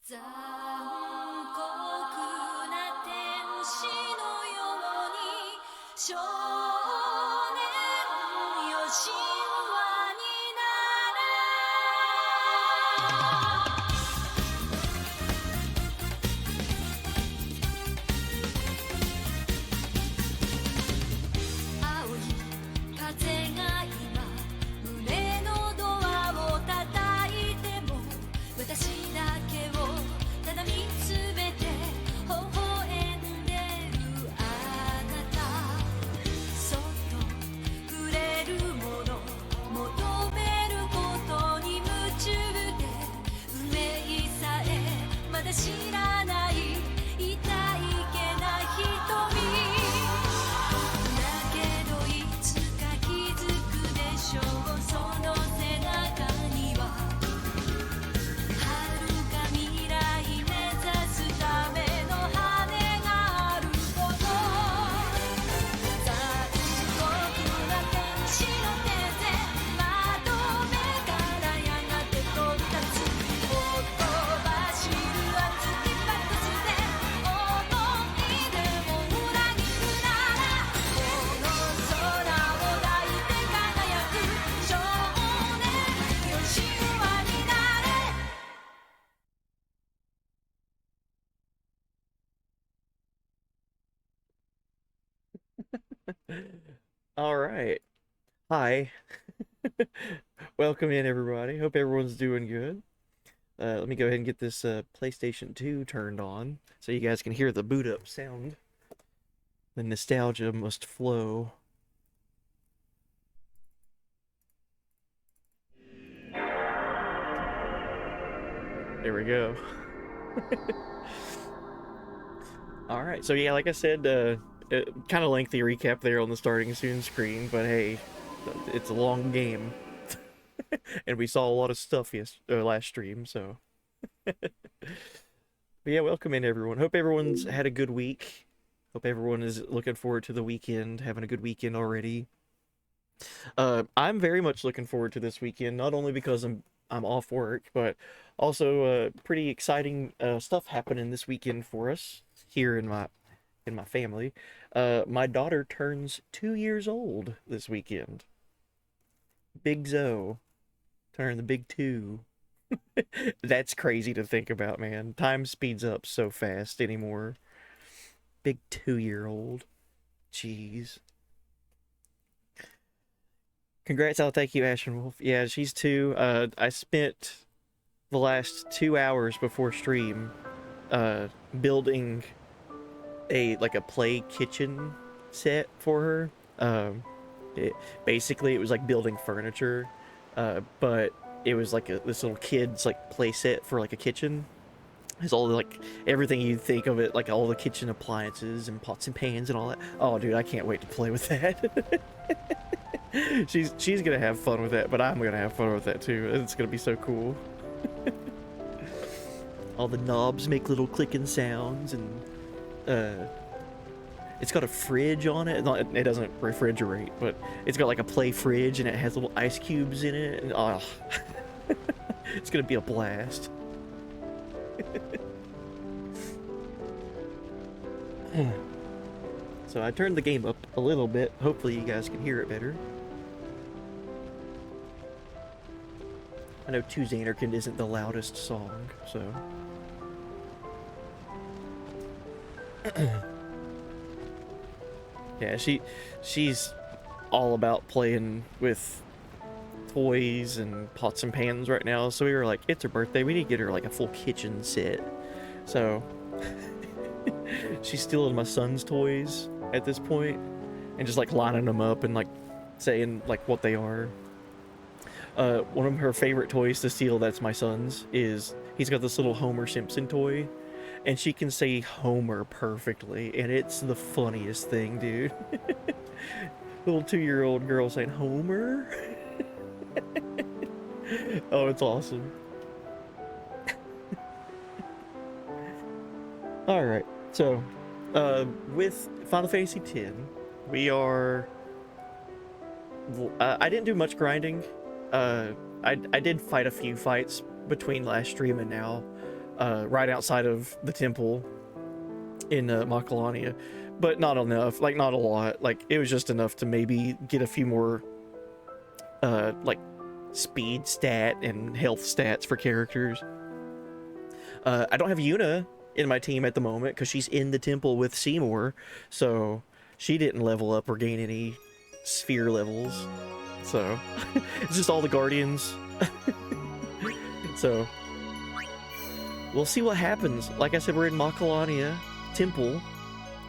残酷な天使のように少年よ神話になれ青い風が今胸のドアを叩いても私だけをただ見つめて微笑んでるあなたそっと触れるもの求めることに夢中で運命さえまだ知らない痛いけな瞳だけどいつか気づくでしょうその背中には遥か未来目指すための羽があること残酷な天使の手で窓辺からやがて飛び立つほとばしる熱きバックスで思い出を裏切るならこの空を抱いて輝く少年よ神話になれAll right. Hi. Welcome in, everybody. Hope everyone's doing good. Let me go ahead and get this PlayStation 2 turned on so you guys can hear the boot up sound. The nostalgia must flow. There we go. All right. So yeah, like I said, kind of lengthy recap there on the starting soon screen, but hey, it's a long game, and we saw a lot of stuff last stream. So, but yeah, welcome in everyone. Hope everyone's had a good week. Hope everyone is looking forward to the weekend, having a good weekend already. I'm very much looking forward to this weekend, not only because I'm off work, but also pretty exciting stuff happening this weekend for us here in my family. My daughter turns 2 years old this weekend. Big Zoe turned the big two. That's crazy to think about, man. Time speeds up so fast anymore. Big 2 year old. Jeez. Congrats, I'll take you, Ashen Wolf. Yeah, she's 2. I spent the last 2 hours before stream building a play kitchen set for her. Basically it was like building furniture, but it was like this little kid's like play set for like a kitchen. It's all like everything you think of it, like all the kitchen appliances and pots and pans and all that. Oh, dude, I can't wait to play with that. She's gonna have fun with that, but I'm gonna have fun with that too. It's gonna be so cool. All the knobs make little clicking sounds, and it's got a fridge on it. It doesn't refrigerate, but it's got like a play fridge, and it has little ice cubes in it. And oh, it's gonna be a blast. So I turned the game up a little bit. Hopefully you guys can hear it better. I know To Xanarkand isn't the loudest song, so... Yeah, she's all about playing with toys and pots and pans right now, so we were like, it's her birthday, we need to get her like a full kitchen set. So she's stealing my son's toys at this point and just like lining them up and like saying like what they are. One of her favorite toys to steal, that's my son's, is he's got this little Homer Simpson toy, and she can say Homer perfectly, and it's the funniest thing, dude. Little 2-year-old girl saying Homer. Oh, it's awesome. All right, so with Final Fantasy X, we are. I didn't do much grinding. I did fight a few fights between last stream and now. right outside of the temple in Makalania, but not enough, like not a lot. Like it was just enough to maybe get a few more like speed stat and health stats for characters. I don't have Yuna in my team at the moment because she's in the temple with Seymour, so she didn't level up or gain any sphere levels. So it's just all the guardians. So we'll see what happens. Like I said, we're in Makalania temple.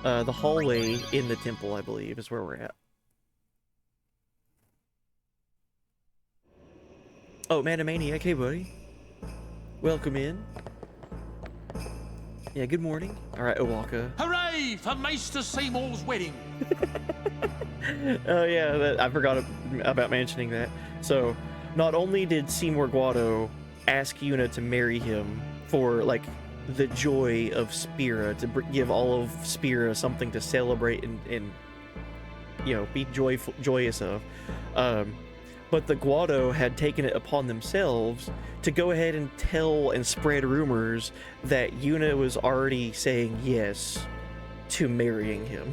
The hallway in the temple, I believe, is where we're at. Oh, Manamaniac, hey buddy. Welcome in. Yeah, good morning. Alright, Owaka. Hooray for Maester Seymour's wedding! Oh yeah, I forgot about mentioning that. So, not only did Seymour Guado ask Yuna to marry him for, like, the joy of Spira, to give all of Spira something to celebrate and you know, be joyous of, but the Guado had taken it upon themselves to go ahead and tell and spread rumors that Yuna was already saying yes to marrying him.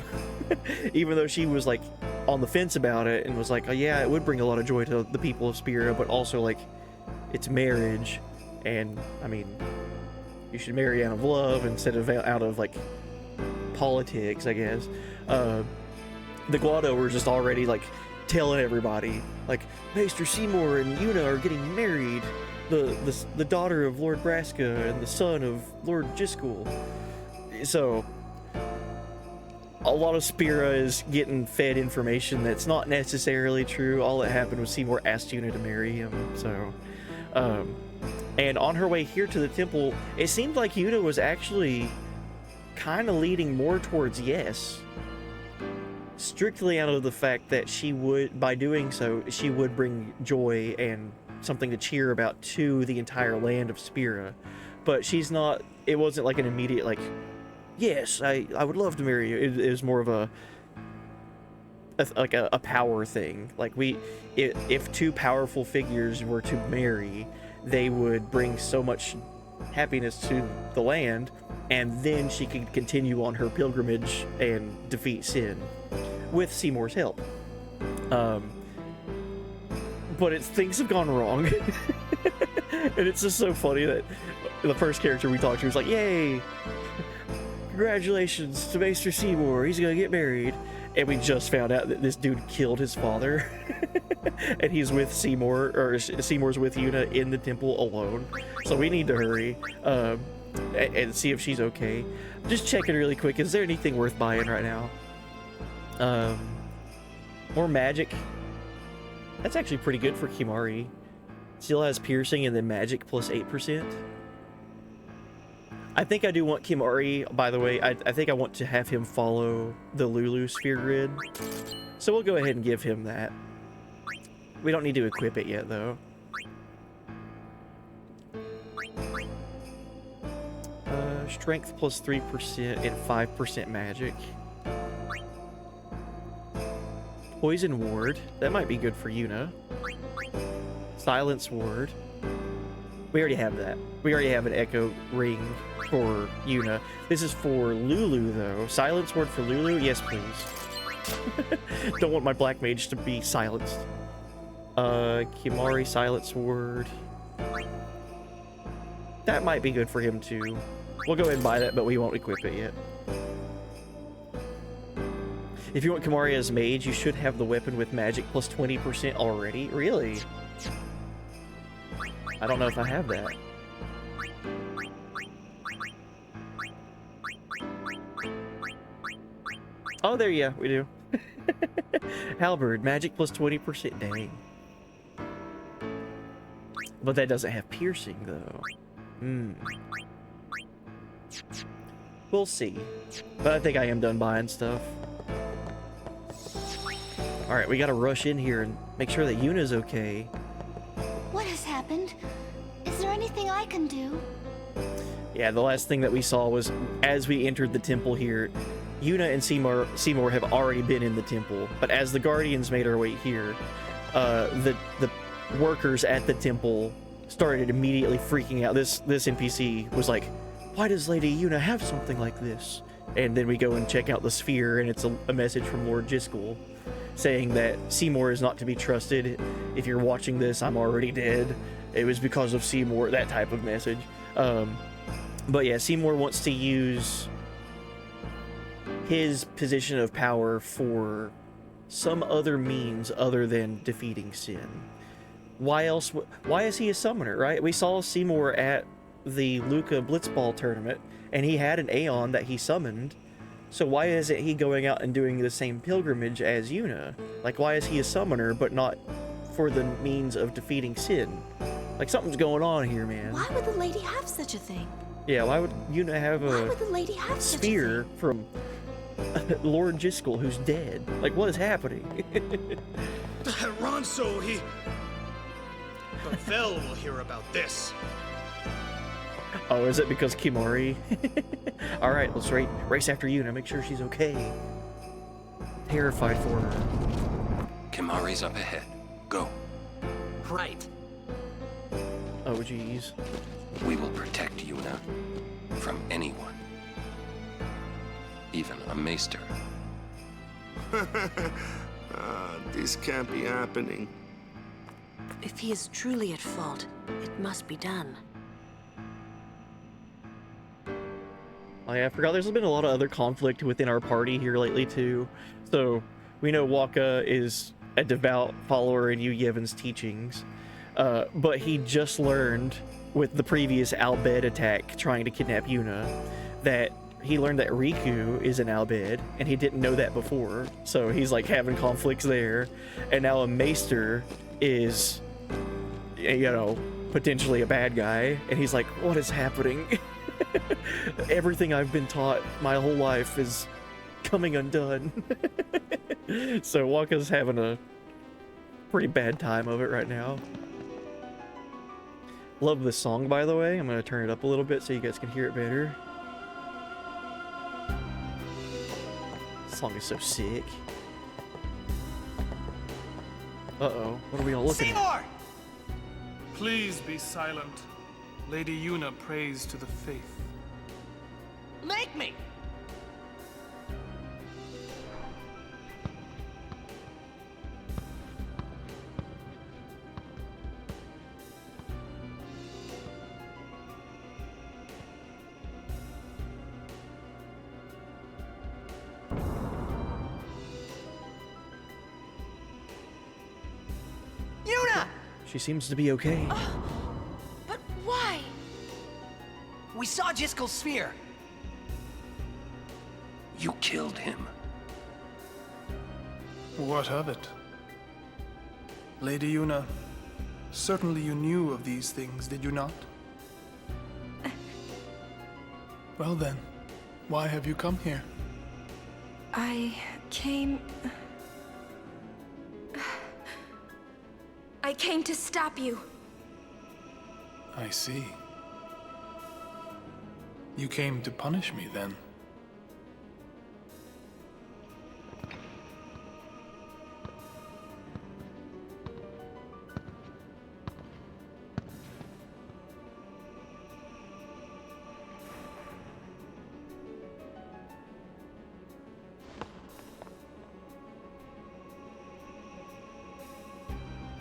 Even though she was like on the fence about it and was like, oh yeah, it would bring a lot of joy to the people of Spira, but also like it's marriage, and I mean, you should marry out of love instead of out of like politics, I guess. The Guado were just already like telling everybody, like, Maester Seymour and Yuna are getting married. The daughter of Lord Braska and the son of Lord Jiskel. So a lot of Spira is getting fed information that's not necessarily true. All that happened was Seymour asked Yuna to marry him. So and on her way here to the temple, it seemed like Yuna was actually kind of leading more towards yes, strictly out of the fact that she would, by doing so, she would bring joy and something to cheer about to the entire land of Spira. But she's not, it wasn't like an immediate like, yes, I would love to marry you. It was more of a power thing. Like if two powerful figures were to marry, they would bring so much happiness to the land, and then she could continue on her pilgrimage and defeat Sin with Seymour's help. But things have gone wrong. And it's just so funny that the first character we talked to was like, yay, congratulations to Maester Seymour, he's gonna get married. And we just found out that this dude killed his father. And he's with Seymour, or Seymour's with Yuna in the temple alone. So we need to hurry and see if she's okay. Just checking really quick, is there anything worth buying right now? More magic. That's actually pretty good for Kimari. Still has piercing and then magic plus 8%. I think I do want Kimari, by the way. I think I want to have him follow the Lulu sphere grid. So we'll go ahead and give him that. We don't need to equip it yet, though. Strength plus 3% and 5% magic. Poison ward. That might be good for Yuna. Silence ward. We already have that. We already have an echo ring for Yuna. This is for Lulu, though. Silence ward for Lulu? Yes, please. Don't want my black mage to be silenced. Kimari silence ward. That might be good for him, too. We'll go ahead and buy that, but we won't equip it yet. If you want Kimari as mage, you should have the weapon with magic plus 20% already. Really? I don't know if I have that. Oh, there, yeah, we do. Halberd, magic plus 20%. Dang. But that doesn't have piercing, though. We'll see. But I think I am done buying stuff. Alright, we gotta rush in here and make sure that Yuna's okay. What has happened? Is there anything I can do? Yeah, the last thing that we saw was, as we entered the temple here, Yuna and Seymour have already been in the temple, but as the Guardians made our way here, the workers at the temple started immediately freaking out. This NPC was like, why does Lady Yuna have something like this? And then we go and check out the sphere, and it's a message from Lord Jiskel saying that Seymour is not to be trusted. If you're watching this, I'm already dead. It was because of Seymour, that type of message. But yeah, Seymour wants to use his position of power for some other means other than defeating Sin. Why else? Why is he a summoner, right? We saw Seymour at the Luca Blitzball tournament, and he had an Aeon that he summoned. So why isn't he going out and doing the same pilgrimage as Yuna? Like, why is he a summoner but not for the means of defeating Sin? Like, something's going on here, man. Why would the lady have such a thing? Yeah, why would Yuna have Why a would the lady have such a spear thing? from Lord Jiskel, who's dead? Like, what is happening? Ronso, he... The Vel will hear about this. Oh, is it because Kimari? Alright, let's race after Yuna, make sure she's okay. Terrified for her. Kimari's up ahead. Go. Right. Oh, jeez. We will protect Yuna from anyone. Even a maester. This can't be happening. If he is truly at fault, it must be done. Oh yeah, I forgot there's been a lot of other conflict within our party here lately too. So, we know Waka is a devout follower in Yu Yevon's teachings, but he just learned with the previous Albed attack trying to kidnap Yuna that he learned that Riku is an Albed, and he didn't know that before. So he's like having conflicts there, and now a Maester is, you know, potentially a bad guy, and he's like, what is happening? Everything I've been taught my whole life is coming undone. So Waka's having a pretty bad time of it right now. Love this song, by the way. I'm gonna turn it up a little bit so you guys can hear it better. This song is so sick. Uh-oh, what are we all looking at? Seymour! Please be silent. Lady Yuna prays to the faith. Make me! Yuna! She seems to be okay. But why? We saw Jiskel's sphere. You killed him. What of it? Lady Yuna, certainly you knew of these things, did you not? Well then, why have you come here? I came to stop you. I see. You came to punish me then.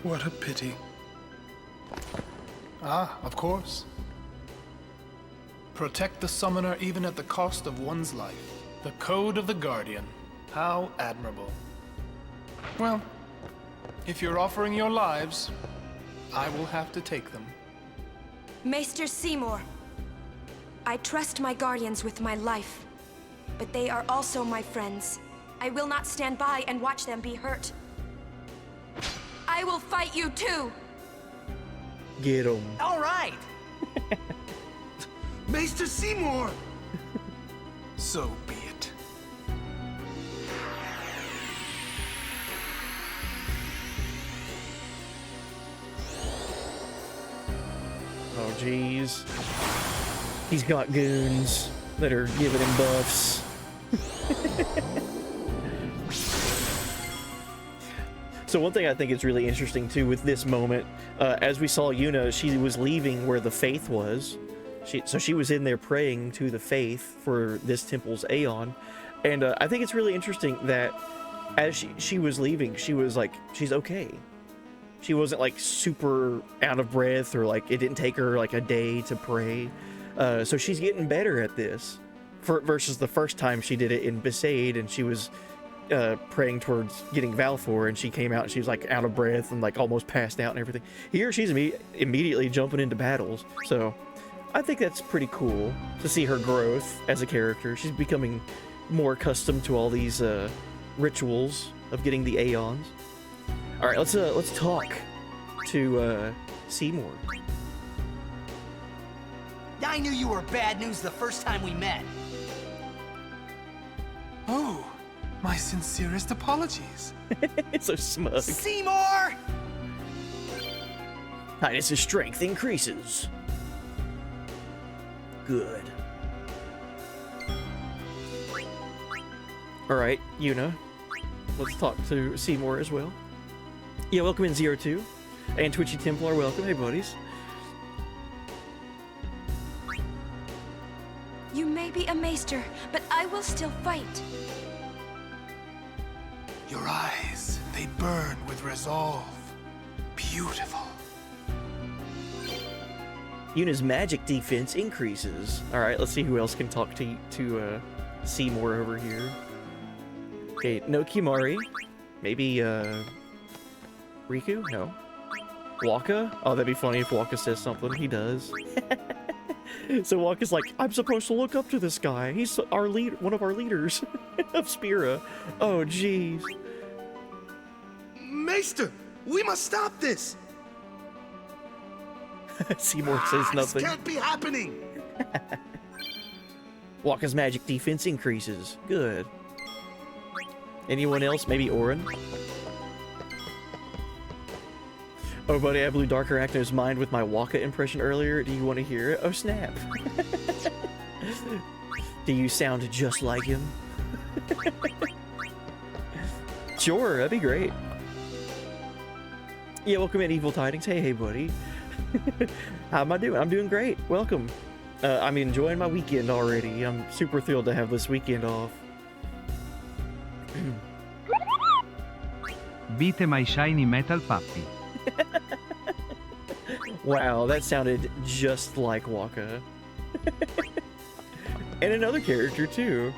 What a pity. Ah, of course. Protect the summoner even at the cost of one's life. The code of the Guardian. How admirable. Well, if you're offering your lives, I will have to take them. Maester Seymour, I trust my guardians with my life, but they are also my friends. I will not stand by and watch them be hurt. I will fight you too! Get him. All right. Maester Seymour! So be it. Oh, jeez. He's got goons that are giving him buffs. So one thing I think is really interesting too with this moment, as we saw Yuna, she was leaving where the faith was. So she was in there praying to the faith for this temple's Aeon. And I think it's really interesting that as she was leaving, she was like, she's okay. She wasn't like super out of breath, or like it didn't take her like a day to pray. So she's getting better at this versus the first time she did it in Besaid, and she was praying towards getting Valfor, and she came out and she was like out of breath and like almost passed out and everything. Here she's immediately jumping into battles. So I think that's pretty cool to see her growth as a character. She's becoming more accustomed to all these rituals of getting the Aeons. All right, let's talk to Seymour. I knew you were bad news the first time we met. Oh, my sincerest apologies. It's so smug. Seymour! Tidus's strength increases. Good. All right, Yuna. Let's talk to Seymour as well. Yeah, welcome in 02. And Twitchy Templar, welcome. Hey, buddies. You may be a maester, but I will still fight. Your eyes, they burn with resolve. Beautiful. Yuna's magic defense increases. All right, let's see who else can talk to Seymour over here. Okay, no Kimari. Maybe, Riku? No. Waka? Oh, that'd be funny if Waka says something. He does. So Waka's like, I'm supposed to look up to this guy. He's our lead, one of our leaders of Spira. Oh, jeez. Maester, we must stop this. Seymour says nothing. This can't be happening. Waka's magic defense increases. Good. Anyone else? Maybe Orin? Oh, buddy, I blew Darker Acno's mind with my Waka impression earlier. Do you want to hear it? Oh, snap. Do you sound just like him? Sure, that'd be great. Yeah, welcome in, Evil Tidings. Hey, buddy. How am I doing? I'm doing great. Welcome. I'm enjoying my weekend already. I'm super thrilled to have this weekend off. Vite my shiny metal puppy. Wow, that sounded just like Waka. And another character, too.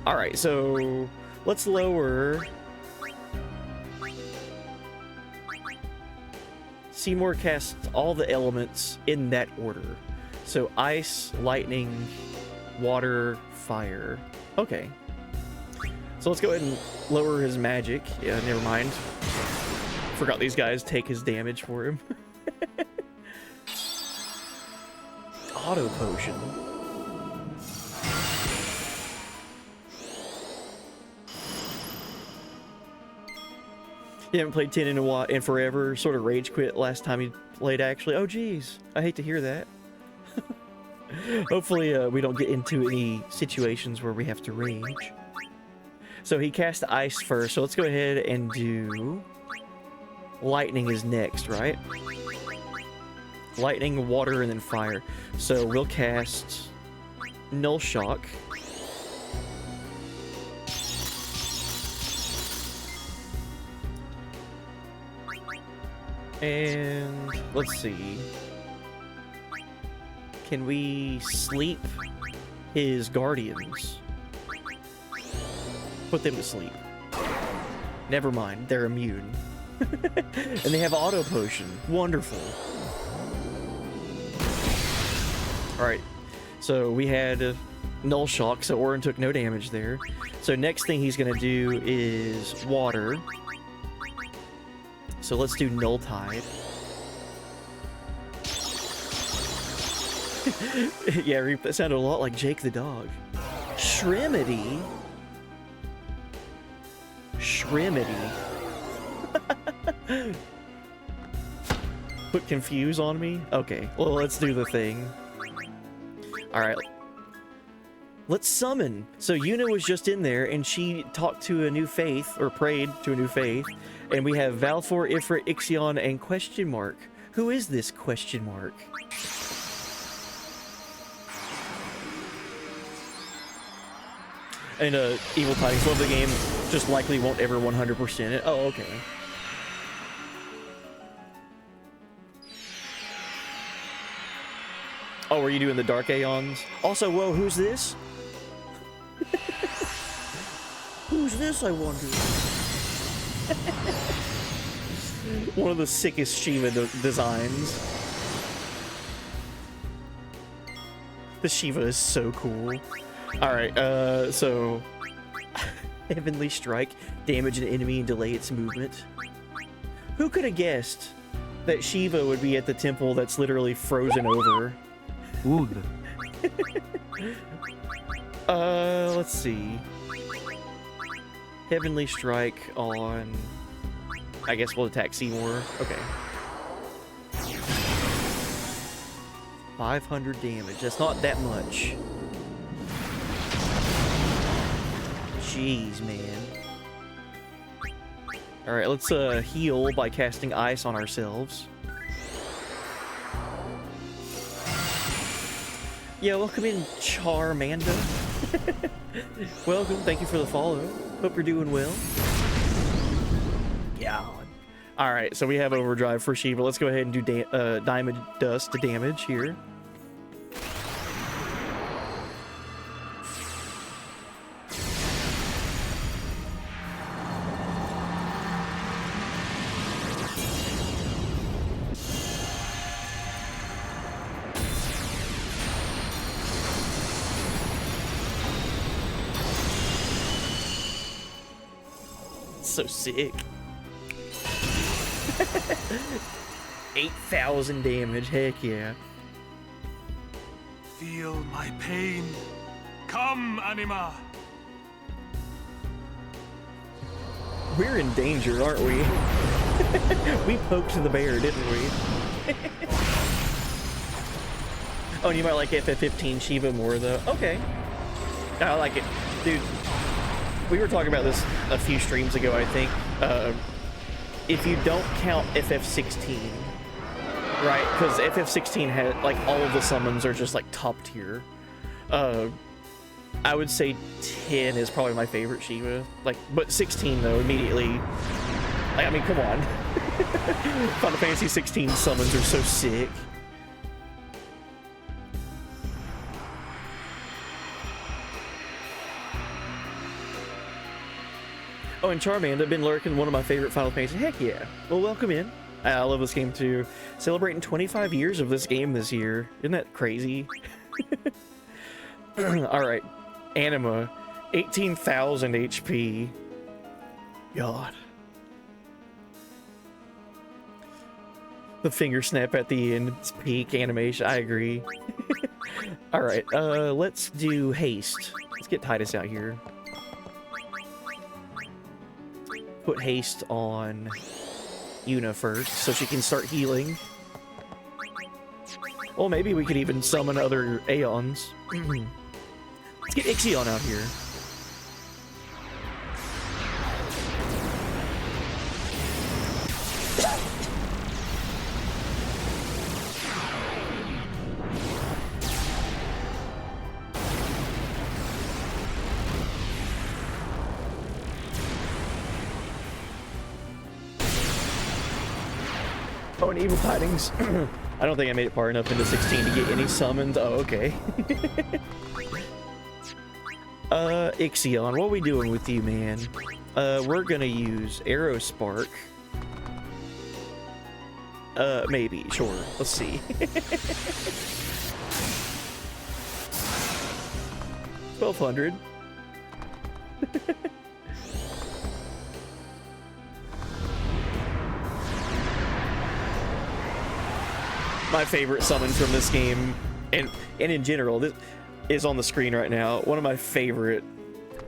Alright, so let's lower... Seymour casts all the elements in that order. So ice, lightning, water, fire. Okay. So let's go ahead and lower his magic. Yeah, never mind. Forgot these guys take his damage for him. Auto potion. You haven't played 10 in forever. Sort of rage quit last time you played, actually. Oh, geez. I hate to hear that. Hopefully, we don't get into any situations where we have to rage. So he cast ice first. So let's go ahead and do... Lightning is next, right? Lightning, water, and then fire. So we'll cast Null Shock. And let's see. Can we sleep his guardians? Put them to sleep. Never mind, they're immune. And they have auto potion. Wonderful. Alright, so we had Null Shock, so Orin took no damage there. So next thing he's gonna do is water. So let's do Null Tide. Yeah, Reap, that sounded a lot like Jake the dog. Shrimity? Shrimity. Put confuse on me? Okay, well, let's do the thing. Alright. let's summon. So Yuna was just in there, and she talked to a new faith, or prayed to a new faith. And we have Valfor, Ifrit, Ixion, and question mark. Who is this question mark? And Evil Tidings, love the game, just likely won't ever 100% it. Oh, okay. Oh, were you doing the Dark Aeons? Also, whoa, who's this? Who's this, I wonder? One of the sickest Shiva designs. The Shiva is so cool. Alright, so... Heavenly Strike. Damage an enemy and delay its movement. Who could have guessed that Shiva would be at the temple that's literally frozen over? Wood. Let's see. Heavenly Strike on... I guess we'll attack Seymour. Okay. 500 damage. That's not that much. Jeez, man. Alright, let's heal by casting ice on ourselves. Yeah, welcome in, Charmanda. Welcome, thank you for the follow. Hope you're doing well. God. Alright, so we have overdrive for Shiva. Let's go ahead and do diamond dust to damage here. So sick. 8,000 damage, heck yeah. Feel my pain. Come, Anima. We're in danger, aren't we? We poked the bear, didn't we? Oh, and you might like FF15 Shiva more, though. Okay. I like it. Dude, we were talking about this a few streams ago, I think. If you don't count FF16, right? Because FF16 had, like, all of the summons are just, like, top tier. I would say 10 is probably my favorite Shiva. Like, but 16, though, immediately. Like, I mean, come on. Final Fantasy 16 summons are so sick. Oh, and Charmanda, been lurking, one of my favorite Final Fantasy. Heck yeah. Well, welcome in. I love this game too. Celebrating 25 years of this game this year. Isn't that crazy? Alright. Anima. 18,000 HP. God. The finger snap at the end. It's peak animation. I agree. Alright. Let's do haste. Let's get Titus out here. Put haste on Yuna first, so she can start healing. Well, maybe we could even summon other Aeons. Let's get Ixion out here. Oh, and Evil Tidings. I don't think I made it far enough into 16 to get any summons. Oh, okay. Ixion, what are we doing with you, man? We're gonna use Arrow Spark. Maybe, sure. Let's see. 1200. My favorite summon from this game, and in general, this is on the screen right now. One of my favorite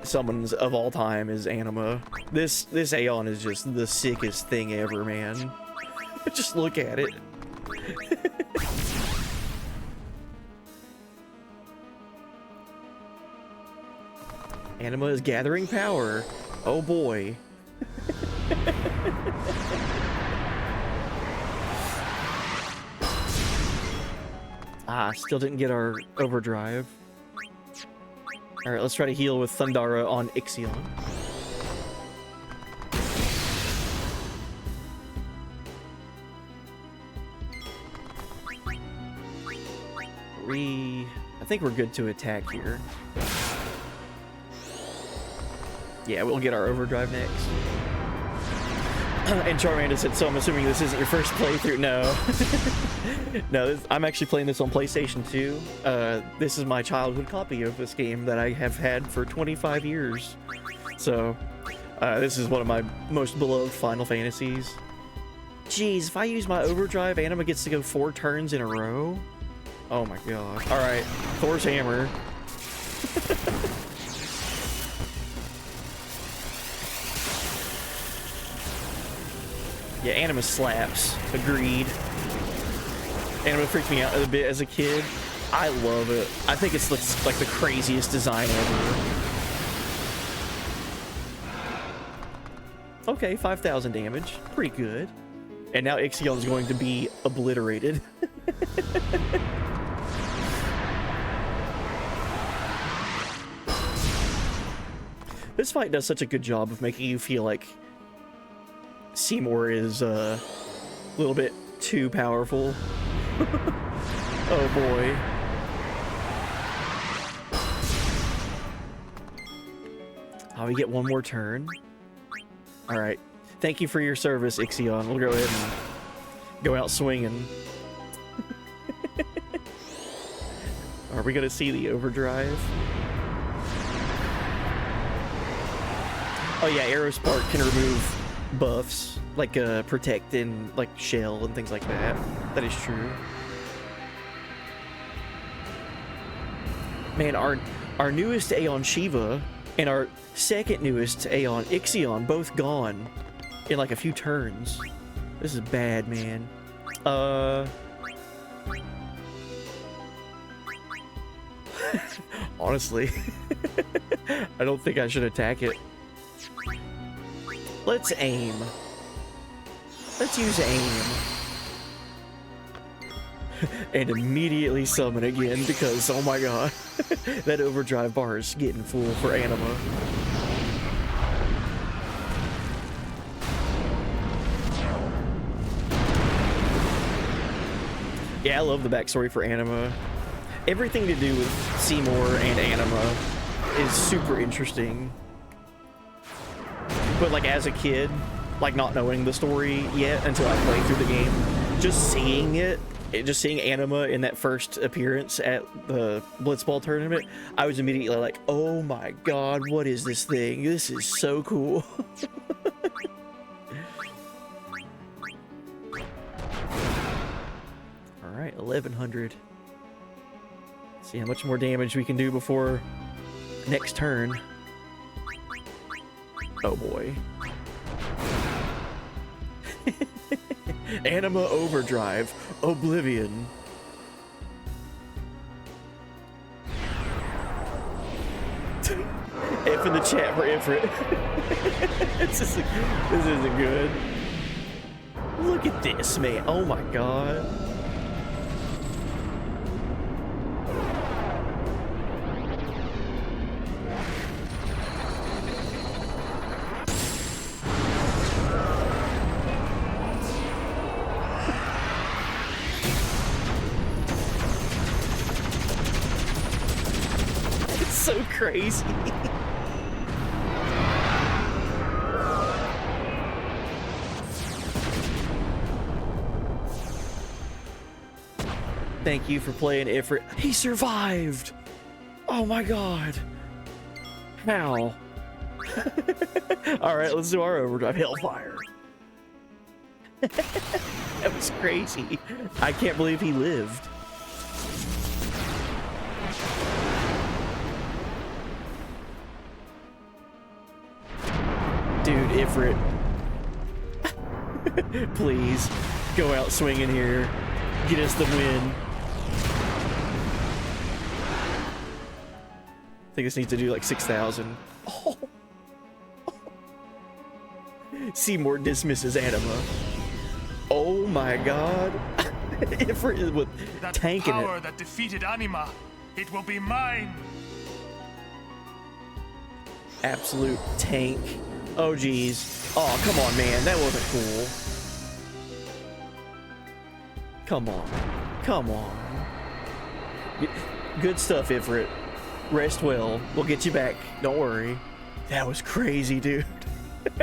summons of all time is Anima. This Aeon is just the sickest thing ever, man. Just look at it. Anima is gathering power. Oh boy. Still didn't get our overdrive. Alright, let's try to heal with Thundara on Ixion. I think we're good to attack here. Yeah, we'll get our overdrive next. And Charmander said, so I'm assuming this isn't your first playthrough. No. No, I'm actually playing this on PlayStation 2. This is my childhood copy of this game that I have had for 25 years. So, this is one of my most beloved Final Fantasies. Jeez, if I use my overdrive, Anima gets to go 4 turns in a row? Oh my god. Alright, Thor's hammer. Yeah, Anima slaps. Agreed. Anima freaked me out a bit as a kid. I love it. I think it's like the craziest design ever. Okay, 5,000 damage. Pretty good. And now Ixion is going to be obliterated. This fight does such a good job of making you feel like Seymour is a little bit too powerful. Oh boy. Oh, we get one more turn. Alright. Thank you for your service, Ixion. We'll go ahead and go out swinging. Are we gonna see the overdrive? Oh yeah, Aerospark can remove buffs, like protect and like shell and things like that. That is true. Man, our newest Aeon Shiva and our second newest Aeon Ixion both gone in like a few turns. This is bad, man. Honestly, I don't think I should attack it. Let's aim. Let's use aim. And immediately summon again because, oh my god, that overdrive bar is getting full for Anima. Yeah, I love the backstory for Anima. Everything to do with Seymour and Anima is super interesting. But like as a kid, like not knowing the story yet until I played through the game, just seeing just seeing Anima in that first appearance at the Blitzball tournament, I was immediately like, oh my god, what is this thing? This is so cool. Alright, 1100. See how much more damage we can do before next turn. Oh boy. Anima Overdrive, Oblivion. F in the chat for Ifrit. This isn't good. Look at this, man. Oh my god. So crazy. Thank you for playing Ifrit. He survived! Oh my god. How? Alright, let's do our overdrive. Hellfire. That was crazy. I can't believe he lived. Dude, Ifrit. Please, go out swinging here. Get us the win. I think this needs to do like 6,000. Oh. Seymour dismisses Anima. Oh my god. Ifrit with That tanking power it. that defeated Anima, it will be mine. Absolute tank. Oh geez. Oh, come on, man. That wasn't cool. Come on. Come on. Good stuff, Ifrit. Rest well. We'll get you back. Don't worry. That was crazy, dude.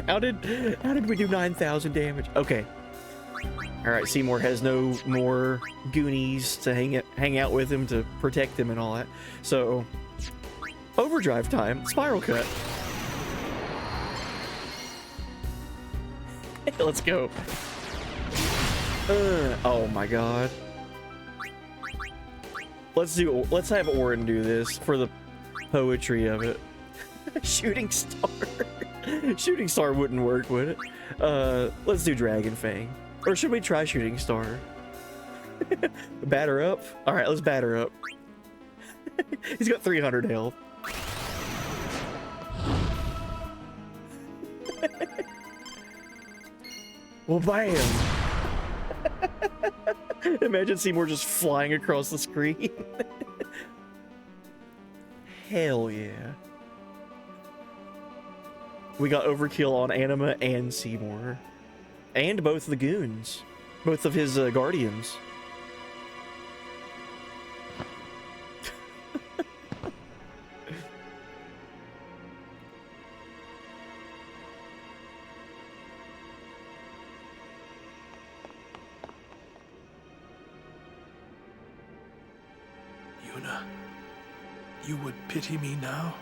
How did we do 9,000 damage? Okay. All right, Seymour has no more Goonies to hang out with him to protect him and all that. So, overdrive time. Spiral cut. Let's go. Oh my god. Let's have Orin do this for the poetry of it. Shooting star. Shooting star wouldn't work, would it? Let's do Dragon Fang. Or should we try Shooting Star? Batter up? Alright, let's batter up. He's got 300 health. Well, bam! Imagine Seymour just flying across the screen. Hell yeah. We got overkill on Anima and Seymour. And both the goons. Both of his guardians. Yuna, you would pity me now?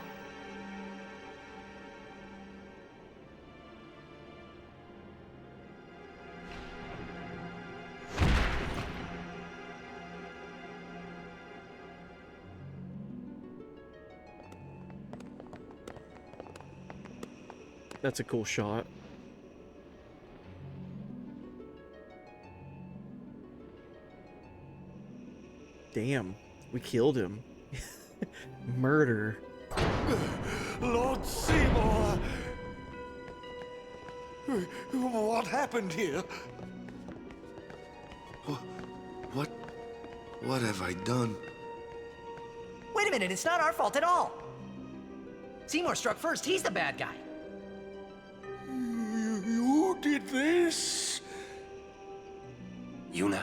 That's a cool shot. Damn, we killed him. Murder. Lord Seymour! What happened here? What have I done? Wait a minute, it's not our fault at all. Seymour struck first, he's the bad guy. You did this? Yuna,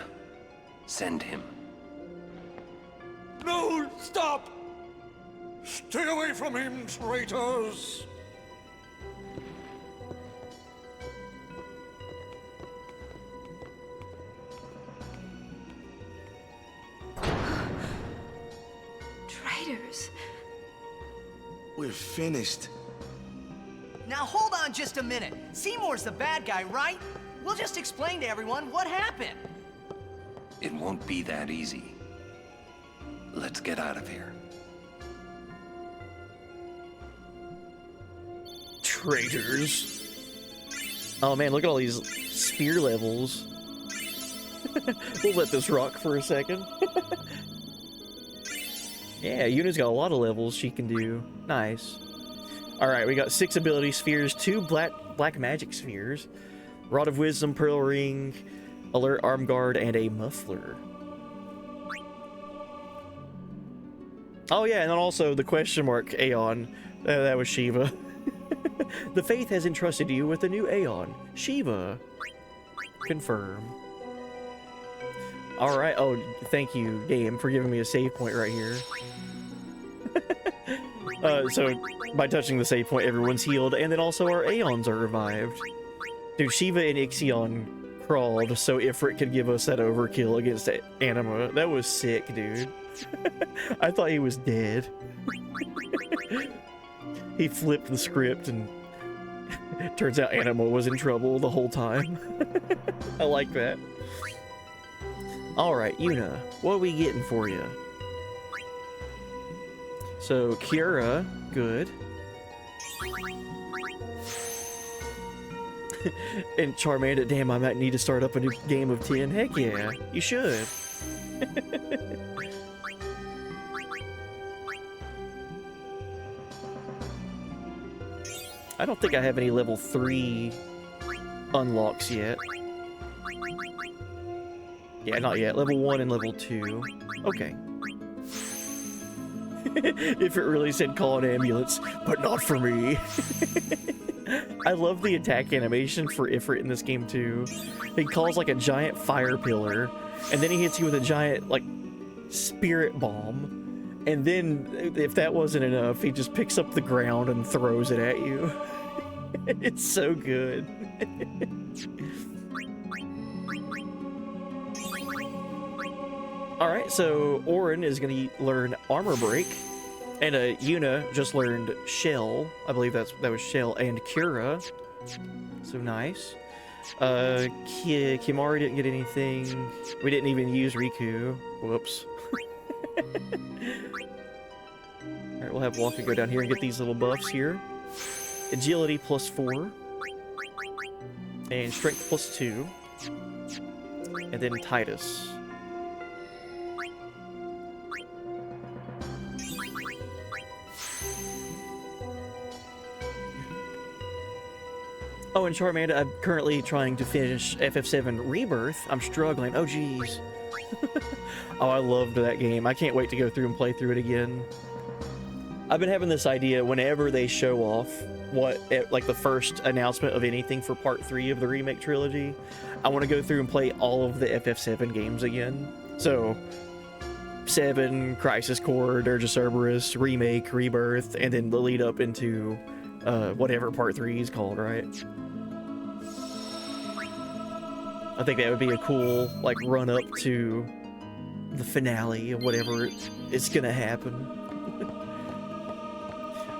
send him. No, stop! Stay away from him, traitors! Traitors. We're finished. Now hold on just a minute. Seymour's the bad guy, right? We'll just explain to everyone what happened. It won't be that easy. Let's get out of here. Traitors. Oh man, look at all these spear levels. We'll let this rock for a second. Yeah, Yuna's got a lot of levels she can do. Nice. Alright, we got 6 ability spheres, 2 black magic spheres, Rod of Wisdom, Pearl Ring, Alert Arm Guard, and a Muffler. Oh yeah, and then also the question mark Aeon. That was Shiva. The Faith has entrusted you with a new Aeon. Shiva. Confirm. Alright, oh, thank you, game, for giving me a save point right here. So, by touching the save point, everyone's healed, and then also our Aeons are revived. Dude, Shiva and Ixion crawled so Ifrit could give us that overkill against Anima. That was sick, dude. I thought he was dead. He flipped the script, and turns out Anima was in trouble the whole time. I like that. Alright, Yuna, what are we getting for you? So, Kira, good. And Charmander, damn, I might need to start up a new game of 10. Heck yeah, you should. I don't think I have any level 3 unlocks yet. Yeah, not yet. Level 1 and level 2. Okay. If it really said call an ambulance, but not for me. I love the attack animation for Ifrit in this game too. He calls like a giant fire pillar, and then he hits you with a giant like spirit bomb, and then if that wasn't enough, he just picks up the ground and throws it at you. It's so good. Alright, so Orin is going to learn Armor Break, and Yuna just learned Shell. I believe that was Shell and Cura. So nice. Kimari didn't get anything. We didn't even use Riku. Whoops. Alright, we'll have Waka go down here and get these little buffs here. Agility +4. And Strength +2. And then Titus. Oh, and Charmander, I'm currently trying to finish FF7 Rebirth. I'm struggling. Oh, geez. Oh, I loved that game. I can't wait to go through and play through it again. I've been having this idea whenever they show off like the first announcement of anything for Part 3 of the remake trilogy, I want to go through and play all of the FF7 games again. So, 7, Crisis Core, Dirge of Cerberus, Remake, Rebirth, and then the lead up into whatever Part 3 is called, right? I think that would be a cool, like, run-up to the finale of whatever is gonna happen.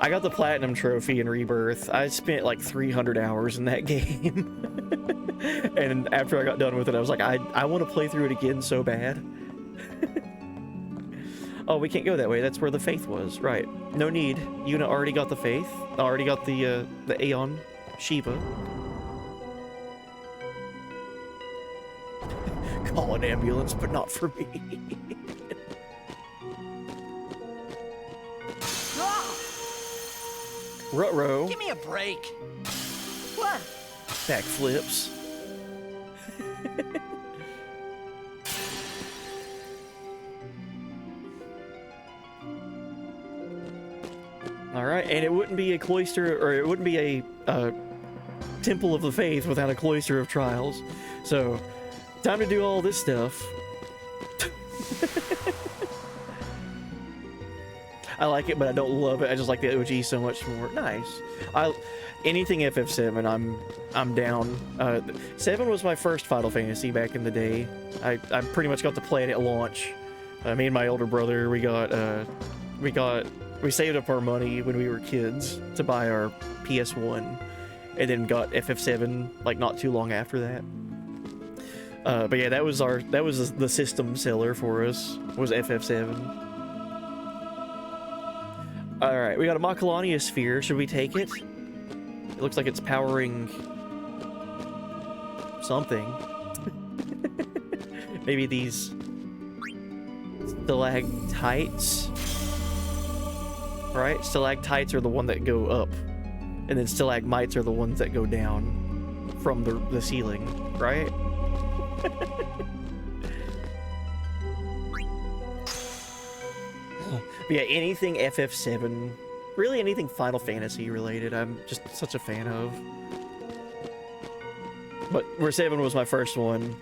I got the Platinum Trophy in Rebirth. I spent, like, 300 hours in that game. And after I got done with it, I was like, I want to play through it again so bad. Oh, we can't go that way. That's where the Faith was. Right. No need. Yuna already got the Faith. Already got the Aeon Shiva. Call an ambulance, but not for me. Ruh-roh. Give me a break. What? Backflips. Alright, and it wouldn't be a cloister, or it wouldn't be a Temple of the Faith without a Cloister of Trials. So, time to do all this stuff. I like it, but I don't love it. I just like the OG so much more. Nice. Anything FF7, I'm down. 7 was my first Final Fantasy back in the day. I pretty much got to play it at launch. Me and my older brother, we saved up our money when we were kids to buy our PS1, and then got FF7 like not too long after that. But yeah, that was the system seller for us, was FF7. Alright, we got a Macalania Sphere. Should we take it? It looks like it's powering something. Maybe these stalactites? Right? Stalactites are the one that go up, and then stalagmites are the ones that go down from the ceiling, right? But yeah, anything FF7, really anything Final Fantasy related, I'm just such a fan of. But where 7 was my first one,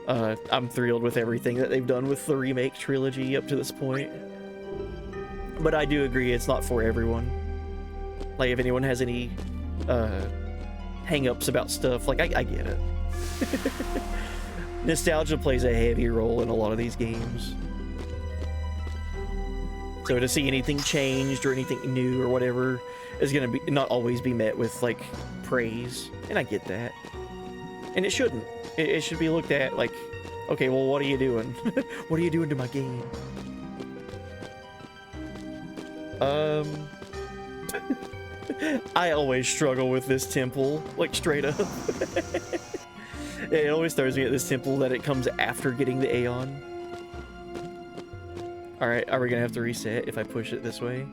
I'm thrilled with everything that they've done with the remake trilogy up to this point. But I do agree it's not for everyone. Like, if anyone has any hang-ups about stuff, like, I get it. Nostalgia plays a heavy role in a lot of these games. So to see anything changed or anything new or whatever is gonna be not always be met with, like, praise. And I get that. And it shouldn't. It should be looked at like, okay, well, what are you doing? What are you doing to my game? I always struggle with this temple, like, straight up. It always throws me at this temple that it comes after getting the Aeon. Alright, are we gonna have to reset if I push it this way?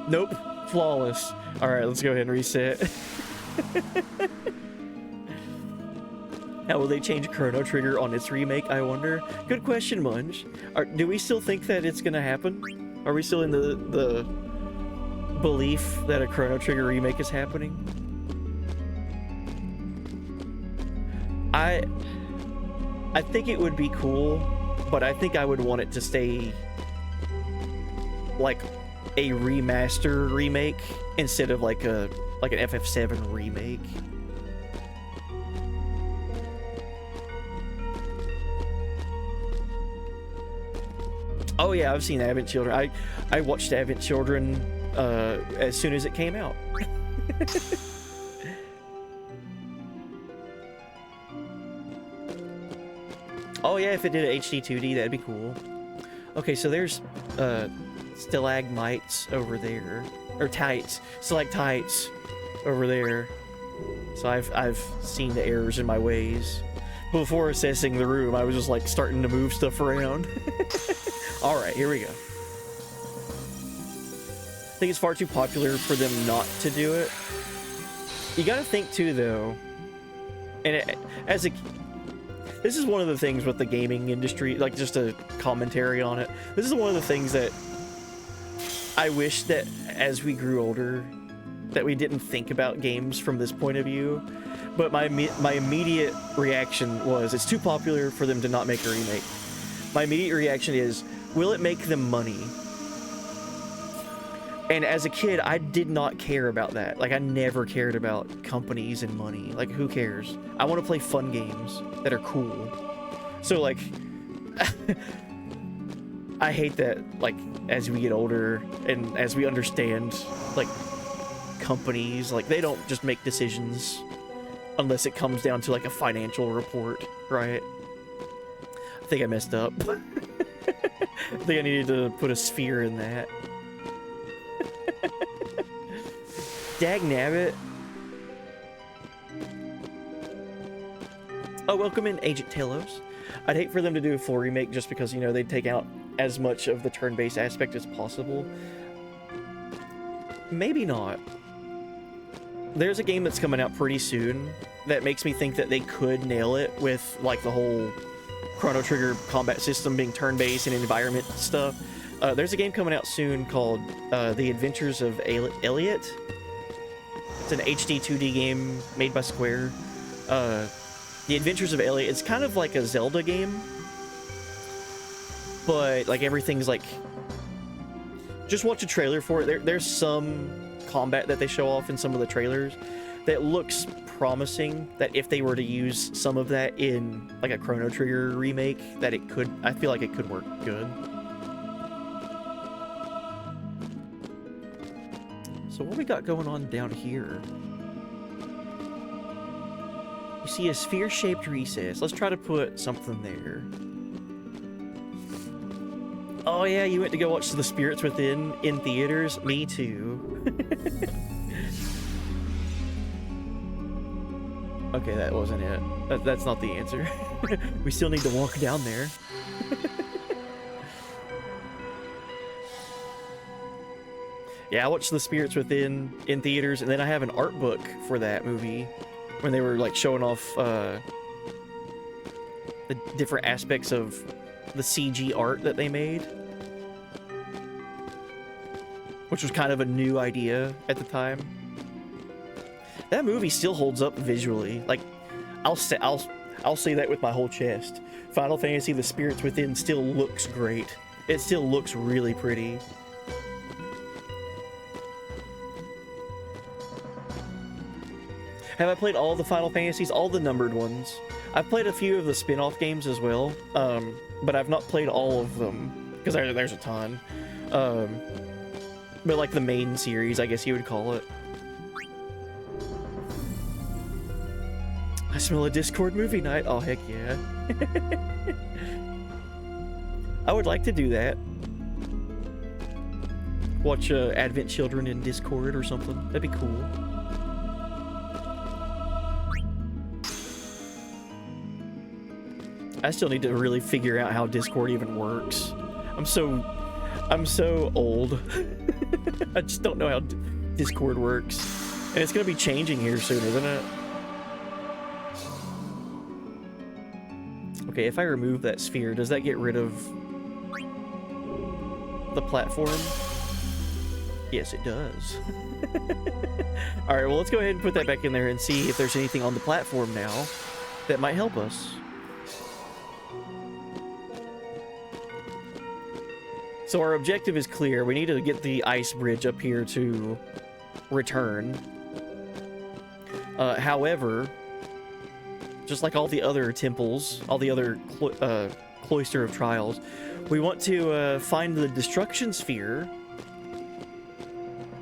Nope. Flawless. Alright, let's go ahead and reset. How will they change Chrono Trigger on its remake, I wonder? Good question, Munch. Do we still think that it's gonna happen? Are we still in the belief that a Chrono Trigger remake is happening? I think it would be cool, but I think I would want it to stay like a remaster remake instead of like an FF7 remake. Oh yeah, I've seen Advent Children. I watched Advent Children as soon as it came out. Oh yeah, if it did a HD 2D, that'd be cool. Okay, so there's stalagmites over there, or stalactites over there. So I've seen the errors in my ways. Before assessing the room, I was just like starting to move stuff around. All right, here we go. I think it's far too popular for them not to do it. You gotta think too, though, and this is one of the things with the gaming industry, like just a commentary on it. This is one of the things that I wish that as we grew older, that we didn't think about games from this point of view. But my immediate reaction was, it's too popular for them to not make a remake. My immediate reaction is, will it make them money? And as a kid, I did not care about that. Like, I never cared about companies and money. Like, who cares? I want to play fun games that are cool. So, like, I hate that, like, as we get older and as we understand, like, companies, like, they don't just make decisions unless it comes down to, like, a financial report, right? I think I messed up. I think I needed to put a sphere in that. Dagnabbit. Oh, welcome in, Agent Telos. I'd hate for them to do a full remake just because, you know, they'd take out as much of the turn-based aspect as possible. Maybe not. There's a game that's coming out pretty soon that makes me think that they could nail it with, like, the whole Chrono Trigger combat system being turn-based and environment stuff. There's a game coming out soon called The Adventures of Elliot. It's an HD 2D game made by Square. The Adventures of Elliot, it's kind of like a Zelda game, but like everything's like, just watch a trailer for it. There's some combat that they show off in some of the trailers that looks promising, that if they were to use some of that in like a Chrono Trigger remake, that it could, I feel like it could work good. So what we got going on down here? You see a sphere-shaped recess. Let's try to put something there. Oh yeah, you went to go watch The Spirits Within in theaters? Me too. Okay, that wasn't it. That's not the answer. We still need to walk down there. Yeah, I watched The Spirits Within in theaters, and then I have an art book for that movie when they were like showing off the different aspects of the CG art that they made, which was kind of a new idea at the time. That movie still holds up visually. Like, I'll say that with my whole chest. Final Fantasy: The Spirits Within still looks great. It still looks really pretty. Have I played all the Final Fantasies? All the numbered ones. I've played a few of the spin-off games as well, but I've not played all of them, because there's a ton. But like the main series, I guess you would call it. I smell a Discord movie night. Oh, heck yeah. I would like to do that. Watch Advent Children in Discord or something. That'd be cool. I still need to really figure out how Discord even works. I'm so old. I just don't know how Discord works. And it's gonna be changing here soon, isn't it? Okay, if I remove that sphere, does that get rid of the platform? Yes, it does. Alright, well, let's go ahead and put that back in there and see if there's anything on the platform now that might help us. So our objective is clear. We need to get the ice bridge up here to return. However, just like all the other temples, all the other cloister of trials, we want to find the destruction sphere,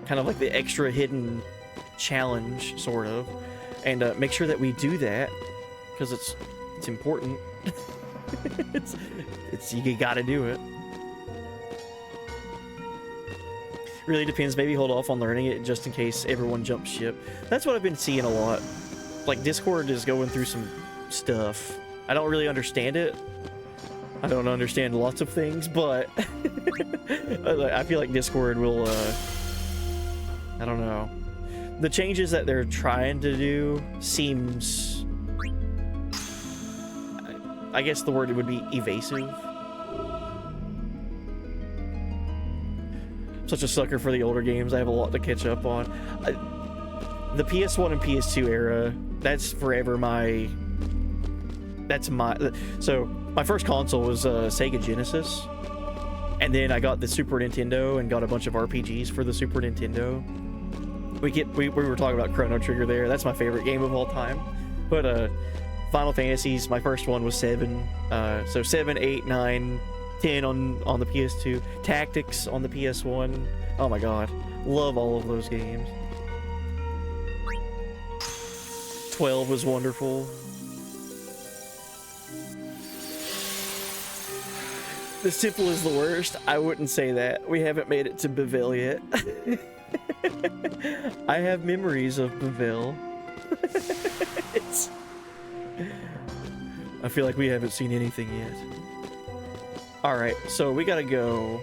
kind of like the extra hidden challenge, sort of, and make sure that we do that because it's important. it's you gotta do it. Really depends. Maybe hold off on learning it just in case everyone jumps ship. That's what I've been seeing a lot. Like, Discord is going through some stuff. I don't really understand it. I don't understand lots of things, but I feel like Discord will, I don't know. The changes that they're trying to do seems... I guess the word would be evasive. Such a sucker for the older games. I have a lot to catch up on. The PS1 and PS2 era, that's forever my... So, my first console was Sega Genesis. And then I got the Super Nintendo and got a bunch of RPGs for the Super Nintendo. We were talking about Chrono Trigger there. That's my favorite game of all time. But Final Fantasies, my first one was 7. So 7, 8, 9... 10 on the PS2, Tactics on the PS1. Oh my god, love all of those games. 12 was wonderful. This temple is the worst. I wouldn't say that. We haven't made it to Bevelle yet. I have memories of Bevelle. I feel like we haven't seen anything yet. Alright, so we gotta go...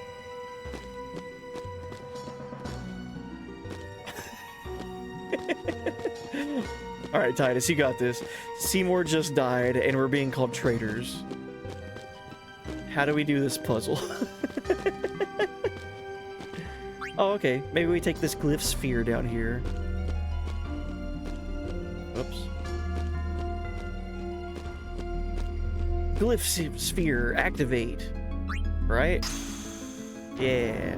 Alright, Titus, you got this. Seymour just died, and we're being called traitors. How do we do this puzzle? Oh, okay. Maybe we take this glyph sphere down here. Oops. Glyph sphere, activate. Right? Yeah.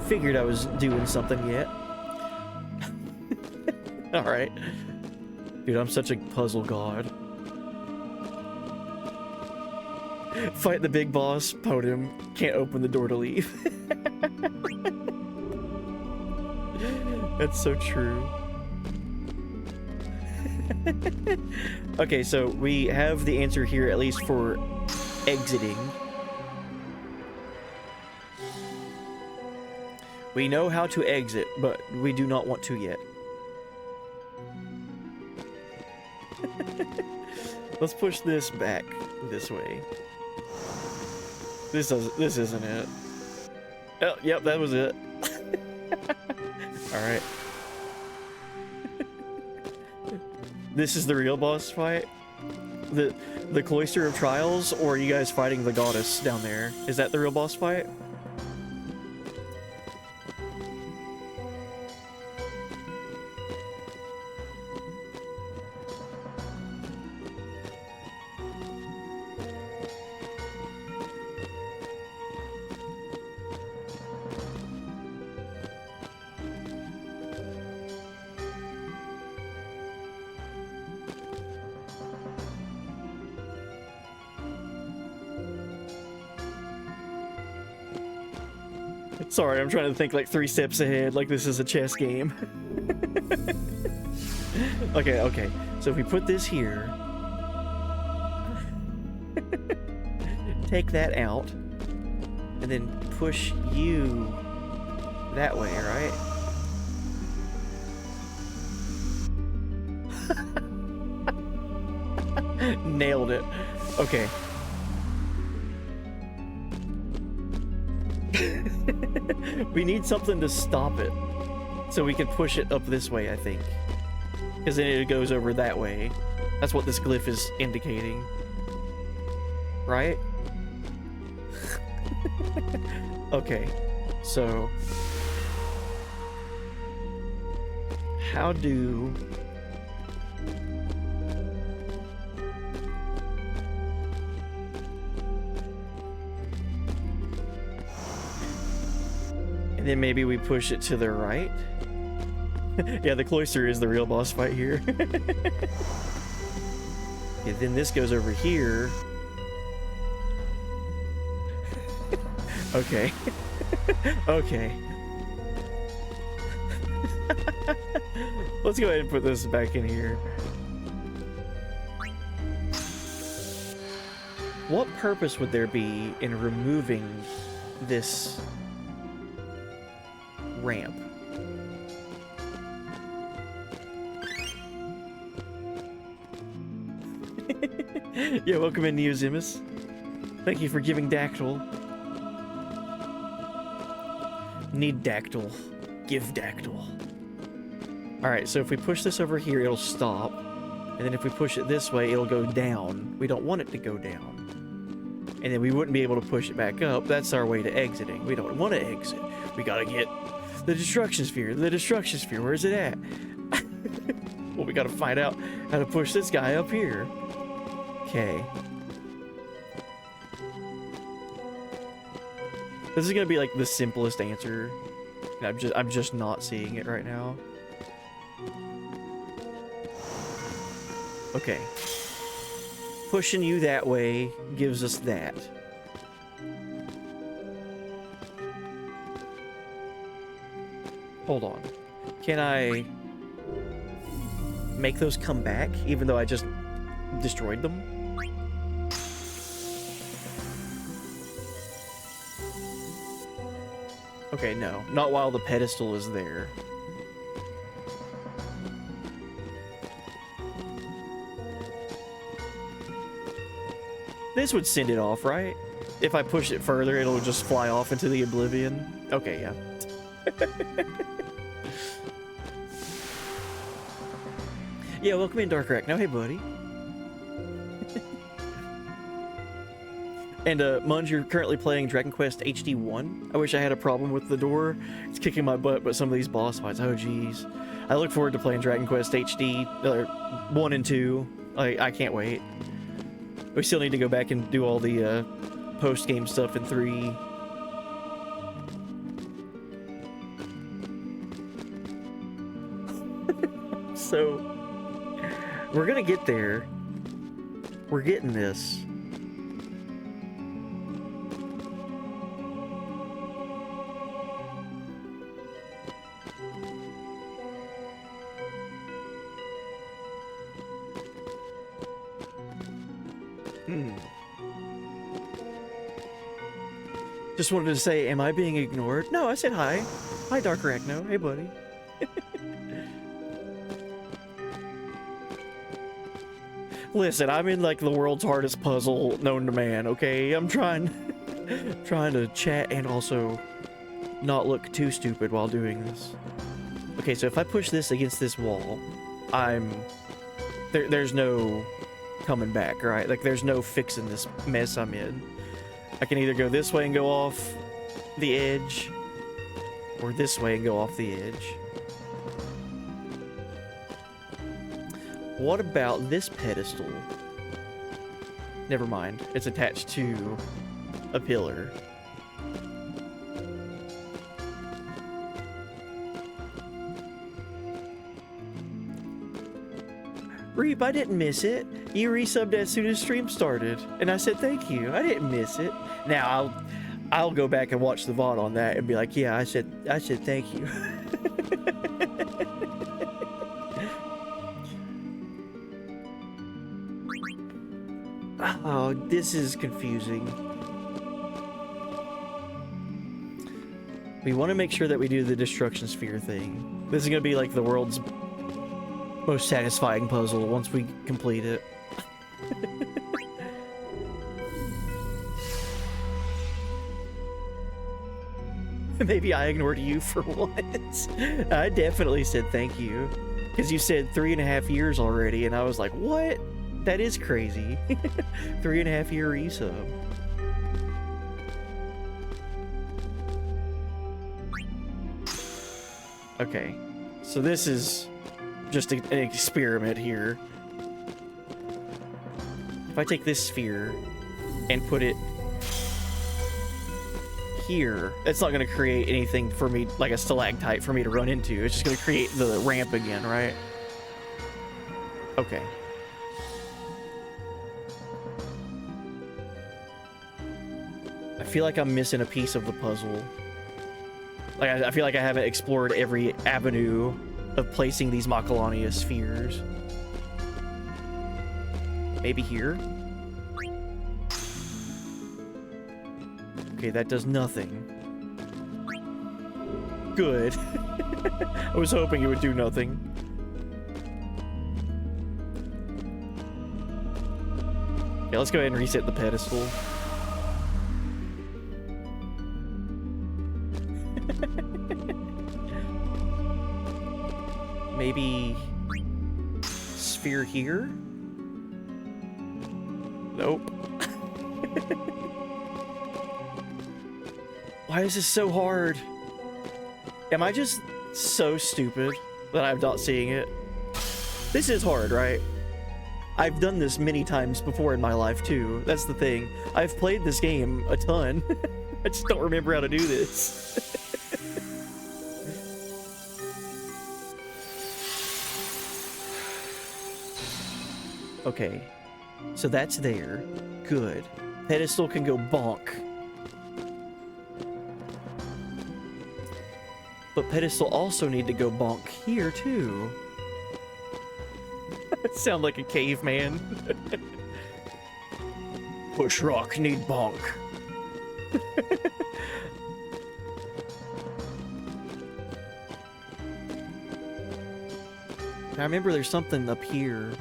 Figured I was doing something yet. Alright. Dude, I'm such a puzzle god. Fight the big boss, podium, can't open the door to leave. That's so true. Okay, so we have the answer here, at least for exiting. We know how to exit, but we do not want to yet. Let's push this back this way. This isn't it. Oh, yep, that was it. Alright. This is the real boss fight? The Cloister of Trials, or are you guys fighting the goddess down there? Is that the real boss fight? Sorry, I'm trying to think like 3 steps ahead, like this is a chess game. Okay. So if we put this here, take that out, and then push you that way, right? Nailed it. Okay. We need something to stop it. So we can push it up this way, I think. Because then it goes over that way. That's what this glyph is indicating. Right? Okay. So... how do... and then maybe we push it to the right? Yeah, the cloister is the real boss fight here. Yeah, then this goes over here. Okay. Okay. Let's go ahead and put this back in here. What purpose would there be in removing this ramp? Yeah, welcome in, Neozimus. Thank you for giving Dactyl. Need Dactyl. Give Dactyl. Alright, so if we push this over here, it'll stop. And then if we push it this way, it'll go down. We don't want it to go down. And then we wouldn't be able to push it back up. That's our way to exiting. We don't want to exit. We gotta get the destruction sphere. The destruction sphere, where's it at? Well, we gotta find out how to push this guy up here. Okay. This is gonna be like the simplest answer. I'm just not seeing it right now. Okay. Pushing you that way gives us that. Hold on. Can I make those come back even though I just destroyed them? Okay, no. Not while the pedestal is there. This would send it off, right? If I push it further, it'll just fly off into the oblivion. Okay, yeah. Yeah, welcome in, Dark Rack. Now, hey, buddy. And, Munge, you're currently playing Dragon Quest HD 1. I wish I had a problem with the door. It's kicking my butt, but some of these boss fights, oh, jeez. I look forward to playing Dragon Quest HD 1 and 2. I can't wait. We still need to go back and do all the, post-game stuff in 3. So, we're gonna get there. We're getting this. Just wanted to say, am I being ignored? No, I said hi. Hi, Dark Arachno. Hey, buddy. Listen, I'm in like the world's hardest puzzle known to man, okay? I'm trying to chat and also not look too stupid while doing this. Okay, so if I push this against this wall, there's no coming back, right? Like, there's no fixing this mess I'm in. I can either go this way and go off the edge, or this way and go off the edge. What about this pedestal? Never mind. It's attached to a pillar. Reap, I didn't miss it. You resubbed as soon as stream started, and I said thank you. I didn't miss it. Now I'll go back and watch the VOD on that and be like, yeah, I said thank you. Oh, this is confusing. We want to make sure that we do the destruction sphere thing. This is going to be like the world's most satisfying puzzle once we complete it. Maybe I ignored you for once. I definitely said thank you. Because you said 3.5 years already, and I was like, what? That is crazy. 3.5 year resub. Okay. So this is just an experiment here. If I take this sphere and put it here, it's not going to create anything for me, like a stalactite for me to run into. It's just going to create the ramp again, right? Okay. I feel like I'm missing a piece of the puzzle. Like, I feel like I haven't explored every avenue of placing these Macalania spheres. Maybe here? Okay, that does nothing. Good. I was hoping it would do nothing. Yeah, let's go ahead and reset the pedestal. Maybe sphere here? Nope. Why is this so hard? Am I just so stupid that I'm not seeing it? This is hard, right? I've done this many times before in my life too. That's the thing. I've played this game a ton. I just don't remember how to do this. Okay, so that's there. Good. Pedestal can go bonk. But pedestal also need to go bonk here too. Sound like a caveman. Push rock, need bonk. I remember there's something up here.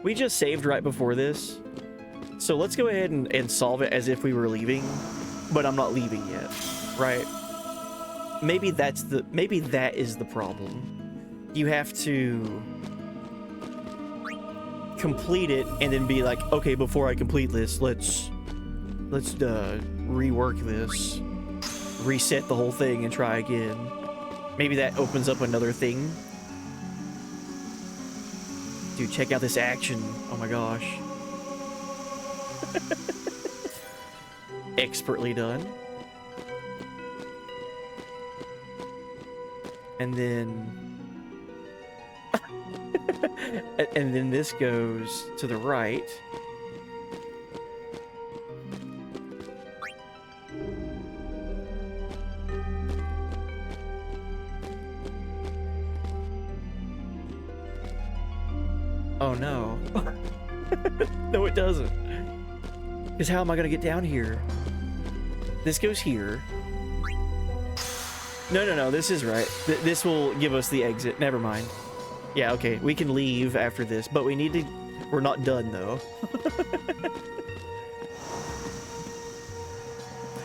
We just saved right before this, so let's go ahead and solve it as if we were leaving, but I'm not leaving yet, right? Maybe that is the problem. You have to complete it and then be like, okay, before I complete this, let's rework this, reset the whole thing and try again. Maybe that opens up another thing. Dude, check out this action. Oh my gosh. Expertly done. And then... and then this goes to the right. Oh no. No, it doesn't. Because how am I going to get down here? This goes here. No, this is right. This will give us the exit. Never mind. Yeah, okay. We can leave after this, but we need to... We're not done, though.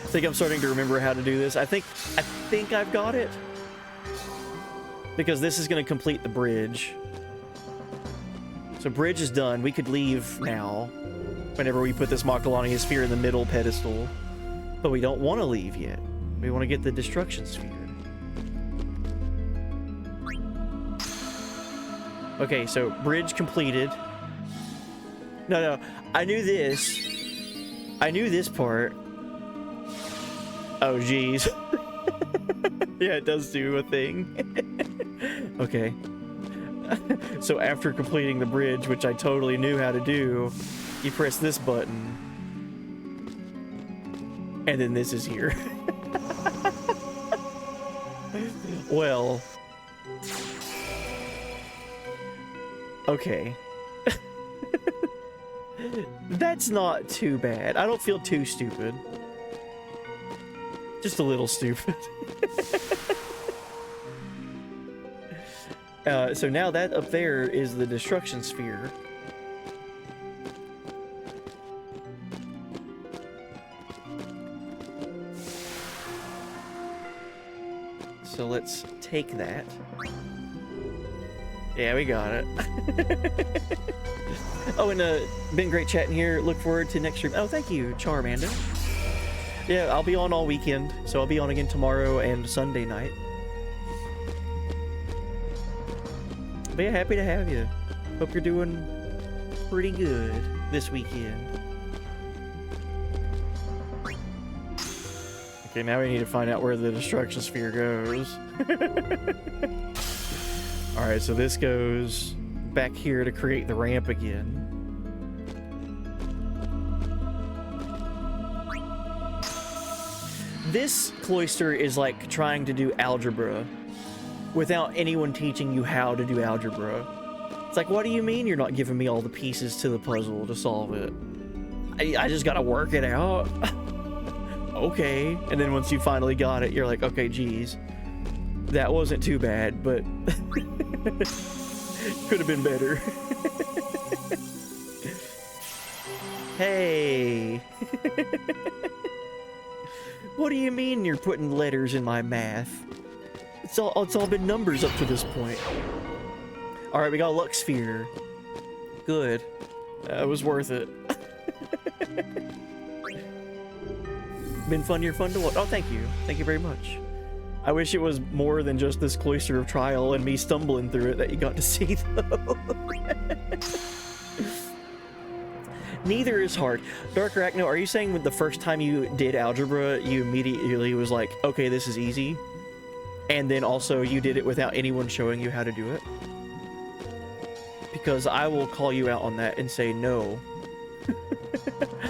I think I'm starting to remember how to do this. I think I've got it. Because this is going to complete the bridge. So bridge is done. We could leave now whenever we put this Macalania sphere in the middle pedestal. But we don't want to leave yet. We want to get the destruction sphere. Okay, so bridge completed. No. I knew this. I knew this part. Oh, geez. Yeah, it does do a thing. Okay. So after completing the bridge, which I totally knew how to do, you press this button. And then this is here. Well. Okay. That's not too bad. I don't feel too stupid. Just a little stupid. So now that up there is the destruction sphere. So let's take that. Yeah, we got it. Oh, and been great chatting here. Look forward to next stream. Oh, thank you, Charmander. Yeah, I'll be on all weekend, so I'll be on again tomorrow and Sunday night. But yeah, happy to have you. Hope you're doing pretty good this weekend. Okay, now we need to find out where the destruction sphere goes. Alright, so this goes back here to create the ramp again. This cloister is like trying to do algebra without anyone teaching you how to do algebra. It's like, what do you mean you're not giving me all the pieces to the puzzle to solve it? I just gotta work it out. Okay. And then once you finally got it, you're like, okay, geez, that wasn't too bad, but could have been better. Hey. What do you mean you're putting letters in my math? It's all been numbers up to this point. All right, we got a luck sphere. Good. That was worth it. Been fun to watch. Oh, thank you. Thank you very much. I wish it was more than just this cloister of trial and me stumbling through it that you got to see, though. Neither is hard. Dark Arachno, are you saying with the first time you did algebra, you immediately was like, okay, this is easy? And then also you did it without anyone showing you how to do it? Because I will call you out on that and say no.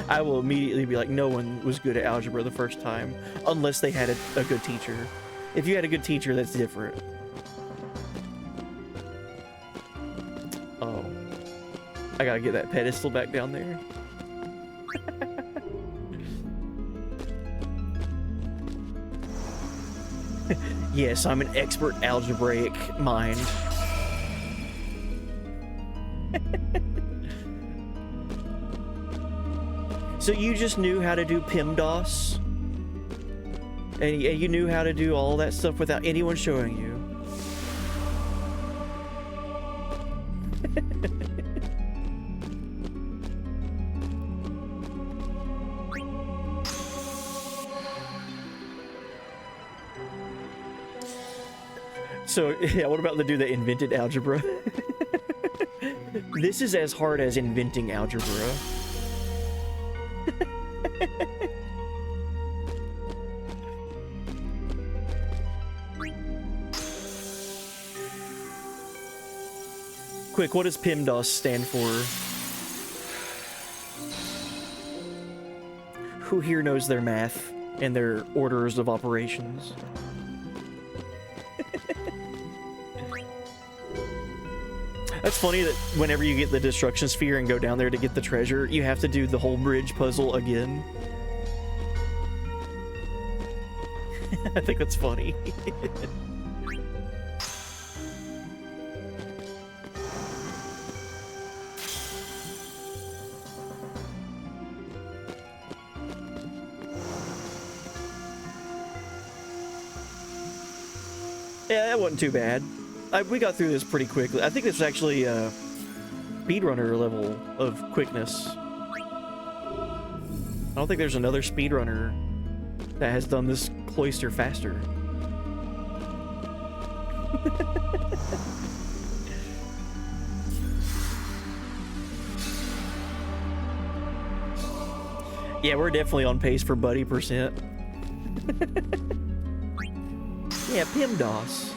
I will immediately be like, no one was good at algebra the first time, unless they had a good teacher. If you had a good teacher, that's different. Oh. I gotta get that pedestal back down there. Yes, I'm an expert algebraic mind. So you just knew how to do PEMDAS? And you knew how to do all that stuff without anyone showing you? So, yeah, what about the dude that invented algebra? This is as hard as inventing algebra. Quick, what does PEMDAS stand for? Who here knows their math and their orders of operations? That's funny that whenever you get the destruction sphere and go down there to get the treasure, you have to do the whole bridge puzzle again. I think that's funny. Yeah, that wasn't too bad. We got through this pretty quickly. I think this was actually a speedrunner level of quickness. I don't think there's another speedrunner that has done this cloister faster. Yeah, we're definitely on pace for Buddy %. Yeah, PEMDAS.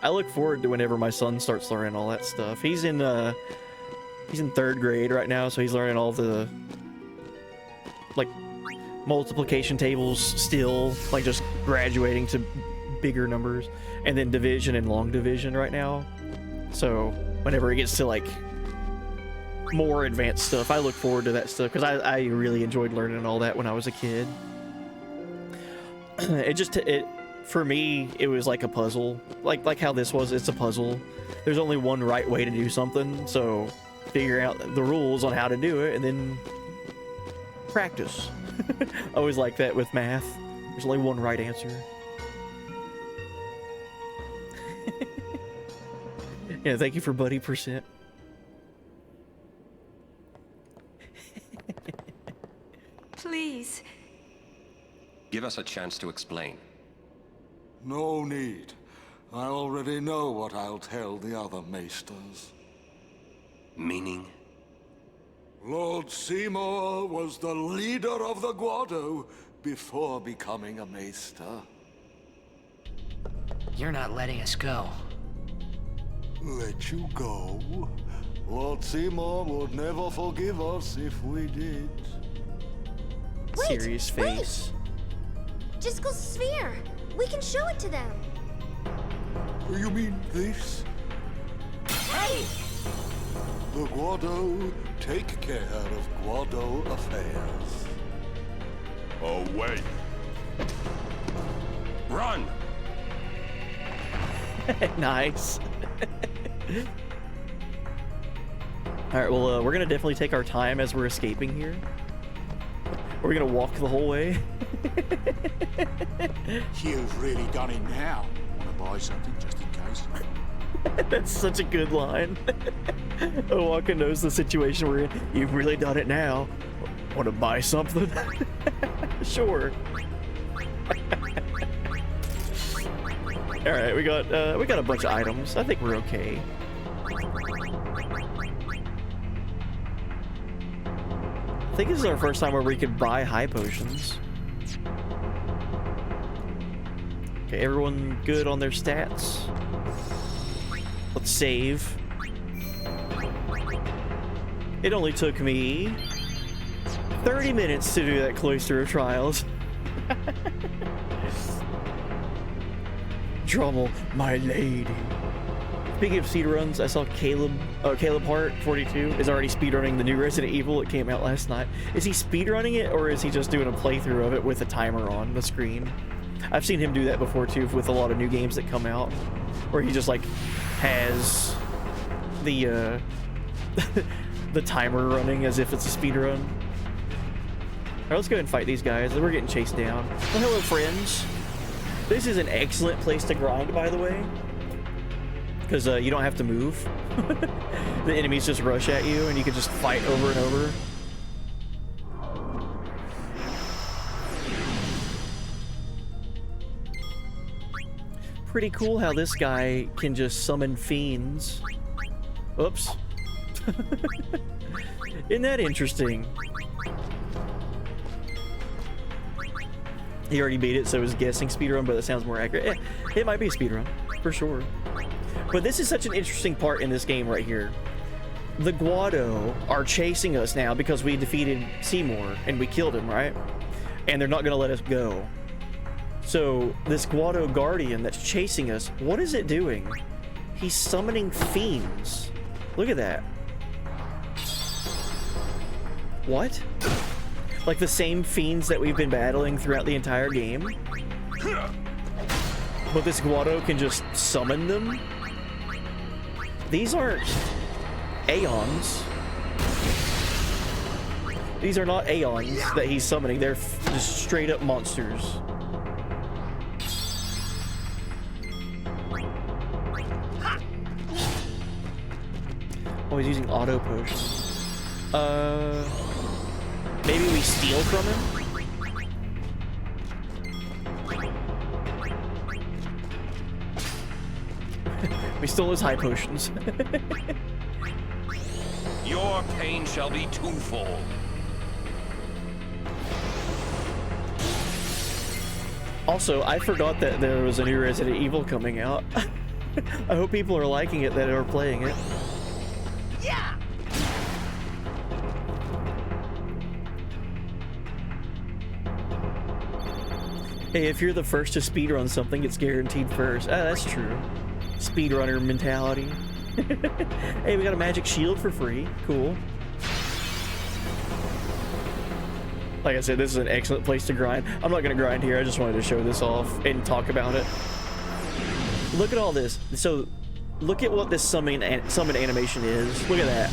I look forward to whenever my son starts learning all that stuff. He's in 3rd grade right now, so he's learning all the like multiplication tables still, like just graduating to bigger numbers, and then division and long division right now. So whenever it gets to like more advanced stuff, I look forward to that stuff because I really enjoyed learning all that when I was a kid. for me, it was like a puzzle. Like how this was, it's a puzzle. There's only one right way to do something, so figure out the rules on how to do it and then practice. I always like that with math. There's only one right answer. Yeah, thank you for buddy percent. Please. Give us a chance to explain. No need. I already know what I'll tell the other maesters. Meaning? Lord Seymour was the leader of the Guado before becoming a maester. You're not letting us go. Let you go? Lord Seymour would never forgive us if we did. Serious face. Jiskel's sphere. We can show it to them. You mean this? Hey! The Guado take care of Guado affairs. Away. Run! Nice. Alright, well, we're gonna definitely take our time as we're escaping here. We're gonna walk the whole way. You've really done it now. Want to buy something just in case? That's such a good line. Owaka knows the situation we're in. You've really done it now. Want to buy something? Sure. All right, we got a bunch of items. I think we're okay. I think this is our first time where we could buy high potions. Okay, everyone good on their stats? Let's save. It only took me 30 minutes to do that Cloister of Trials. Drummel, my lady. Speaking of speedruns, I saw Caleb Hart 42 is already speedrunning the new Resident Evil. It came out last night. Is he speedrunning it, or is he just doing a playthrough of it with a timer on the screen? I've seen him do that before too with a lot of new games that come out, where he just like has the the timer running as if it's a speedrun. Alright, let's go ahead and fight these guys. We're getting chased down. Well, hello, friends. This is an excellent place to grind, by the way, because you don't have to move. The enemies just rush at you, and you can just fight over and over. Pretty cool how this guy can just summon fiends. Oops. Isn't that interesting? He already beat it, so I was guessing speedrun, but that sounds more accurate. It might be a speedrun, for sure. But this is such an interesting part in this game right here. The Guado are chasing us now because we defeated Seymour, and we killed him, right? And they're not going to let us go. So, this Guado Guardian that's chasing us, what is it doing? He's summoning fiends. Look at that. What? Like the same fiends that we've been battling throughout the entire game? But this Guado can just summon them? These aren't Aeons. These are not Aeons that he's summoning. They're just straight up monsters. Oh, he's using auto potion. Maybe we steal from him? We stole his high potions. Your pain shall be twofold. Also, I forgot that there was a new Resident Evil coming out. I hope people are liking it that are playing it. Yeah! Hey, if you're the first to speedrun something, it's guaranteed first. Ah, that's true. Speedrunner mentality. Hey, we got a magic shield for free. Cool. Like I said, this is an excellent place to grind. I'm not gonna grind here. I just wanted to show this off and talk about it. Look at all this. So, look at what this summon animation is. Look at that.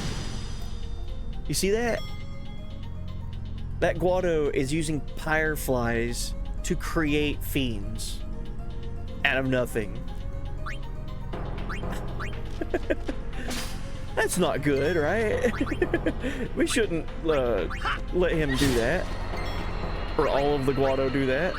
You see that? That Guado is using fireflies to create fiends out of nothing. That's not good, right? We shouldn't let him do that. Or all of the Guado do that.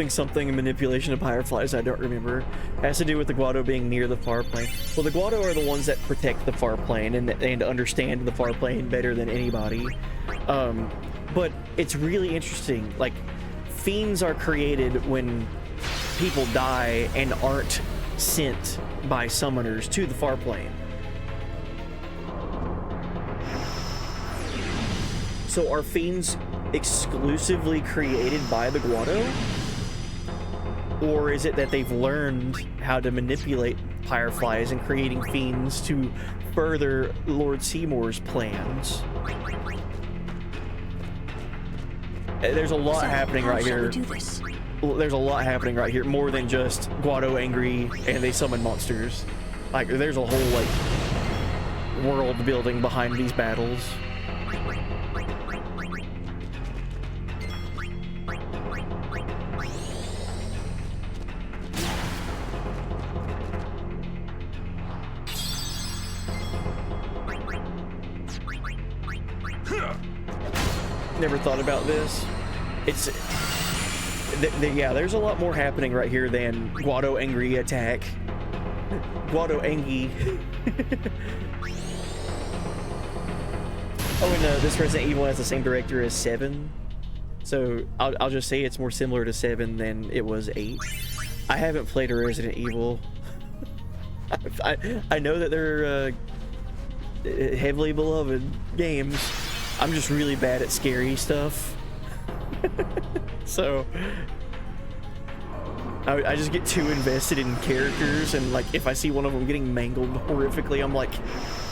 Something manipulation of fireflies, I don't remember. Has to do with the Guado being near the far plane. Well, the Guado are the ones that protect the far plane and understand the far plane better than anybody. But it's really interesting. Like, fiends are created when people die and aren't sent by summoners to the far plane. So are fiends exclusively created by the Guado? Or is it that they've learned how to manipulate fireflies and creating fiends to further Lord Seymour's plans? There's a lot happening right here. There's a lot happening right here, more than just Guado angry and they summon monsters. Like, there's a whole, like, world building behind these battles. Never thought about this. It's yeah, there's a lot more happening right here than Guado angry attack. Guado Angie. Oh, and this Resident Evil has the same director as 7. So I'll just say it's more similar to 7 than it was 8. I haven't played a Resident Evil. I know that they're heavily beloved games. I'm just really bad at scary stuff. So I just get too invested in characters, and like if I see one of them getting mangled horrifically, I'm like,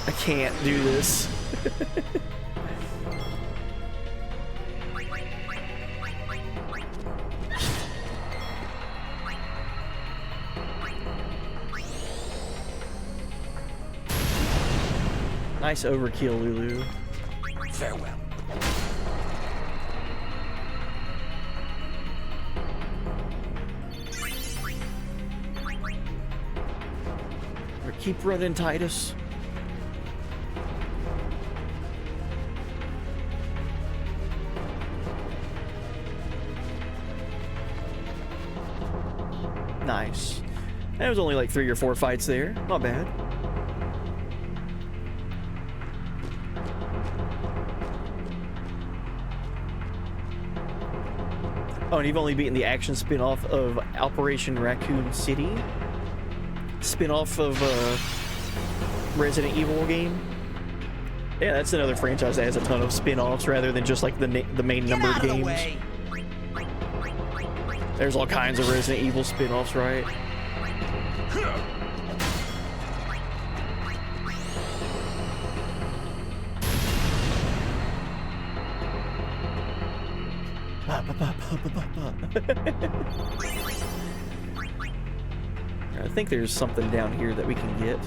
I can't do this. Nice overkill, Lulu. Farewell. Or keep running, Titus. Nice. That was only like 3 or 4 fights there. Not bad. Oh, and you've only beaten the action spin-off of Operation Raccoon City. Spin-off of Resident Evil game. Yeah, that's another franchise that has a ton of spin-offs rather than just like the main numbered games. There's all kinds of Resident Evil spin-offs, right? I think there's something down here that we can get.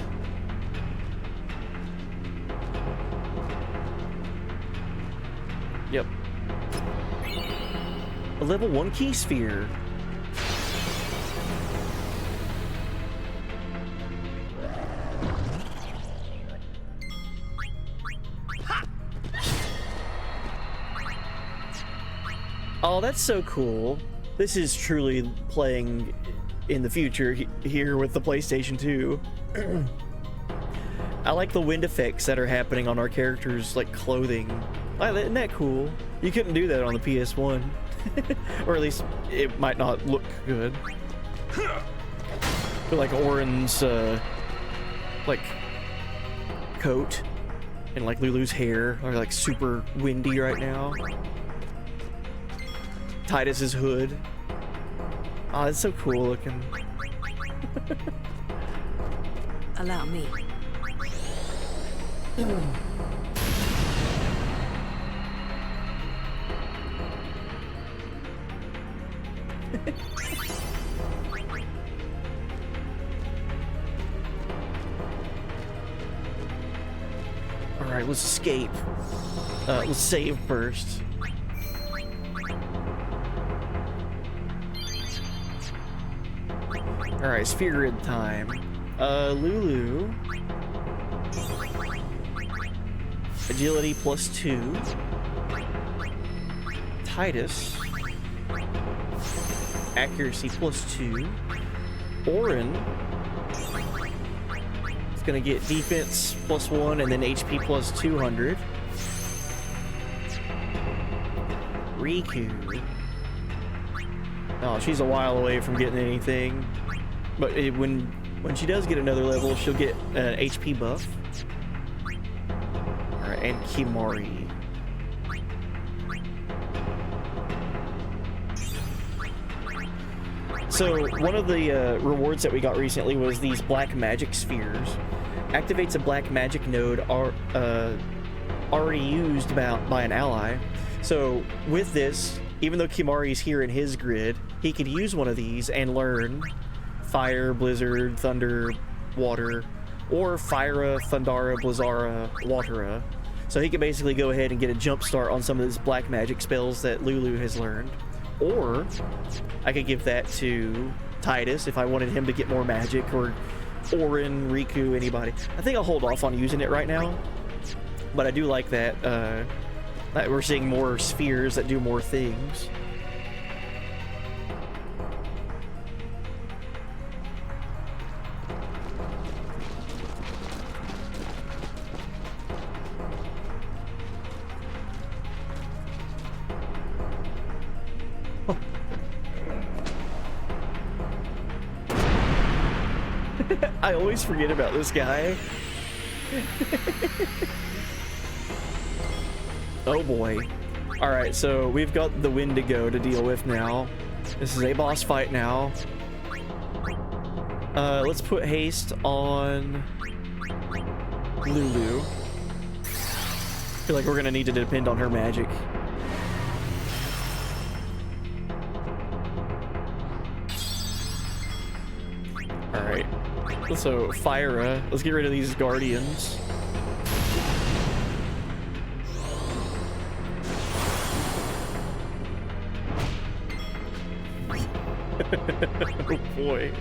Yep. A level 1 key sphere. Oh, that's so cool. This is truly playing in the future here with the PlayStation 2. I like the wind effects that are happening on our characters' like clothing. Isn't that cool? You couldn't do that on the PS1. Or at least it might not look good. But like Oren's like coat and like Lulu's hair are like super windy right now. Titus's hood. Oh, it's so cool looking. Allow me. Alright, let's escape. Let's save first. Alright, sphere grid time. Lulu. Agility +2. Titus. Accuracy +2. Orin. It's gonna get defense +1 and then HP +200. Riku. Oh, she's a while away from getting anything. But when she does get another level, she'll get an HP buff. Alright, and Kimari. So, one of the rewards that we got recently was these black magic spheres. Activates a black magic node already used by an ally. So, with this, even though Kimari's here in his grid, he could use one of these and learn Fire, Blizzard, Thunder, Water, or Fyra, Thundara, Blizzara, Watera. So he can basically go ahead and get a jump start on some of his black magic spells that Lulu has learned. Or I could give that to Titus if I wanted him to get more magic, or Orin, Riku, anybody. I think I'll hold off on using it right now, but I do like that, that we're seeing more spheres that do more things. I always forget about this guy. Oh boy. Alright, so we've got the Wendigo to deal with now. This is a boss fight now. Let's put haste on Lulu. I feel like we're gonna need to depend on her magic. Alright. So, Fyra. Let's get rid of these guardians. Oh boy.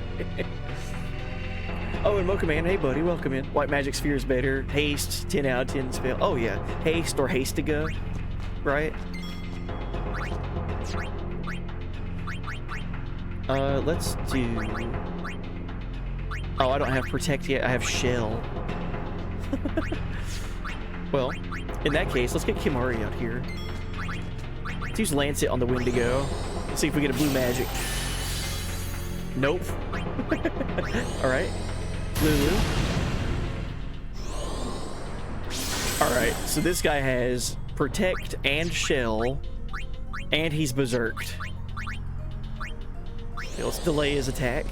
Oh, and Mochaman, hey buddy, welcome in. White magic sphere is better. Haste, 10 out of 10 spell. Oh yeah, haste or Hastiga, right? Let's do... Oh, I don't have protect yet, I have shell. Well, in that case, let's get Kimari out here. Let's use Lancet on the Wendigo. Let's see if we get a blue magic. Nope. Alright. Lulu. Alright, so this guy has protect and shell, and he's berserked. Okay, let's delay his attack.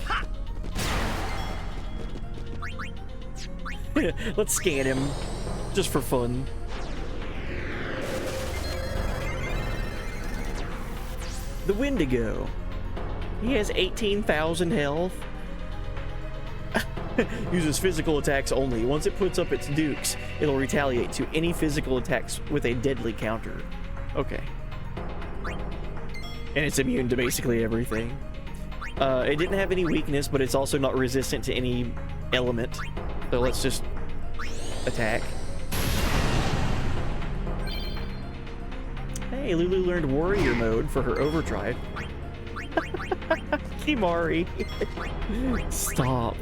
Let's scan him, just for fun. The Wendigo. He has 18,000 health. Uses physical attacks only. Once it puts up its dukes, it'll retaliate to any physical attacks with a deadly counter. Okay. And it's immune to basically everything. It didn't have any weakness, but it's also not resistant to any element. So let's just attack. Hey, Lulu learned warrior mode for her overdrive. Kimari. Stop.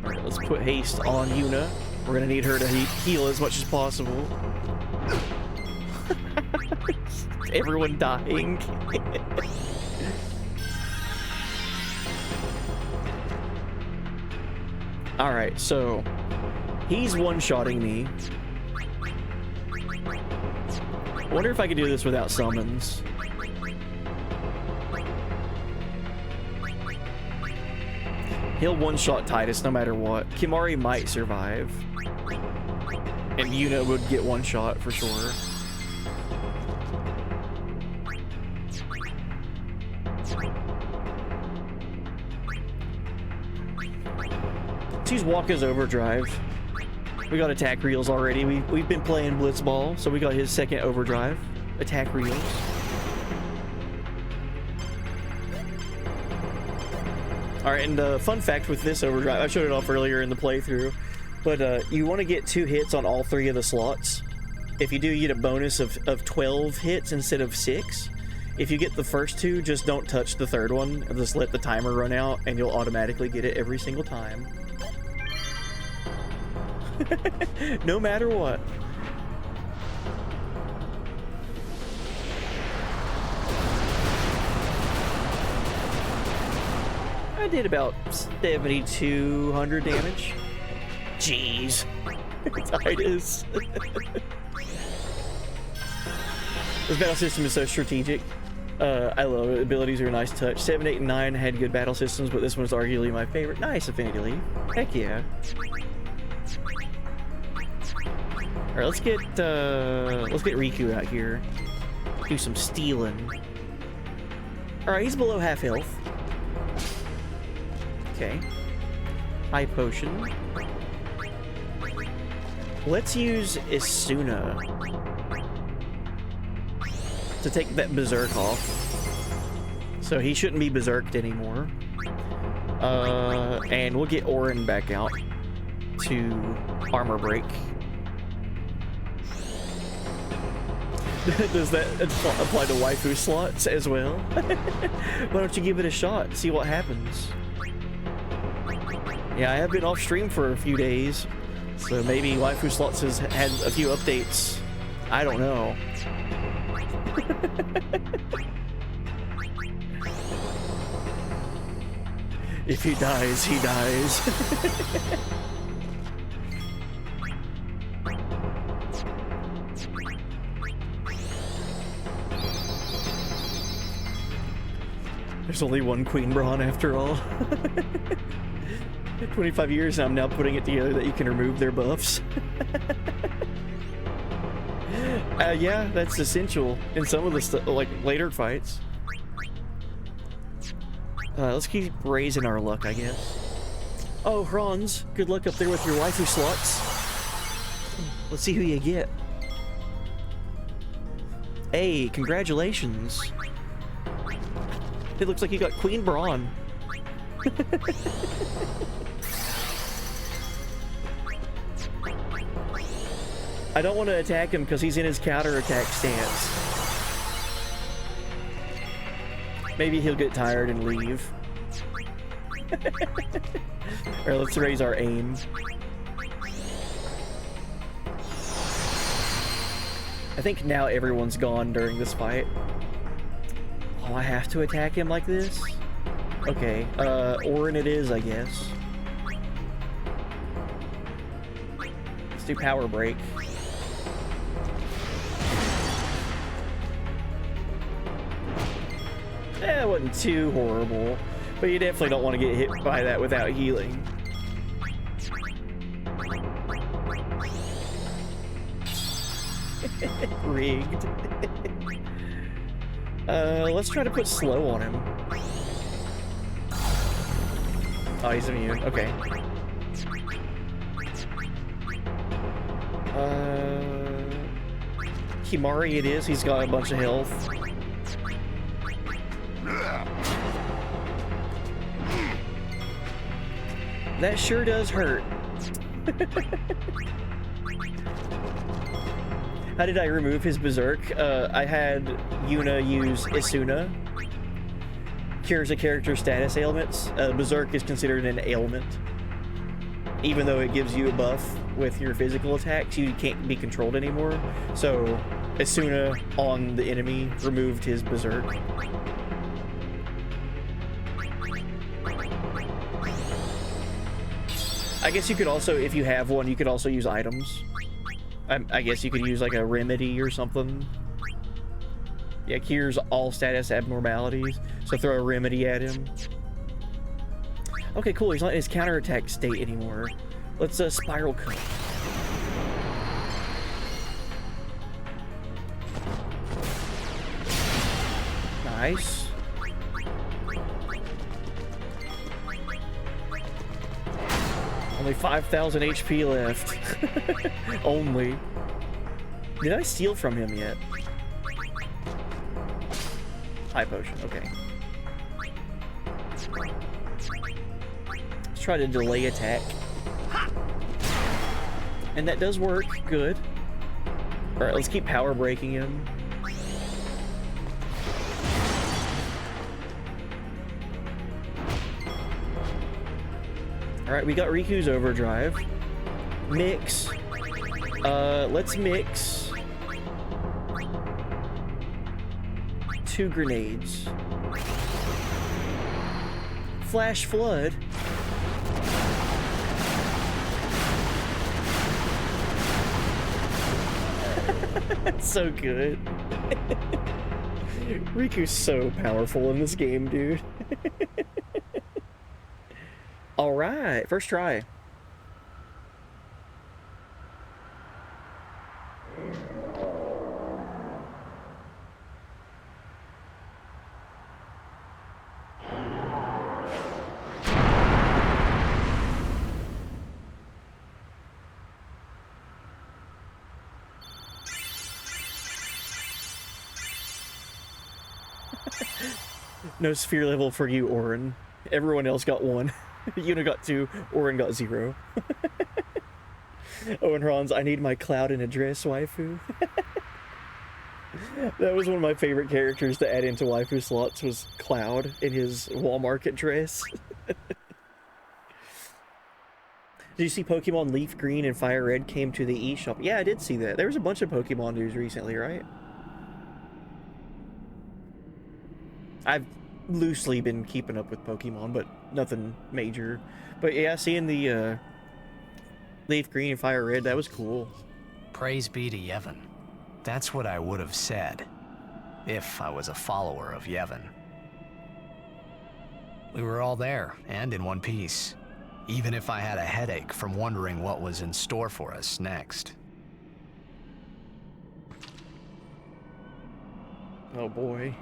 Alright, let's put haste on Yuna. We're gonna need her to heal as much as possible. Everyone dying. Alright, so he's one-shotting me. I wonder if I could do this without summons. He'll one-shot Titus no matter what. Kimari might survive. And Yuna would get one shot for sure. Let's use Waka's overdrive. We got attack reels already. We've been playing Blitzball, so we got his second overdrive. Attack reels. Alright, and fun fact with this overdrive, I showed it off earlier in the playthrough, but you want to get 2 hits on all 3 of the slots. If you do, you get a bonus of 12 hits instead of 6. If you get the first 2, just don't touch the third one, and just let the timer run out, and you'll automatically get it every single time. No matter what. I did about 7,200 damage. Jeez. Titus. This battle system is so strategic. I love it. Abilities are a nice touch. 7, 8, and 9 had good battle systems, but this one's arguably my favorite. Nice, Affinity Leaf. Heck yeah. Alright, let's get Riku out here. Do some stealing. Alright, he's below half health. Okay. High potion. Let's use Isuna to take that berserk off. So he shouldn't be berserked anymore. And we'll get Orin back out to armor break. Does that apply to waifu slots as well? Why don't you give it a shot, see what happens? Yeah, I have been off stream for a few days, so maybe waifu slots has had a few updates. I don't know. If he dies, he dies. There's only one Queen Brawn after all. 25 years and I'm now putting it together that you can remove their buffs. Yeah, that's essential in some of the like later fights. Let's keep raising our luck, I guess. Oh, Franz, good luck up there with your waifu slots. Let's see who you get. Hey, congratulations. It looks like you got Queen Brawn. I don't want to attack him because he's in his counter-attack stance. Maybe he'll get tired and leave. Alright, let's raise our aim. I think now everyone's gone during this fight. Oh, I have to attack him like this? Okay, Orin it is, I guess. Let's do power break. It wasn't too horrible, but you definitely don't want to get hit by that without healing. Rigged. Let's try to put slow on him. Oh, he's immune. Okay. Kimari it is. He's got a bunch of health. That sure does hurt. How did I remove his berserk? I had Yuna use Isuna. Cures a character's status ailments. Berserk is considered an ailment. Even though it gives you a buff with your physical attacks, you can't be controlled anymore. So, Isuna on the enemy removed his berserk. I guess you could also, if you have one, you could also use items. I guess you could use like a remedy or something. Yeah, cures all status abnormalities. So throw a remedy at him. Okay, cool. He's not in his counterattack state anymore. Let's spiral cut. Nice. Only 5,000 HP left. Only. Did I steal from him yet? High potion, okay. Let's try to delay attack. And that does work, good. Alright, let's keep power breaking him. Alright, we got Riku's overdrive. Mix. Let's mix 2 grenades. Flash flood. That's so good. Riku's so powerful in this game, dude. All right, first try. No sphere level for you, Orin. Everyone else got 1. Yuna got 2, Orin got 0. Owen Hans, I need my cloud in a dress waifu. That was one of my favorite characters to add into waifu slots, was Cloud in his Wall Market dress. Did you see Pokemon Leaf Green and Fire Red came to the eShop? Yeah, I did see that. There was a bunch of Pokemon news recently, right? I've loosely been keeping up with Pokemon, but nothing major. But yeah, seeing the Leaf Green and Fire Red, that was cool. Praise be to Yevon. That's what I would have said if I was a follower of Yevon. We were all there and in one piece, even if I had a headache from wondering what was in store for us next. Oh boy.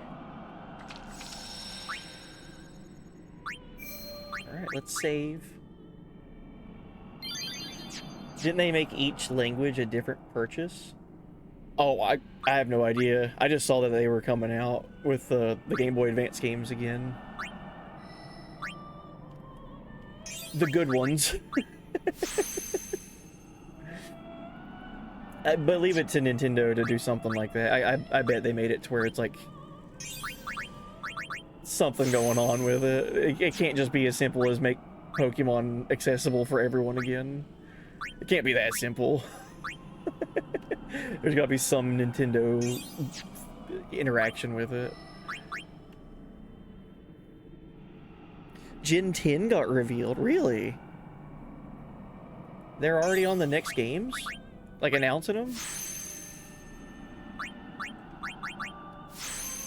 Alright, let's save. Didn't they make each language a different purchase? Oh, I have no idea. I just saw that they were coming out with the Game Boy Advance games again. The good ones. I believe it's to Nintendo to do something like that. I bet they made it to where it's like something going on with it. It can't just be as simple as make Pokemon accessible for everyone again. It can't be that simple. There's gotta be some Nintendo interaction with it. Gen 10 got revealed, really? They're already on the next games? Like announcing them?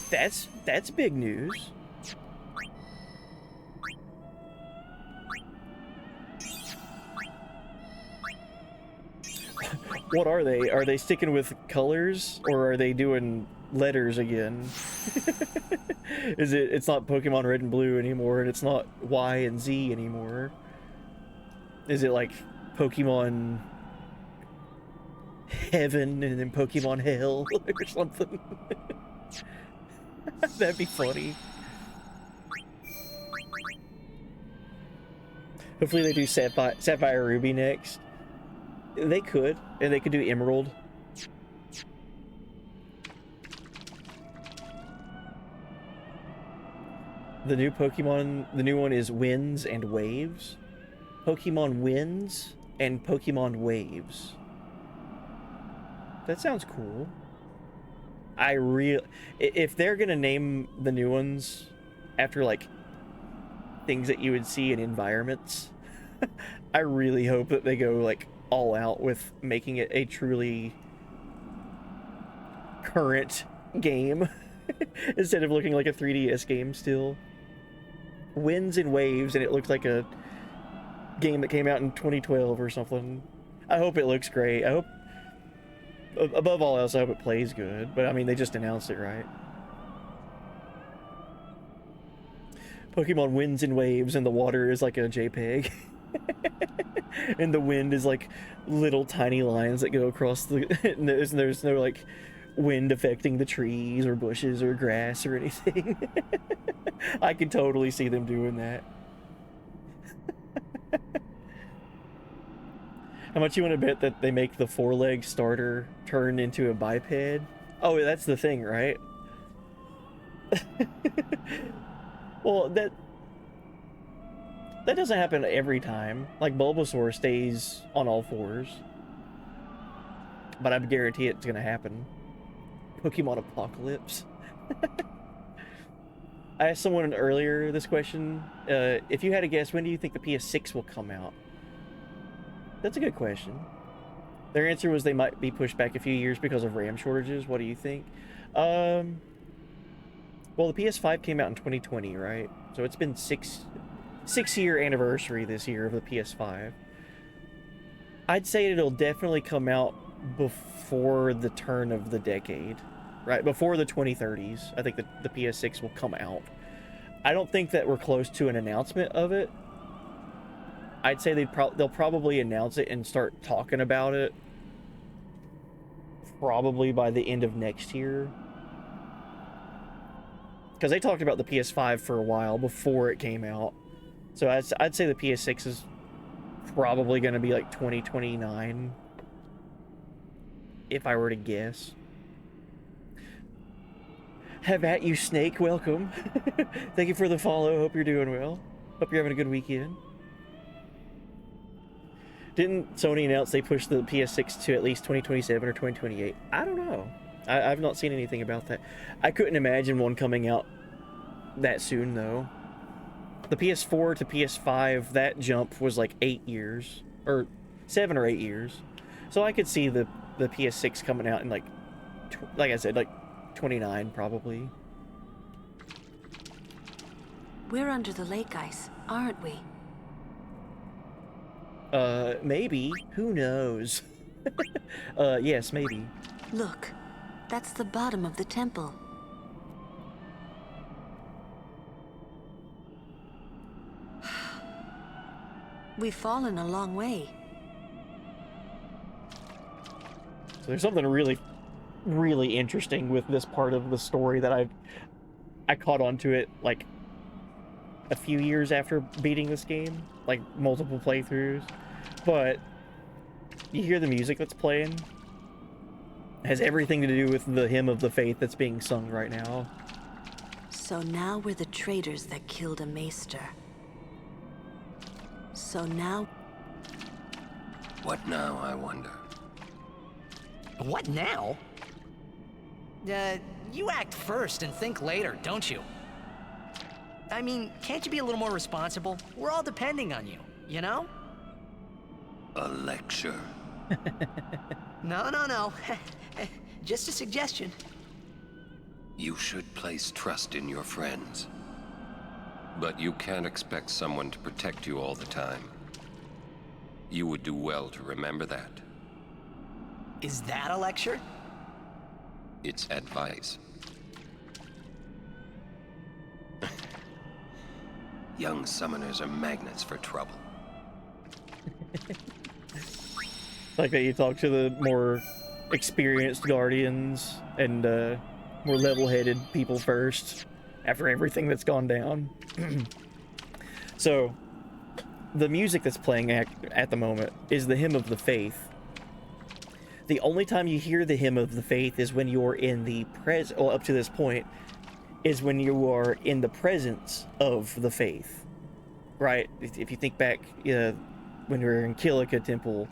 That's big news. What are they? Are they sticking with colors, or are they doing letters again? It's not Pokemon Red and Blue anymore, and it's not Y and Z anymore. Is it like Pokemon Heaven and then Pokemon Hell or something? That'd be funny. Hopefully they do Sapphire Ruby next. They could, and they could do Emerald. The new Pokemon, the new one is Winds and Waves. Pokemon Winds and Pokemon Waves. That sounds cool. If they're gonna name the new ones after like things that you would see in environments, I really hope that they go like all out with making it a truly current game instead of looking like a 3DS game still. Winds and waves, and it looks like a game that came out in 2012 or something. I hope it looks great. I hope, above all else, I hope it plays good. But I mean, they just announced it, right? Pokemon winds and waves, and the water is like a JPEG. And the wind is like little tiny lines that go across the... and there's no like wind affecting the trees or bushes or grass or anything. I could totally see them doing that. How much you want to bet that they make the 4-leg starter turn into a biped? Oh, that's the thing, right? Well, that doesn't happen every time. Like, Bulbasaur stays on all fours. But I guarantee it's gonna happen. Pokemon Apocalypse. I asked someone earlier this question. If you had to guess, when do you think the PS6 will come out? That's a good question. Their answer was they might be pushed back a few years because of RAM shortages. What do you think? Well, the PS5 came out in 2020, right? So it's been six-year anniversary this year of the PS5. I'd say it'll definitely come out before the turn of the decade, right? Before the 2030s, I think the PS6 will come out. I don't think that we're close to an announcement of it. I'd say they'll probably announce it and start talking about it probably by the end of next year. Because they talked about the PS5 for a while before it came out. So I'd say the PS6 is probably going to be like 2029, if I were to guess. Have at you, Snake. Welcome. Thank you for the follow. Hope you're doing well. Hope you're having a good weekend. Didn't Sony announce they pushed the PS6 to at least 2027 or 2028? I don't know. I've not seen anything about that. I couldn't imagine one coming out that soon, though. The PS4 to PS5, that jump was like 8 years. Or 7 or 8 years. So I could see the PS6 coming out in like I said, like 29 probably. We're under the lake ice, aren't we? Maybe. Who knows? Yes, maybe. Look, that's the bottom of the temple. We've fallen a long way. So there's something really, really interesting with this part of the story that I caught onto it like a few years after beating this game, like multiple playthroughs. But you hear the music that's playing? It has everything to do with the hymn of the faith that's being sung right now. So now we're the traitors that killed a maester. So now... What now, I wonder? What now? You act first and think later, don't you? I mean, can't you be a little more responsible? We're all depending on you, you know? A lecture? No. Just a suggestion. You should place trust in your friends. But you can't expect someone to protect you all the time. You would do well to remember that. Is that a lecture? It's advice. Young summoners are magnets for trouble. Like that you talk to the more experienced guardians and more level-headed people first after everything that's gone down. So the music that's playing at the moment is the hymn of the faith. The only time you hear the hymn of the faith is when you're in the well, up to this point is when you are in the presence of the faith, right? If you think back, when you're in Kilika Temple,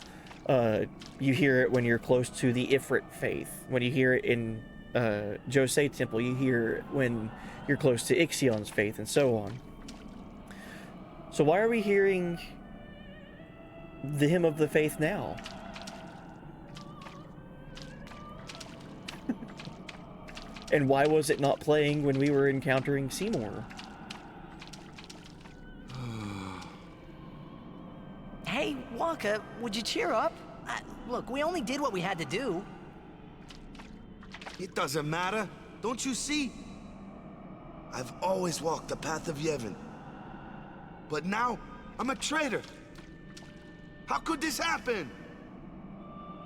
you hear it when you're close to the Ifrit faith. When you hear it in Josei Temple, you hear it when you're close to Ixion's faith, and so on. So why are we hearing the hymn of the faith now? And why was it not playing when we were encountering Seymour? Hey, Wonka, would you cheer up? Look, we only did what we had to do. It doesn't matter. Don't you see? I've always walked the path of Yevon. But now, I'm a traitor. How could this happen?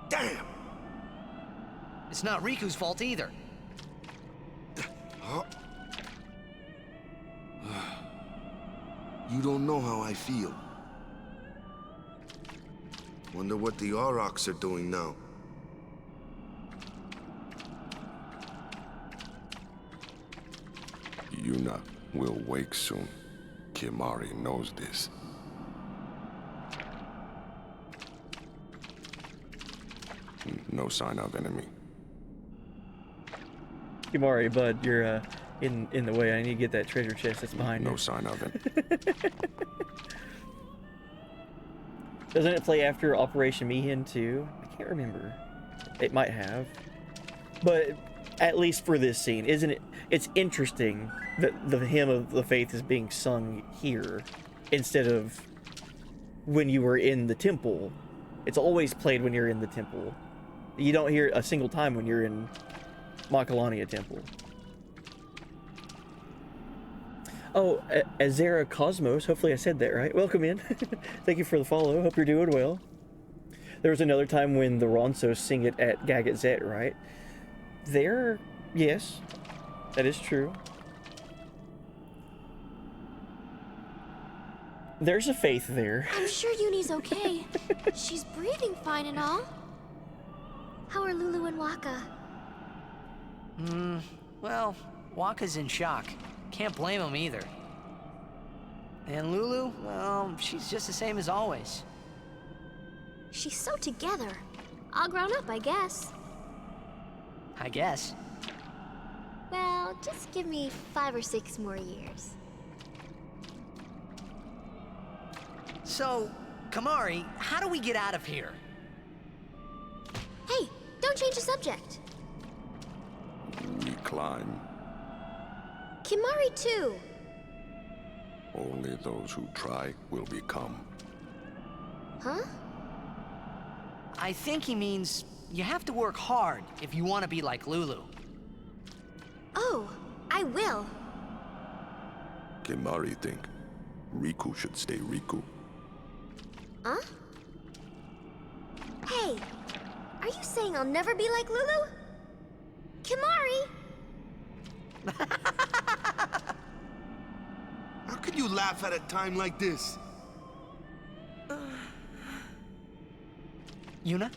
Damn! It's not Riku's fault either. Huh? You don't know how I feel. Wonder what the Aurochs are doing now. Yuna will wake soon. Kimari knows this. No sign of enemy. Kimari, bud, you're in the way. I need to get that treasure chest that's behind you. No sign of it. Doesn't it play after Operation Mihin too? I can't remember. It might have. But at least for this scene, isn't it? It's interesting that the hymn of the faith is being sung here instead of when you were in the temple. It's always played when you're in the temple. You don't hear it a single time when you're in Macalania Temple. Oh, Azera Cosmos, hopefully I said that right. Welcome in. Thank you for the follow. Hope you're doing well. There was another time when the Ronsos sing it at Gagat Zet, right? There, yes, that is true. There's a faith there. I'm sure Uni's okay. She's breathing fine and all. How are Lulu and Waka? Well, Waka's in shock. Can't blame him either. And Lulu, well, she's just the same as always. She's so together. All grown up, I guess. I guess. Well, just give me 5 or 6 more years. So, Kimari, how do we get out of here? Hey, don't change the subject. We climb. Kimari too. Only those who try will become. Huh? I think he means you have to work hard if you want to be like Lulu. Oh, I will. Kimari think Riku should stay Riku. Huh? Hey, are you saying I'll never be like Lulu? Kimari! How could you laugh at a time like this? Yuna?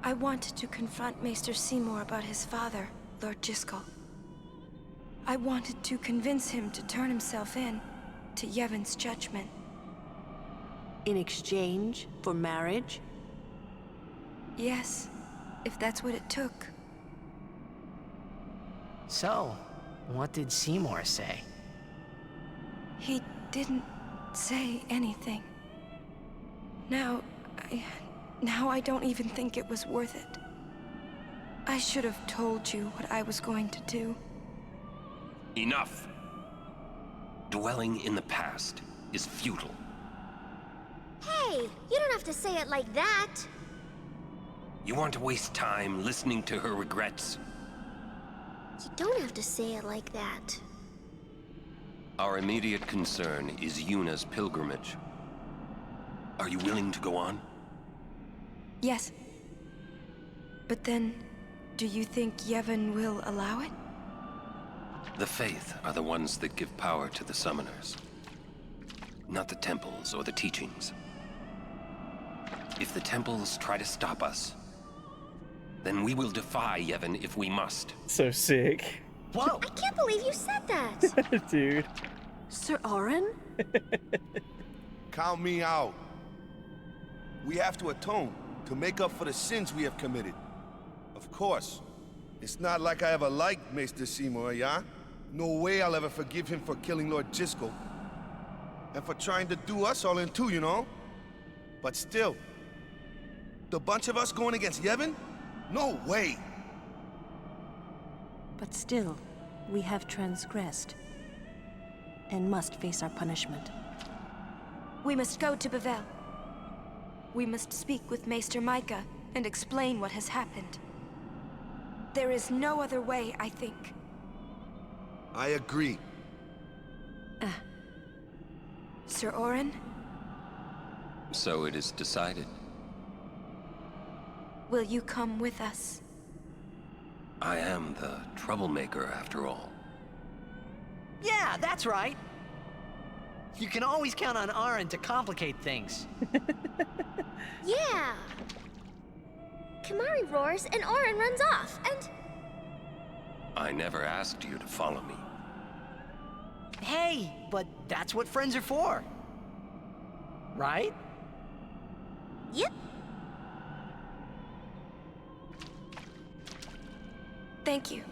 I wanted to confront Maester Seymour about his father, Lord Jyscal. I wanted to convince him to turn himself in to Yevon's judgment. In exchange for marriage? Yes, if that's what it took. So, what did Seymour say? He didn't say anything. Now I don't even think it was worth it. I should have told you what I was going to do. Enough! Dwelling in the past is futile. Hey, you don't have to say it like that. You want to waste time listening to her regrets? You don't have to say it like that. Our immediate concern is Yuna's pilgrimage. Are you willing to go on? Yes. But then, do you think Yevon will allow it? The Faith are the ones that give power to the summoners. Not the temples or the teachings. If the temples try to stop us, then we will defy Yevon if we must. So sick. Whoa! I can't believe you said that! Dude. Sir Auron? Count me out. We have to atone to make up for the sins we have committed. Of course, It's not like I ever liked Maester Seymour, yeah? No way I'll ever forgive him for killing Lord Jiskel. And for trying to do us all in two, you know? But still, the bunch of us going against Yevon? No way! But still, we have transgressed and must face our punishment. We must go to Bevel. We must speak with Maester Micah and explain what has happened. There is no other way, I think. I agree. Sir Orin? So it is decided. Will you come with us? I am the troublemaker, after all. Yeah, that's right. You can always count on Aaron to complicate things. Yeah. Kimari roars and Orin runs off, and... I never asked you to follow me. Hey, but that's what friends are for. Right? Yep. Thank you.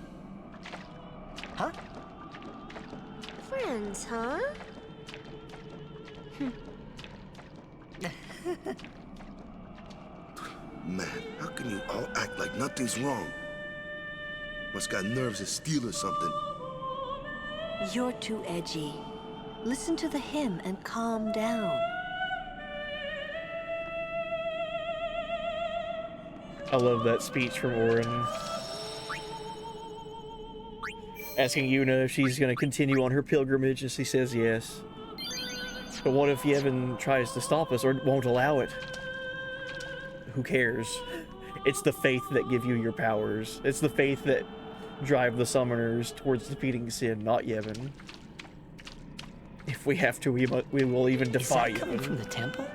Huh? Friends, huh? Man, how can you all act like nothing's wrong? Must got nerves of steel or something. You're too edgy. Listen to the hymn and calm down. I love that speech from Orin. Asking Yuna if she's gonna continue on her pilgrimage, and she says yes. But what if Yevon tries to stop us or won't allow it? Who cares? It's the faith that give you your powers. It's the faith that drive the summoners towards defeating Sin, not Yevon. If we have to, we will even defy Is that coming Yevon. from the temple?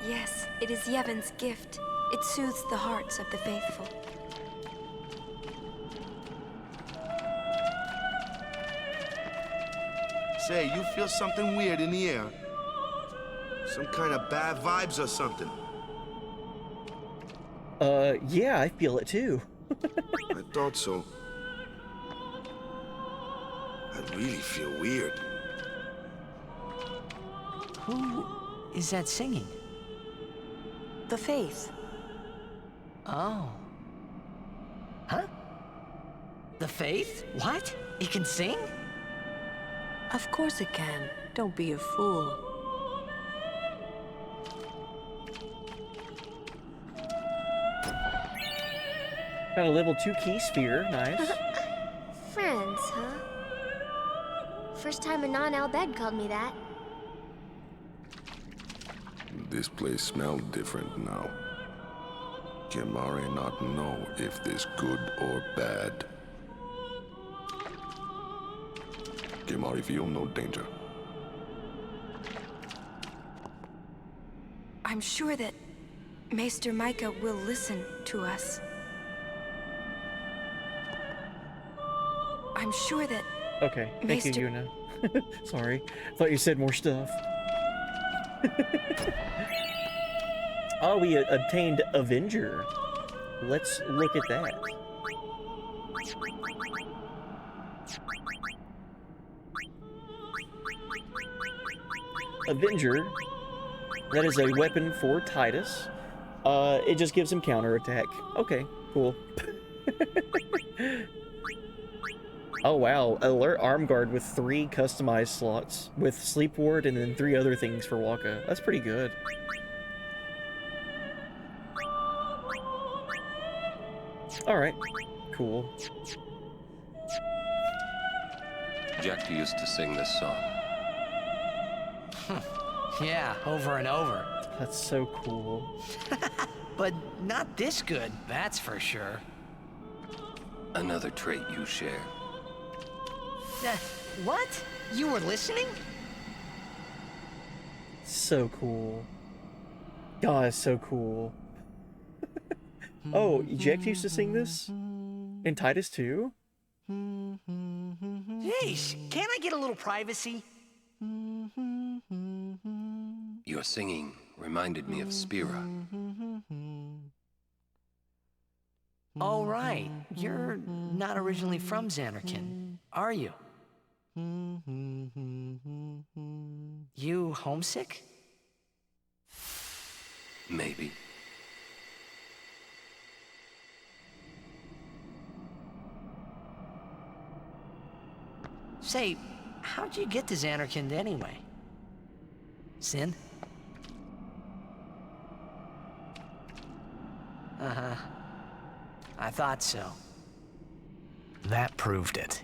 Yes, it is Yevon's gift. It soothes the hearts of the faithful. Say, you feel something weird in the air? Some kind of bad vibes or something? Yeah, I feel it too. I thought so. I really feel weird. Who is that singing? The faith. Oh. Huh? The faith? What? It can sing? Of course it can. Don't be a fool. Got a level 2 key sphere, nice. Friends, huh? First time a non-Albed called me that. This place smells different now. Kimari not know if this good or bad. Kimari feel no danger. I'm sure that Maester Micah will listen to us. I'm sure that... Okay, thank you, Yuna. Sorry, thought you said more stuff. Oh, we obtained Avenger. Let's look at that. Avenger. That is a weapon for Titus. It just gives him counterattack. Okay, cool. Oh wow, alert arm guard with 3 customized slots, with sleep ward and then 3 other things for Waka. That's pretty good. Alright, cool. Jack used to sing this song. Yeah, over and over. That's so cool. But not this good, that's for sure. Another trait you share. What? You were listening? So cool. God, it's so cool. Oh, Jack used to sing this? In Titus too? Hey, can't I get a little privacy? Your singing reminded me of Spira. Oh, right. You're not originally from Xanarkand, are you? You homesick? Maybe. Say, how'd you get to Xanarkand anyway? Sin? Uh-huh. I thought so. That proved it.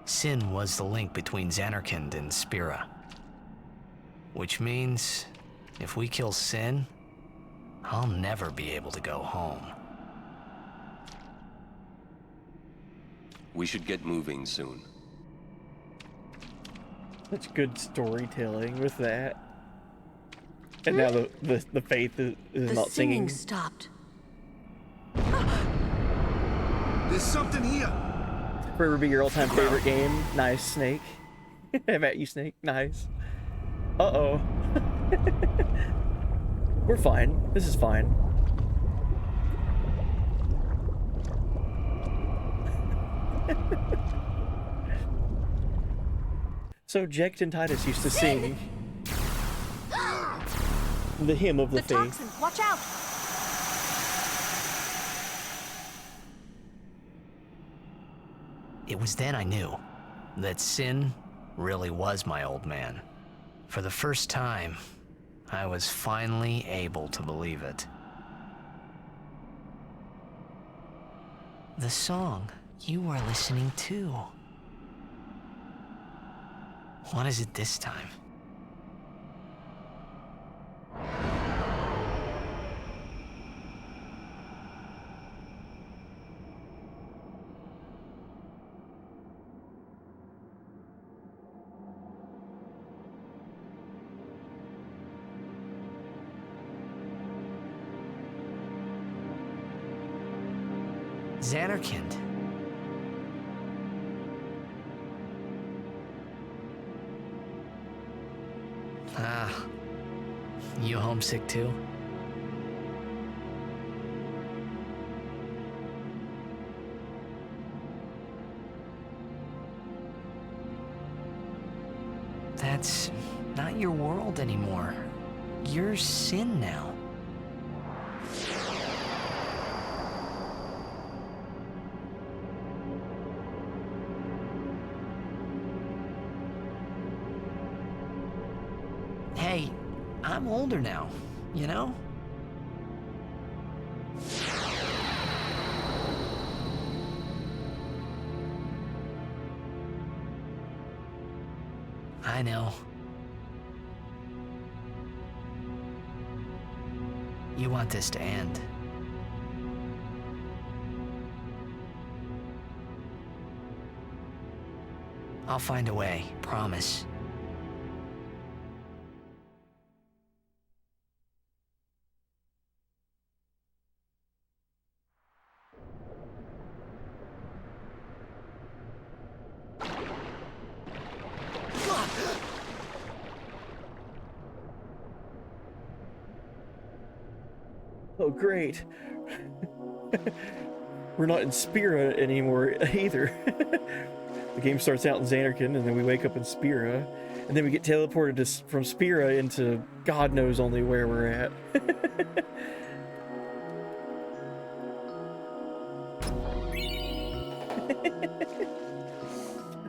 Sin was the link between Xanarkand and Spira. Which means, if we kill Sin, I'll never be able to go home. We should get moving soon. Such good storytelling with that. And now the faith is The not singing. stopped. There's something here. Forever be your all-time favorite game. Nice, Snake. Have at you, Snake. Nice. Uh-oh. We're fine. This is fine. So Jekt and Titus used to sing the hymn of the faith. Toxin, watch out! It was then I knew that Sin really was my old man. For the first time, I was finally able to believe it. The song you were listening to. What is it this time? Xanarkand. Ah, you homesick too? That's not your world anymore. You're Sin now. Hey, I'm older now, you know? I know. You want this to end. I'll find a way, promise. Oh, great. We're not in Spira anymore either. The game starts out in Xanarkand, and then we wake up in Spira, and then we get teleported from Spira into God knows only where we're at.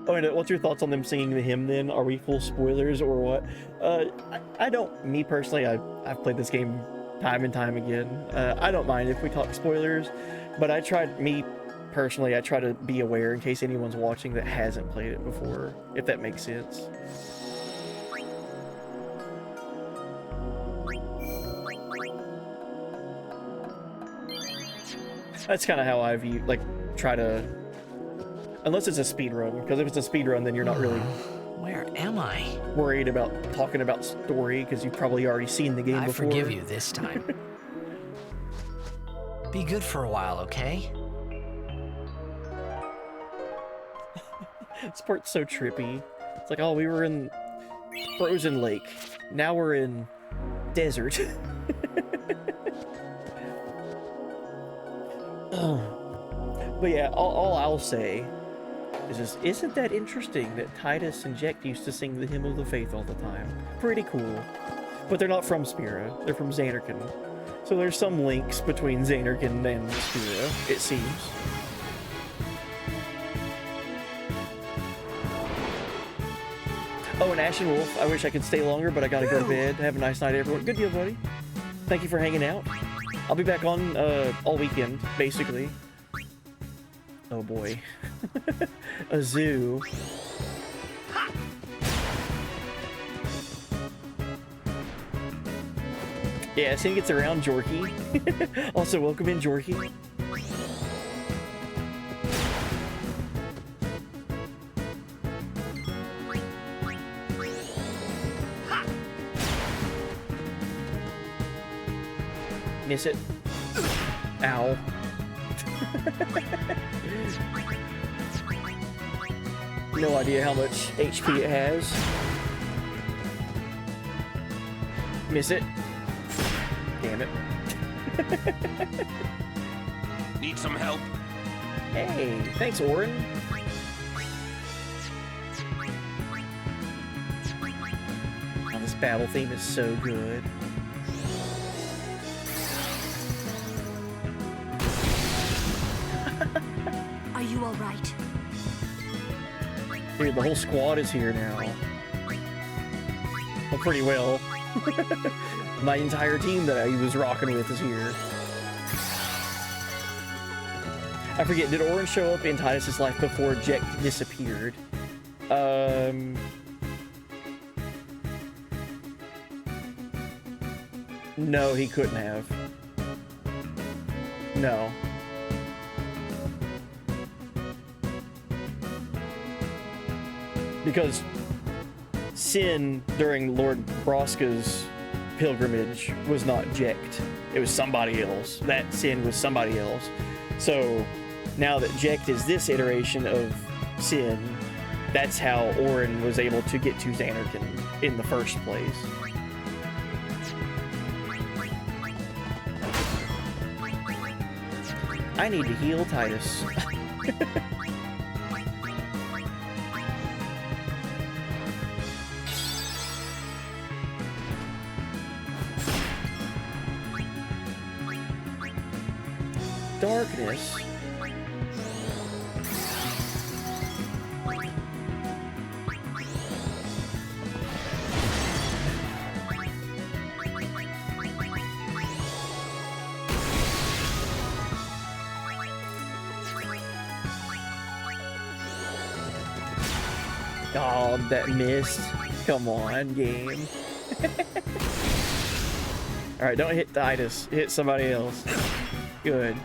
Oh, and what's your thoughts on them singing the hymn then? Are we full spoilers or what? I don't, me personally, I've played this game time and time again. I don't mind if we talk spoilers, but I try to be aware in case anyone's watching that hasn't played it before, if that makes sense. That's kind of how I view, try to, unless it's a speed run, because if it's a speed run, then you're not really Where am I? worried about talking about story, because you've probably already seen the game before. I forgive you this time. Be good for a while, okay? This part's so trippy. It's like, oh, we were in frozen lake. Now we're in desert. But yeah, all I'll say is just, isn't that interesting that Titus and Jekt used to sing the Hymn of the Faith all the time? Pretty cool. But they're not from Spira, they're from Xanarkand. So there's some links between Xanarkand and Spira, it seems. Oh, and Ashen Wolf, I wish I could stay longer, but I gotta go to bed. Have a nice night, everyone. Good deal, buddy. Thank you for hanging out. I'll be back on all weekend, basically. Oh boy. A zoo. Yeah, Sin gets around, Jorky. Also, welcome in, Jorky. Miss it. Ow. No idea how much HP it has. Miss it. Damn it. Need some help? Hey, thanks, Orin. Oh, this battle theme is so good. Are you all right? Dude, the whole squad is here now. Well, pretty well. My entire team that I was rocking with is here. I forget, did Orin show up in Titus's life before Jekt disappeared? No, he couldn't have. No. Because Sin during Lord Broska's pilgrimage was not Jekt. It was somebody else. That Sin was somebody else. So now that Jekt is this iteration of Sin, that's how Orin was able to get to Xanarkand in the first place. I need to heal Titus. Darkness. Oh, that missed. Come on, game. Alright, don't hit Titus. Hit somebody else. Good.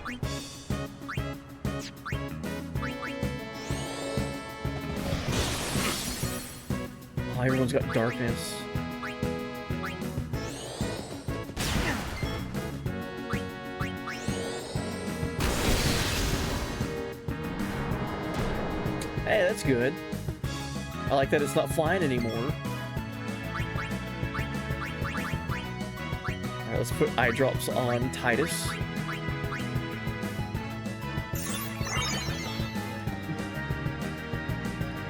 Oh, everyone's got darkness. Hey, that's good. I like that it's not flying anymore. Alright, let's put eye drops on Titus.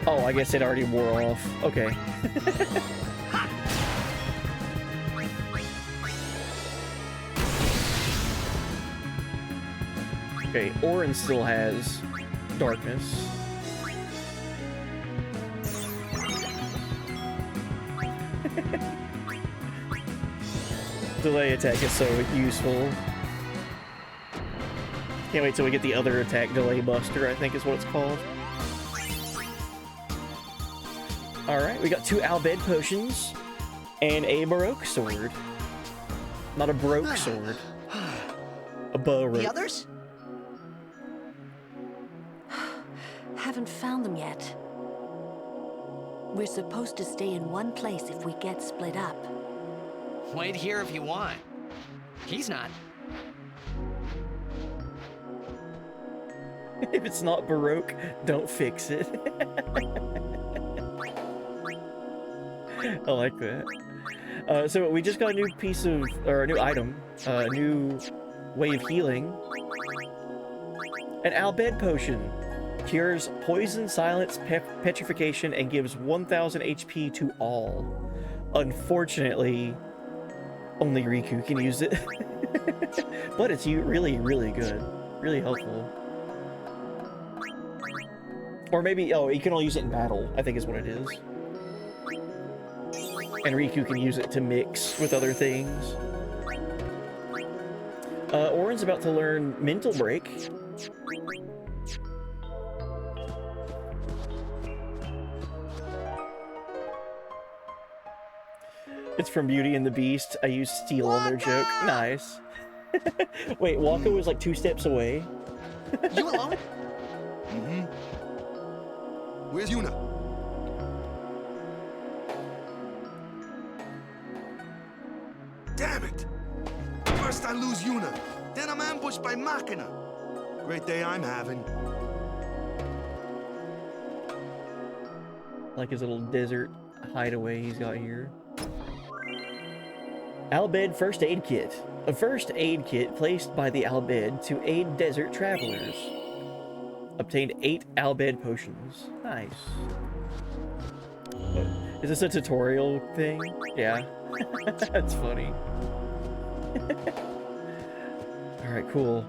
Oh, I guess it already wore off. Okay. Okay, Orin still has darkness. Delay attack is so useful. Can't wait till we get the other attack, Delay Buster, I think is what it's called. Alright, we got 2 Albed potions and a Baroque sword. Not a broke sword. A Baroque. The others? Haven't found them yet. We're supposed to stay in one place if we get split up. Wait here if you want. He's not. If it's not Baroque, don't fix it. I like that. So we just got a new piece of, or a new item, a new way of healing. An Albed potion. Cures poison, silence, petrification, and gives 1000 HP to all. Unfortunately, only Riku can use it. But it's really, really good. Really helpful. Or maybe, oh, you can only use it in battle, I think is what it is. And Riku can use it to mix with other things. Auron's about to learn Mental Break. It's from Beauty and the Beast. I used Steel on their joke. Nice. Wait, Waka was like 2 steps away. You alone? Mm-hmm. Where's Yuna? Damn it! First I lose Yuna, then I'm ambushed by Machina. Great day I'm having. Like his little desert hideaway he's got here. Albed First Aid Kit. A first aid kit placed by the Albed to aid desert travelers. Obtained 8 Albed potions. Nice. Is this a tutorial thing? Yeah. That's funny. Alright, cool.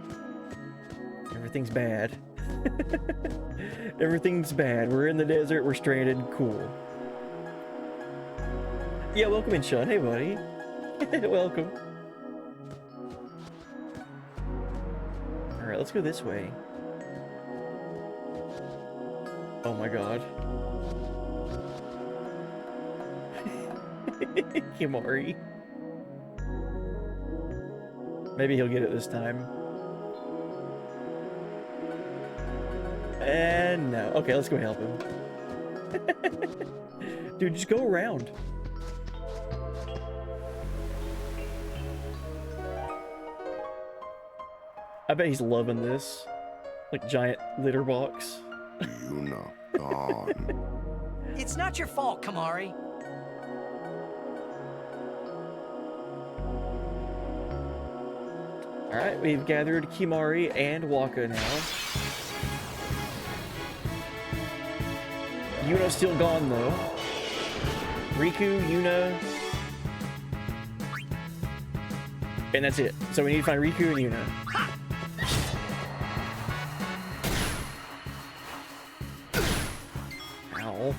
Everything's bad. Everything's bad. We're in the desert, we're stranded, cool. Yeah, welcome in, Sean. Hey, buddy. Welcome. Alright, let's go this way. Oh my god. Kimari. Maybe he'll get it this time. And no. Okay, let's go help him. Dude, just go around. I bet he's loving this. Like giant litter box. Yuna gone. It's not your fault, Kamari. Alright, we've gathered Kimari and Waka now. Yuna's still gone though. Riku, Yuna. And that's it. So we need to find Riku and Yuna. Ow.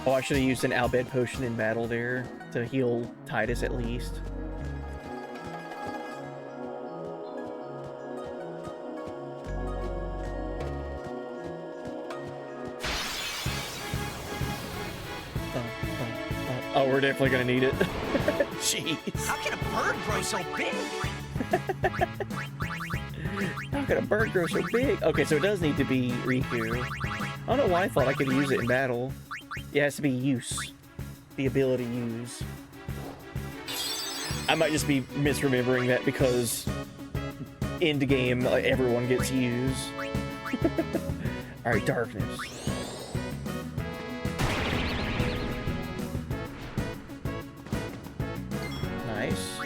Oh, I should have used an Albed potion in battle there to heal Titus at least. Oh, we're definitely gonna need it. Jeez. How can a bird grow so big? How can a bird grow so big? Okay, so it does need to be Riku. I don't know why I thought I could use it in battle. It has to be use. The ability use. I might just be misremembering that because end game, like, everyone gets use. Alright, darkness. Nice.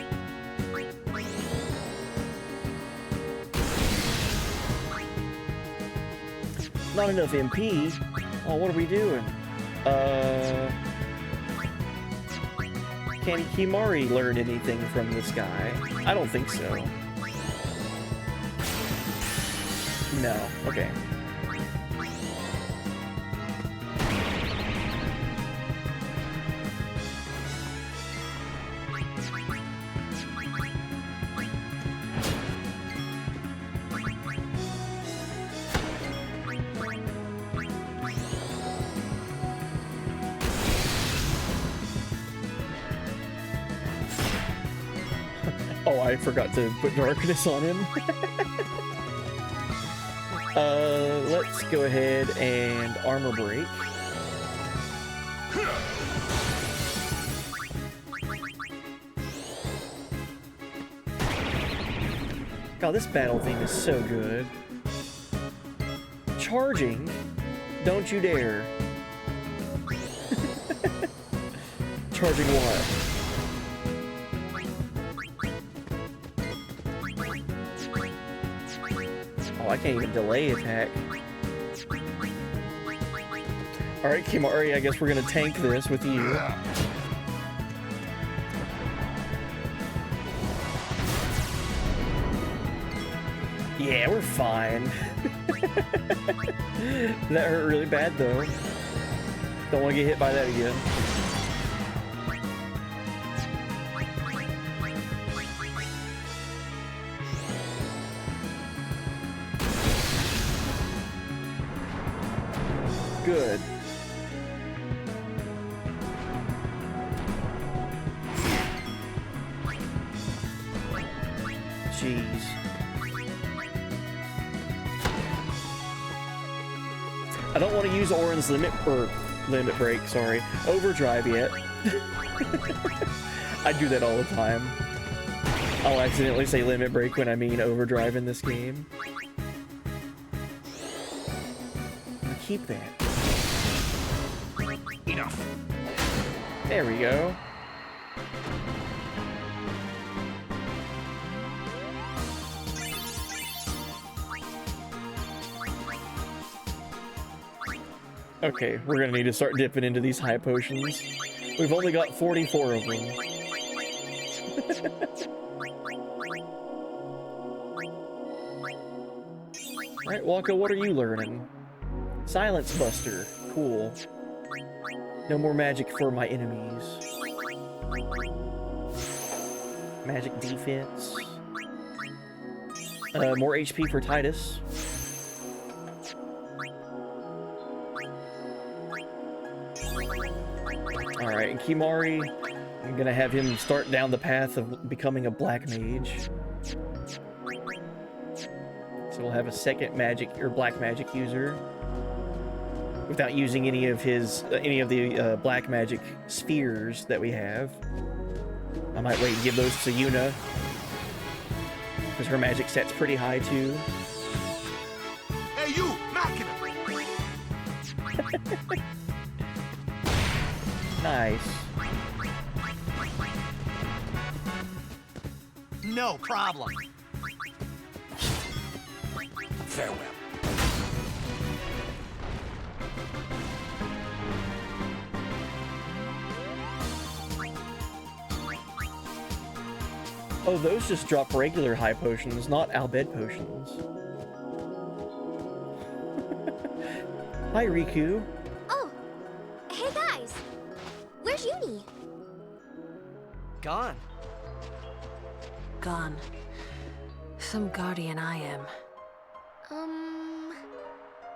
Not enough MP. Oh, what are we doing? Can Kimari learn anything from this guy? I don't think so. No. Okay. Oh, I forgot to put darkness on him. Let's go ahead and armor break. God, this battle theme is so good. Charging? Don't you dare. Charging what? Oh, I can't even delay attack. Alright, Kimari, I guess we're gonna tank this with you. Yeah, we're fine. That hurt really bad, though. Don't want to get hit by that again. Good. Jeez. I don't want to use Orin's limit break, sorry, overdrive yet. I do that all the time. I'll accidentally say limit break when I mean overdrive in this game. I'll keep that. Enough. There we go. Okay, we're gonna need to start dipping into these high potions. We've only got 44 of them. Alright, Waka, what are you learning? Silence Buster. Cool. No more magic for my enemies. Magic defense. More HP for Titus. Alright, and Kimari, I'm gonna have him start down the path of becoming a black mage. So we'll have a second magic or black magic user without using any of the black magic spheres that we have. I might wait and give those to Yuna because her magic set's pretty high too. Hey, you, Machina! Nice. No problem. Farewell. Oh, those just drop regular high potions, not Albed potions. Hi, Riku. Oh, hey guys. Where's Uni? Gone. Gone. Some guardian I am.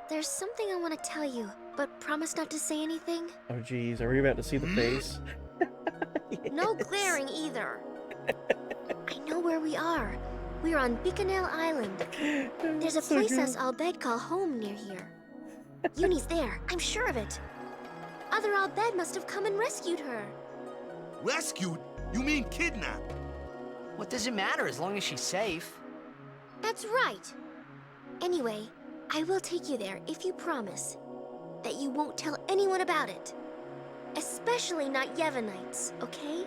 There's something I want to tell you, but promise not to say anything. Oh, geez, are we about to see the face? Yes. No glaring either. I know where we are. We're on Bikanel Island. There's a place us Albed call home near here. Uni's there, I'm sure of it. Other Albed must have come and rescued her. Rescued? You mean kidnapped? What does it matter as long as she's safe? That's right. Anyway, I will take you there if you promise that you won't tell anyone about it. Especially not Yevonites, okay?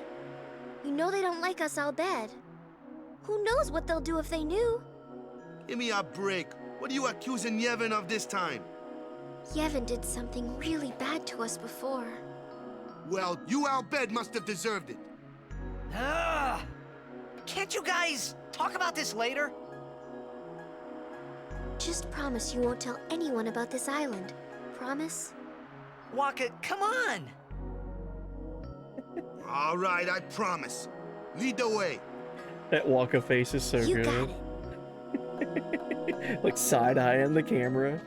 You know they don't like us Albed. Who knows what they'll do if they knew? Give me a break. What are you accusing Yevon of this time? Yevon did something really bad to us before. Well, you Albed must have deserved it. Can't you guys talk about this later? Just promise you won't tell anyone about this island. Promise? Waka, come on! All right, I promise. Lead the way. That Waka face is so You good. got it. Like side-eyeing the camera.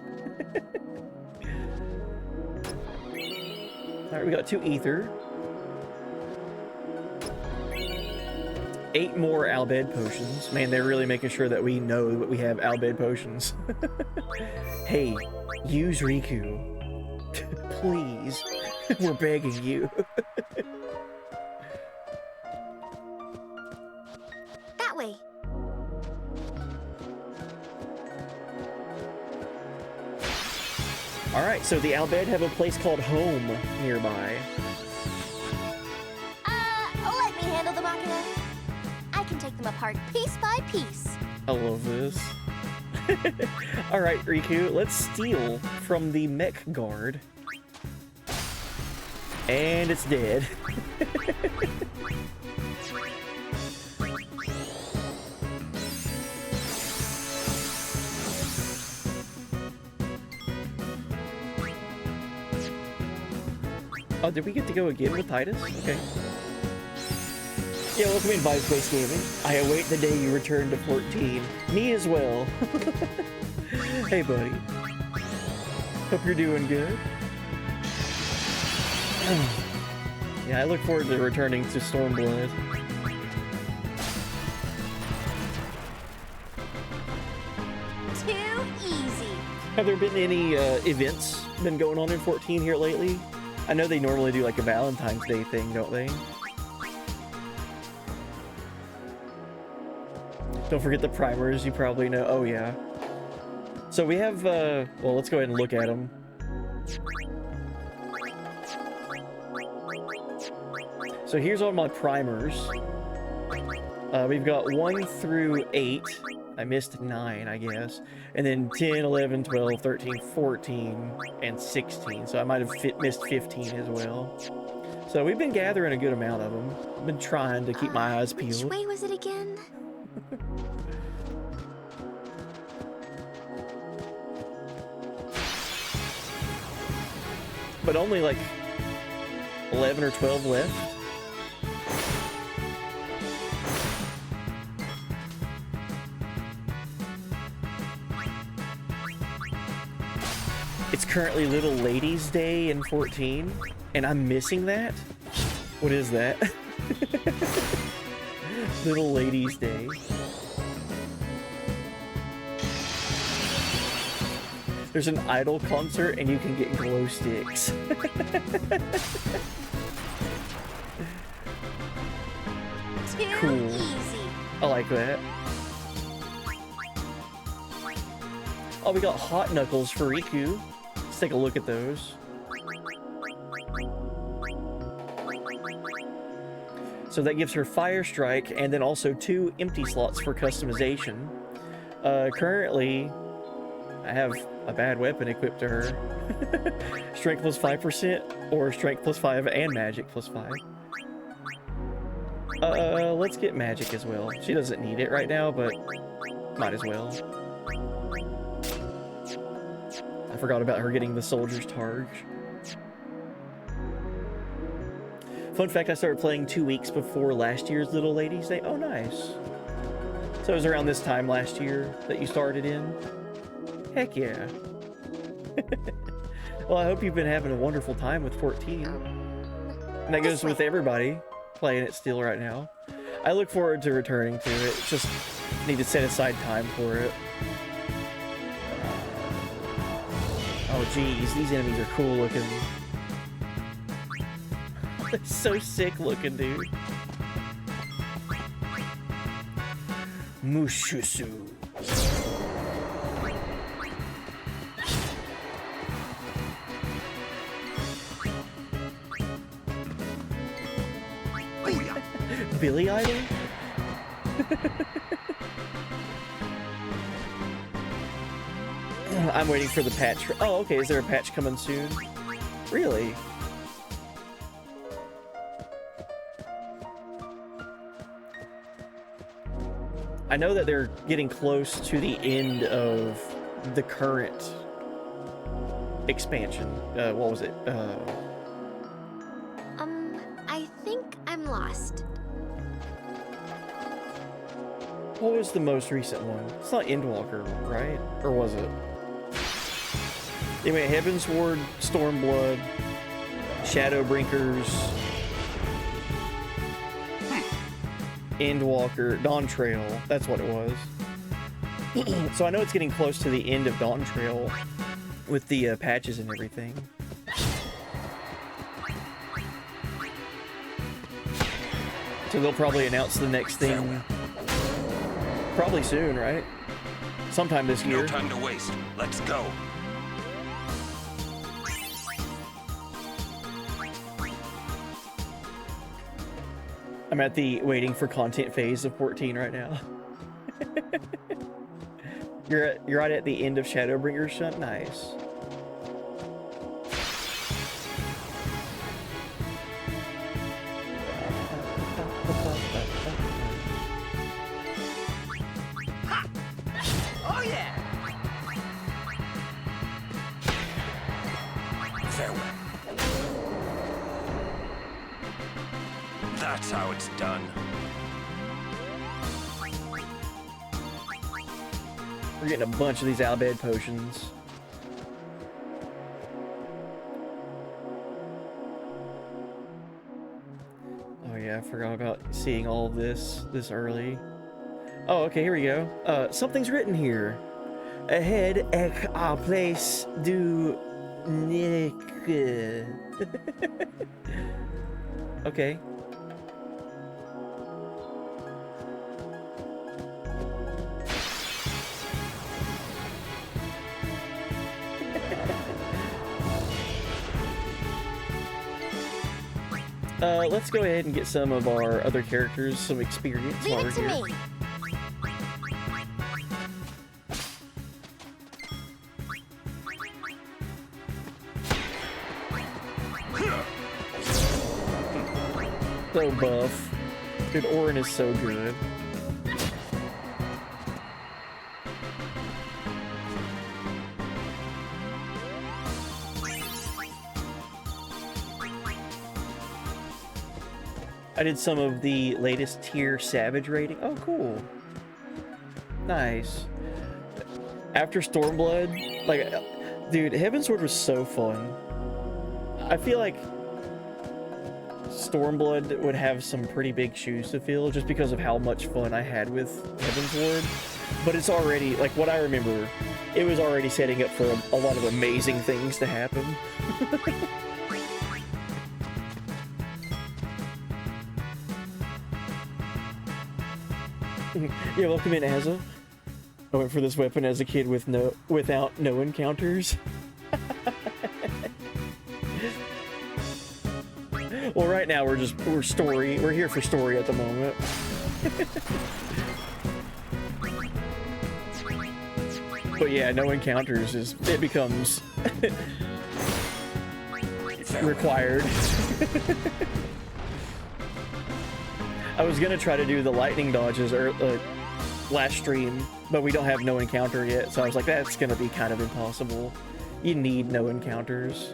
Alright, we got 2 ether. 8 more Albed potions. Man, they're really making sure that we know that we have Albed potions. Hey, use Riku. Please. We're begging you. that way. Alright, so the Albed have a place called Home nearby. Let me handle the Machina. I can take them apart piece by piece. I love this. Alright, Riku, let's steal from the mech guard. And it's dead. Oh, did we get to go again with Titus? Okay. Yeah, welcome in Vibe Space Gaming. I await the day you return to 14. Me as well. Hey, buddy. Hope you're doing good. Yeah, I look forward to returning to Stormblood. Too easy. Have there been any events been going on in 14 here lately? I know they normally do like a Valentine's Day thing, don't they? Don't forget the primers, you probably know. Oh, yeah. So we have, well, let's go ahead and look at them. So here's all my primers. We've got 1 through 8. I missed 9, I guess. And then 10, 11, 12, 13, 14, and 16. So I might have missed 15 as well. So we've been gathering a good amount of them. I've been trying to keep my eyes peeled. Which way was it again? But only like 11 or 12 left. It's currently Little Ladies Day in 14, and I'm missing that? What is that? Little Ladies Day. There's an Idol concert and you can get glow sticks. Cool. I like that. Oh, we got Hot Knuckles for Riku. Let's take a look at those. So that gives her Fire Strike and then also 2 empty slots for customization. Currently, I have a bad weapon equipped to her. Strength plus 5% or Strength plus 5 and Magic plus 5. Let's get Magic as well. She doesn't need it right now, but might as well. I forgot about her getting the Soldier's Targe. Fun fact, I started playing 2 weeks before last year's Little Ladies Day. Oh, nice. So it was around this time last year that you started in? Heck yeah. Well, I hope you've been having a wonderful time with 14. And that goes with everybody playing it still right now. I look forward to returning to it. Just need to set aside time for it. Oh geez, these enemies are cool looking. They're so sick looking, dude. Mushusu. Billy Idol? I'm waiting for the patch. Oh, okay. Is there a patch coming soon? Really? I know that they're getting close to the end of the current expansion. What was it? I think I'm lost. What was the most recent one? It's not Endwalker, right? Or was it? Anyway, Heavensward, Stormblood, Shadowbringers, Endwalker, Dawn Trail. That's what it was. So I know it's getting close to the end of Dawn Trail with the patches and everything. So they'll probably announce the next thing probably soon, right? Sometime this year. No time to waste. Let's go. I'm at the waiting for content phase of 14 right now. You're right at the end of Shadowbringers Shunt. Nice. Oh yeah! Farewell. That's how it's done. We're getting a bunch of these Albed potions. Oh yeah, I forgot about seeing all of this early. Oh, okay, here we go. Something's written here. Ahead, a place du Nick. Okay. Let's go ahead and get some of our other characters some experience while we're here. Me. So buff. Dude, Orin is so good. I did some of the latest tier Savage rating. Oh, cool. Nice. After Stormblood, like, dude, Heavensward was so fun. I feel like Stormblood would have some pretty big shoes to fill just because of how much fun I had with Heavensward. But it's already, like, what I remember, it was already setting up for a lot of amazing things to happen. Yeah, welcome in, Azza. I went for this weapon as a kid without no encounters. Well, right now we're here for story at the moment. But yeah, no encounters it becomes required. I was gonna try to do the lightning dodges last stream, but we don't have no encounter yet, so I was like, that's gonna be kind of impossible. You need no encounters.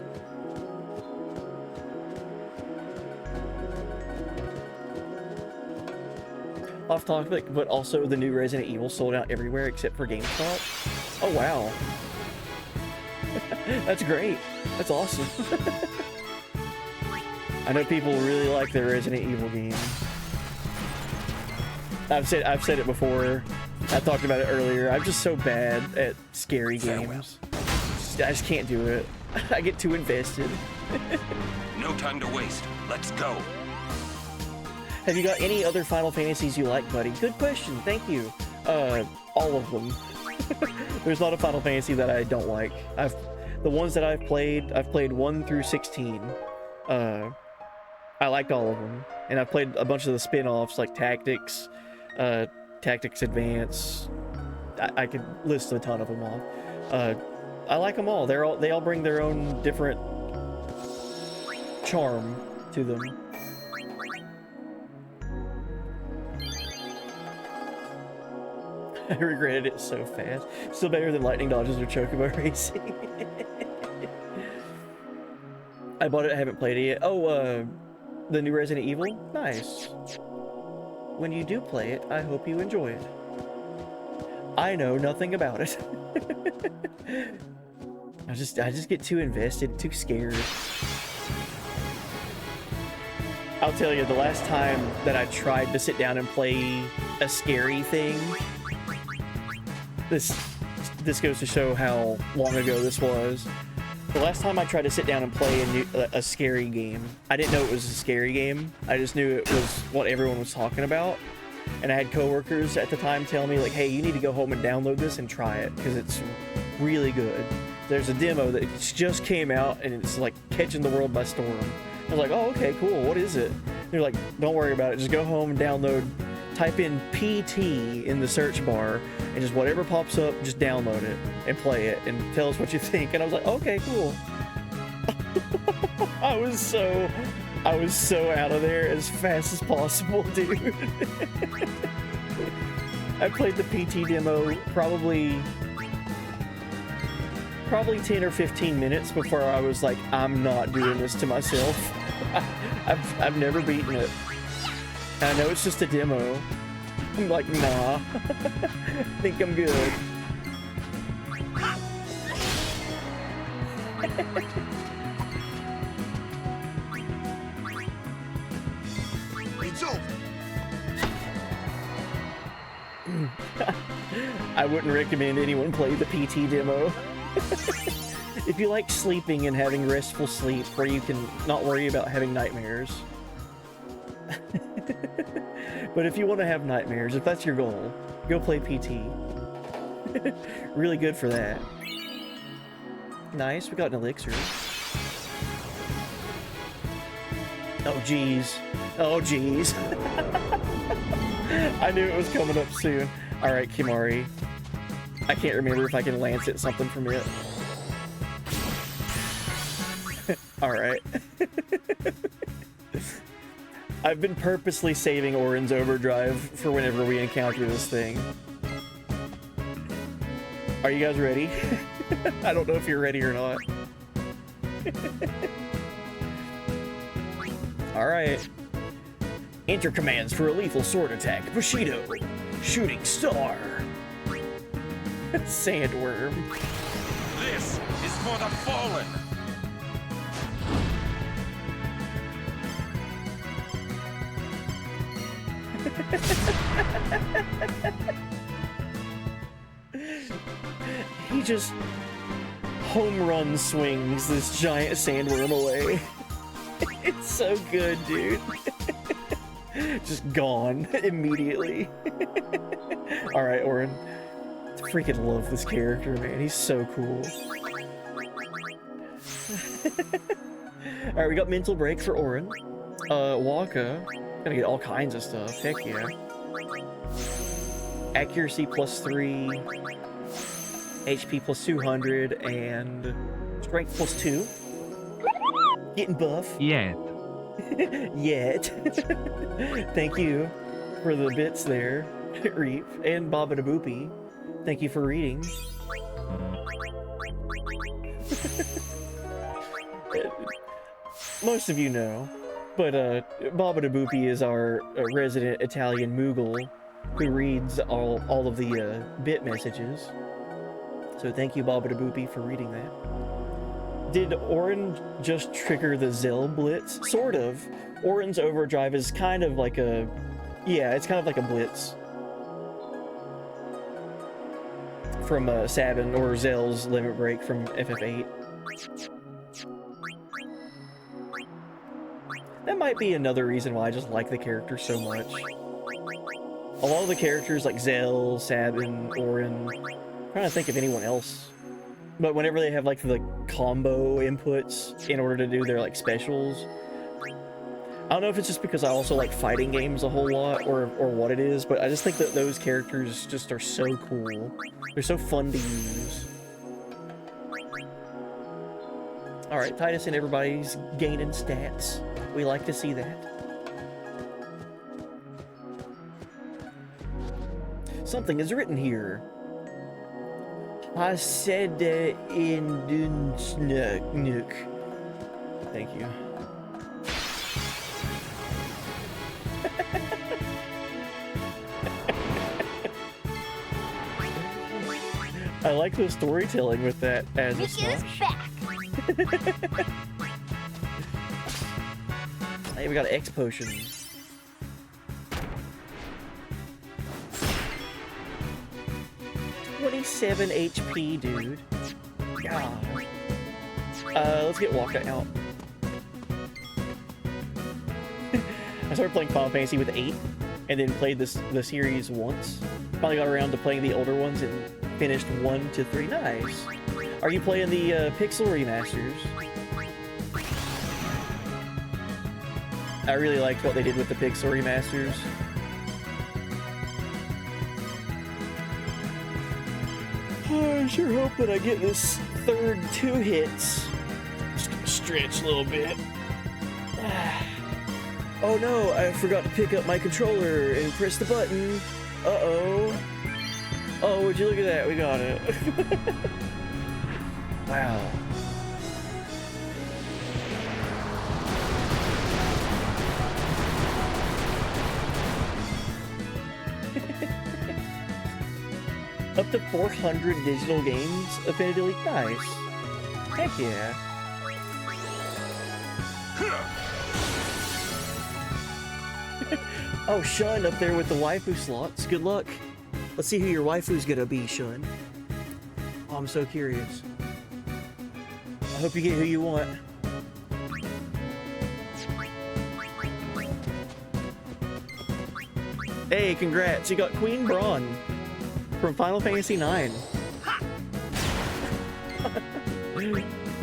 Off topic, but also the new Resident Evil sold out everywhere except for GameStop. Oh wow. That's great. That's awesome. I know people really like their Resident Evil games. I've said it before. I talked about it earlier. I'm just so bad at scary games. I just can't do it. I get too invested. No time to waste. Let's go. Have you got any other Final Fantasies you like, buddy? Good question. Thank you. All of them. There's not a Final Fantasy that I don't like. The ones that I've played 1 through 16. I liked all of them, and I've played a bunch of the spin-offs like Tactics, Tactics Advance. I could list a ton of them all. I like them all. They all bring their own different charm to them. I regretted it so fast. Still better than lightning dodges or chocobo racing. I bought it. I haven't played it yet. Oh, the new Resident Evil. Nice. When you do play it, I hope you enjoy it. I know nothing about it. I just get too invested, too scared. I'll tell you, the last time that I tried to sit down and play a scary thing, this goes to show how long ago this was. The last time I tried to sit down and play a scary game, I didn't know it was a scary game. I just knew it was what everyone was talking about. And I had coworkers at the time tell me, like, hey, you need to go home and download this and try it, because it's really good. There's a demo that just came out, and it's like catching the world by storm. I was like, oh, okay, cool, what is it? They're like, don't worry about it. Just go home and download, type in PT in the search bar, and just whatever pops up, just download it and play it and tell us what you think. And I was like, okay, cool. I was so out of there as fast as possible, dude. I played the PT demo probably 10 or 15 minutes before I was like, I'm not doing this to myself. I've never beaten it. I know it's just a demo. I'm like, nah. I think I'm good. It's over. I wouldn't recommend anyone play the PT demo. If you like sleeping and having restful sleep where you can not worry about having nightmares. But if you want to have nightmares, if that's your goal, go play PT. Really good for that. Nice, we got an elixir. Oh geez. Oh geez. I knew it was coming up soon. Alright, Kimari. I can't remember if I can lance it something from it. Alright. I've been purposely saving Orin's overdrive for whenever we encounter this thing. Are you guys ready? I don't know if you're ready or not. Alright. Enter commands for a lethal sword attack. Bushido. Shooting star. Sandworm. This is for the fallen. He just home run swings this giant sandworm away. It's so good, dude. Just gone immediately. Alright, Orin. I freaking love this character, man. He's so cool. Alright, we got mental break for Orin. Waka. Gonna get all kinds of stuff. Heck yeah. Accuracy +3. HP +200. And strength +2. Getting buff. Yet. Yet. Thank you for the bits there, Reap. And Baba da Boopy. Thank you for reading. Most of you know, but Baba da Boopy is our resident Italian Moogle who reads all of the bit messages. So thank you, Baba da Boopy, for reading that. Did Orin just trigger the Zell Blitz? Sort of. Orin's overdrive is kind of like a... Yeah, it's kind of like a blitz. From Sabin or Zell's Limit Break from FF8. That might be another reason why I just like the character so much. A lot of the characters like Zell, Sabin, Orin... I'm trying to think of anyone else. But whenever they have like the combo inputs in order to do their like specials, I don't know if it's just because I also like fighting games a whole lot or what it is, but I just think that those characters just are so cool. They're so fun to use. Alright, Titus and everybody's gaining stats. We like to see that. Something is written here. I said in Dunsnook. Thank you. I like the storytelling with that as a smash. Hey, we got an X potion. .27 HP, dude. God. Let's get Waka out. I started playing Final Fantasy with 8, and then played the series once. Finally got around to playing the older ones and finished 1 to 3. Nice. Are you playing the Pixel remasters? I really liked what they did with the Pixel remasters. I sure hope that I get this third 2 hits. Just gonna stretch a little bit. Oh no, I forgot to pick up my controller and press the button. Uh-oh. Oh, would you look at that? We got it. Wow. Up to 400 digital games, Affinity League. Nice. Heck yeah. Oh, Shun up there with the waifu slots. Good luck. Let's see who your waifu's gonna be, Shun. Oh, I'm so curious. I hope you get who you want. Hey, congrats. You got Queen Braun from Final Fantasy IX.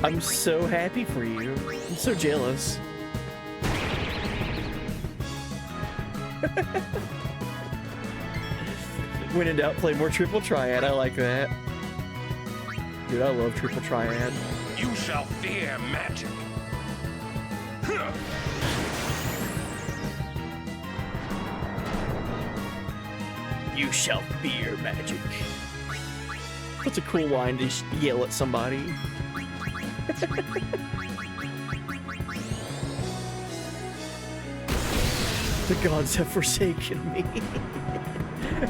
I'm so happy for you. I'm so jealous. When in doubt, play more Triple Triad. I like that. Dude, I love Triple Triad. You shall fear magic. You shall fear magic. That's a cool line to yell at somebody. The gods have forsaken me.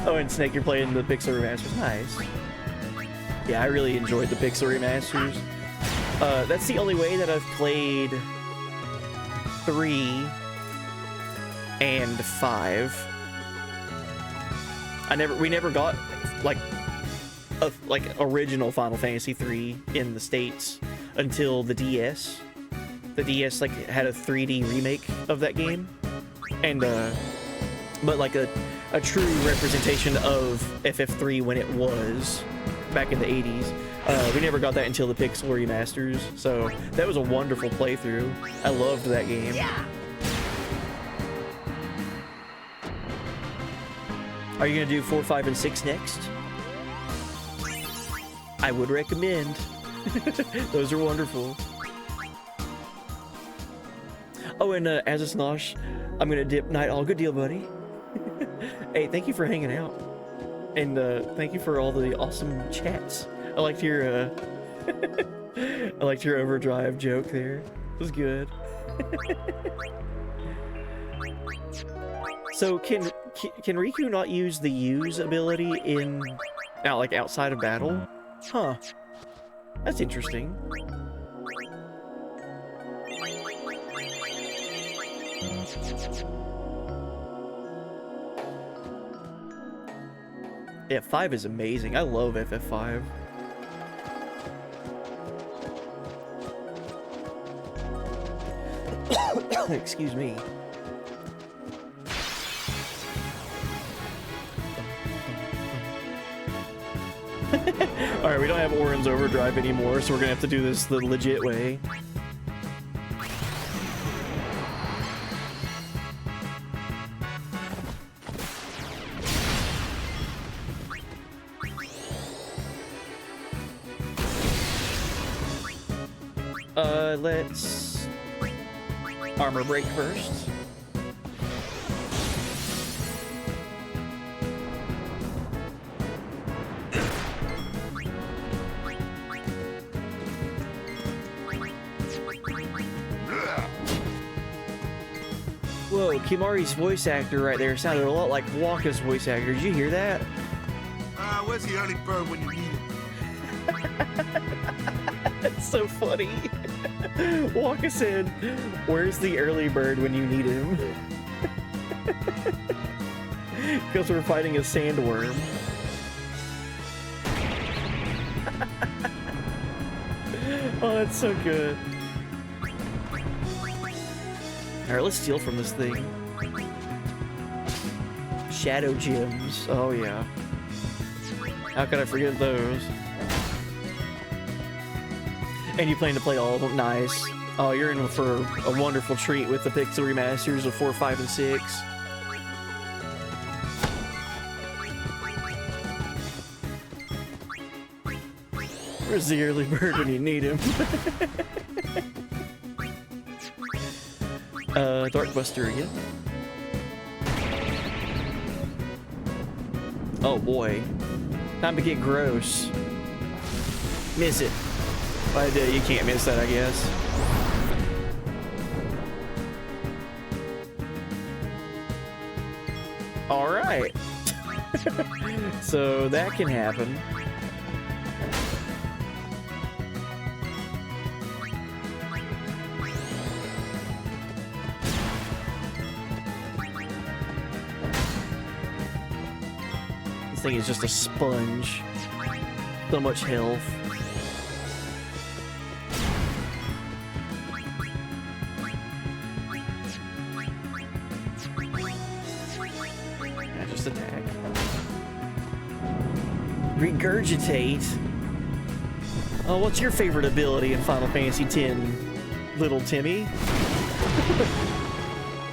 Oh, and Snake, you're playing the Pixel remasters. Nice. Yeah, I really enjoyed the Pixel remasters. That's the only way that I've played 3 and 5. We never got like original Final Fantasy 3 in the States until the DS. The DS like had a 3D remake of that game, and but like a true representation of FF3 when it was back in the 80s. We never got that until the Pixel remasters, so that was a wonderful playthrough. I loved that game. Yeah. Are you gonna do 4, 5, and 6 next? I would recommend. Those are wonderful. Oh, and as a Snosh, I'm gonna dip Night All. Good deal, buddy. Hey, thank you for hanging out, and thank you for all the awesome chats. I liked your I liked your overdrive joke there. It was good. So can Riku not use the use ability in like outside of battle? Huh. That's interesting. Yeah, 5 is amazing. I love FF5. Excuse me. Alright, we don't have Orin's Overdrive anymore, so we're gonna have to do this the legit way. Let's armor break first. Whoa, Kimari's voice actor right there sounded a lot like Waka's voice actor. Did you hear that? Where's the early bird when you need him? That's so funny. Waka said, "Where's the early bird when you need him?" Because we're fighting a sandworm. Oh, that's so good. Alright, let's steal from this thing. Shadow gems. Oh, yeah. How could I forget those? And you plan to play all of them? Nice. Oh, you're in for a wonderful treat with the pixel remasters of 4, 5, and 6. Where's the early bird when you need him? Darkbuster again. Oh boy. Time to get gross. Miss it. But you can't miss that, I guess. Alright. So that can happen. This thing is just a sponge. So much health. Yeah, just attack. Regurgitate. Oh, what's your favorite ability in Final Fantasy X, little Timmy?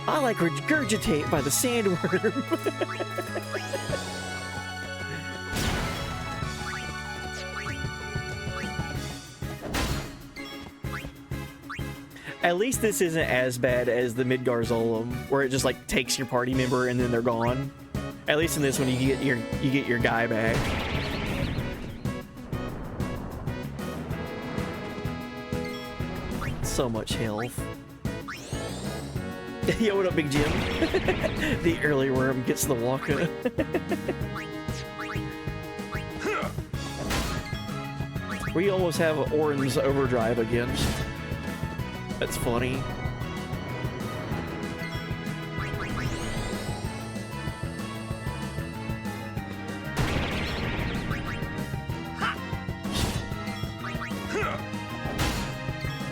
I like regurgitate by the sandworm. At least this isn't as bad as the Midgar Zolom, where it just like takes your party member and then they're gone. At least in this one, you get your guy back. So much health. Yo, what up, Big Jim? The early worm gets the Waka. We almost have Orin's Overdrive again. That's funny.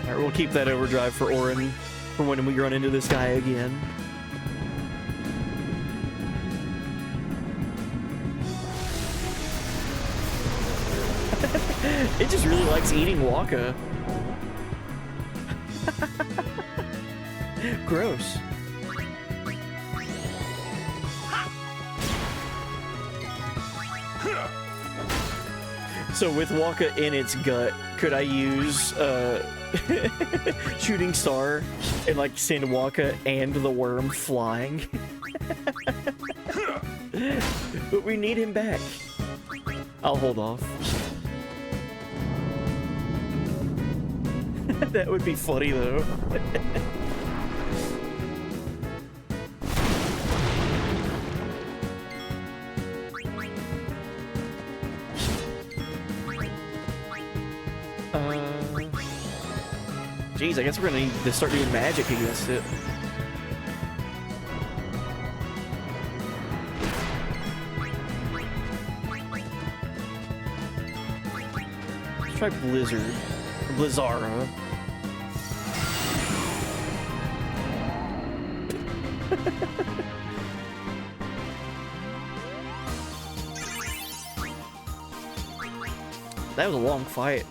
Alright, we'll keep that overdrive for Orin for when we run into this guy again. It just really likes eating Waka. Gross. So with Waka in its gut, could I use Shooting Star and like send Waka and the worm flying? But we need him back. I'll hold off. That would be funny though. Geez, I guess we're gonna need to start doing magic against it. Let's try Blizzard. Or Blizzara. That was a long fight.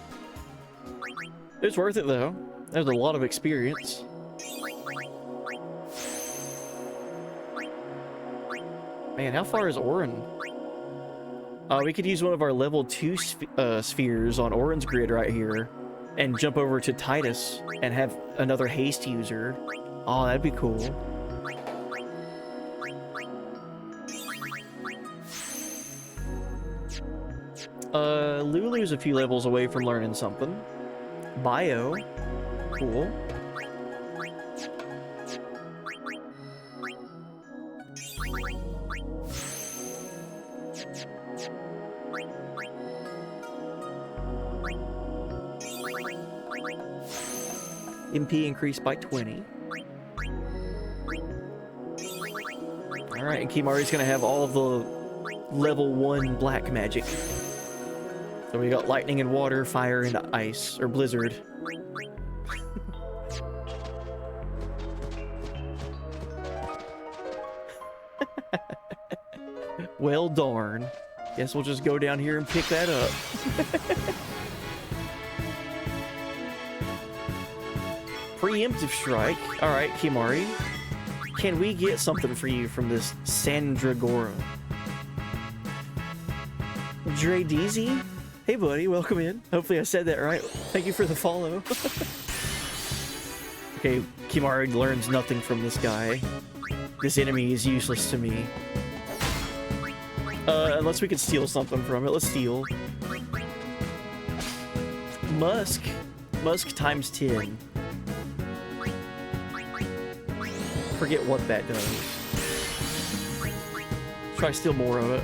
It was worth it though. That was a lot of experience. Man, how far is Orin? We could use one of our level 2 spheres on Orin's grid right here and jump over to Titus and have another haste user. Oh, that'd be cool. Lulu's a few levels away from learning something. Bio. Cool. MP increased by 20. Alright, and Kimari's gonna have all of the level 1 black magic. So we got lightning and water, fire and ice, or blizzard. Well darn. Guess we'll just go down here and pick that up. Preemptive strike. Alright, Kimari. Can we get something for you from this Sandragora? Dre DZ? Hey buddy, welcome in. Hopefully I said that right. Thank you for the follow. Okay, Kimari learns nothing from this guy. This enemy is useless to me. Unless we can steal something from it. Let's steal. Musk. Musk times 10. Forget what that does. Try to steal more of it.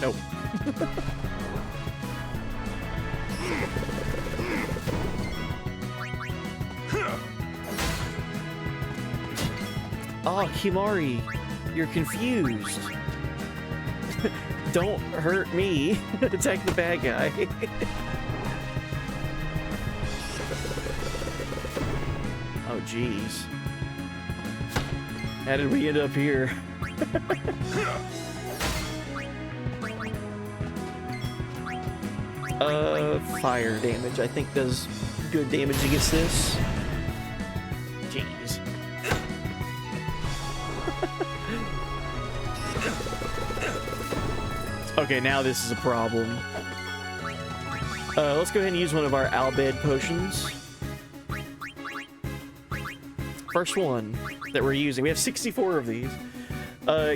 Nope. Oh, Kimari, you're confused. Don't hurt me. Attack the bad guy. Oh, jeez. How did we end up here? Fire damage, I think, does good damage against this. Jeez. Okay, now this is a problem. Let's go ahead and use one of our Albed potions. First one that we're using. We have 64 of these.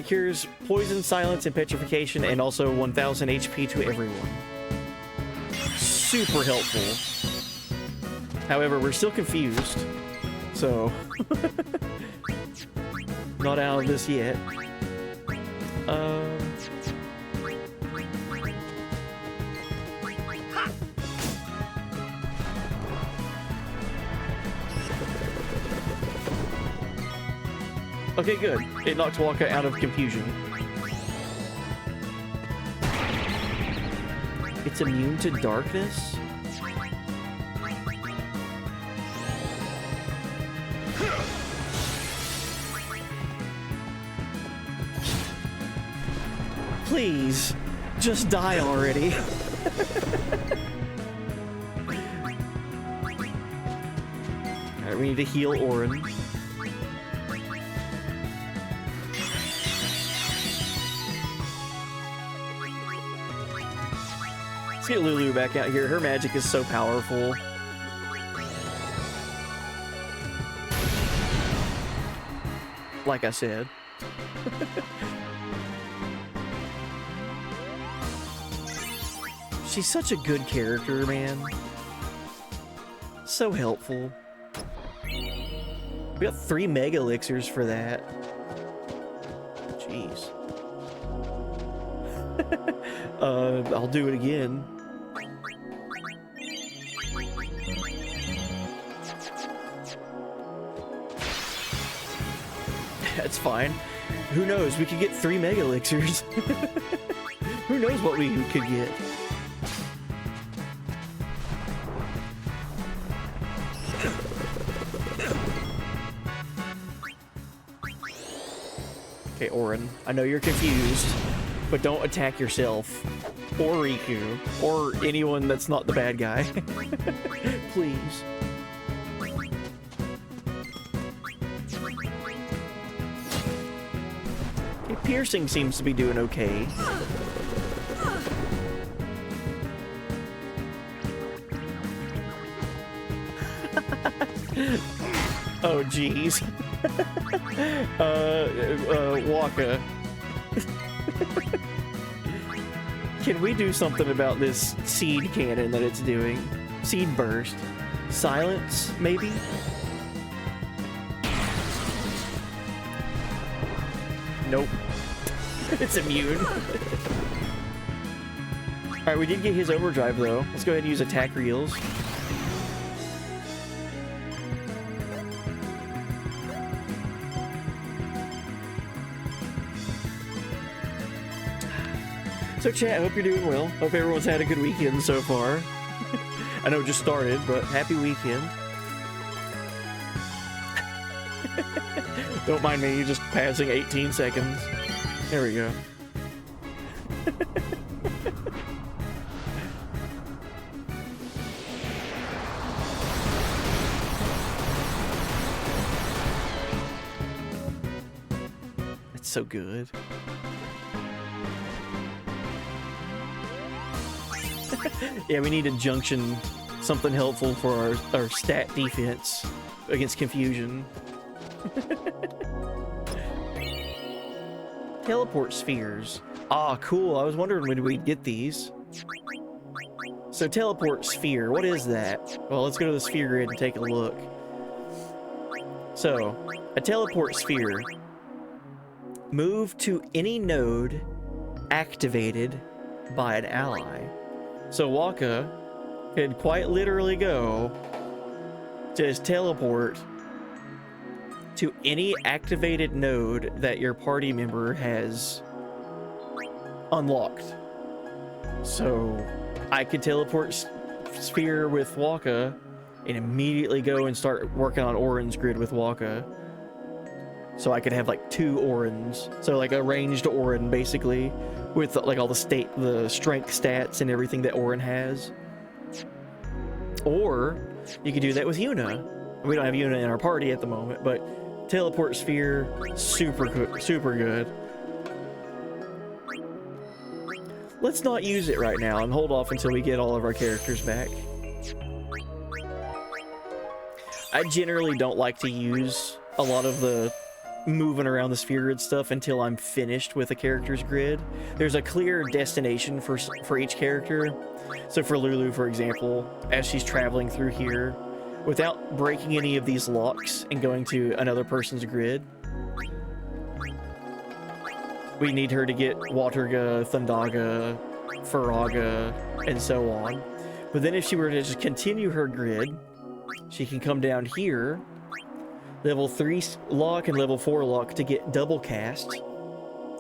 Cures poison, silence, and petrification, and also 1000 HP to everyone. Super helpful. However, we're still confused. So, not out of this yet. Okay, good. It knocked Waka out of confusion. It's immune to darkness? Please, just die already. Alright, we need to heal Orin. Let's get Lulu back out here. Her magic is so powerful. Like I said. She's such a good character, man. So helpful. We got 3 mega elixirs for that. Jeez. I'll do it again. That's fine. Who knows? We could get 3 mega elixirs. Who knows what we could get? Okay, Orin, I know you're confused, but don't attack yourself, or Riku, or anyone that's not the bad guy. Please. Okay, piercing seems to be doing okay. Oh, jeez. Waka. Can we do something about this seed cannon that it's doing? Seed burst. Silence, maybe? Nope. It's immune. Alright, we did get his overdrive though. Let's go ahead and use attack reels. So chat, I hope you're doing well. Hope everyone's had a good weekend so far. I know it just started, but happy weekend. Don't mind me just passing 18 seconds. There we go. so good. Yeah, we need a junction, something helpful for our stat defense against confusion. Teleport spheres. Ah, cool. I was wondering when we'd get these. So teleport sphere, what is that? Well, let's go to the sphere grid and take a look. So, a teleport sphere. Move to any node activated by an ally. So Waka could quite literally go, just teleport to any activated node that your party member has unlocked. So I could teleport sphere with Waka and immediately go and start working on Orin's grid with Waka. So I could have like 2 Orins. So like a ranged Orin basically with like all the strength stats and everything that Orin has. Or you could do that with Yuna. We don't have Yuna in our party at the moment, but teleport sphere, super good. Let's not use it right now and hold off until we get all of our characters back. I generally don't like to use a lot of the moving around the sphere grid stuff until I'm finished with a character's grid. There's a clear destination for each character. So for Lulu, for example, as she's traveling through here, without breaking any of these locks and going to another person's grid, we need her to get Waterga, Thundaga, Faraga, and so on. But then if she were to just continue her grid, she can come down here, level 3 lock and level 4 lock to get double cast.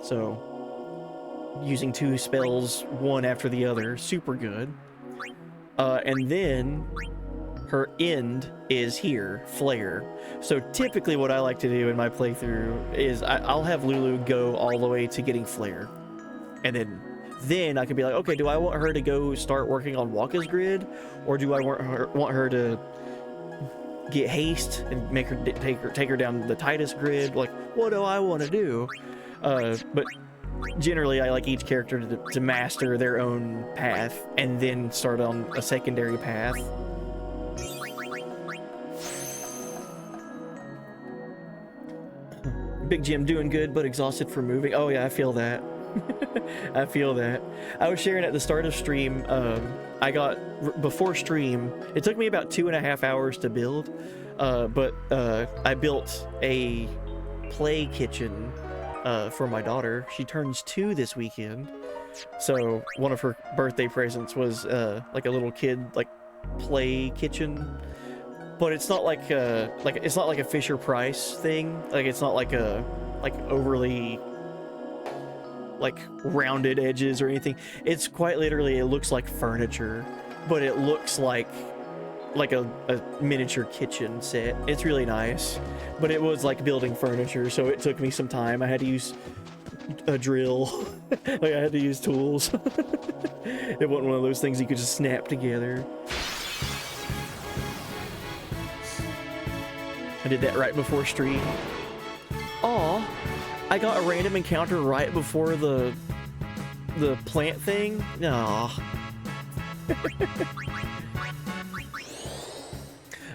So, using 2 spells, one after the other, super good. And then her end is here, Flare. So typically what I like to do in my playthrough is I'll have Lulu go all the way to getting Flare. And then I can be like, okay, do I want her to go start working on Waka's grid? Or do I want her to get haste and make her take her down the Titus grid? Like, what do I want to do? But generally I like each character to master their own path and then start on a secondary path. Big Jim doing good but exhausted from moving. Oh yeah, I feel that. I feel that. I was sharing at the start of stream, I got, before stream, it took me about 2.5 hours to build, but I built a play kitchen for my daughter. She turns 2 this weekend, so one of her birthday presents was like a little kid like play kitchen. But it's not like it's not like a Fisher Price thing. Like it's not like a overly like rounded edges or anything. It's quite literally, it looks like furniture, but it looks like a miniature kitchen set. It's really nice, but it was like building furniture, so it took me some time. I had to use a drill. Like I had to use tools. It wasn't one of those things you could just snap together. I did that right before stream. Aw, I got a random encounter right before the plant thing. Aw.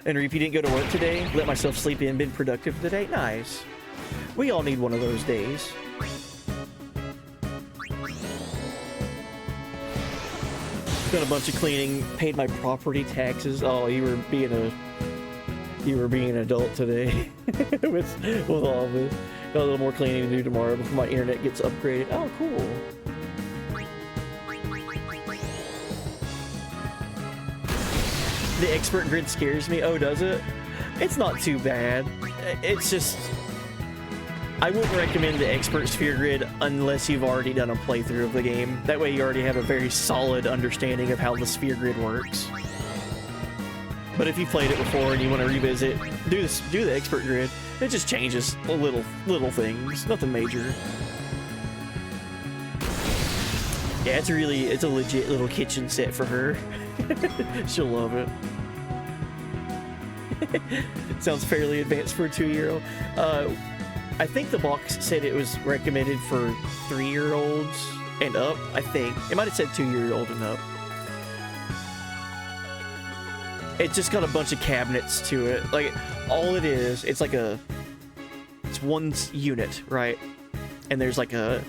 And Reap, you didn't go to work today? Let myself sleep in, been productive today? Nice. We all need one of those days. Done a bunch of cleaning, paid my property taxes. Oh, you were being an adult today with all of this. Got a little more cleaning to do tomorrow before my internet gets upgraded. Oh, cool. The expert grid scares me. Oh, does it? It's not too bad. It's just, I wouldn't recommend the expert sphere grid unless you've already done a playthrough of the game. That way you already have a very solid understanding of how the sphere grid works. But if you played it before and you want to revisit, do the expert grid. It just changes little things, nothing major. Yeah, it's a legit little kitchen set for her. She'll love it. Sounds fairly advanced for a 2-year-old. I think the box said it was recommended for 3-year-olds and up, I think. It might have said 2-year-old and up. It's just got a bunch of cabinets to it. Like, all it is, it's like it's one unit, right? And there's like a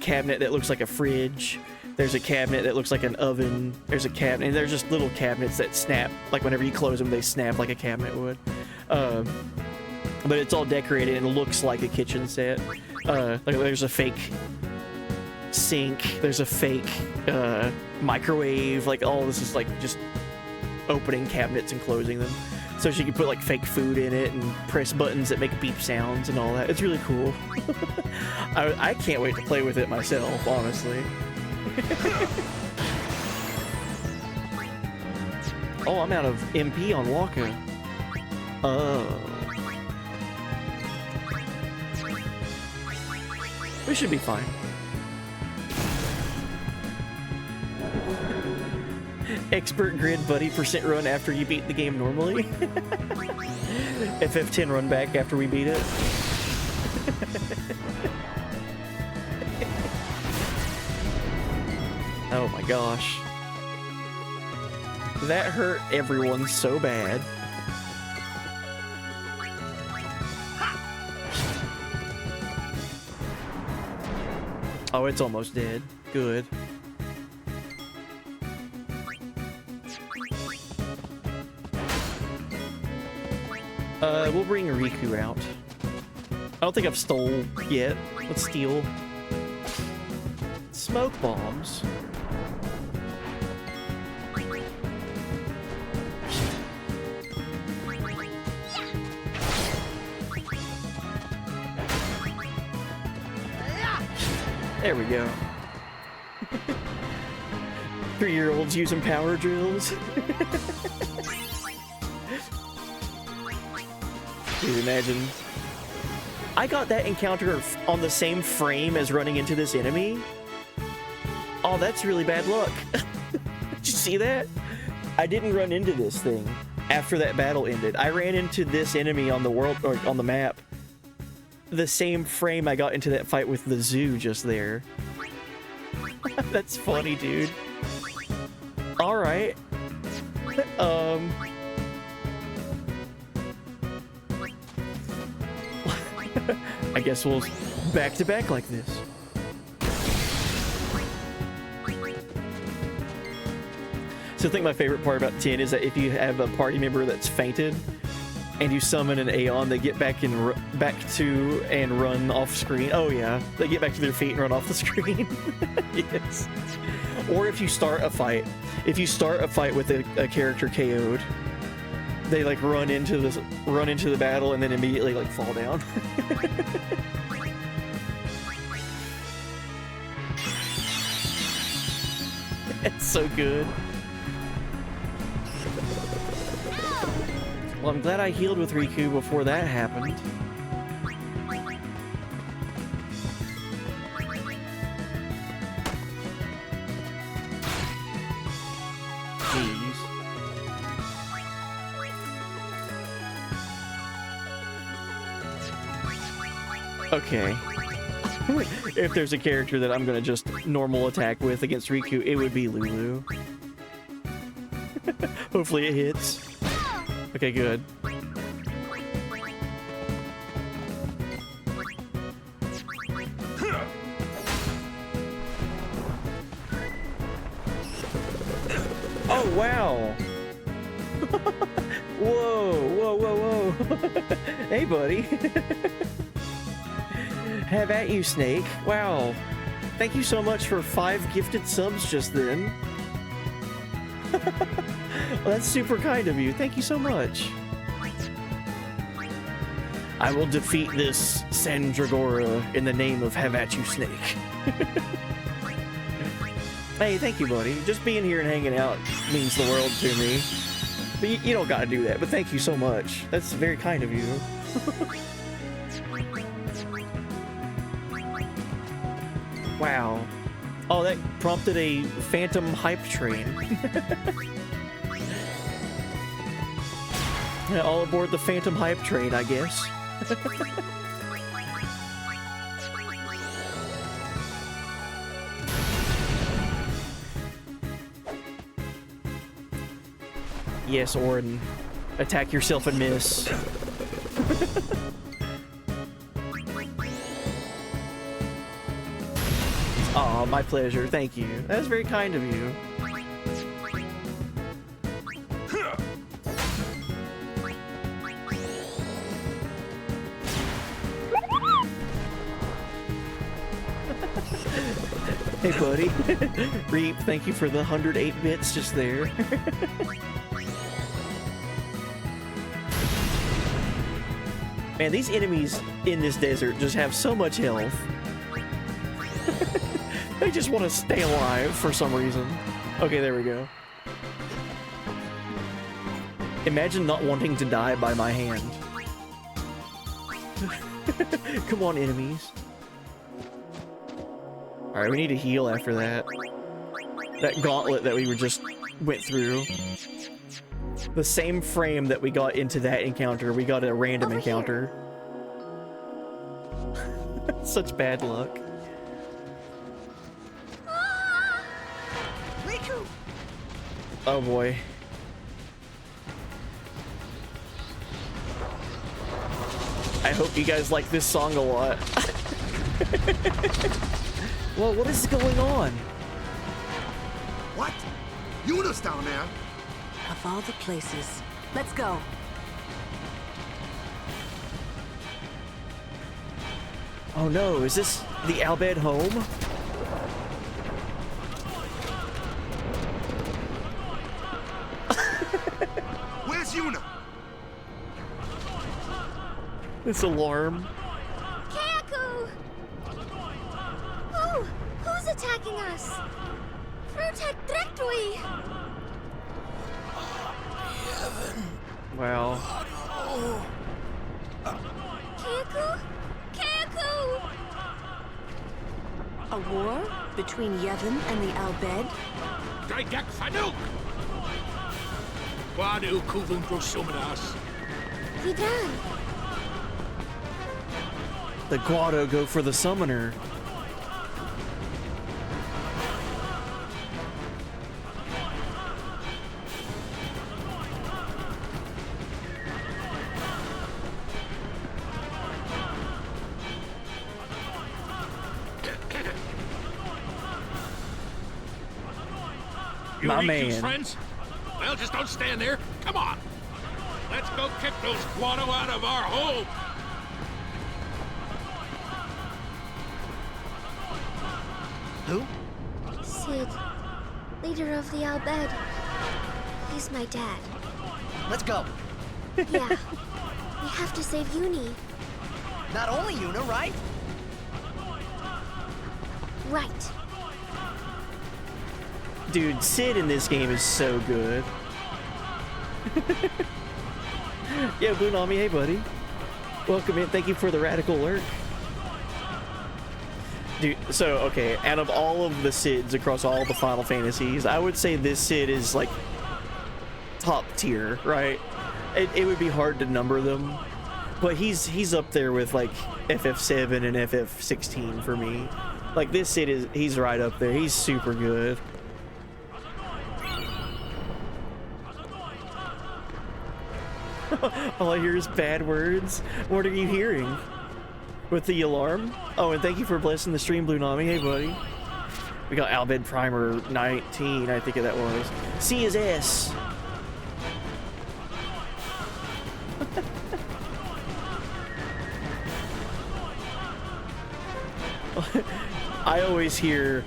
cabinet that looks like a fridge. There's a cabinet that looks like an oven. There's a cabinet, and there's just little cabinets that snap. Like, whenever you close them, they snap like a cabinet would. But it's all decorated and looks like a kitchen set. Like, there's a fake sink. There's a fake microwave. Like, all this is like just opening cabinets and closing them. So she can put like fake food in it and press buttons that make beep sounds and all that. It's really cool. I can't wait to play with it myself, honestly. Oh, I'm out of MP on Waka. We should be fine. Expert grid buddy % run after you beat the game normally. FF10 run back after we beat it. Oh my gosh. That hurt everyone so bad. Oh, it's almost dead. Good. We'll bring Riku out. I don't think I've stole yet. Let's steal. Smoke bombs. There we go. 3-year-olds using power drills. Dude, imagine. I got that encounter on the same frame as running into this enemy. Oh, that's really bad luck. Did you see that? I didn't run into this thing after that battle ended. I ran into this enemy on the world, or on the map, the same frame I got into that fight with the zoo just there. That's funny, dude. All right. I guess we'll back to back like this. So I think my favorite part about 10 is that if you have a party member that's fainted and you summon an Aeon, they get back to and run off screen. Oh yeah, they get back to their feet and run off the screen. Yes. Or if you start a fight with a character KO'd, they like run into the battle and then immediately like fall down. It's so good. Well, I'm glad I healed with Riku before that happened. Jeez. Okay. If there's a character that I'm gonna just normal attack with against Riku, it would be Lulu. Hopefully it hits. Okay, good. Oh, wow. Whoa, whoa, whoa, whoa. Hey, buddy. Have at you, Snake. Wow. Thank you so much for 5 gifted subs just then. Well, that's super kind of you. Thank you so much. I will defeat this Sandragora in the name of Have at you, Snake. Hey, thank you, buddy. Just being here and hanging out means the world to me. But you don't gotta do that, but thank you so much. That's very kind of you. Wow. Oh, that prompted a phantom hype train. Yeah, all aboard the phantom hype train, I guess. Yes, Orin. Attack yourself and miss. Aw, my pleasure. Thank you. That was very kind of you. Hey, buddy. Reap, thank you for the 108 bits just there. Man, these enemies in this desert just have so much health. They just want to stay alive for some reason. Okay, there we go. Imagine not wanting to die by my hand. Come on, enemies. Alright, we need to heal after that. That gauntlet that we just went through. The same frame that we got into that encounter, we got a random encounter. Such bad luck. Oh boy. I hope you guys like this song a lot. Well, what is going on? What? Yuna's down there. Of all the places. Let's go. Oh no, is this the Al Bhed home? Where's Yuna? This alarm. Kaku! Who's attacking us? Protect Directory! Wow. Kaku? Kaku! A war between Yevon and the Al Bhed? Dragak Fanuk! Wadu Kuvun Grosumadas. Vidran! The Guado go for the summoner. You My Riku's man. friends? Well, just don't stand there. Come on. Let's go kick those guano out of our home. Who? Sid, leader of the Al Bhed. He's my dad. Let's go. Yeah. We have to save Uni. Not only Yuna, right? Right. Dude, Sid in this game is so good. Yeah, Blue Nami, hey buddy. Welcome in, thank you for the radical lurk. Dude, so, okay, out of all of the Sids across all the Final Fantasies, I would say this Sid is, like, top tier, right? It would be hard to number them, but he's up there with, like, FF7 and FF16 for me. Like, this Sid he's right up there. He's super good. All I hear is bad words. What are you hearing? With the alarm? Oh, and thank you for blessing the stream, Blue Nami. Hey, buddy. We got Al Bhed Primer 19, I think that was. C is S. I always hear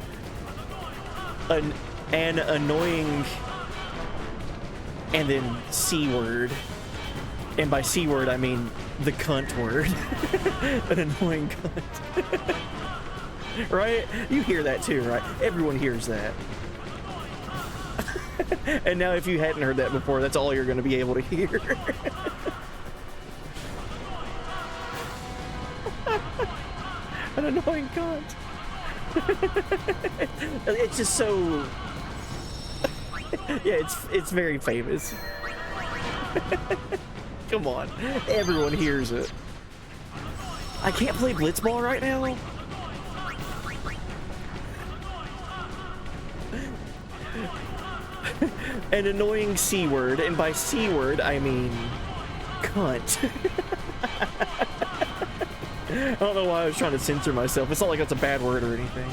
an annoying and then C word. And by C word, I mean the cunt word. An annoying cunt. Right? You hear that too, right? Everyone hears that. And now if you hadn't heard that before, that's all you're going to be able to hear. An annoying cunt. It's just so... Yeah, it's very famous. Come on, everyone hears it. I can't play Blitzball right now? An annoying C word, and by C word, I mean cunt. I don't know why I was trying to censor myself. It's not like that's a bad word or anything.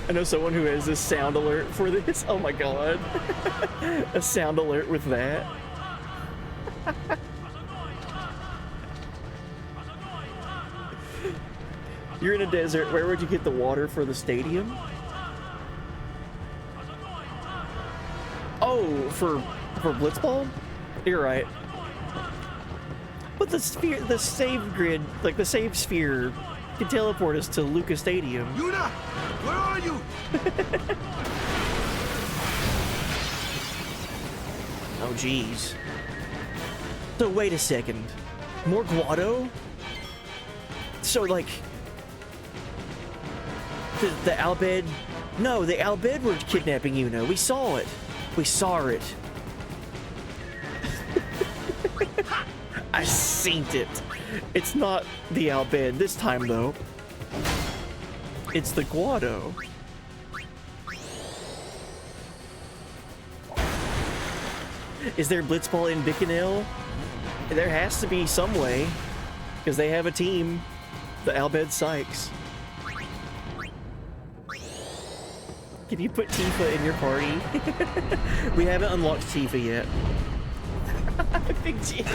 I know someone who has this sound alert for this. Oh my god. A sound alert with that. You're in a desert. Where would you get the water for the stadium? Oh, for Blitzball? You're right. But the save grid, like the save sphere, can teleport us to Lucas Stadium. Yuna, where are you? Oh, jeez. So wait a second. More Guado? So like, the Albed? No, the Albed were kidnapping Yuna. We saw it. We saw it. I seen it. It's not the Albed this time, though. It's the Guado. Is there Blitzball in Bicanel? There has to be some way, because they have a team, the Albed Sykes. Can you put Tifa in your party? We haven't unlocked Tifa yet. Big Jim.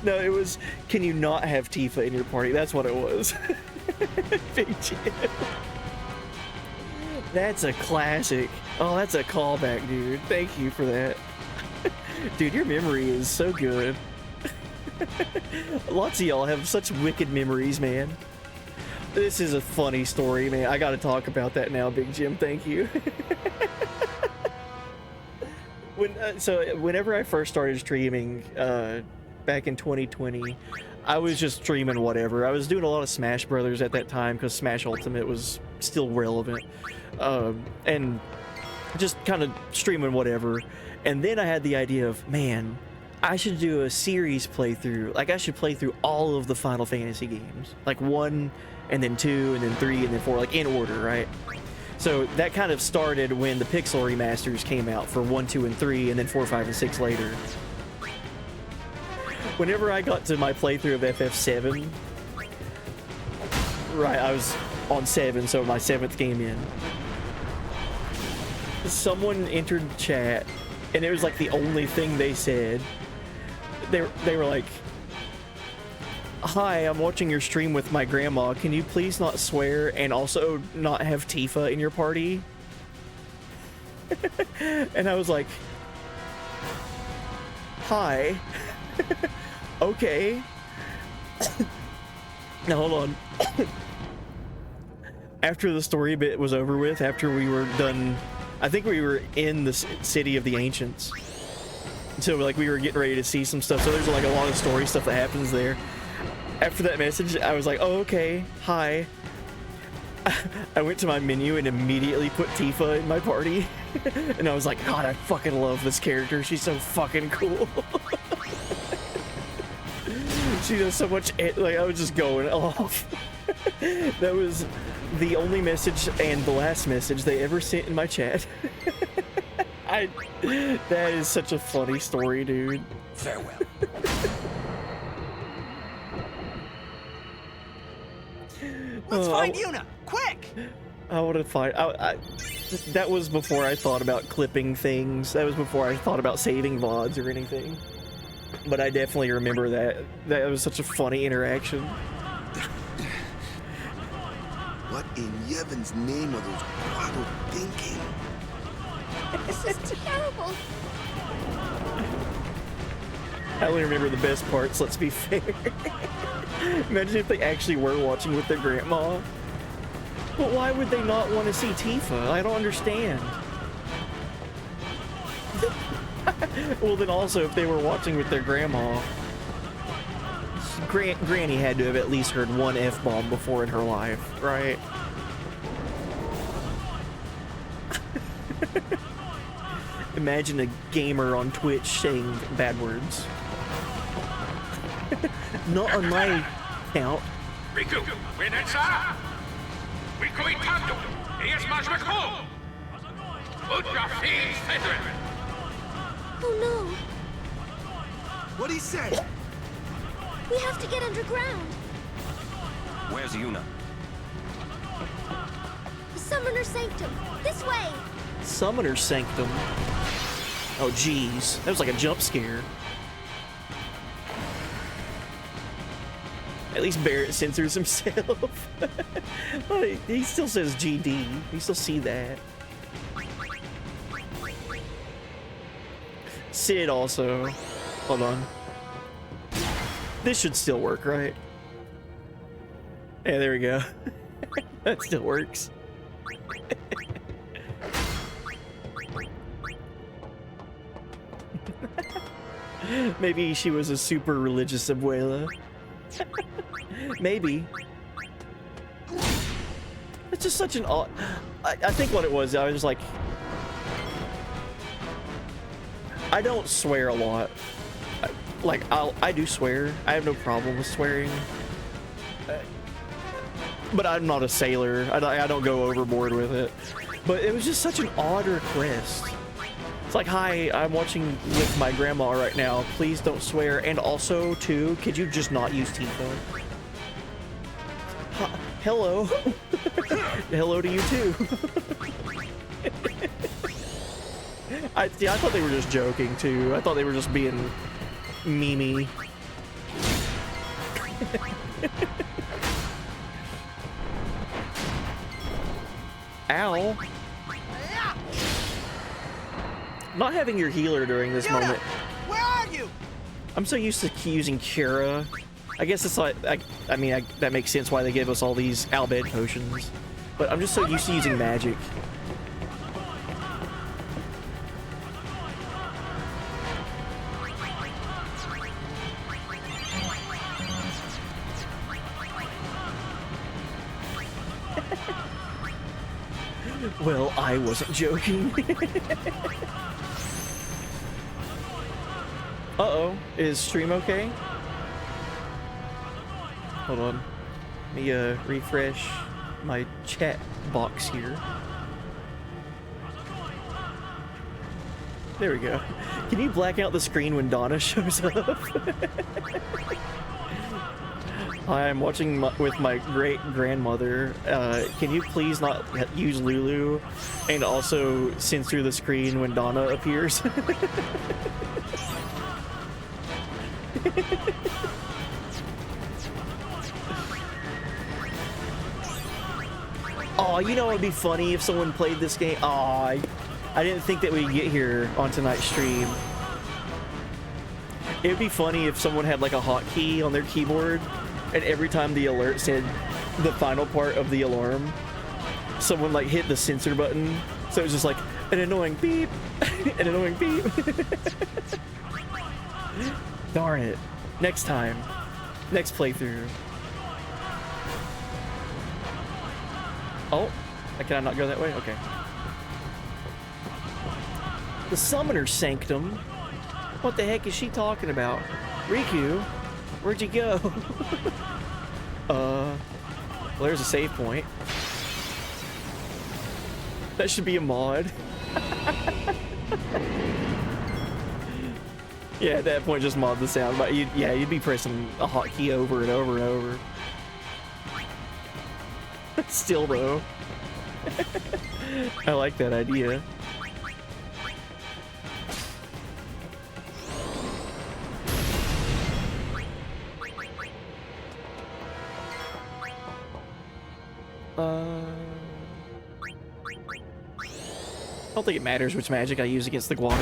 No, it was, can you not have Tifa in your party? That's what it was. Big Jim. That's a classic. Oh, that's a callback, dude. Thank you for that. Dude, your memory is so good. Lots of y'all have such wicked memories, man. This is a funny story, man. I gotta talk about that now, Big Jim. Thank you. So whenever I first started streaming back in 2020, I was just streaming whatever. I was doing a lot of Smash Brothers at that time because Smash Ultimate was still relevant, and just kind of streaming whatever. And then I had the idea of, man, I should do a series playthrough. Like, I should play through all of the Final Fantasy games, like 1 and then 2 and then 3 and then 4, like in order, right? So that kind of started when the Pixel remasters came out for 1, 2, and 3, and then 4, 5, and 6 later. Whenever I got to my playthrough of FF7, right, I was on 7, so my 7th game in. Someone entered chat, and it was like the only thing they said. They were like, "Hi, I'm watching your stream with my grandma. Can you please not swear and also not have Tifa in your party?" And I was like, "Hi." Okay. Now hold on. After the story bit was over with, after we were done, I think we were in the city of the ancients. So like we were getting ready to see some stuff. So there's like a lot of story stuff that happens there. After that message, I was like, "Oh, okay, hi." I went to my menu and immediately put Tifa in my party. And I was like, "God, I fucking love this character. She's so fucking cool." She does so much, like, I was just going off. That was the only message and the last message they ever sent in my chat. That is such a funny story, dude. Farewell. Let's find Yuna, quick! I want to find. That was before I thought about clipping things. That was before I thought about saving VODs or anything. But I definitely remember that. That was such a funny interaction. What in Yevon's name are those Guado thinking? This is terrible. I only remember the best parts, let's be fair. Imagine if they actually were watching with their grandma. But why would they not want to see Tifa? I don't understand. Well, then also, if they were watching with their grandma, Granny had to have at least heard one F-bomb before in her life, right? Imagine a gamer on Twitch saying bad words. Not on my count. Riku, Winetsa! Riku Itando! Yes, Majmako! Udrafin Fedrin! Oh no! What'd he say? We have to get underground. Where's Yuna? The Summoner Sanctum. This way. Summoner Sanctum. Oh, jeez. That was like a jump scare. At least Barrett censors himself. He still says GD. You still see that. Sid also. Hold on. This should still work, right? Yeah, there we go. That still works. Maybe she was a super religious abuela. Maybe. It's just such an odd... I think what it was, I was like... I don't swear a lot. I do swear. I have no problem with swearing. But I'm not a sailor. I don't go overboard with it. But it was just such an odd request. It's like, hi, I'm watching with my grandma right now. Please don't swear. And also, too, could you just not use Tifa? Hello. Hello to you, too. I thought they were just joking, too. I thought they were just being memey. Ow. Not having your healer during this moment. Where are you? I'm so used to using Kira. I guess it's like, I mean, that makes sense why they gave us all these Albed potions. But I'm just so used to using magic. Well, I wasn't joking. Uh-oh. Is stream okay? Hold on. Let me refresh my chat box here. There we go. Can you black out the screen when Donna shows up? I'm watching with my great-grandmother. Can you please not use Lulu and also censor the screen when Donna appears? Oh, you know it would be funny if someone played this game. Oh, I didn't think that we'd get here on tonight's stream. It would be funny if someone had like a hotkey on their keyboard, and every time the alert said the final part of the alarm, someone like hit the censor button. So it was just like an annoying beep, an annoying beep. Darn it. Next time. Next playthrough. Oh, can I not go that way? Okay. The Summoner Sanctum? What the heck is she talking about? Riku, where'd you go? Well, there's a save point. That should be a mod. Yeah, at that point, just mod the sound. But you'd be pressing a hotkey over and over and over. Still, though. I like that idea. I don't think it matters which magic I use against the Guado.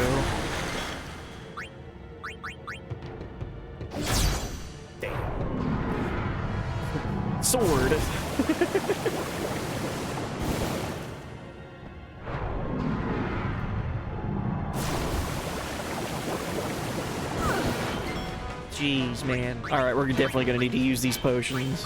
Damn. Sword. Jeez, man. Alright, we're definitely gonna need to use these potions.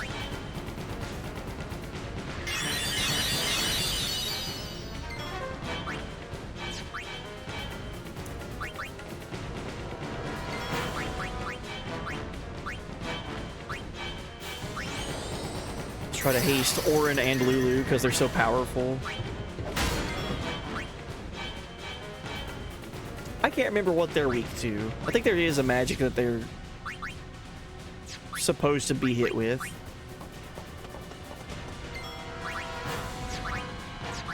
try to haste Orin and Lulu because they're so powerful. I can't remember what they're weak to. I think there is a magic that they're supposed to be hit with.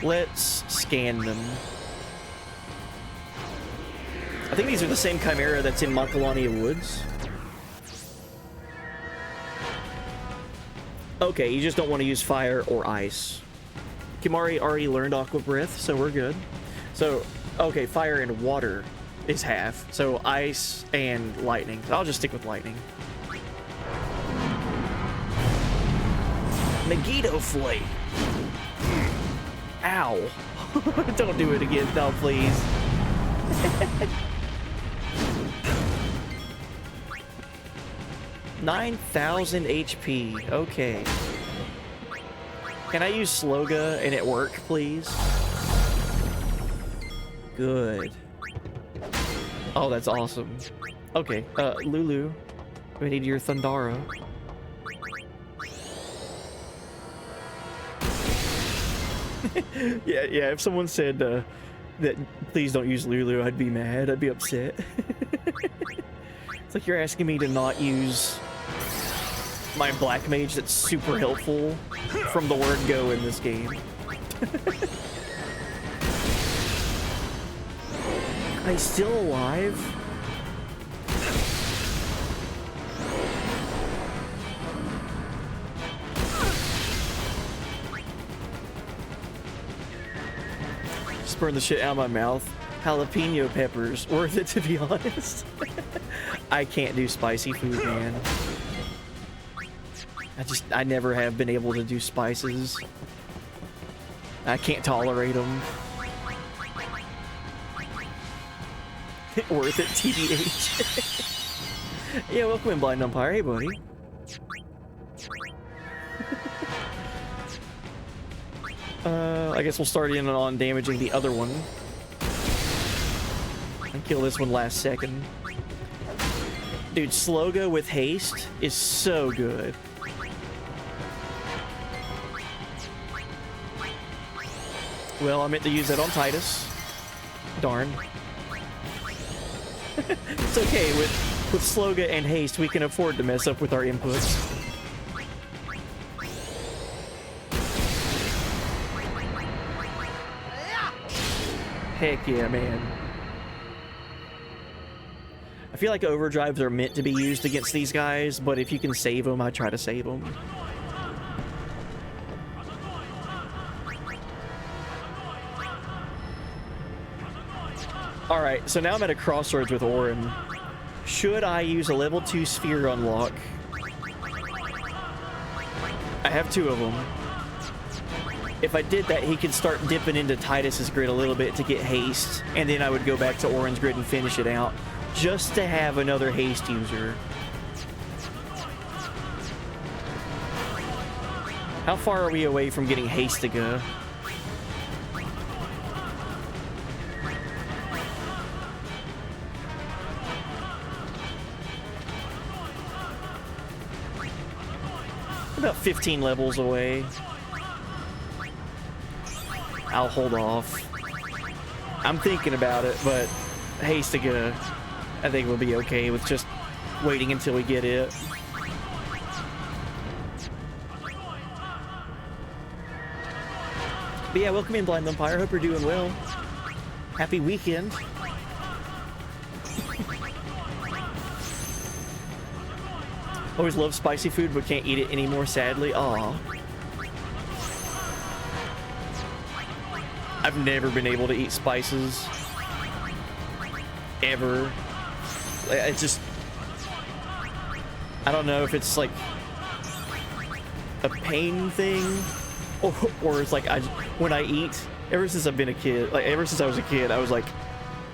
Let's scan them. I think these are the same Chimera that's in Makalania Woods. Okay, you just don't want to use fire or ice. Kimari already learned Aqua Breath, so we're good. So, okay, fire and water is half. So ice and lightning. I'll just stick with lightning. Megiddo Flay. Ow. Don't do it again. No, please. 9,000 HP. Okay. Can I use Sloga and it work, please? Good. Oh, that's awesome. Okay, Lulu, we need your Thundara. yeah, if someone said that please don't use Lulu, I'd be mad. I'd be upset. It's like you're asking me to not use my Black Mage that's super helpful from the word go in this game. I'm still alive? Just burn the shit out of my mouth. Jalapeno peppers. Worth it, to be honest. I can't do spicy food, man. I never have been able to do spices. I can't tolerate them. Worth it, TBH. Yeah, welcome in, Blind Umpire. Hey, buddy. I guess we'll start in on damaging the other one. And kill this one last second. Dude, Sloga with haste is so good. Well, I meant to use that on Titus. Darn. It's okay, with Sloga and haste, we can afford to mess up with our inputs. Heck yeah, man. I feel like overdrives are meant to be used against these guys, but if you can save them, I try to save them. Alright, so now I'm at a crossroads with Orin. Should I use a level 2 sphere unlock? I have 2 of them. If I did that, he could start dipping into Titus's grid a little bit to get haste, and then I would go back to Orin's grid and finish it out, just to have another haste user. How far are we away from getting haste to go? About 15 levels away. I'll hold off. I'm thinking about it, but haste to go. I think we'll be okay with just waiting until we get it. But yeah, welcome in, Blind Umpire. Hope you're doing well. Happy weekend. Always love spicy food, but can't eat it anymore, sadly. Aw. I've never been able to eat spices. Ever. It's just... I don't know if it's like a pain thing, or it's like when I eat, ever since I've been a kid, like ever since I was a kid, I was like,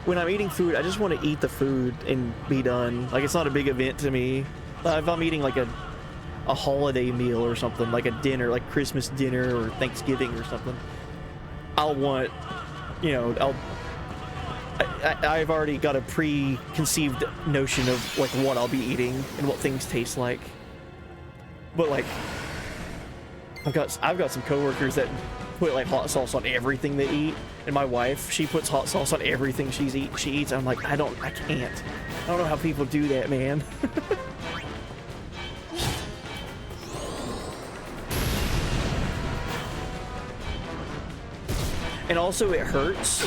when I'm eating food, I just want to eat the food and be done. Like, it's not a big event to me. If I'm eating like a holiday meal or something, like a dinner, like Christmas dinner or Thanksgiving or something, I'll want, you know, I've already got a preconceived notion of like what I'll be eating and what things taste like. But like, I've got some coworkers that put like hot sauce on everything they eat, and my wife, she puts hot sauce on everything she eats. I'm like, I can't. I don't know how people do that, man. And also it hurts.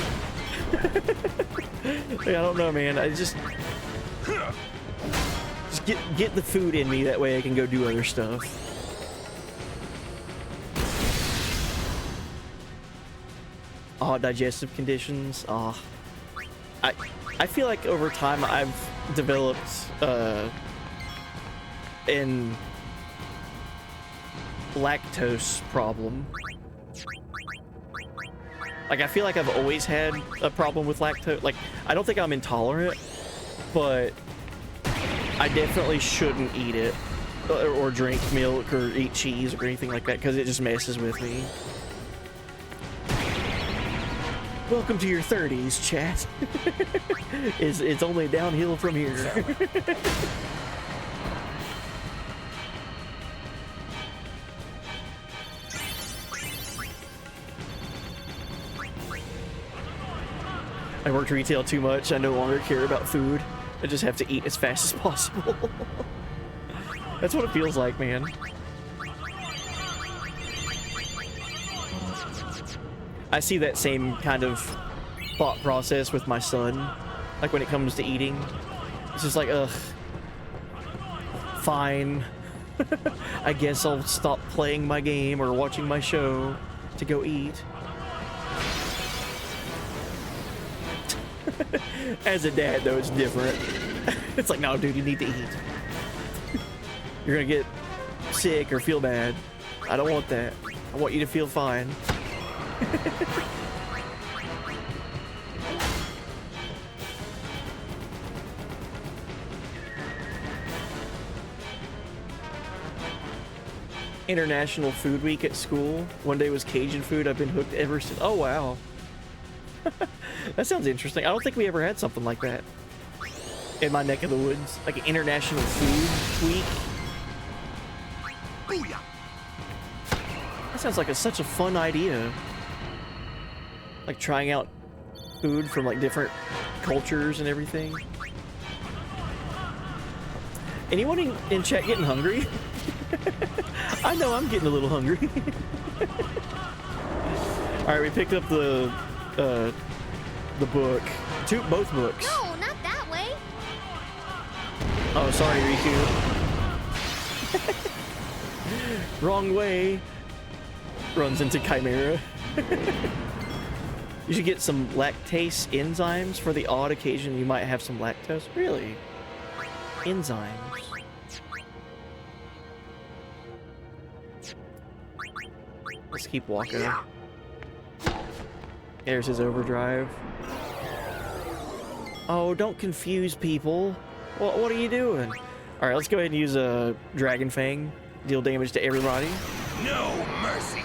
I don't know, man. I just get the food in me, that way I can go do other stuff. Oh, digestive conditions. Oh, I feel like over time I've developed an lactose problem. Like, I feel like I've always had a problem with lactose. Like, I don't think I'm intolerant, but I definitely shouldn't eat it or drink milk or eat cheese or anything like that, because it just messes with me. Welcome to your 30s, chat. It's only downhill from here. I worked retail too much. I no longer care about food. I just have to eat as fast as possible. That's what it feels like, man. I see that same kind of thought process with my son. Like when it comes to eating. It's just like, ugh. Fine. I guess I'll stop playing my game or watching my show to go eat. As a dad, though, it's different. It's like, no, dude, you need to eat. You're gonna get sick or feel bad. I don't want that. I want you to feel fine. International Food Week at school. One day was Cajun food. I've been hooked ever since. Oh, wow. That sounds interesting. I don't think we ever had something like that in my neck of the woods. Like an International Food Week. Booyah. That sounds like such a fun idea. Like trying out food from like different cultures and everything. Anyone in chat getting hungry? I know I'm getting a little hungry. Alright, we picked up the book. Both books. No, not that way. Oh, sorry, Riku. Wrong way. Runs into Chimera. You should get some lactase enzymes for the odd occasion you might have some lactose. Really? Enzymes. Let's keep walking. There's his overdrive. Oh, don't confuse people. What are you doing? Alright, let's go ahead and use a Dragon Fang. Deal damage to everybody. No mercy.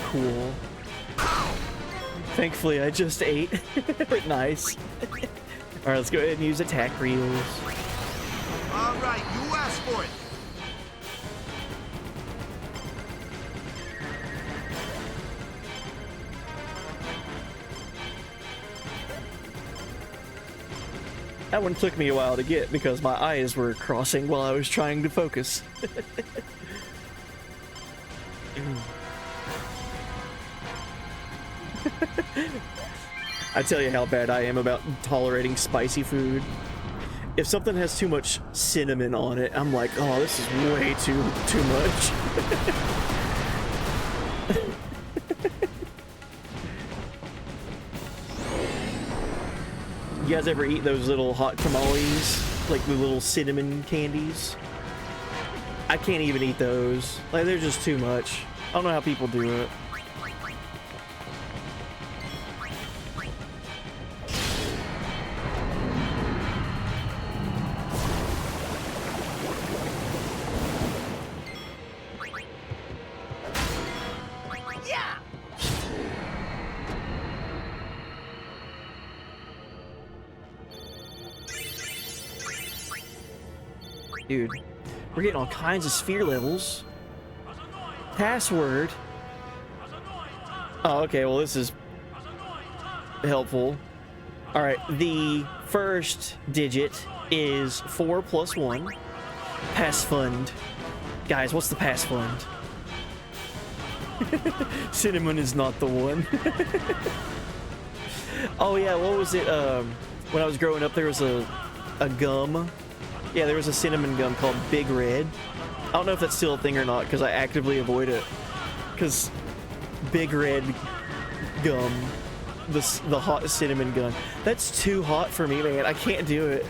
Cool. Thankfully, I just ate. Nice. Alright, let's go ahead and use attack reels. All right, you asked for it. That one took me a while to get because my eyes were crossing while I was trying to focus. I tell you how bad I am about tolerating spicy food. If something has too much cinnamon on it, I'm like, oh, this is way too much. You guys ever eat those little hot tamales? Like the little cinnamon candies? I can't even eat those. Like, they're just too much. I don't know how people do it. Dude, we're getting all kinds of sphere levels. Password. Oh, okay, well this is helpful. All right, the first digit is 4 plus 1. Pass fund. Guys, what's the pass fund? Cinnamon is not the one. Oh yeah, what was it? When I was growing up, there was a gum. Yeah, there was a cinnamon gum called Big Red. I don't know if that's still a thing or not, because I actively avoid it. Because Big Red gum, the hot cinnamon gum, that's too hot for me, man. I can't do it.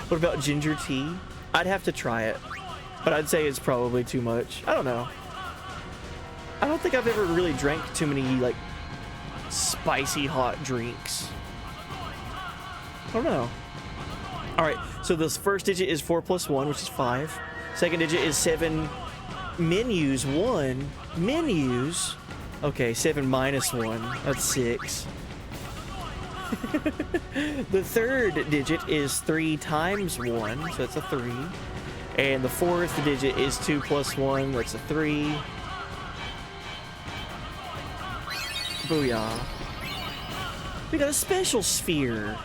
What about ginger tea? I'd have to try it, but I'd say it's probably too much. I don't know. I don't think I've ever really drank too many, like, spicy hot drinks. I don't know. All right, so this first digit is 4 plus 1, which is 5. Second digit is 7 menus, 1. Menus? Okay, 7 minus 1, that's 6. The third digit is 3 times 1, so that's a 3. And the fourth digit is 2 plus 1, that's a 3. Booyah. We got a special sphere.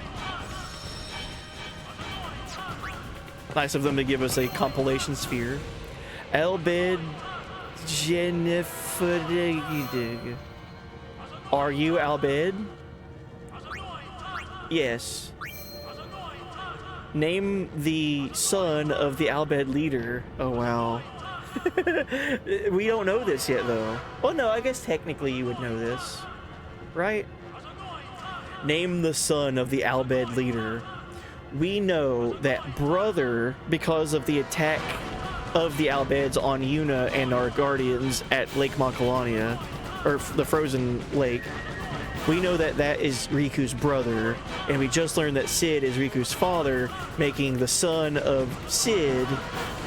Nice of them to give us a compilation sphere. Albed Jennifer. Are you Albed? Yes. Name the son of the Albed leader. Oh wow. We don't know this yet though. Well no, I guess technically you would know this. Right? Name the son of the Albed leader. We know that brother, because of the attack of the Albeds on Yuna and our guardians at Lake Macalania, or the frozen lake, we know that that is Riku's brother, and we just learned that Sid is Riku's father, making the son of Sid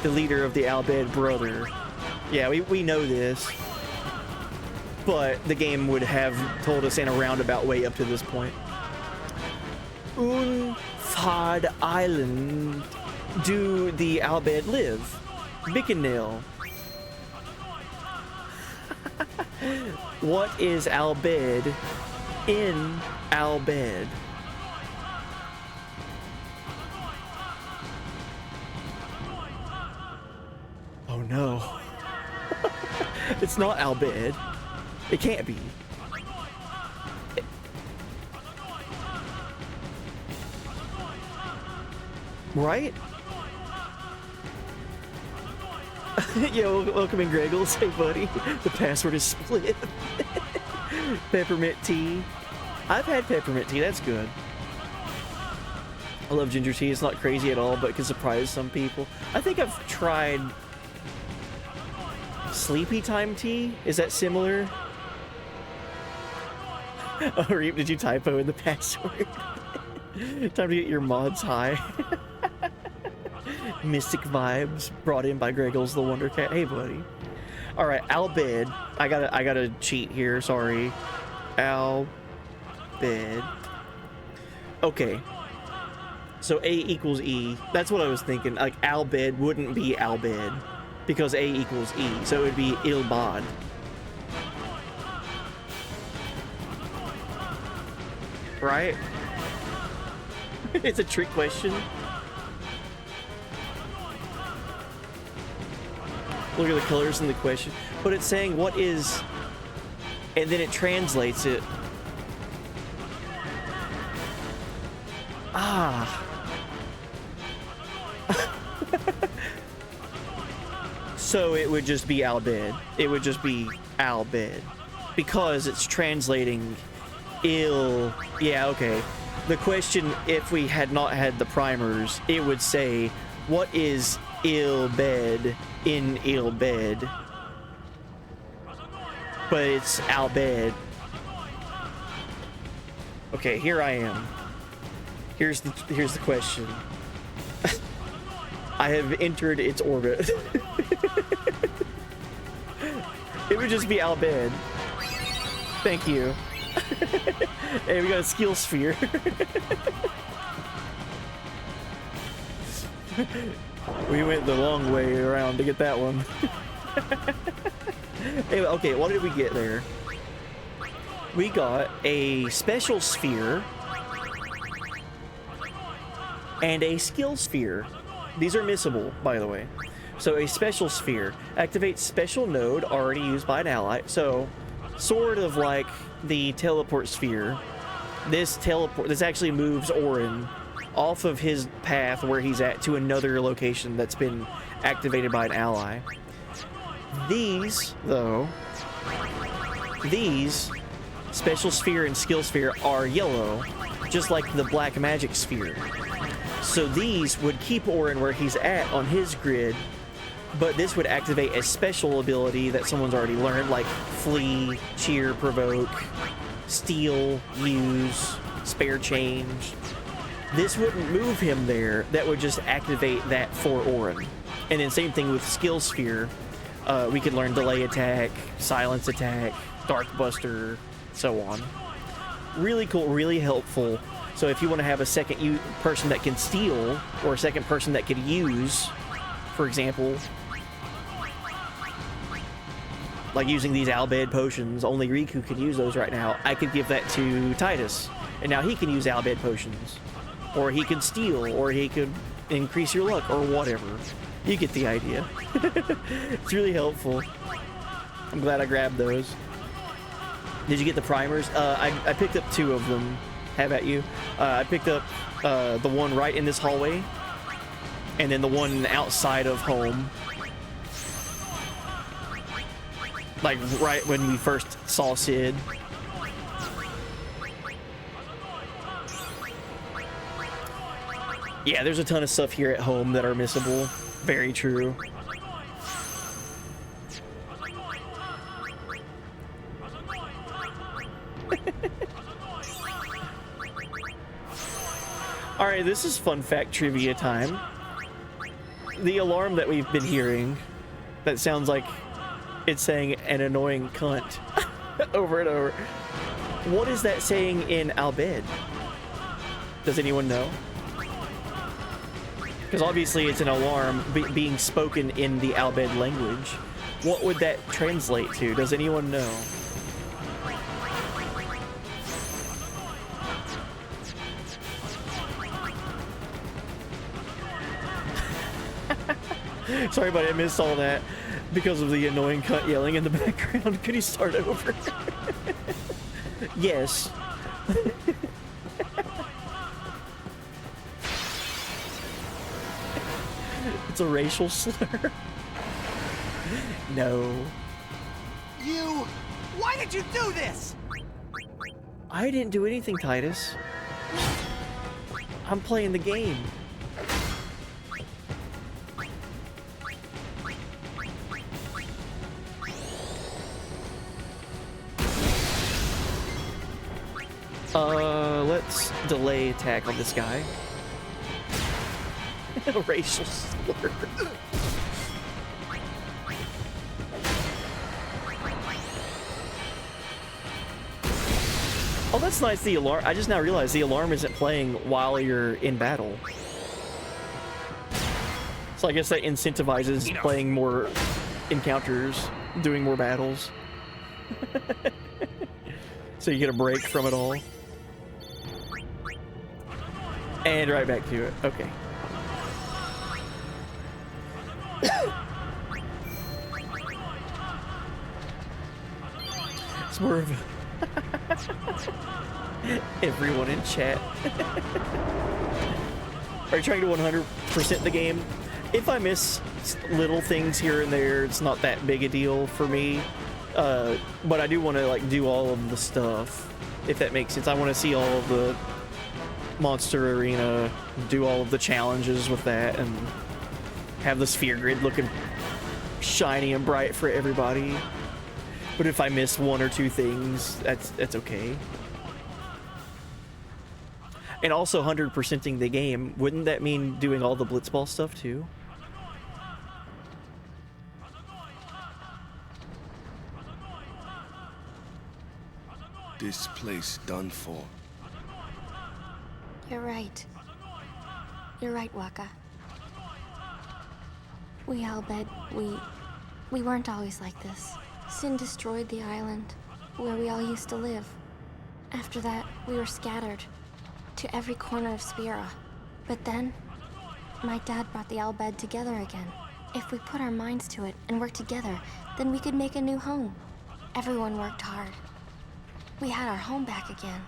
the leader of the Albed brother. Yeah, we know this, but the game would have told us in a roundabout way up to this point. Unfad Island do the Albed live? Bickendale. What is Albed in Albed? Oh no. It's not Albed. It can't be. Right? Yeah, welcome in, Greggles. Hey, buddy. The password is split. Peppermint tea. I've had peppermint tea. That's good. I love ginger tea. It's not crazy at all, but it can surprise some people. I think I've tried sleepy time tea. Is that similar? Oh, Reap, did you typo in the password? Time to get your mods high. Mystic vibes brought in by Greggles the Wonder Cat. Hey, buddy. All right, Albed. I gotta cheat here. Sorry. Albed. Okay. So A equals E. That's what I was thinking. Like Albed wouldn't be Albed because A equals E. So it would be Ilbad. Right? It's a trick question. Look at the colors in the question. But it's saying what is, and then it translates it. Ah. So it would just be Albed. It would just be Albed. Because it's translating ill. Yeah, okay. The question, if we had not had the primers, it would say, what is Ilbed in Ilbed? But it's Albed. Okay, here I am. Here's the question. I have entered its orbit. It would just be Albed. Thank you. Hey, we got a skill sphere. We went the long way around to get that one. Anyway, okay, what did we get there? We got a special sphere and a skill sphere. These are missable, by the way. So a special sphere activates special node already used by an ally. So sort of like the teleport sphere. This actually moves Orin off of his path where he's at to another location that's been activated by an ally. These, though, these special sphere and skill sphere are yellow, just like the black magic sphere. So these would keep Orin where he's at on his grid, but this would activate a special ability that someone's already learned, like flee, cheer, provoke, steal, use, spare change. This wouldn't move him there, that would just activate that for Orin. And then same thing with skill sphere. We could learn delay attack, silence attack, dark buster, so on. Really cool, really helpful. So if you want to have a second person that can steal, or a second person that could use, for example, like using these Albed potions, only Riku can use those right now. I could give that to Titus, and now he can use Albed potions. Or he could steal, or he could increase your luck, or whatever. You get the idea. It's really helpful. I'm glad I grabbed those. Did you get the primers? I picked up 2 of them. How about you? I picked up the one right in this hallway, and then the one outside of home. Like right when we first saw Sid. Yeah, there's a ton of stuff here at home that are missable. Very true. Alright, this is fun fact trivia time. The alarm that we've been hearing, that sounds like it's saying an annoying cunt over and over. What is that saying in Albed? Does anyone know? Because obviously it's an alarm being spoken in the Albed language. What would that translate to? Does anyone know? Sorry, but I missed all that because of the annoying cunt yelling in the background. Could you start over? Yes. It's a racial slur. No. You... Why did you do this? I didn't do anything, Titus. I'm playing the game. Let's delay attack on this guy. Racial slur. Oh, that's nice, the alarm. I just now realized the alarm isn't playing while you're in battle. So I guess that incentivizes playing more encounters, doing more battles. So you get a break from it all. And right back to it. Okay. It's more of everyone in chat. Are you trying to 100% the game? If I miss little things here and there, it's not that big a deal for me. But I do want to like do all of the stuff, if that makes sense. I want to see all of the Monster Arena, do all of the challenges with that, and have the sphere grid looking shiny and bright for everybody. But if I miss 1 or 2 things, that's okay. And also 100%ing the game, wouldn't that mean doing all the Blitzball stuff too? This place done for. You're right. You're right, Waka. We Albed, we weren't always like this. Sin destroyed the island where we all used to live. After that, we were scattered to every corner of Spira. But then, my dad brought the Albed together again. If we put our minds to it and worked together, then we could make a new home. Everyone worked hard. We had our home back again.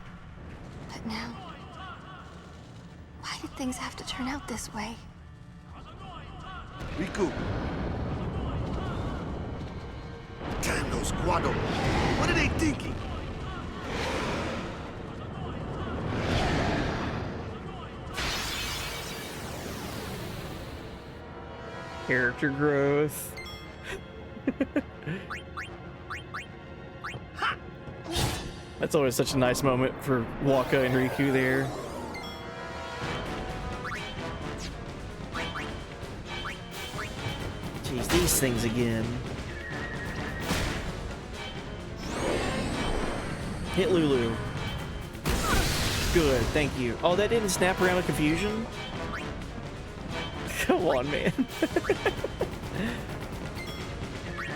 But now, why did things have to turn out this way? Riku. Damn those Guado. What are they thinking? Character growth. That's always such a nice moment for Waka and Riku there. Jeez, these things again. Hit Lulu. Good, thank you. Oh, that didn't snap around a confusion? Come on, man.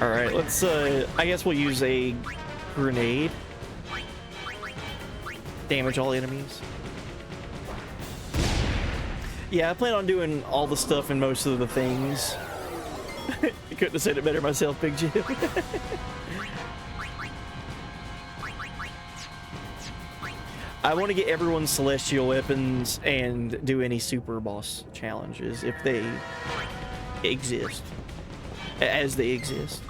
Alright, let's, I guess we'll use a grenade. Damage all enemies. Yeah, I plan on doing all the stuff and most of the things. You couldn't have said it better myself, Big Jim. I want to get everyone's celestial weapons and do any super boss challenges if they exist. As they exist.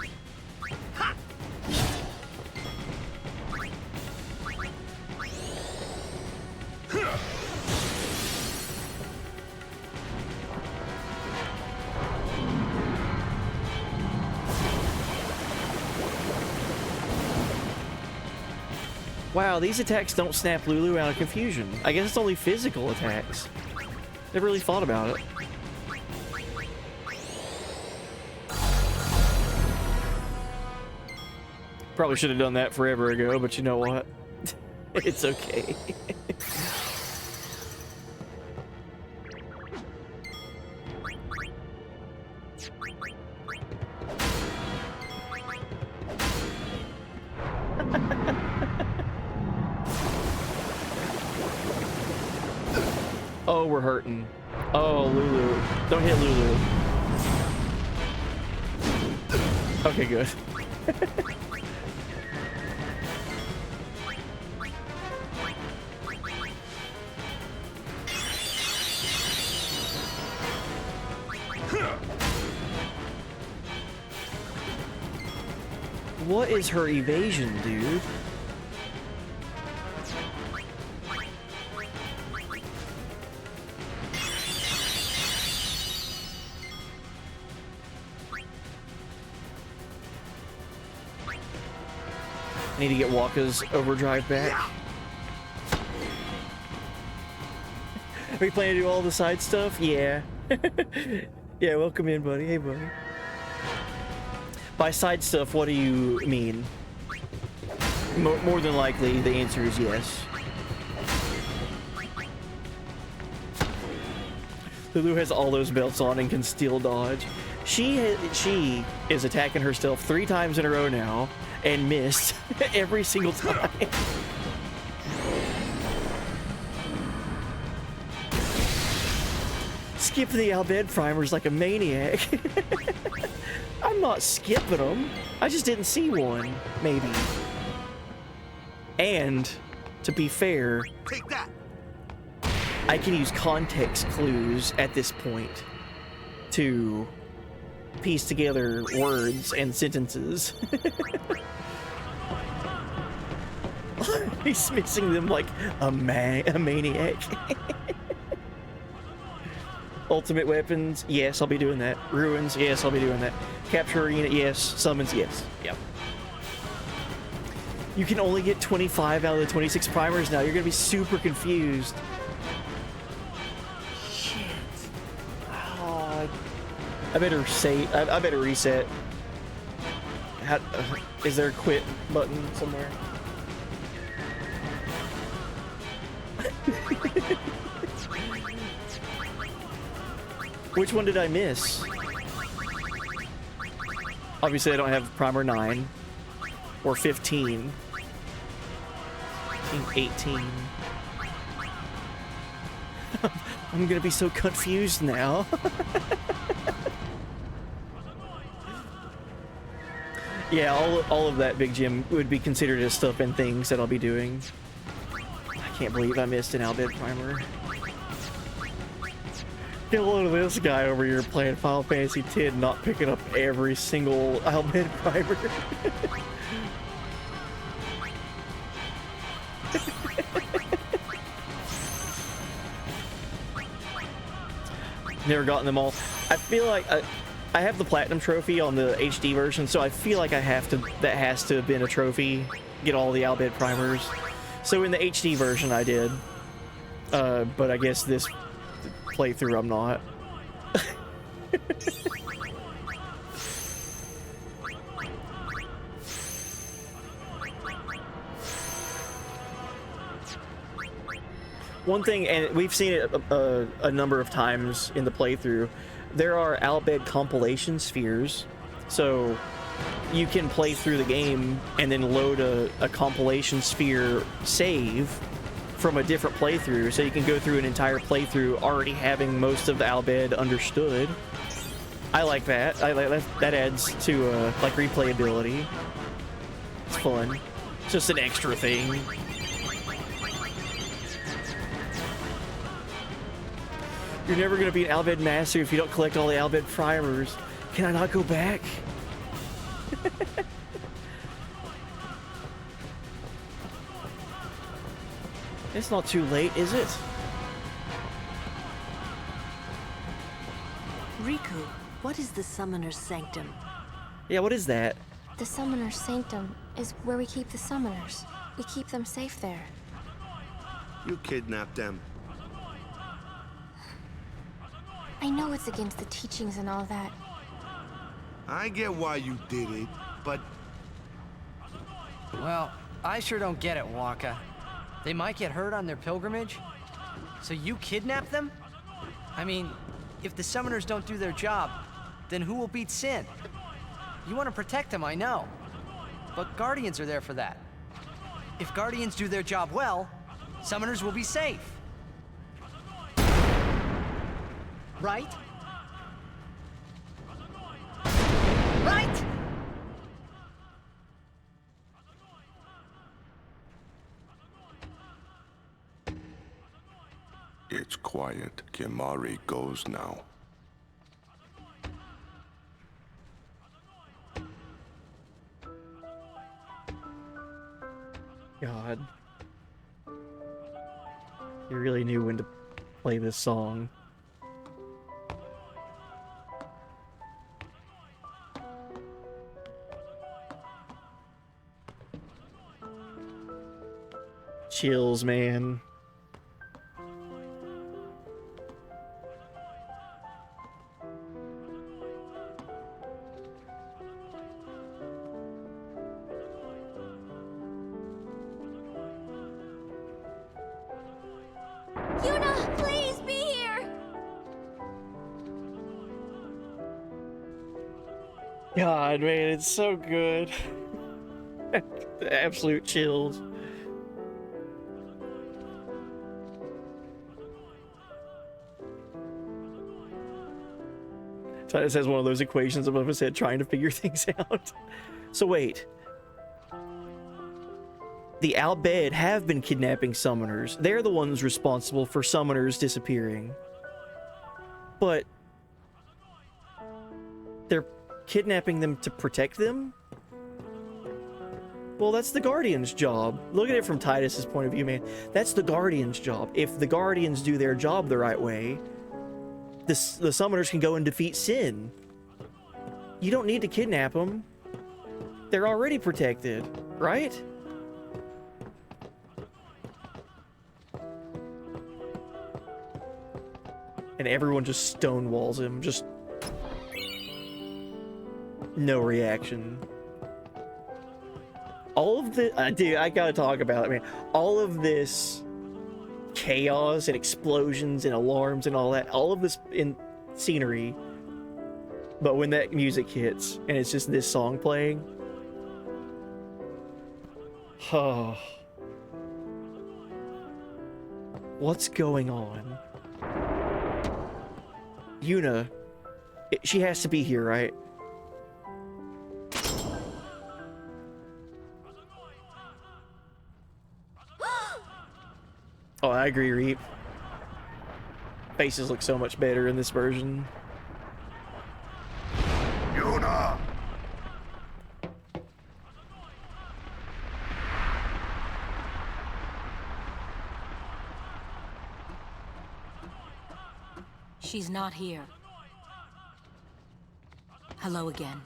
Wow, these attacks don't snap Lulu out of confusion. I guess it's only physical attacks. Never really thought about it. Probably should have done that forever ago, but you know what? It's okay. Oh, we're hurting. Oh, Lulu. Don't hit Lulu. Okay, good. What is her evasion, dude? Need to get Waka's overdrive back. Are we planning to do all the side stuff? Yeah. Yeah, welcome in, buddy. Hey, buddy. By side stuff, what do you mean? More than likely, the answer is yes. Lulu has all those belts on and can still dodge. She is attacking herself 3 times in a row now and missed every single time. Skip the Albed primers like a maniac. I'm not skipping them. I just didn't see one, maybe. And, to be fair, take that. I can use context clues at this point to piece together words and sentences. He's missing them like a maniac. Ultimate weapons, yes, I'll be doing that. Ruins, yes, I'll be doing that. Capture arena, yes. Summons, yes. Yep. You can only get 25 out of the 26 primers now. You're gonna be super confused. Shit. Oh, I better say. I better reset. How, is there a quit button somewhere? Which one did I miss? Obviously, I don't have primer 9 or 15. 18. I'm gonna be so confused now. Yeah, all of that, Big Jim, would be considered as stuff and things that I'll be doing. I can't believe I missed an Albed primer. Get a load of this guy over here playing Final Fantasy X, not picking up every single Albed primer. Never gotten them all. I feel like I have the platinum trophy on the HD version, so I feel like I have to. That has to have been a trophy. Get all the Albed primers. So in the HD version, I did. But I guess this playthrough, I'm not. One thing, and we've seen it a number of times in the playthrough, there are Albed compilation spheres, so you can play through the game and then load a compilation sphere save from a different playthrough, so you can go through an entire playthrough already having most of the Albed understood. I like that. I like that adds to like replayability. It's fun. It's just an extra thing. You're never going to be an Albed master if you don't collect all the Albed primers. Can I not go back? It's not too late, is it? Riku, what is the Summoner's Sanctum? Yeah, what is that? The Summoner's Sanctum is where we keep the summoners. We keep them safe there. You kidnapped them. I know it's against the teachings and all that. I get why you did it, but... Well, I sure don't get it, Waka. They might get hurt on their pilgrimage? So you kidnap them? I mean, if the summoners don't do their job, then who will beat Sin? You want to protect them, I know. But Guardians are there for that. If Guardians do their job well, summoners will be safe. Right? Right? It's quiet. Kimari goes now. God. You really knew when to play this song. Chills, man. Yuna, please be here! God, man, it's so good. The absolute chills. Titus has one of those equations above his head trying to figure things out. So wait. The Albed have been kidnapping summoners. They're the ones responsible for summoners disappearing. But they're kidnapping them to protect them? Well, that's the Guardian's job. Look at it from Titus's point of view, man. That's the Guardian's job. If the Guardians do their job the right way, the summoners can go and defeat Sin. You don't need to kidnap them. They're already protected, right? And everyone just stonewalls him. Just no reaction. All of the dude, I gotta talk about it, man. All of this chaos and explosions and alarms and all that, all of this in scenery But when that music hits and it's just this song playing, oh, what's going on? Yuna, she has to be here, right? Oh, I agree, Reap. Faces look so much better in this version. Yuna! She's not here. Hello again.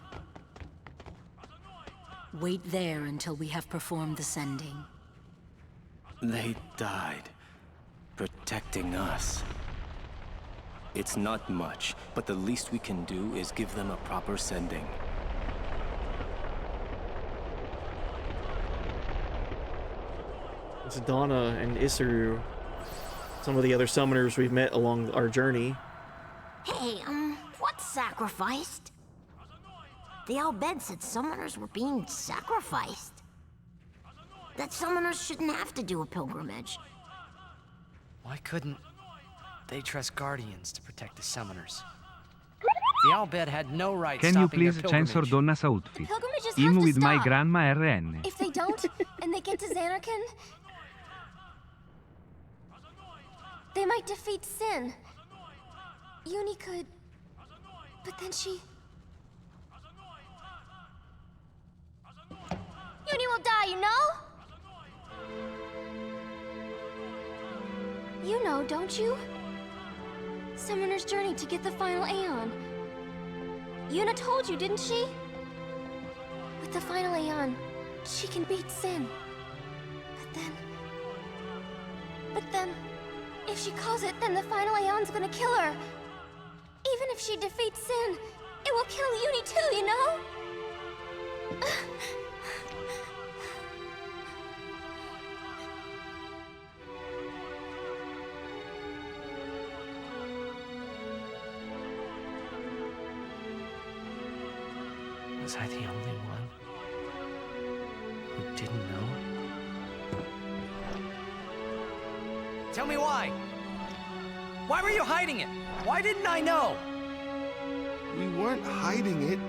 Wait there until we have performed the sending. They died, protecting us. It's not much, but the least we can do is give them a proper sending. It's Donna and Isuru, some of the other summoners we've met along our journey. Hey, what's sacrificed? The Al-Bed said summoners were being sacrificed. That summoners shouldn't have to do a pilgrimage. Why couldn't they trust guardians to protect the summoners? The Al-Bed had no right Can you stopping their please pilgrimage. censor Donna's outfit? Pilgrimages have I'm to with my stop. grandma RN. If they don't, and they get to Xanarkand, they might defeat Sin. Uni could... But then she... Uni will die, you know? You know, don't you? Summoner's journey to get the final Aeon. Yuna told you, didn't she? With the final Aeon, she can beat Sin. But then... If she calls it, then the final Aeon's gonna kill her. Even if she defeats Sin, it will kill Uni too, you know? Was I the only one who didn't know? Tell me why. Why were you hiding it? Why didn't I know? We weren't hiding it.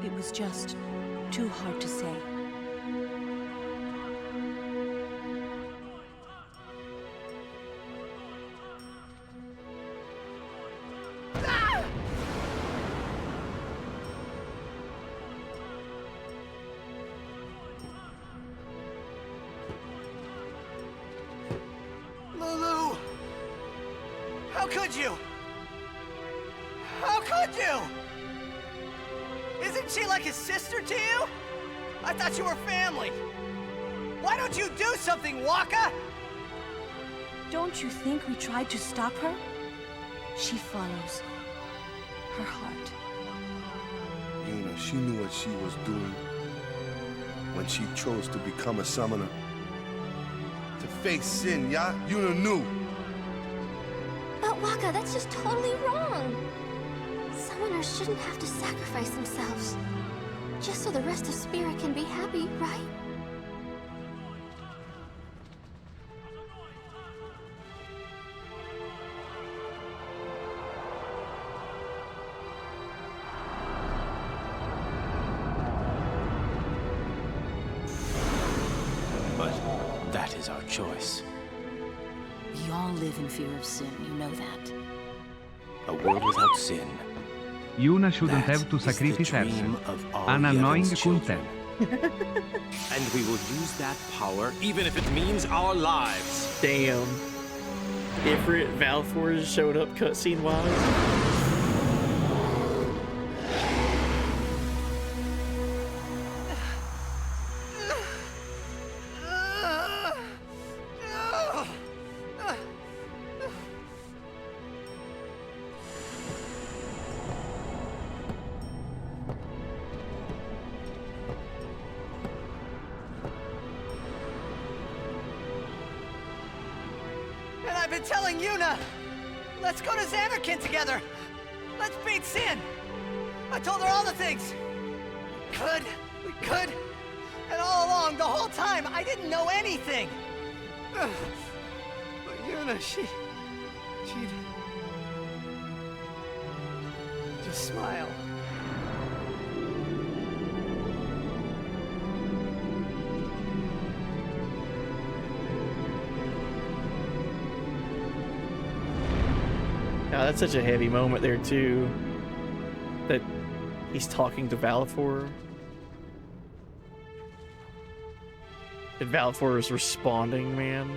It was just too hard to say. Lulu! How could you? How could you? Isn't she like a sister to you? I thought you were family. Why don't you do something, Waka? Don't you think we tried to stop her? She follows her heart. Yuna, she knew what she was doing when she chose to become a summoner. To face Sin, yeah? Yuna knew. But Waka, that's just totally wrong. Summoners shouldn't have to sacrifice themselves. Just so the rest of Spirit can be happy, right? But that is our choice. We all live in fear of sin, you know that. A world without sin. Yuna shouldn't That have to is the sacrifice dream herself. of all An annoying Yevon's children. content. And we will use that power even if it means our lives. Damn. Ifrit Valforge showed up cutscene wise. And I've been telling Yuna, let's go to Xanarkand together. Let's beat Sin! I told her all the things! We could. And all along, the whole time, I didn't know anything! But Yuna, she'd just smile. Yeah, that's such a heavy moment there too. That he's talking to Valifor. And Valifor is responding, man.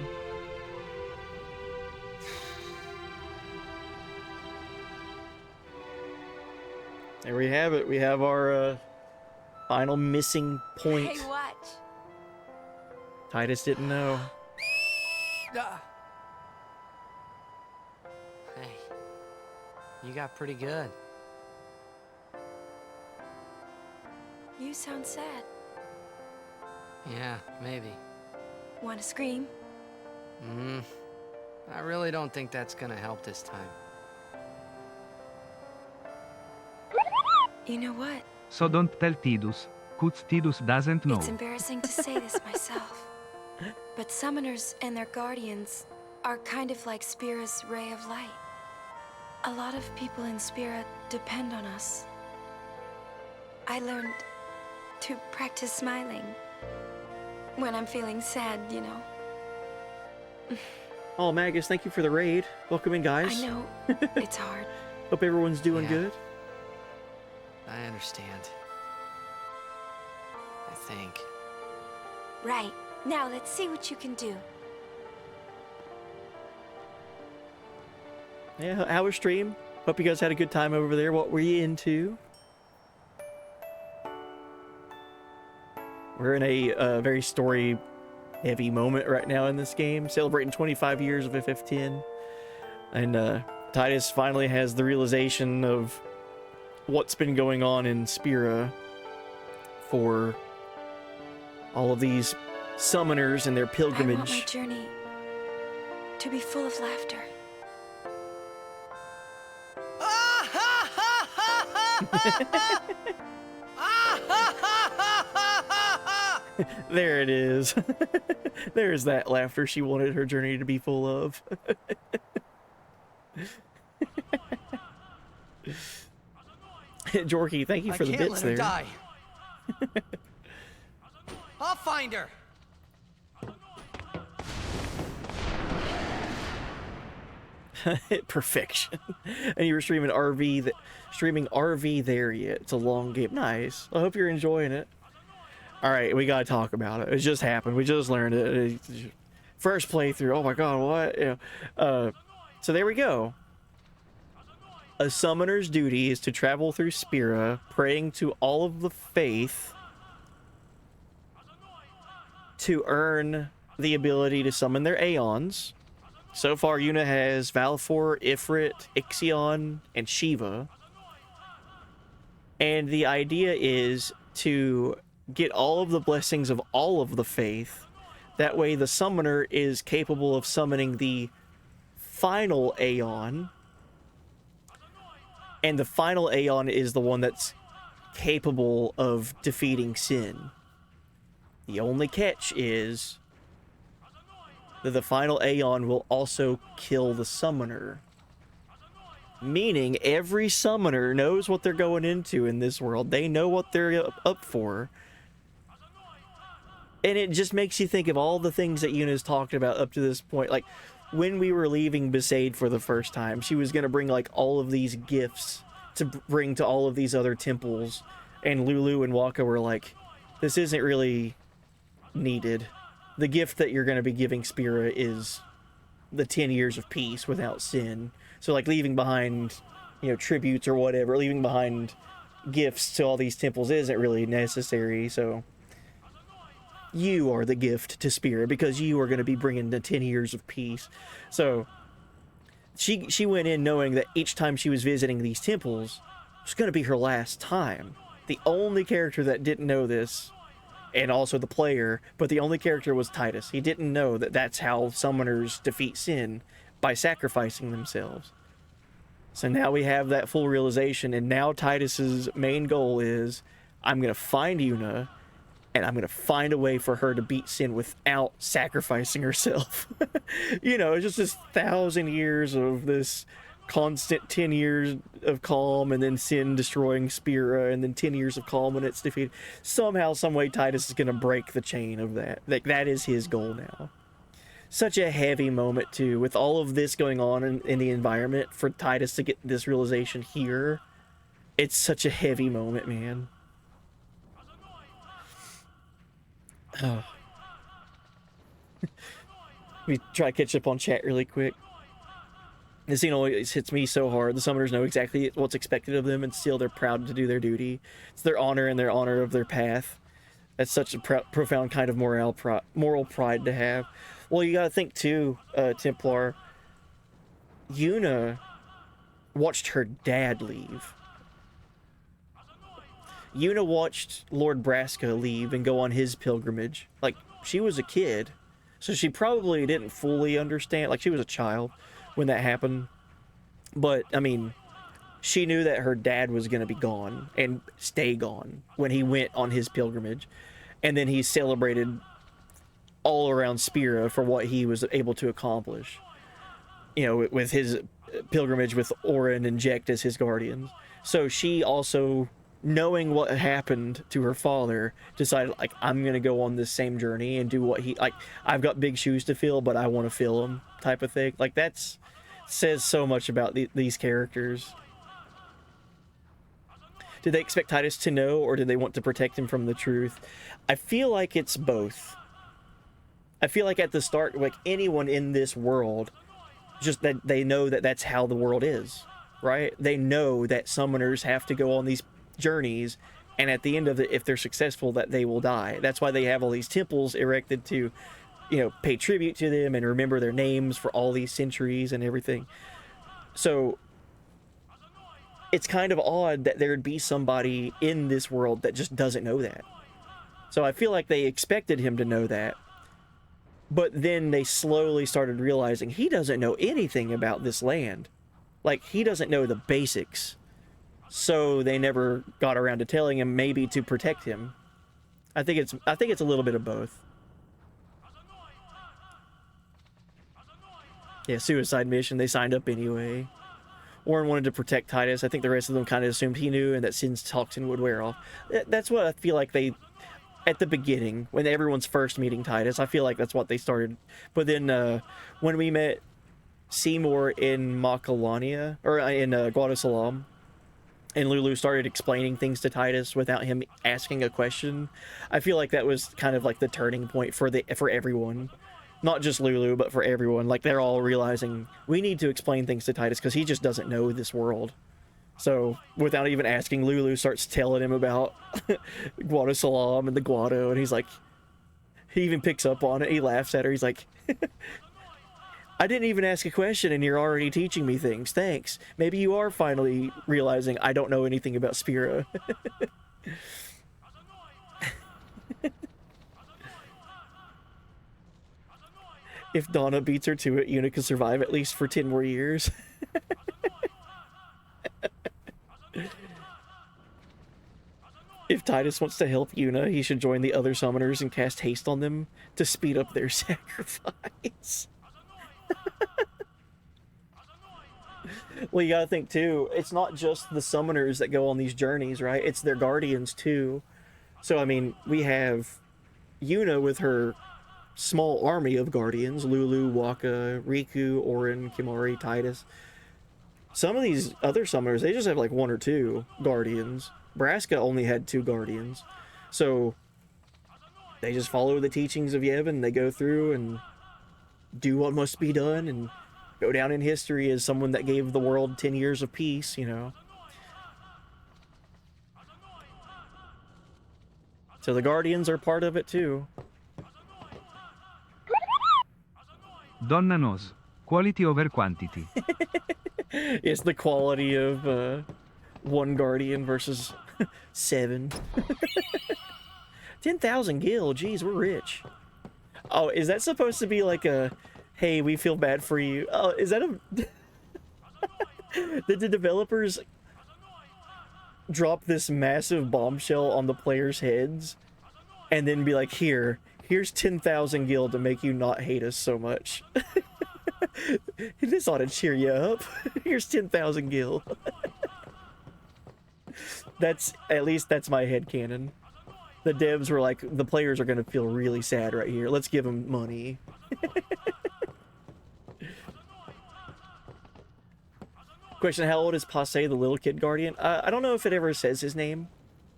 There we have it. We have our final missing point. Hey, watch. Titus didn't know. Hey, you got pretty good. You sound sad. Yeah, maybe. Want to scream? I really don't think that's gonna help this time. You know what? So don't tell Tidus. Cuz Tidus doesn't know. It's embarrassing to say this myself, but summoners and their guardians are kind of like Spira's ray of light. A lot of people in Spira depend on us. I learned to practice smiling when I'm feeling sad, you know. Oh, Magus, thank you for the raid. Welcome in, guys. I know, it's hard. Hope everyone's doing good. I understand. I think. Right, now let's see what you can do. Yeah, how was stream? Hope you guys had a good time over there. What were you into? We're in a very story-heavy moment right now in this game, celebrating 25 years of FF10. And Titus finally has the realization of what's been going on in Spira for all of these summoners and their pilgrimage. I want my journey to be full of laughter. There it is. There's that laughter she wanted her journey to be full of. Jorky, thank you for the bits there. I can't let her die. I'll find her. Perfection. And you were streaming RV there yet. It's a long game. Nice. I hope you're enjoying it. All right, we gotta talk about it. It just happened. We just learned it. First playthrough. Oh my god, what? Yeah. So there we go. A summoner's duty is to travel through Spira, praying to all of the faith to earn the ability to summon their Aeons. So far, Yuna has Valifor, Ifrit, Ixion, and Shiva. And the idea is to get all of the blessings of all of the faith. That way the summoner is capable of summoning the final Aeon. And the final Aeon is the one that's capable of defeating Sin. The only catch is that the final Aeon will also kill the summoner. Meaning every summoner knows what they're going into in this world. They know what they're up for. And it just makes you think of all the things that Yuna's talked about up to this point. Like, when we were leaving Besaid for the first time, she was going to bring, like, all of these gifts to bring to all of these other temples. And Lulu and Waka were like, this isn't really needed. The gift that you're going to be giving Spira is the 10 years of peace without sin. So, like, leaving behind, you know, tributes or whatever, leaving behind gifts to all these temples isn't really necessary, so you are the gift to Spira because you are going to be bringing the 10 years of peace. So she went in knowing that each time she was visiting these temples was going to be her last time. The only character that didn't know this, and also the player, but the only character was Titus. He didn't know that that's how summoners defeat sin, by sacrificing themselves. So now we have that full realization, and now Titus's main goal is, I'm gonna find Yuna, and I'm gonna find a way for her to beat Sin without sacrificing herself. You know, it's just this 1,000 years of this constant 10 years of calm, and then Sin destroying Spira, and then 10 years of calm when it's defeated. Somehow, someway, Titus is gonna break the chain of that. Like, that is his goal now. Such a heavy moment, too, with all of this going on in the environment, for Titus to get this realization here. It's such a heavy moment, man. Oh. Let me try to catch up on chat really quick. This scene always hits me so hard. The summoners know exactly what's expected of them, and still they're proud to do their duty. It's their honor and their honor of their path. That's such a profound kind of moral pride to have. Well, you gotta think too, Templar. Yuna watched her dad leave. Yuna watched Lord Braska leave and go on his pilgrimage. Like, she was a kid, so she probably didn't fully understand. Like, she was a child when that happened. But, I mean, she knew that her dad was going to be gone and stay gone when he went on his pilgrimage. And then he celebrated all around Spira for what he was able to accomplish. You know, with his pilgrimage with Orin and Jecht as his guardians. So she also, knowing what happened to her father, decided, like, I'm going to go on this same journey and do what he, like, I've got big shoes to fill, but I want to fill them, type of thing. Like, that's says so much about these characters. Did they expect Titus to know, or did they want to protect him from the truth? I feel like it's both. I feel like at the start, like, anyone in this world, just that they know that that's how the world is, right? They know that summoners have to go on these journeys, and at the end of it, if they're successful, that they will die. That's why they have all these temples erected to, you know, pay tribute to them and remember their names for all these centuries and everything. So it's kind of odd that there'd be somebody in this world that just doesn't know that. So I feel like they expected him to know that, but then they slowly started realizing he doesn't know anything about this land. Like, he doesn't know the basics. So they never got around to telling him, maybe to protect him. I think it's a little bit of both. Yeah, suicide mission. They signed up anyway. Orin wanted to protect Titus. I think the rest of them kind of assumed he knew, and that Sin's toxin would wear off. That's what I feel like they, at the beginning, when everyone's first meeting Titus, I feel like that's what they started. But then when we met Seymour in Makalania, or in Guadasalam, and Lulu started explaining things to Titus without him asking a question, I feel like that was kind of like the turning point for everyone. Not just Lulu, but for everyone. Like, they're all realizing, we need to explain things to Titus because he just doesn't know this world. So, without even asking, Lulu starts telling him about Guadasalam and the Guado, and he's like, he even picks up on it. He laughs at her. He's like, I didn't even ask a question, and you're already teaching me things. Thanks. Maybe you are finally realizing I don't know anything about Spira. If Donna beats her to it, Yuna can survive at least for 10 more years. If Titus wants to help Yuna, he should join the other summoners and cast haste on them to speed up their sacrifice. Well, you gotta think too, it's not just the summoners that go on these journeys, right? It's their guardians too. So, I mean, we have Yuna with her small army of guardians, Lulu, Waka, Riku, Orin, Kimari, Titus. Some of these other summoners, they just have like 1 or 2 guardians. Braska only had 2 guardians. So they just follow the teachings of Yevon. They go through and do what must be done and go down in history as someone that gave the world 10 years of peace, you know. So the guardians are part of it too. Donna knows. Quality over quantity. It's the quality of 1 guardian versus 7. 10,000 gil. Jeez, we're rich. Oh, is that supposed to be like a, hey, we feel bad for you? Oh, is that a... Did the developers drop this massive bombshell on the players' heads and then be like, here's 10,000 gil to make you not hate us so much? This ought to cheer you up. Here's 10,000 gil. At least that's my headcanon. The devs were like, the players are gonna feel really sad right here. Let's give them money. Question, how old is Passe, the little kid guardian? I don't know if it ever says his name.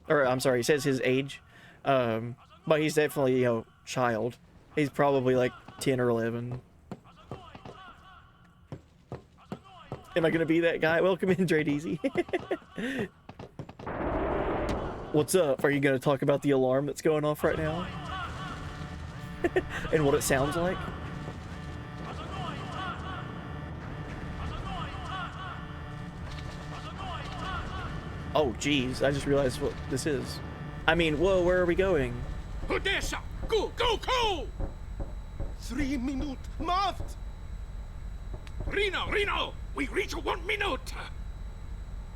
Or, I'm sorry, it says his age. But he's definitely, you know, child. He's probably like 10 or 11. Am I gonna be that guy? Welcome in, Dre Deezy. What's up? Are you gonna talk about the alarm that's going off right now? And what it sounds like? Oh, geez, I just realized what this is. I mean, whoa, where are we going? Odessa! Go, go, go! 3 minutes, Maft! Reno! We reach 1 minute!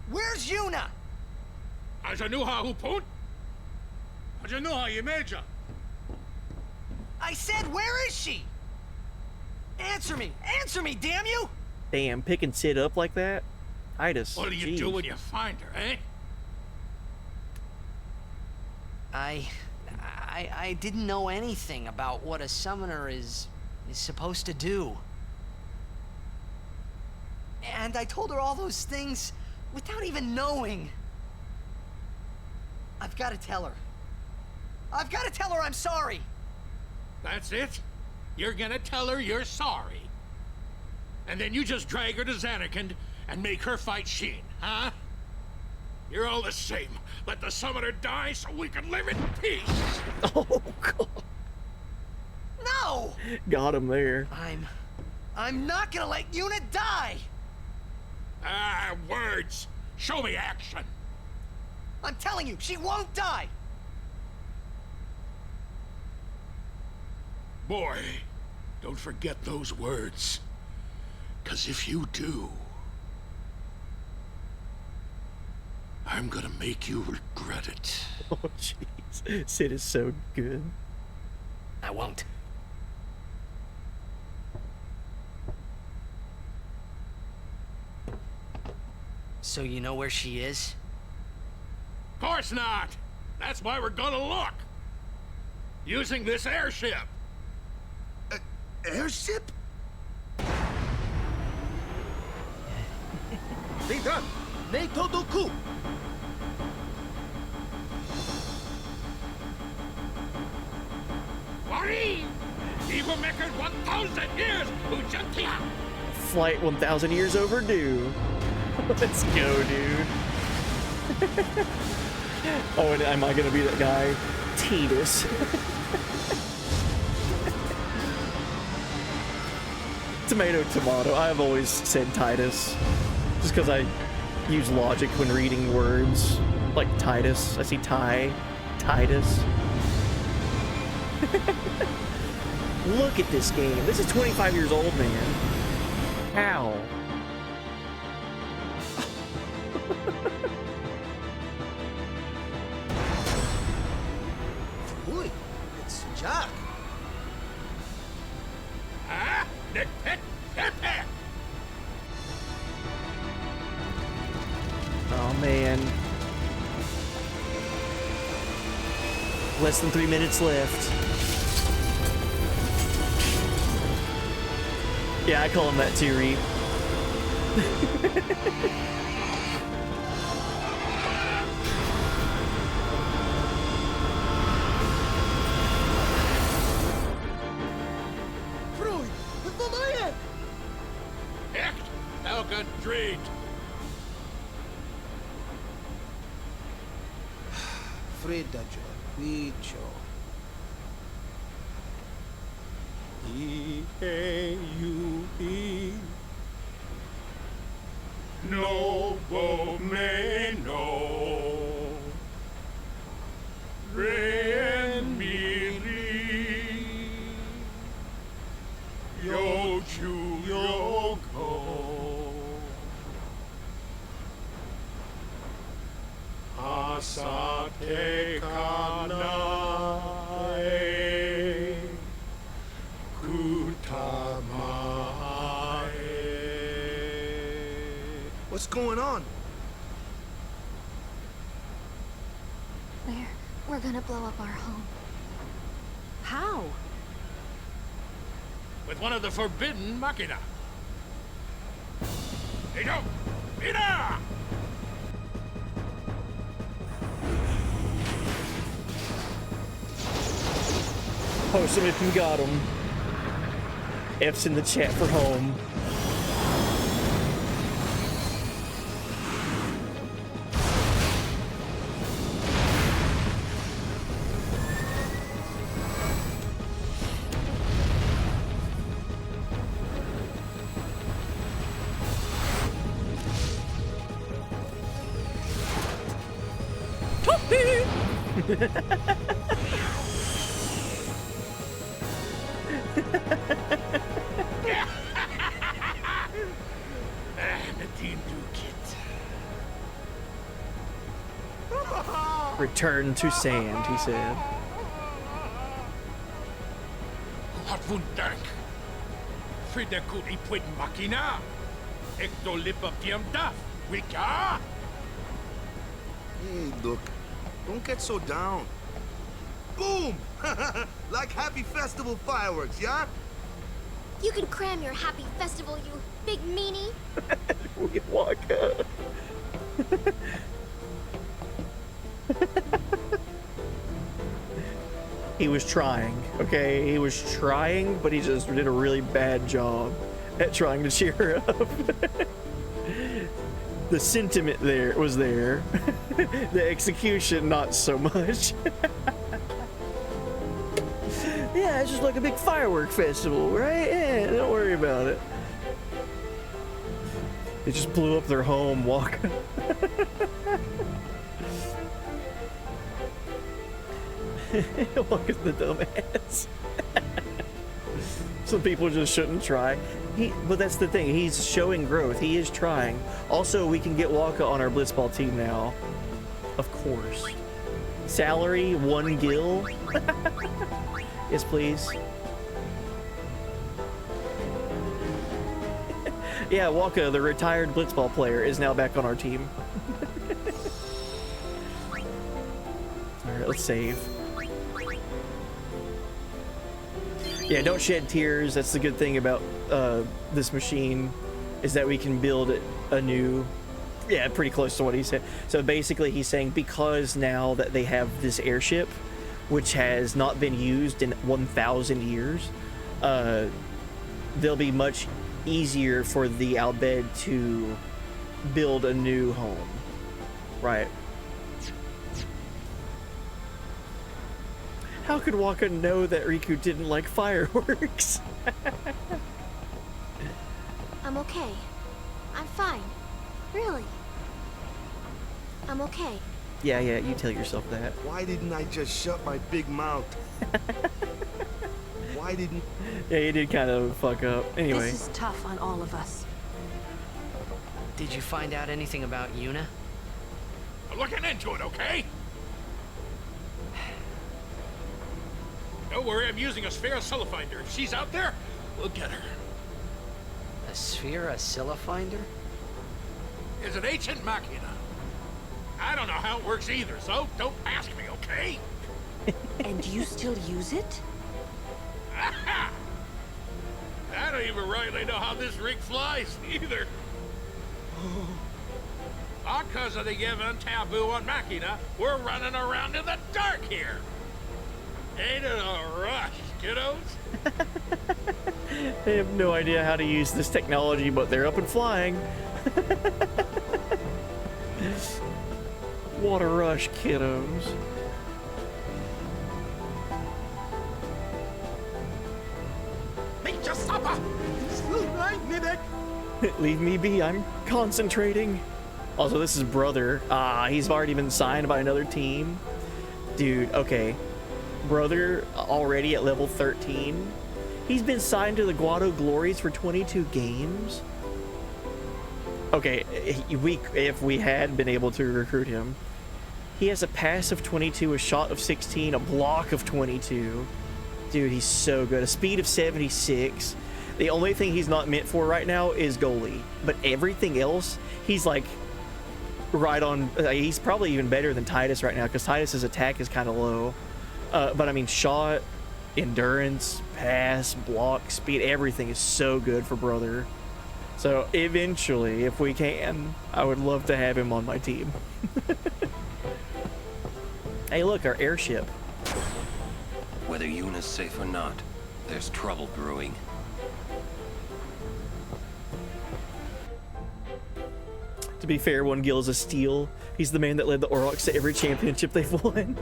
Where's Yuna? Ajanuha Hupun? Ajanuha Yemeja! I said, where is she? Answer me, damn you! Damn, picking Sid up like that? Titus, What do you do when you find her, eh? I didn't know anything about what a summoner is supposed to do. And I told her all those things without even knowing. I've got to tell her. I've got to tell her I'm sorry. That's it? You're gonna tell her you're sorry. And then you just drag her to Xanarkand and make her fight Shin, huh? You're all the same. Let the summoner die so we can live in peace. Oh, God. No! Got him there. I'm not gonna let Yuna die! Ah, words. Show me action. I'm telling you, she won't die! Boy, don't forget those words. 'Cause if you do, I'm gonna make you regret it. Oh, jeez. Sid is so good. I won't. So you know where she is? Of course not. That's why we're gonna look. Using this airship. Airship? Lidan! Neito Doku! Wari! Evil Maker 1,000 years! Ujantia! Flight 1,000 years overdue. Let's go, dude. Oh, and am I gonna be that guy? Titus. Tomato. I've always said Titus. Just because I use logic when reading words. Like Titus. I see Titus. Look at this game. This is 25 years old, man. How? Uy, it's Jack. Ah? Nick Pick? Oh, man. Less than 3 minutes left. Yeah, I call him that too, Reap. Freud, vad är det? Echt? Elke Dreed. Fredaggio, Vicio. E-A-U-E. Nobo Meno. Re mi ri. Yo chu yo ko. Asate kanae kutamae. What's going on? We're gonna blow up our home. How? With one of the forbidden machina. Hey, go! Mira! Post him if you got him. F's in the chat for home. Return to sand, he said. Hat wundank. Fridekut ipwit machina. Ekto lipa piemda. Wika. Hey, look. Don't get so down. Boom! Like happy festival fireworks, yeah? You can cram your happy festival, you big meanie. We walk up. He was trying, okay? He was trying, but he just did a really bad job at trying to cheer her up. The sentiment there was there. The execution, not so much. Yeah, it's just like a big firework festival, right? Yeah, don't worry about it. They just blew up their home, walking. Walking the dumbass. Some people just shouldn't try. But that's the thing, he's showing growth. He is trying. Also, we can get Waka on our Blitzball team now. Of course. Salary, 1 gil. Yes, please. Yeah, Waka, the retired Blitzball player, is now back on our team. Alright, let's save. Yeah, don't shed tears. That's the good thing about this machine, is that we can build a new... Yeah, pretty close to what he said. So basically he's saying because now that they have this airship, which has not been used in 1,000 years, they'll be much easier for the Al Bhed to build a new home. Right. How could Waka know that Riku didn't like fireworks? I'm okay. I'm fine. Really. I'm okay. Yeah, you tell yourself that. Why didn't I just shut my big mouth? Why didn't... Yeah, you did kind of fuck up. Anyway. This is tough on all of us. Did you find out anything about Yuna? I'm looking into it, okay? Don't worry, I'm using a Sphera Silifinder. If she's out there, we'll get her. A Sphera Silifinder? Is an ancient machina. I don't know how it works either, so don't ask me, okay? And you still use it? I don't even rightly know how this rig flies, either. Because of the given taboo on machina, we're running around in the dark here. Ain't it a rush, kiddos? They have no idea how to use this technology, but they're up and flying. What a rush, kiddos. Make your supper! Leave me be, I'm concentrating. Also, this is brother. He's already been signed by another team. Dude, okay. Brother already at level 13. He's been signed to the Guado Glories for 22 games. Okay, if we had been able to recruit him, He has a pass of 22, a shot of 16, a block of 22. Dude, he's so good. A speed of 76. The only thing he's not meant for right now is goalie. But everything else, he's like right on. He's probably even better than Titus right now because Titus's attack is kind of low. But I mean, shot, endurance, pass, block, speed, everything is so good for brother. So eventually, if we can, I would love to have him on my team. Hey, look, our airship. Whether Yuna's safe or not, there's trouble brewing. To be fair, one Gil is a steal. He's the man that led the Aurochs to every championship they've won.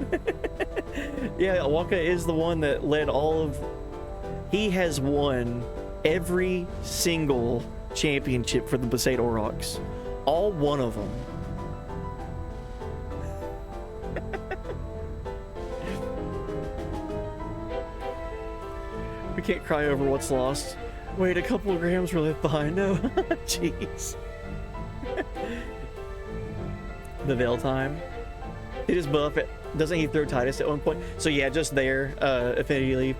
Yeah, Waka is the one that led all of... He has won every single championship for the Besaid Aurochs. All one of them. We can't cry over what's lost. Wait, a couple of grams were left behind. No, jeez. The Veil time. It is buff. Doesn't he throw Titus at one point? So yeah, just there, Affinity Leaf.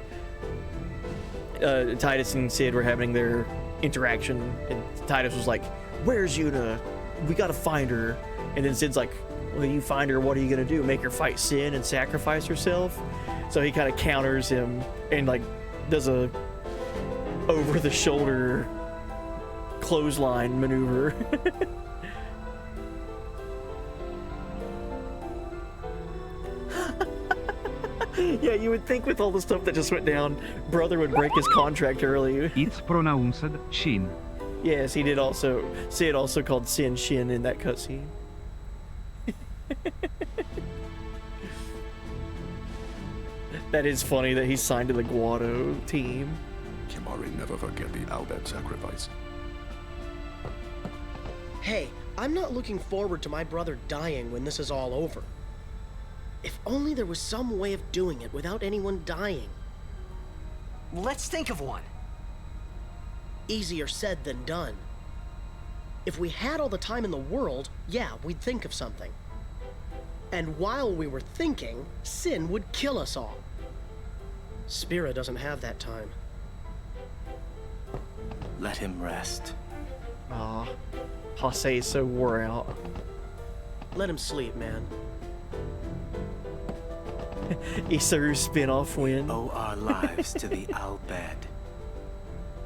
Titus and Sid were having their interaction, and Titus was like, "Where's Yuna? We gotta find her." And then Sid's like, "Well, you find her, what are you gonna do? Make her fight Sin and sacrifice herself?" So he kind of counters him and like does a over-the-shoulder clothesline maneuver. Yeah, you would think with all the stuff that just went down, brother would break his contract early. It's pronounced Shin. Yes, he did also. Sid also called Sin Shin in that cutscene. That is funny that he signed to the Guado team. Kimari never forget the Albed sacrifice. Hey, I'm not looking forward to my brother dying when this is all over. If only there was some way of doing it without anyone dying. Let's think of one. Easier said than done. If we had all the time in the world, yeah, we'd think of something. And while we were thinking, Sin would kill us all. Spira doesn't have that time. Let him rest. Ah, Hase is so wore out. Let him sleep, man. Isaru spin-off win. Owe our lives to the Albed.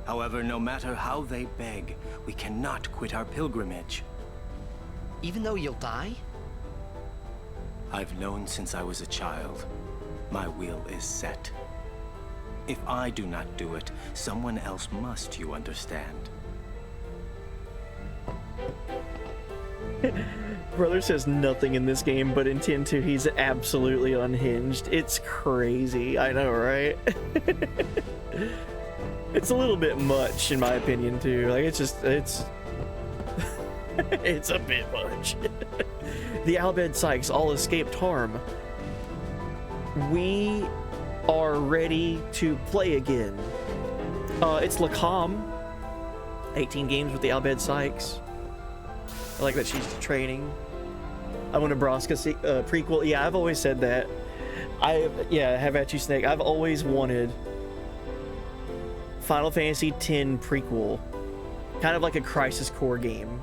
However, no matter how they beg, we cannot quit our pilgrimage. Even though you'll die? I've known since I was a child. My will is set. If I do not do it, someone else must, you understand. Brother says nothing in this game, but in 10-2 he's absolutely unhinged. It's crazy. I know, right? It's a little bit much, in my opinion, too. Like, it's it's a bit much. The Albed Sykes all escaped harm. We are ready to play again. It's Lacam. 18 games with the Albed Sykes. I like that she's training. I want a Braska prequel. Yeah, I've always said that. Have at you, Snake. I've always wanted Final Fantasy X prequel. Kind of like a Crisis Core game.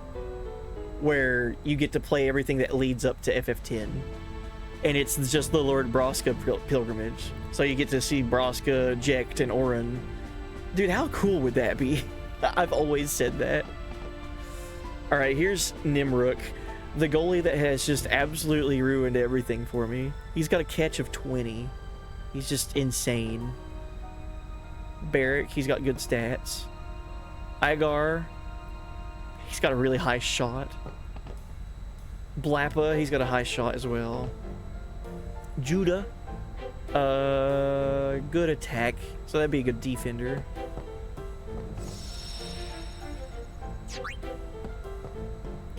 Where you get to play everything that leads up to FF10. And it's just the Lord Braska pilgrimage. So you get to see Braska, Jecht, and Auron. Dude, how cool would that be? I've always said that. Alright, here's Nimruk, the goalie that has just absolutely ruined everything for me. He's got a catch of 20. He's just insane. Barrick, he's got good stats. Igar, he's got a really high shot. Blappa, he's got a high shot as well. Judah, good attack, so that'd be a good defender.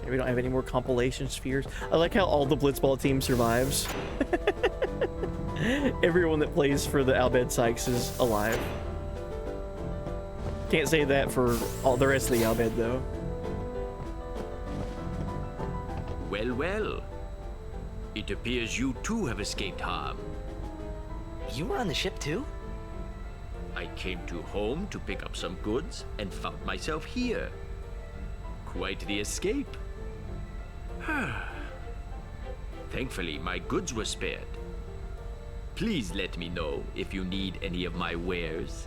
Okay, we don't have any more compilation spheres. I like how all the Blitzball team survives. Everyone that plays for the Albed Sykes is alive. Can't say that for all the rest of the Albed, though. Well, well. It appears you too have escaped harm. You were on the ship too? I came to home to pick up some goods and found myself here. Quite the escape. Thankfully, my goods were spared. Please let me know if you need any of my wares.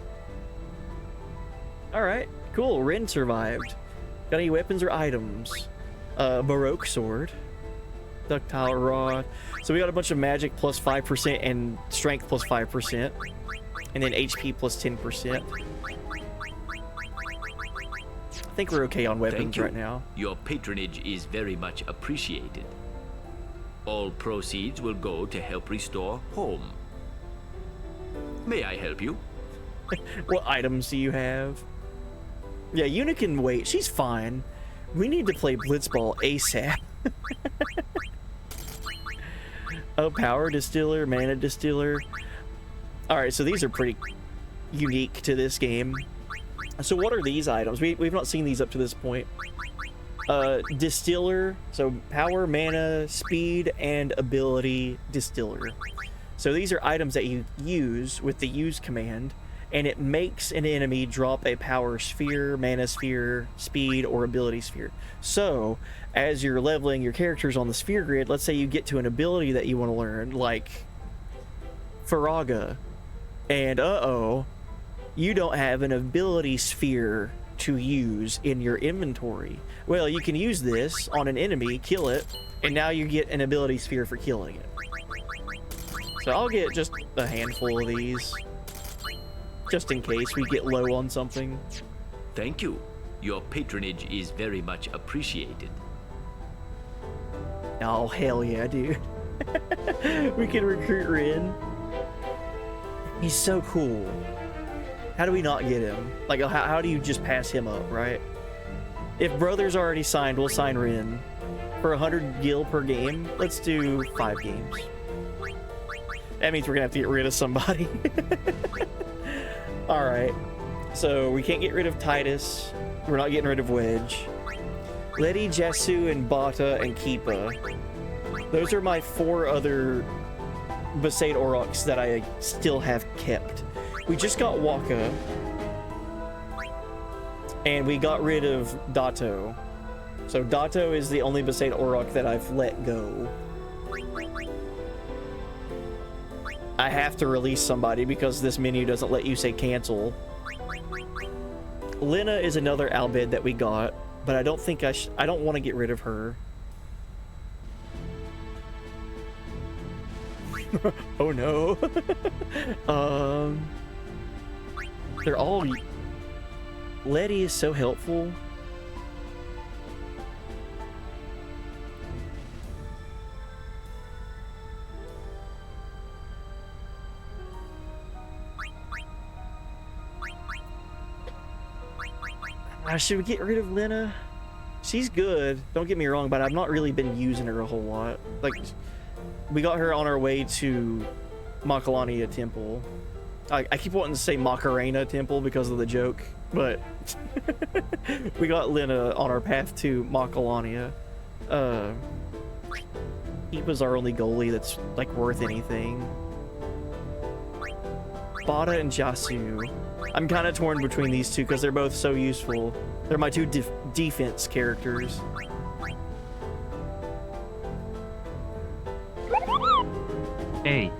Alright, cool. Rin survived. Got any weapons or items? Baroque sword. Ductile rod. So we got a bunch of magic plus 5% and strength plus 5%. And then HP plus 10%. I think we're okay on weapons right now. Your patronage is very much appreciated. All proceeds will go to help restore home. May I help you? What items do you have? Yeah, Yuna can wait. She's fine. We need to play Blitzball ASAP. Oh, power distiller, mana distiller. Alright, so these are pretty unique to this game. So what are these items? We've not seen these up to this point. Distiller, so power, mana, speed, and ability distiller. So these are items that you use with the use command, and it makes an enemy drop a power sphere, mana sphere, speed, or ability sphere. So, as you're leveling your characters on the sphere grid, let's say you get to an ability that you want to learn, like Faraga, and you don't have an ability sphere to use in your inventory. Well, you can use this on an enemy, kill it, and now you get an ability sphere for killing it. So I'll get just a handful of these, just in case we get low on something. Thank you. Your patronage is very much appreciated. Oh, hell yeah, dude. We can recruit Rin. He's so cool. How do we not get him? Like, how do you just pass him up, right? If Brother's already signed, we'll sign Rin. For 100 gil per game, let's do 5 games. That means we're gonna have to get rid of somebody. Alright. So, we can't get rid of Titus. We're not getting rid of Wedge. Letty, Jasu, and Bata, and Keepa. Those are my 4 other Besaid Aurochs that I still have kept. We just got Waka. And we got rid of Dato. So Dato is the only Besaid Auroch that I've let go. I have to release somebody because this menu doesn't let you say cancel. Lena is another Albed that we got, but I don't think I don't want to get rid of her. Oh no. They're all... Letty is so helpful. Should we get rid of Lena? She's good, don't get me wrong, but I've not really been using her a whole lot. Like, we got her on our way to Makalania Temple. I keep wanting to say Macarena Temple because of the joke, but we got Lena on our path to Makalania. He was our only goalie that's like worth anything. Bata and Jasu. I'm kind of torn between these two because they're both so useful. They're my 2 defense characters. A.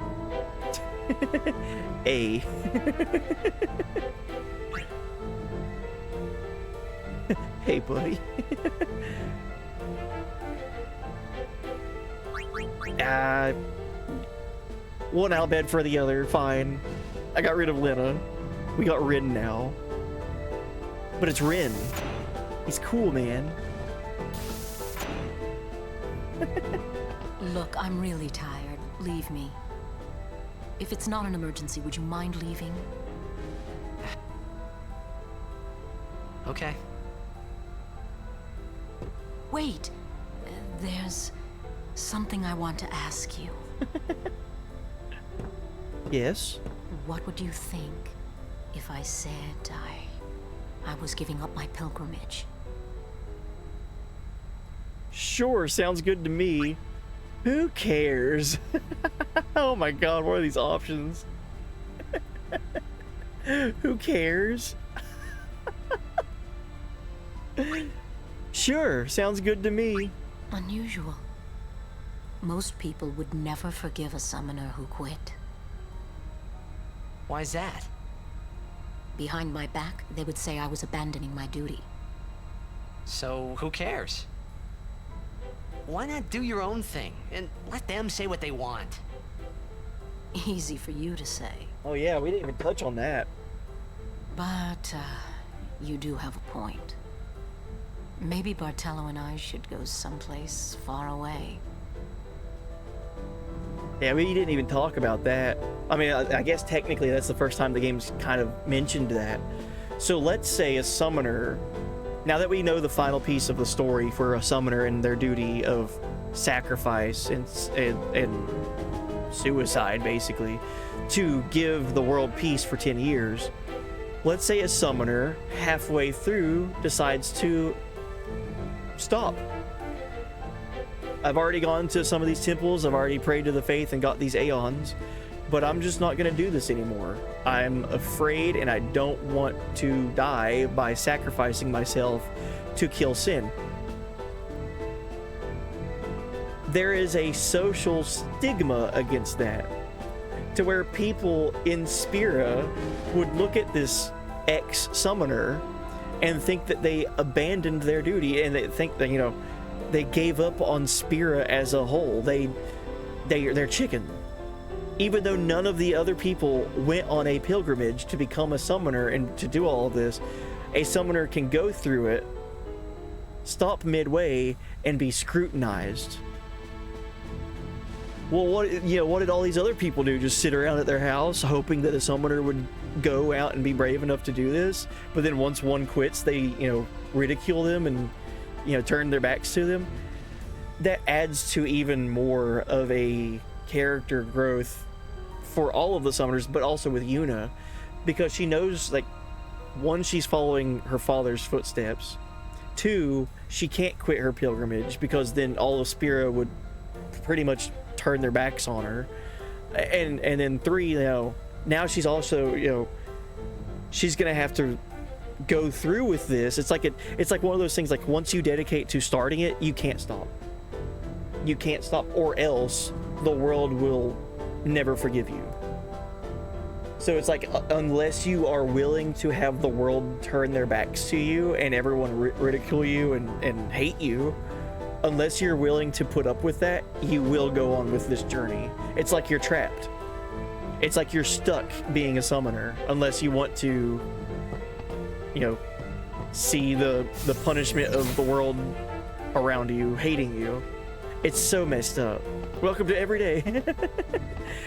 A. Hey, buddy. One Albed for the other, fine. I got rid of Lena. We got Rin now. But it's Rin. He's cool, man. Look, I'm really tired. Leave me. If it's not an emergency, would you mind leaving? Okay. Wait. There's something I want to ask you. Yes? What would you think if I said I was giving up my pilgrimage? Sure, sounds good to me. Who cares? Oh my god, what are these options? Who cares? Sure, sounds good to me. Unusual. Most people would never forgive a summoner who quit. Why's that? Behind my back, they would say I was abandoning my duty. So, who cares? Why not do your own thing and let them say what they want? Easy for you to say. Oh yeah, we didn't even touch on that. But, you do have a point. Maybe Bartello and I should go someplace far away. Yeah, we didn't even talk about that. I mean, I guess technically that's the first time the game's kind of mentioned that. So let's say a summoner, now that we know the final piece of the story for a summoner and their duty of sacrifice and suicide, basically, to give the world peace for 10 years, let's say a summoner halfway through decides to stop. I've already gone to some of these temples, I've already prayed to the faith and got these aeons, but I'm just not going to do this anymore. I'm afraid and I don't want to die by sacrificing myself to kill sin. There is a social stigma against that, to where people in Spira would look at this ex-summoner and think that they abandoned their duty, and they think that, you know, they gave up on Spira as a whole. They're chicken. Even though none of the other people went on a pilgrimage to become a summoner and to do all of this, a summoner can go through it, stop midway, and be scrutinized. Well, what did all these other people do? Just sit around at their house hoping that a summoner would go out and be brave enough to do this? But then once one quits, they, ridicule them and, turn their backs to them. That adds to even more of a character growth for all of the summoners, but also with Yuna, because she knows, like, one, she's following her father's footsteps. Two, she can't quit her pilgrimage because then all of Spira would pretty much turn their backs on her. And then three, now she's also, she's gonna have to go through with this. It's like one of those things, like, once you dedicate to starting it, you can't stop. You can't stop, or else the world will never forgive you. So it's like, unless you are willing to have the world turn their backs to you and everyone ridicule you and hate you, unless you're willing to put up with that, you will go on with this journey. It's like you're trapped. It's like you're stuck being a summoner, unless you want to, see the punishment of the world around you hating you. It's so messed up. Welcome to everyday.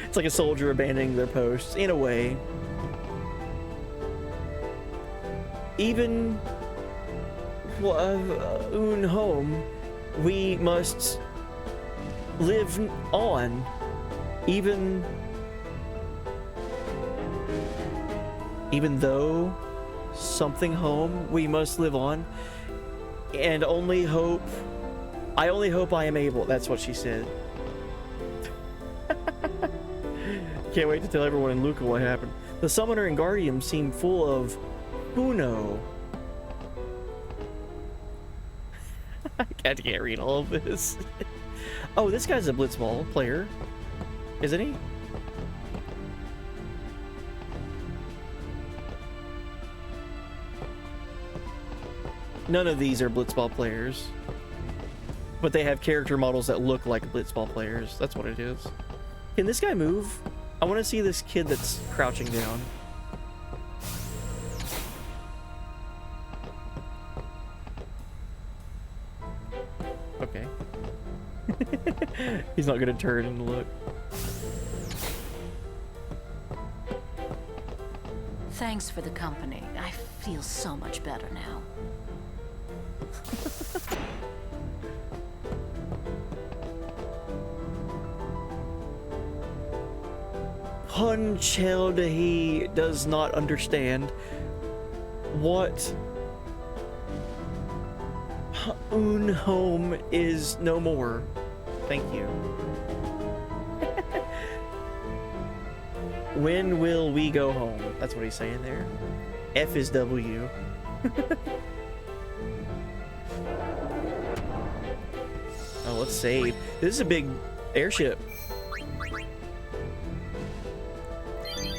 It's like a soldier abandoning their posts, in a way. Even un home, we must live on. Even though something home, we must live on. And I only hope I am able. That's what she said. Can't wait to tell everyone in Luca what happened. The summoner and guardian seem full of Uno. I can't read all of this. Oh, this guy's a blitzball player, isn't he? None of these are blitzball players, but they have character models that look like blitzball players. That's what it is. Can this guy move? I want to see this kid that's crouching down. Okay. He's not gonna turn and look. Thanks for the company. I feel so much better now. He does not understand what un home is no more. Thank you. When will we go home? That's what he's saying there. F is W. Oh, let's save. This is a big airship.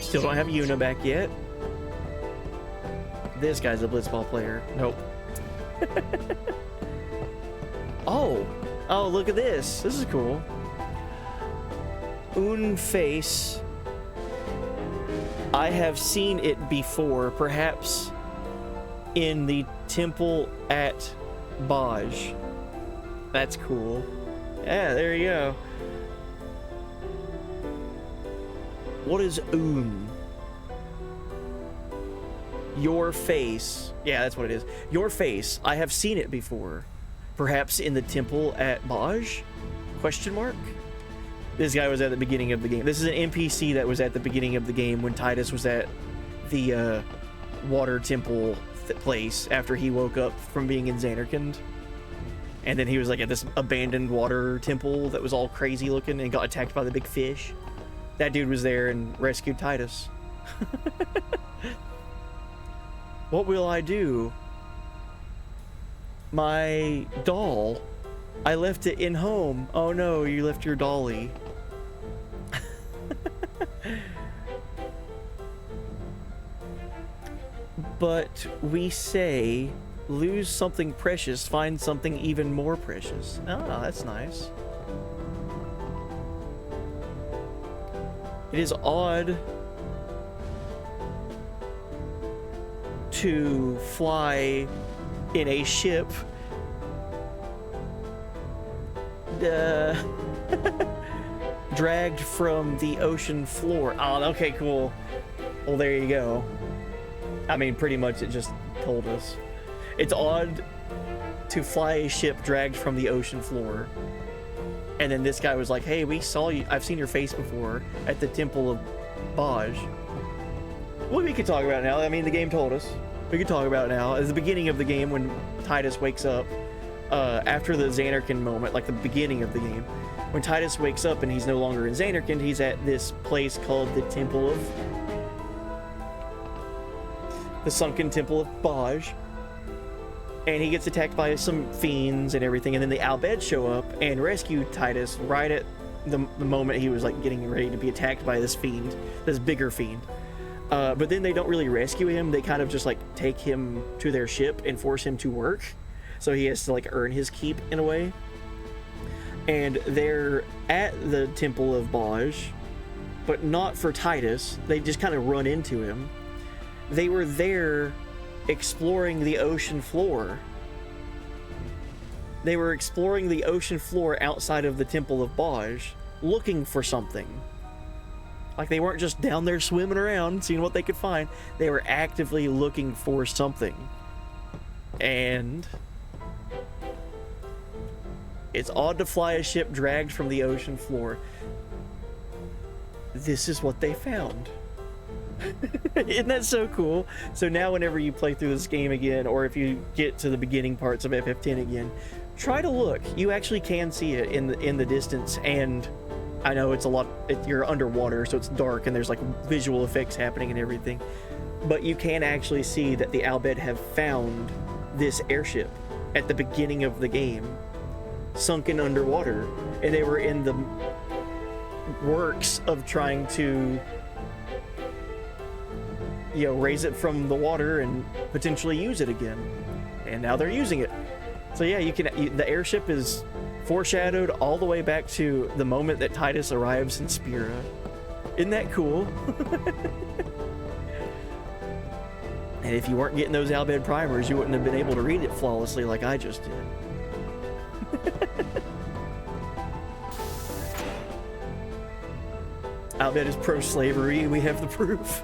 Still don't have Yuna back yet. This guy's a blitzball player. Nope. Oh, look at this. This is cool. Un face. I have seen it before, perhaps in the temple at Baj. That's cool. Yeah, there you go. What is Un? Your face. Yeah, that's what it is. Your face. I have seen it before. Perhaps in the temple at Baj? Question mark? This guy was at the beginning of the game. This is an NPC that was at the beginning of the game when Titus was at the water temple place after he woke up from being in Xanarkand. And then he was like at this abandoned water temple that was all crazy looking and got attacked by the big fish. That dude was there and rescued Titus. What will I do? My doll. I left it in home. Oh no, you left your dolly. But we say, lose something precious, find something even more precious. Oh, that's nice. It is odd to fly in a ship dragged from the ocean floor. Oh, okay, cool. Well, there you go. I mean, pretty much it just told us. It's odd to fly a ship dragged from the ocean floor. And then this guy was like, hey, we saw you. I've seen your face before at the Temple of Baj. Well, we could talk about it now. I mean, the game told us. We could talk about it now. At the beginning of the game when Titus wakes up, after the Xanarkand moment, like the beginning of the game, when Titus wakes up and he's no longer in Xanarkand, he's at this place called the Temple of... the sunken Temple of Baj. And he gets attacked by some fiends and everything, and then the Albed show up and rescue Titus right at the moment he was like getting ready to be attacked by this fiend, this bigger fiend. But then they don't really rescue him. They kind of just like take him to their ship and force him to work. So he has to like earn his keep in a way. And they're at the Temple of Baj, but not for Titus. They just kind of run into him. They were there exploring the ocean floor. They were exploring the ocean floor outside of the Temple of Baj, looking for something. Like they weren't just down there swimming around, seeing what they could find. They were actively looking for something. And it's odd to fly a ship dragged from the ocean floor. This is what they found. Isn't that so cool? So now whenever you play through this game again, or if you get to the beginning parts of FF10 again, try to look. You actually can see it in the distance, and I know it's a lot, you're underwater, so it's dark and there's like visual effects happening and everything, but you can actually see that the Albed have found this airship at the beginning of the game, sunken underwater, and they were in the works of trying to, you know, raise it from the water and potentially use it again. And now they're using it. So yeah, the airship is foreshadowed all the way back to the moment that Titus arrives in Spira. Isn't that cool? And if you weren't getting those Albed primers, you wouldn't have been able to read it flawlessly like I just did. Albed is pro-slavery, we have the proof.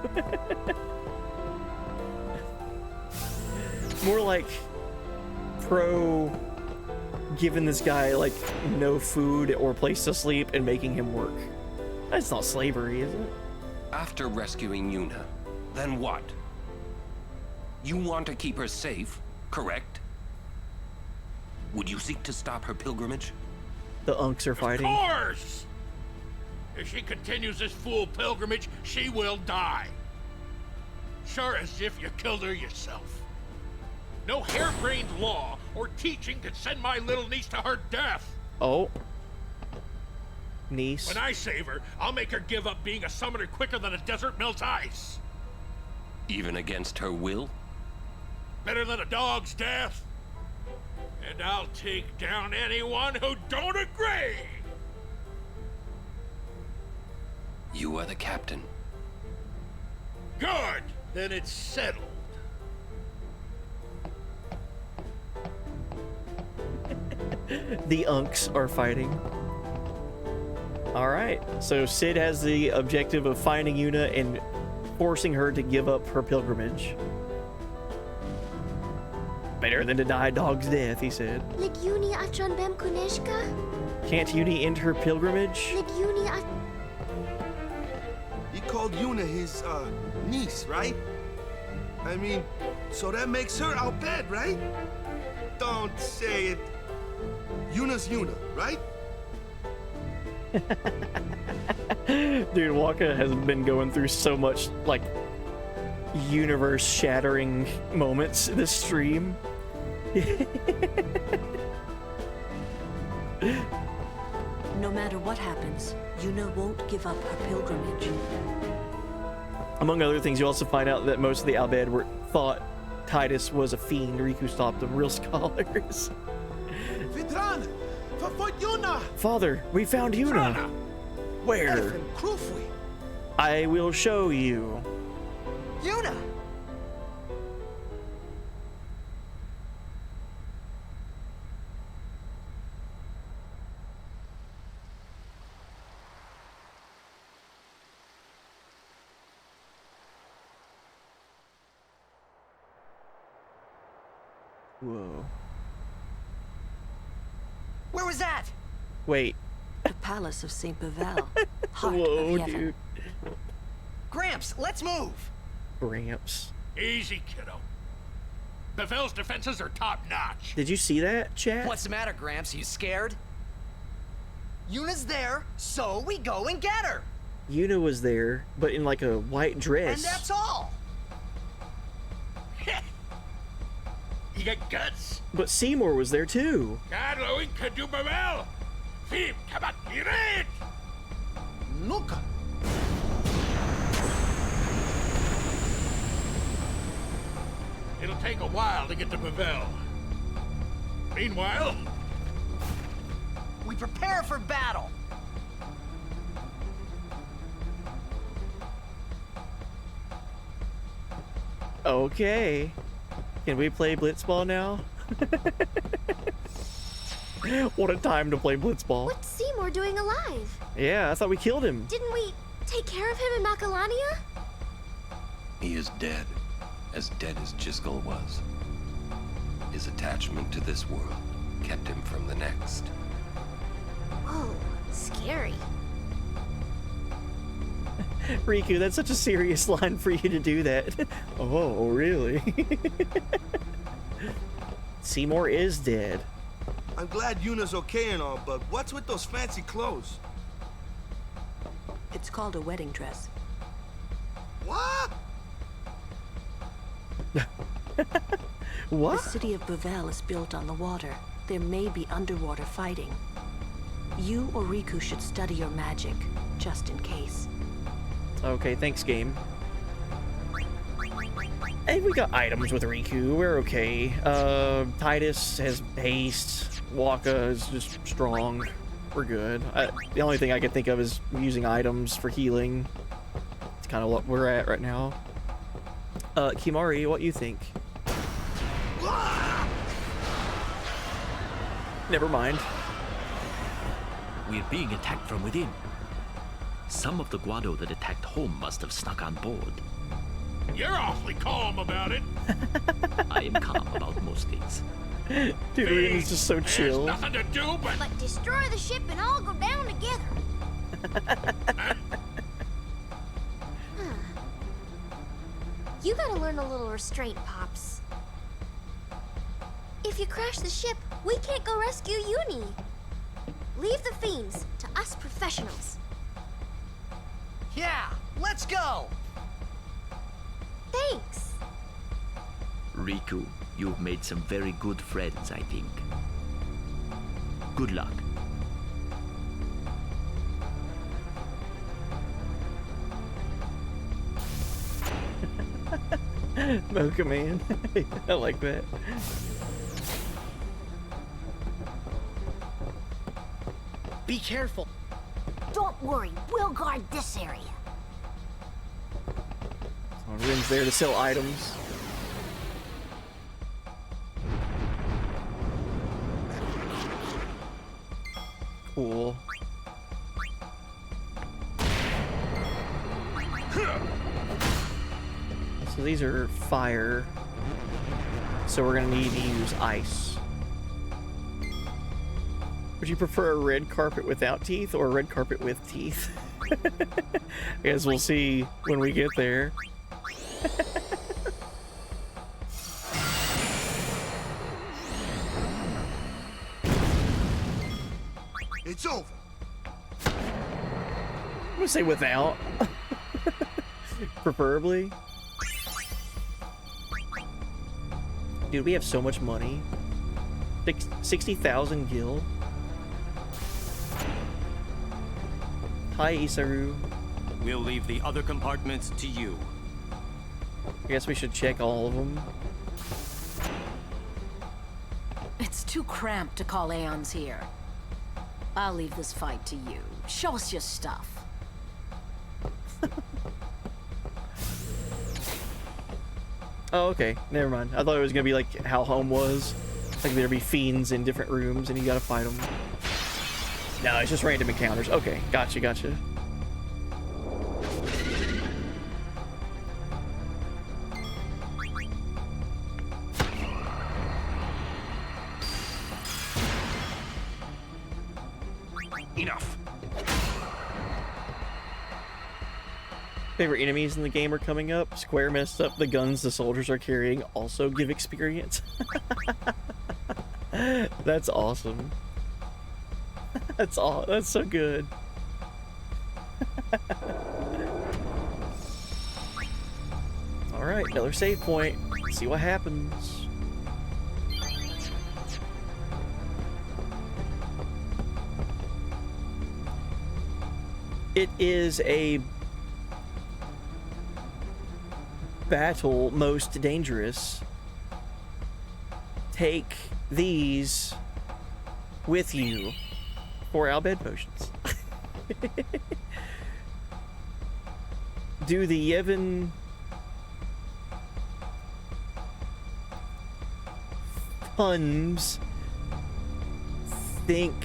More like pro giving this guy like no food or place to sleep and making him work. That's not slavery, is it? After rescuing Yuna, then what? You want to keep her safe, correct? Would you seek to stop her pilgrimage? The Unks are fighting. Of course! If she continues this fool pilgrimage, she will die. Sure as if you killed her yourself. No harebrained law or teaching could send my little niece to her death. Oh. Niece. When I save her, I'll make her give up being a summoner quicker than a desert melts ice. Even against her will? Better than a dog's death. And I'll take down anyone who don't agree. You are the captain. Good. Then it's settled. The Unks are fighting. Alright, so Sid has the objective of finding Yuna and forcing her to give up her pilgrimage. Better than to die a dog's death, he said. Lig Yuni Atron Bem Kuneshka? Can't Yuni end her pilgrimage? Lig Yuni At... He called Yuna his, niece, right? I mean, so that makes her Al Bhed, right? Don't say it. Yuna's Yuna, right? Dude, Waka has been going through so much, like, universe-shattering moments this stream. No matter what happens, Yuna won't give up her pilgrimage. Among other things, you also find out that most of the Al Bhed thought Titus was a fiend. Riku stopped them, real scholars. Vidran! Yuna! Father, we found Yuna! Where? I will show you. Yuna! Whoa. Where was that? Wait. The palace of Saint Pavel. Heart Whoa, of Yevon. dude. Gramps, let's move! Gramps. Easy, kiddo. Pavel's defenses are top-notch. Did you see that, chat? What's the matter, Gramps? You scared? Yuna's there, so we go and get her! Yuna was there, but in like a white dress. And that's all! You got guts? But Seymour was there too. Carlo que du Pavel! Fim, kabat iret! Nuka! It'll take a while to get to Pavel. Meanwhile, we prepare for battle! Okay. Can we play Blitzball now? What a time to play Blitzball. What's Seymour doing alive? Yeah, I thought we killed him. Didn't we take care of him in Macalania? He is dead as Jizgal was. His attachment to this world kept him from the next. Whoa, scary. Riku, that's such a serious line for you to do that. Oh, really? Seymour is dead. I'm glad Yuna's okay and all, but what's with those fancy clothes? It's called a wedding dress. What? What? The city of Pavel is built on the water. There may be underwater fighting. You or Riku should study your magic, just in case. Okay, thanks, game. Hey, we got items with Riku. We're okay. Titus has haste. Waka is just strong. We're good. The only thing I can think of is using items for healing. It's kind of what we're at right now. Kimari, what you think? Never mind. We're being attacked from within. Some of the Guado that attacked home must have snuck on board. you're awfully calm about it. I am calm about most things. Dude, Rita's just so chill. There's nothing to do but destroy the ship and all go down together. You gotta learn a little restraint, Pops. If you crash the ship, we can't go rescue Uni. Leave the fiends to us professionals. Yeah, let's go! Thanks. Riku, you've made some very good friends, I think. Good luck. Mocha Man. I like that. Be careful. Don't worry, we'll guard this area. Rin's there to sell items. Cool. So these are fire. So we're gonna need to use ice. Would you prefer a red carpet without teeth or a red carpet with teeth? I guess we'll see when we get there. It's over. I'm gonna say without. Preferably. Dude, we have so much money. 60,000 gil. Hi, Isaru. We'll leave the other compartments to you. I guess we should check all of them. It's too cramped to call Aeons here. I'll leave this fight to you. Show us your stuff. Oh, okay. Never mind. I thought it was gonna be like how home was. Like there'd be fiends in different rooms and you gotta fight them. No, it's just random encounters. Okay, gotcha, gotcha. Enough. Favorite enemies in the game are coming up. Square messed up. The guns the soldiers are carrying also give experience. That's awesome. That's so good. All right, another save point. Let's see what happens. It is a battle most dangerous. Take these with you for our bed potions. Do the Yevon puns think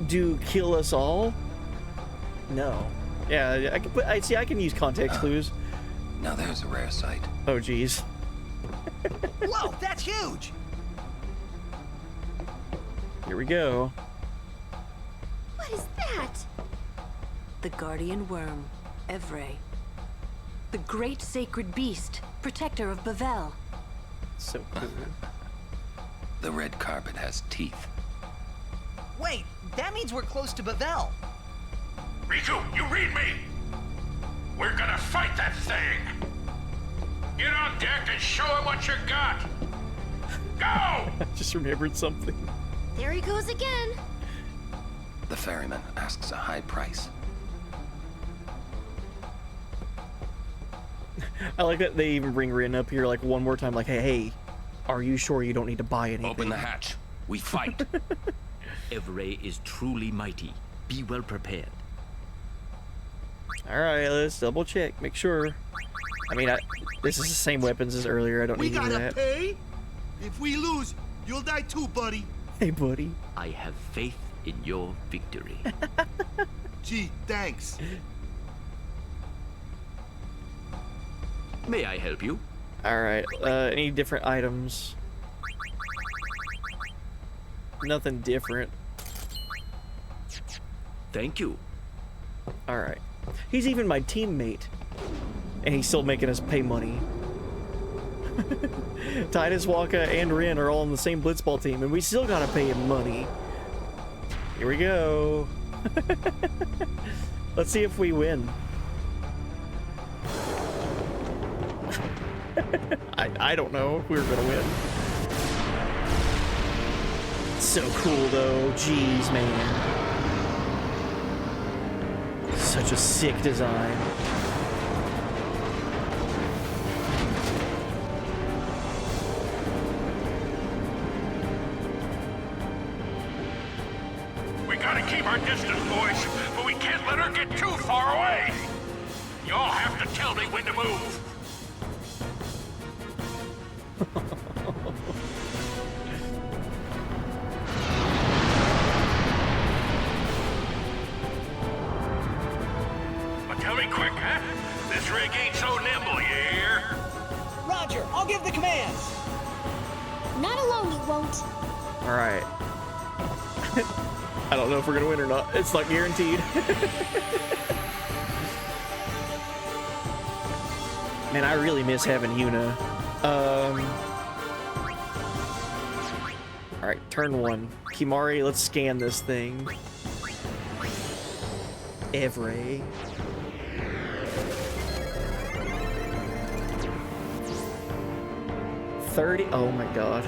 do kill us all? No. Yeah, I can put. I see. I can use context clues. Now there's a rare sight. Oh, geez. Whoa, that's huge! Here we go. What is that? The guardian worm, Evray. The great sacred beast, protector of Bavel. So cool. The red carpet has teeth. Wait, that means we're close to Bavel. Riku, you read me! We're gonna fight that thing! Get on deck and show him what you got! Go! I just remembered something. There he goes again. The ferryman asks a high price. I like that they even bring Rin up here like one more time, like, hey, are you sure you don't need to buy anything? Open the hatch. We fight. Evray is truly mighty. Be well prepared. Alright, let's double check, make sure. I mean, this is the same weapons as earlier, I don't need to do that. Pay? If we lose, you'll die too, buddy. Hey, buddy. I have faith in your victory. Gee, thanks. May I help you? Alright, any different items? Nothing different. Thank you. Alright. He's even my teammate. And he's still making us pay money. Titus, Waka, and Rin are all on the same blitzball team, and we still gotta pay him money. Here we go. Let's see if we win. I don't know if we were gonna win. So cool though, jeez man. Such a sick design. We gotta keep our distance, boys, but we can't let her get too far away. Y'all have to tell me when to move. But tell me quick, huh? This rig ain't so nimble, you hear? Roger, I'll give the commands. Not alone, you won't. All right. I don't know if we're gonna win or not. It's not guaranteed. Man, I really miss having Yuna. All right, turn 1. Kimari, let's scan this thing. Evray. Oh my god.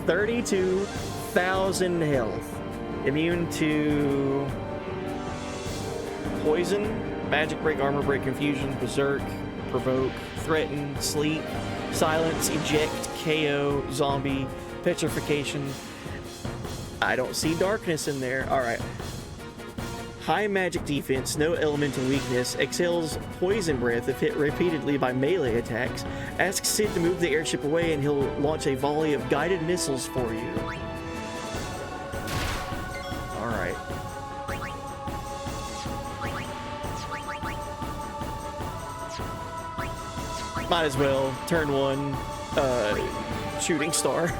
32,000 health. Immune to poison, magic break, armor break, confusion, berserk, provoke, threaten, sleep, silence, eject, KO, zombie, petrification. I don't see darkness in there. All right. High magic defense, no elemental weakness, exhales poison breath if hit repeatedly by melee attacks. Ask Sid to move the airship away and he'll launch a volley of guided missiles for you. Alright. Might as well. Turn 1, shooting star.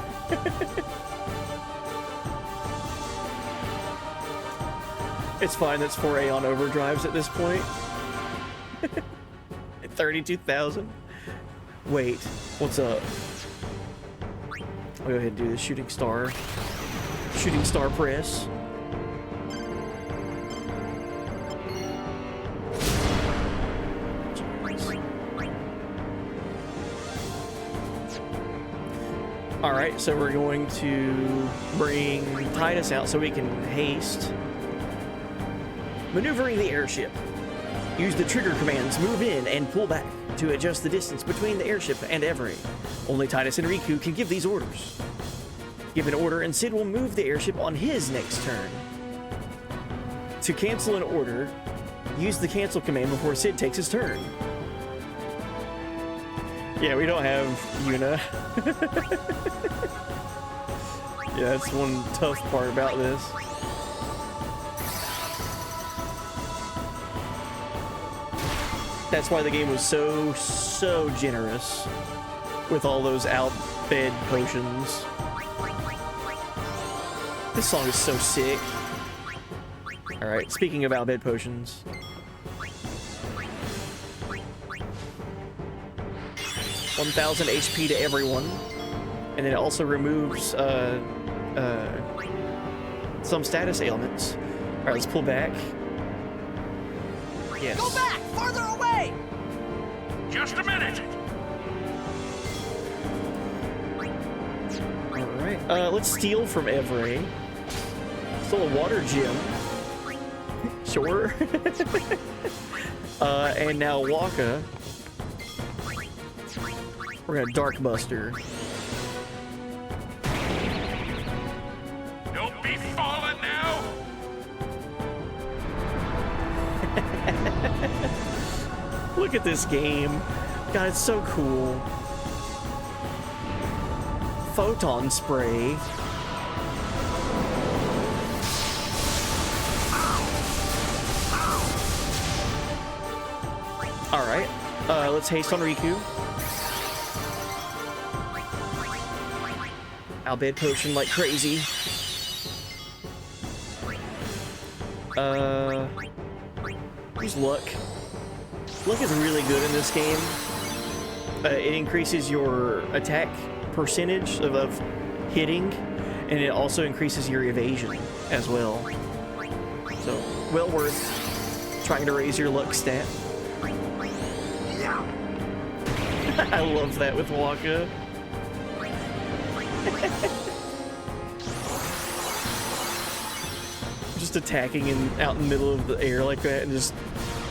It's fine, that's 4A on overdrives at this point. 32,000. Wait, what's up? I'll go ahead and do the shooting star. Shooting star press. Alright, so we're going to bring Titus out so we can haste. Maneuvering the airship. Use the trigger commands move in and pull back to adjust the distance between the airship and Every. Only Titus and Riku can give these orders. Give an order and Sid will move the airship on his next turn. To cancel an order, use the cancel command before Sid takes his turn. Yeah, we don't have Yuna. Yeah, that's one tough part about this. That's why the game was so generous with all those outbed potions. This song is so sick. Alright, speaking of outbed potions. 1,000 HP to everyone. And it also removes some status ailments. Alright, let's pull back. Yes. Go back! Farther away! Just a minute! Alright, let's steal from Every. Still a water gem. Sure. And now Waka. We're gonna Dark Buster. Don't be falling now! Look at this game. God, it's so cool. Photon spray. Alright, let's haste on Riku. Outbid potion like crazy. Use luck. Luck is really good in this game. It increases your attack percentage of hitting, And it also increases your evasion as well. So, well worth trying to raise your luck stat. I love that with Waka. Just attacking out in the middle of the air like that and just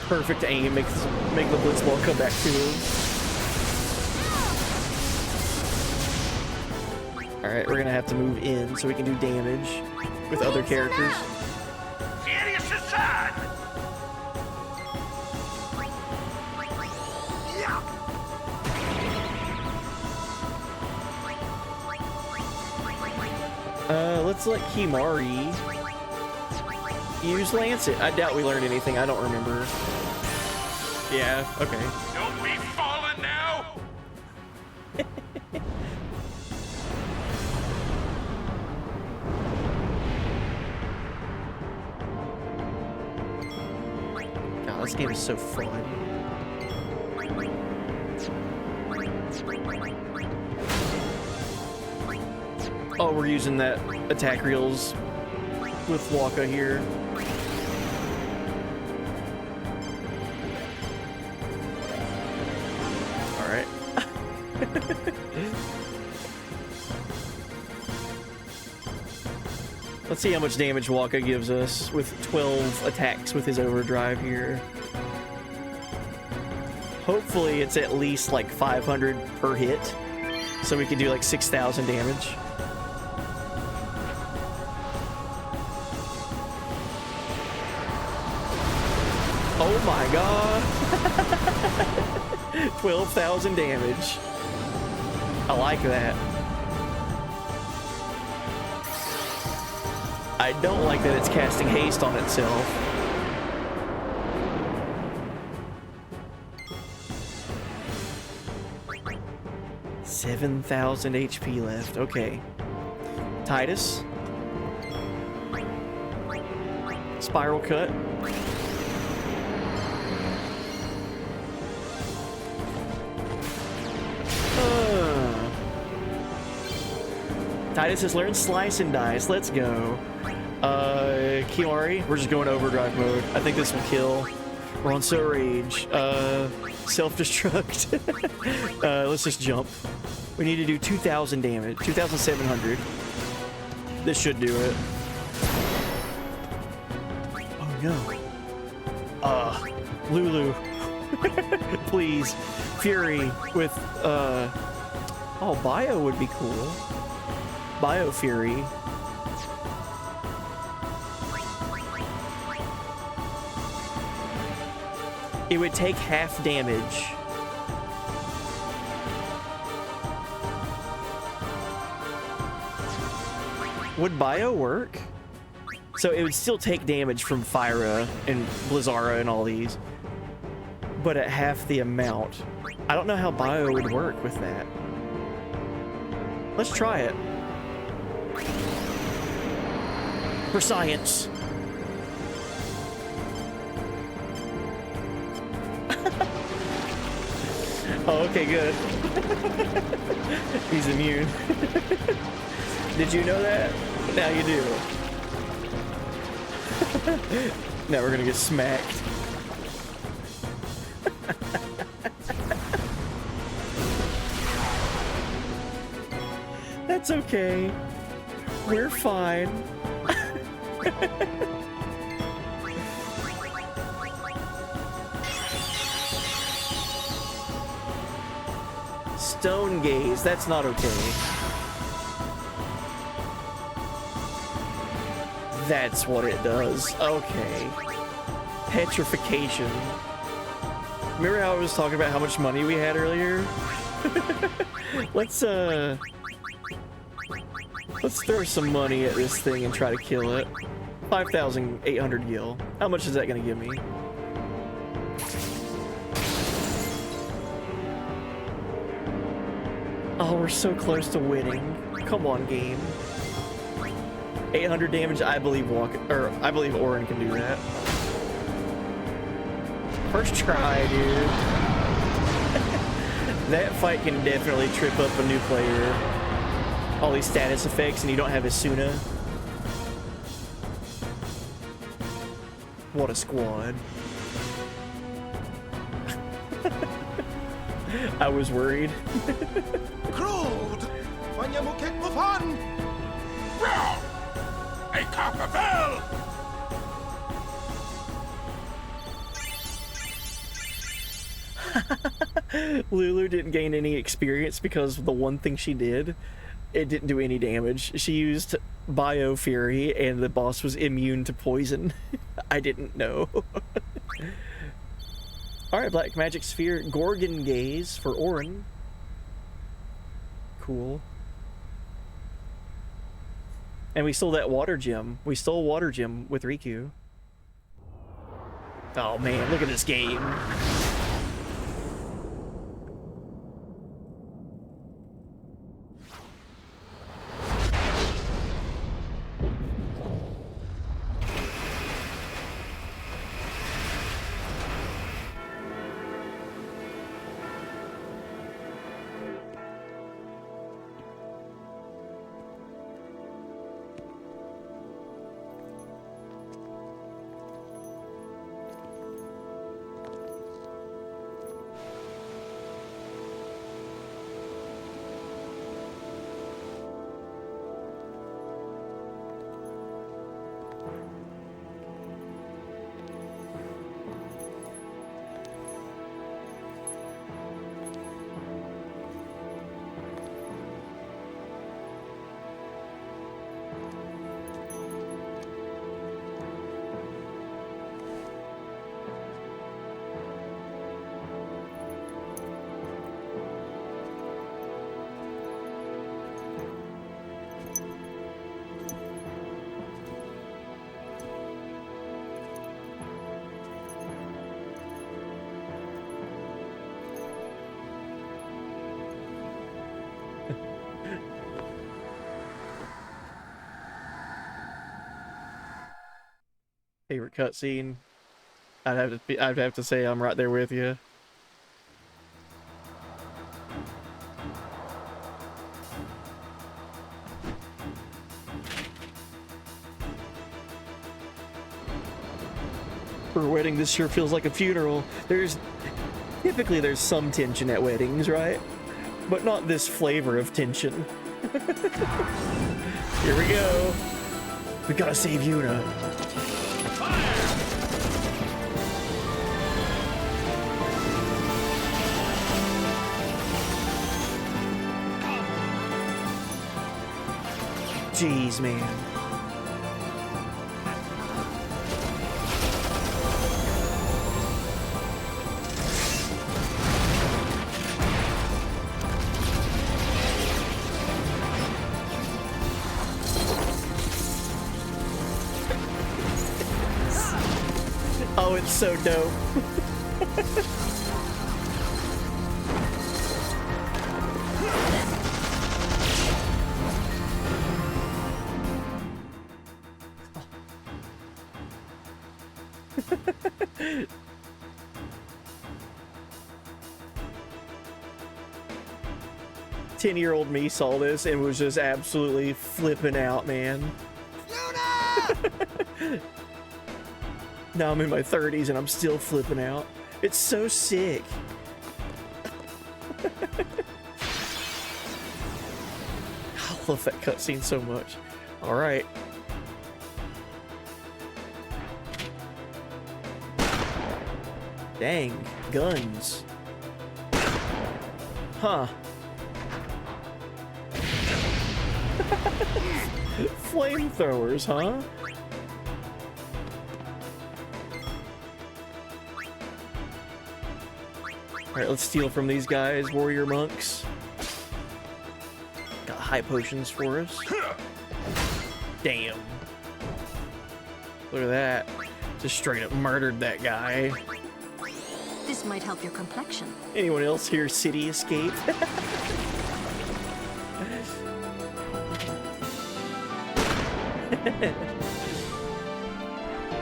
perfect aim, make the blitzball come back to him. Alright, we're gonna have to move in so we can do damage with other characters. Let's let Kimari use Lancet. I doubt we learned anything. I don't remember. Yeah, okay. Don't be falling now! God, this game is so fun. Oh, we're using that attack reels with Waka here. Alright. Let's see how much damage Waka gives us with 12 attacks with his overdrive here. Hopefully it's at least like 500 per hit, so we can do like 6,000 damage. Oh my god! 12,000 damage. I like that. I don't like that it's casting haste on itself. $7,000 HP left. Okay. Titus. Spiral cut. Titus has learned Slice and Dice. Let's go. Kiwari, we're just going overdrive mode. I think this will kill. We're on So Rage. Self-destruct. Let's just jump. We need to do 2,000 damage. 2,700. This should do it. Oh no. Lulu. Please. Fury with, oh, Bio would be cool. Bio Fury. It would take half damage. Would Bio work? So it would still take damage from Fyra and Blizzara and all these, but at half the amount. I don't know how Bio would work with that. Let's try it. For science. Oh, okay, good. He's immune. Did you know that? Now you do. Now we're gonna get smacked. That's okay. We're fine. Stone gaze, that's not okay. That's what it does. Okay. Petrification. Remember how I was talking about how much money we had earlier? Let's throw some money at this thing and try to kill it. 5,800 gil. How much is that gonna give me? Oh, we're so close to winning. Come on, game. 800 damage. I believe I believe Orin can do that. First try, dude. That fight can definitely trip up a new player. all these status effects and you don't have Asuna. What a squad. I was worried. Crude! Fun! A copper bell! Lulu didn't gain any experience because the one thing she did, it didn't do any damage. She used Bio Fury and the boss was immune to poison. I didn't know. Alright, Black Magic Sphere, Gorgon Gaze for Orin. Cool. And we stole that water gem. We stole water gem with Riku. Oh man, look at this game. Favorite cutscene? I'd have to say I'm right there with you. For a wedding, this sure feels like a funeral. Typically there's some tension at weddings, right? But not this flavor of tension. Here we go. We gotta save Yuna. Jeez, man. Oh, it's so dope. Ten-year-old me saw this and was just absolutely flipping out, man. Now I'm in my 30s and I'm still flipping out. It's so sick. I love that cutscene so much. All right. Dang, guns. Huh. Flamethrowers, huh? Alright, let's steal from these guys, warrior monks. Got high potions for us. Damn. Look at that. Just straight up murdered that guy. This might help your complexion. Anyone else here city escape?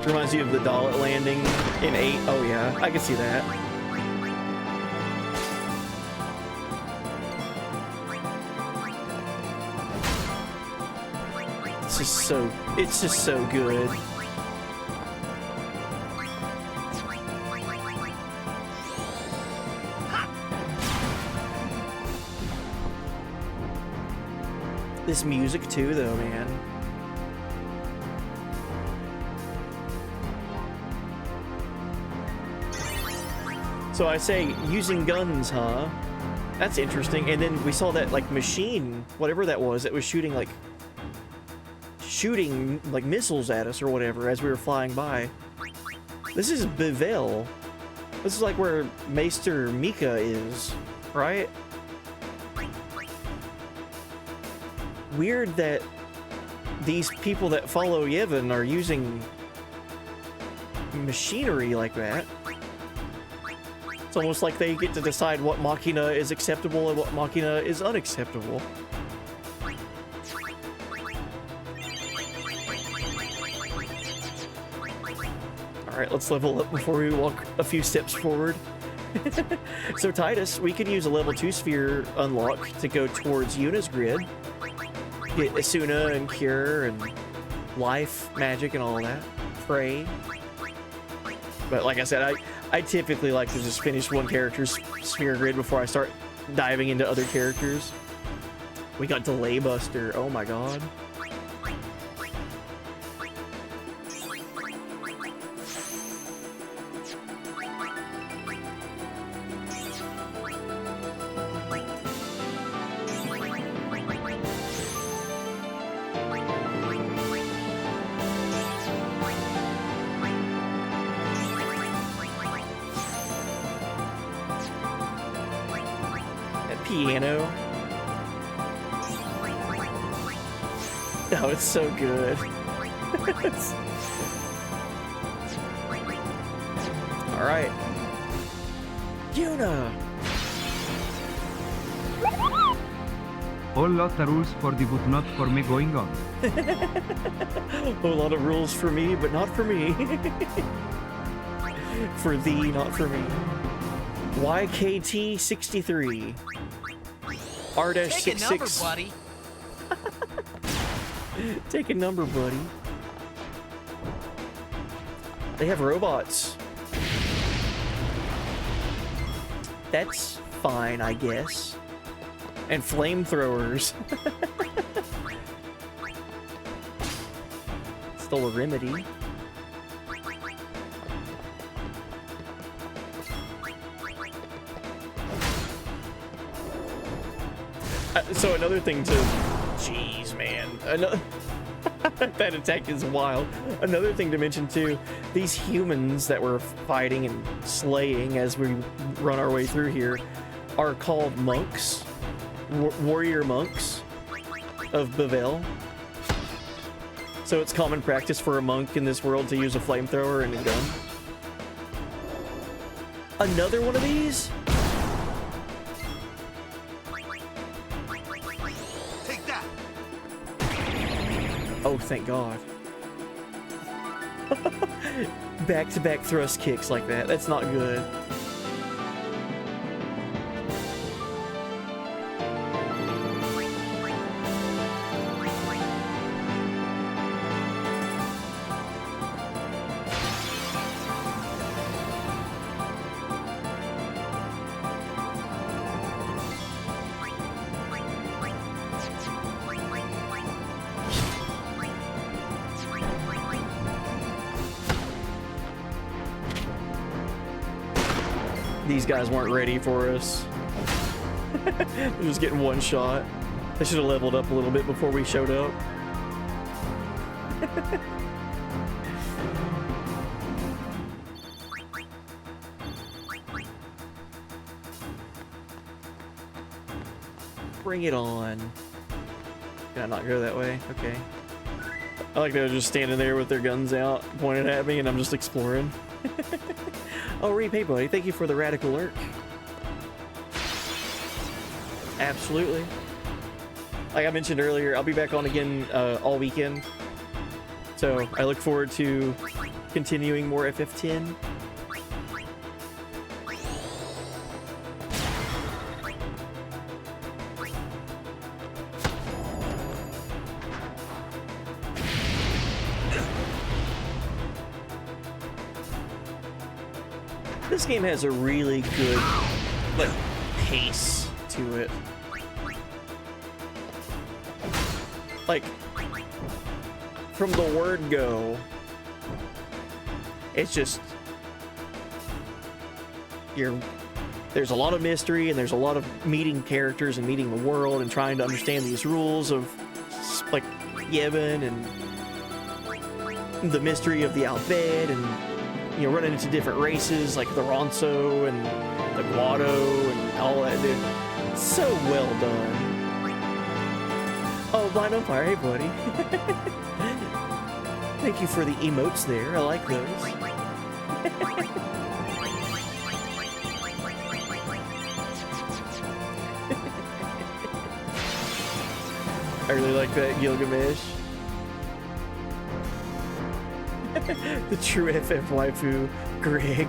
Reminds you of the Dallet landing in 8. Oh yeah, I can see that. it's just so good. This music too, though, man. So I say, using guns, huh? That's interesting. And then we saw that, like, machine, whatever that was shooting like missiles at us or whatever as we were flying by. This is Bevelle. This is like where Maester Mika is, right? Weird that these people that follow Yevon are using machinery like that. It's almost like they get to decide what Machina is acceptable and what Machina is unacceptable. Alright, let's level up before we walk a few steps forward. So Titus, we could use a level 2 sphere unlock to go towards Yuna's grid. Get Asuna and Cure and Life, Magic, and all that. Pray. But like I said, I typically like to just finish one character's sphere grid before I start diving into other characters. We got Delay Buster. Oh my god. Piano. Oh, it's so good. Alright. Yuna! Whole lot of rules for the but not for me going on. Whole lot of rules for me, but not for me. For thee, not for me. YKT63. R-66. Take a number, buddy. Take a number, buddy. They have robots. That's fine, I guess. And flamethrowers. Stole a remedy. So another thing to... Jeez, man. That attack is wild. Another thing to mention, too. These humans that we're fighting and slaying as we run our way through here are called monks. Warrior monks of Bevelle. So it's common practice for a monk in this world to use a flamethrower and a gun. Another one of these? Oh, thank God. Back-to-back thrust kicks like that. That's not good. These guys weren't ready for us. They're just getting one shot. They should have leveled up a little bit before we showed up. Bring it on. Can I not go that way? Okay. I like they're just standing there with their guns out, pointed at me, and I'm just exploring. Oh, Repay Buddy, thank you for the radical lurk. Absolutely. Like I mentioned earlier, I'll be back on again all weekend. So I look forward to continuing more FF10. This game has a really good, like, pace to it. Like, from the word go, it's just, there's a lot of mystery, and there's a lot of meeting characters and meeting the world and trying to understand these rules of, like, Yevon and the mystery of the Albed, and, you know, running into different races like the Ronso and the Guado and all that, dude. So well done. Oh, Blind Umpire, hey buddy. Thank you for the emotes there, I like those. I really like that Gilgamesh. The true FF waifu, Greg.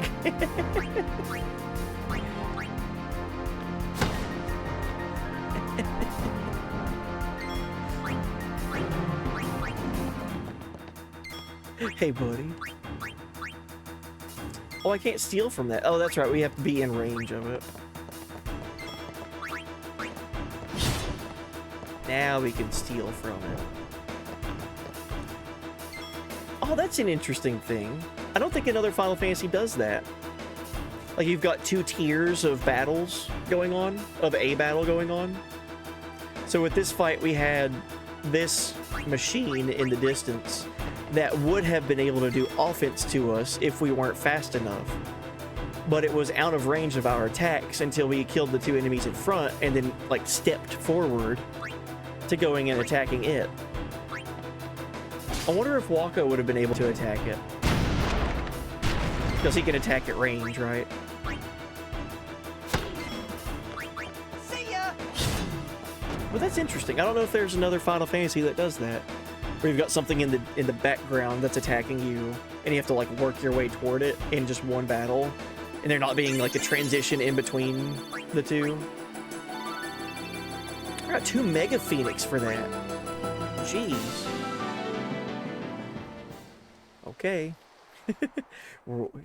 Hey, buddy. Oh, I can't steal from that. Oh, that's right. We have to be in range of it. Now we can steal from it. Oh, that's an interesting thing. I don't think another Final Fantasy does that. Like, you've got 2 tiers of battles going on, of a battle going on. So with this fight, we had this machine in the distance that would have been able to do offense to us if we weren't fast enough. But it was out of range of our attacks until we killed the 2 enemies in front and then, like, stepped forward to going and attacking it. I wonder if Waka would have been able to attack it. Because he can attack at range, right? See ya! Well, that's interesting. I don't know if there's another Final Fantasy that does that. Where you've got something in the background that's attacking you, and you have to, like, work your way toward it in just one battle. And there not being, like, a transition in between the two. I got 2 Mega Phoenix for that. Jeez. Okay.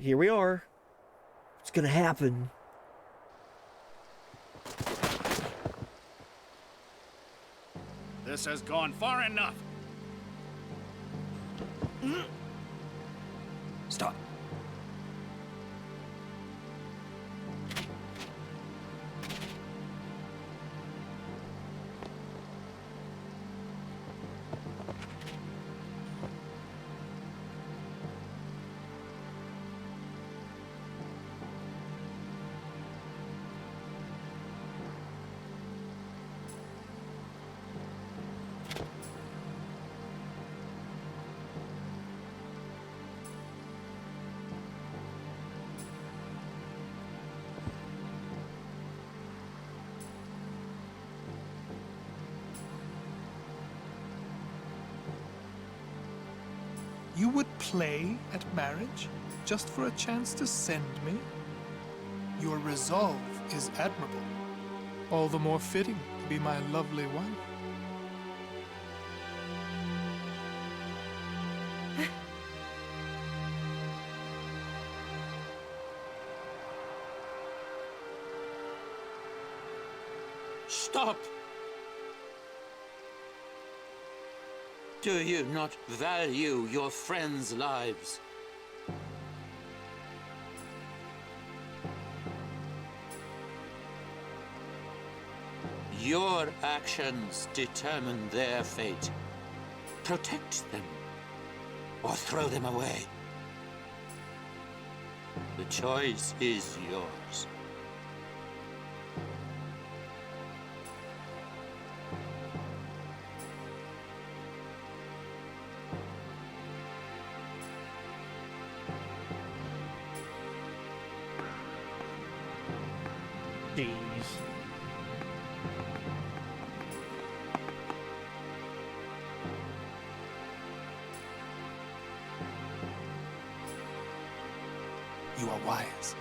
Here we are. It's gonna happen. This has gone far enough. Stop. You would play at marriage just for a chance to send me? Your resolve is admirable. All the more fitting to be my lovely wife. Stop! Do you not value your friends' lives? Your actions determine their fate. Protect them, or throw them away. The choice is yours. Jeez. You are wise.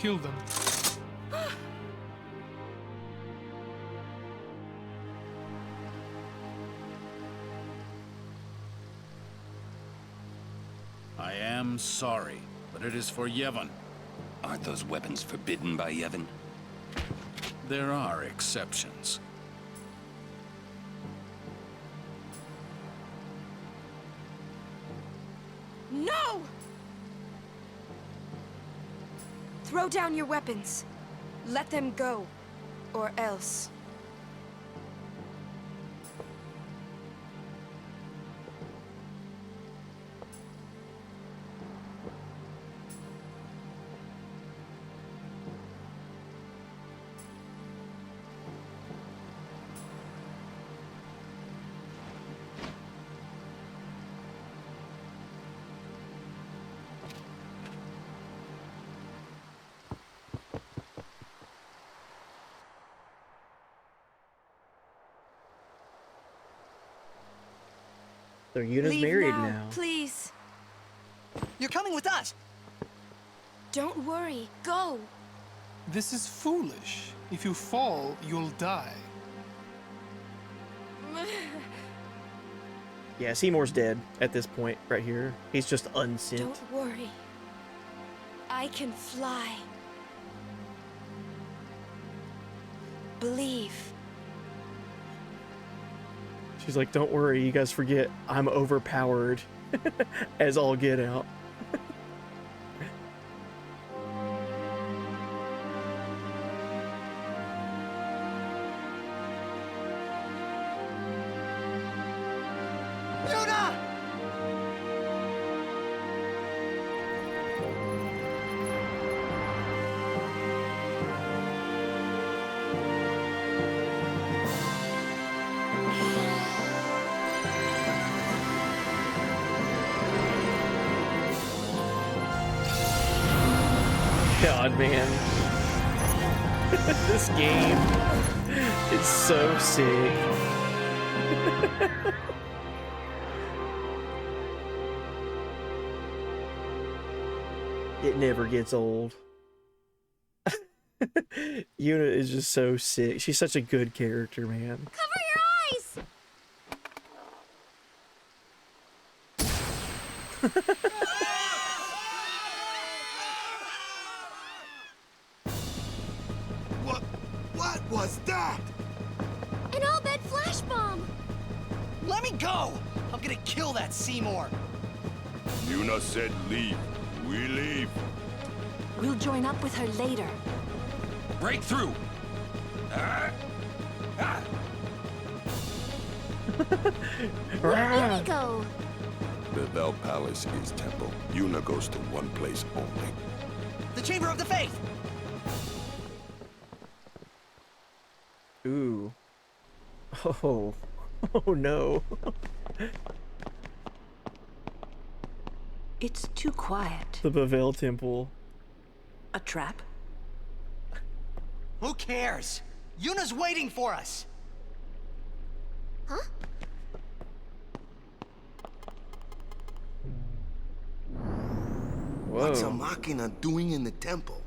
kill them. I am sorry, but it is for Yevon. Aren't those weapons forbidden by Yevon? There are exceptions. No! Throw down your weapons. Let them go. Or else. So Yuna's Leave married now, now. Please. You're coming with us. Don't worry. Go. This is foolish. If you fall, you'll die. Yeah, Seymour's dead at this point right here. He's just unsent. Don't worry. I can fly. Believe. She's like, don't worry, you guys forget I'm overpowered as all get out. God, man. This game is so sick. It never gets old. Yuna is just so sick. She's such a good character, man. Cover your eyes! What was that? An all-bed flash bomb! Let me go! I'm gonna kill that Seymour. Yuna said leave. We leave. We'll join up with her later. Break through! Where did he go? The Vel Palace is temple. Yuna goes to one place only. The Chamber of the Faith! Ooh. Oh. Oh no. It's too quiet. The Bavel Temple. A trap? Who cares? Yuna's waiting for us. Huh? What's a machina doing in the temple?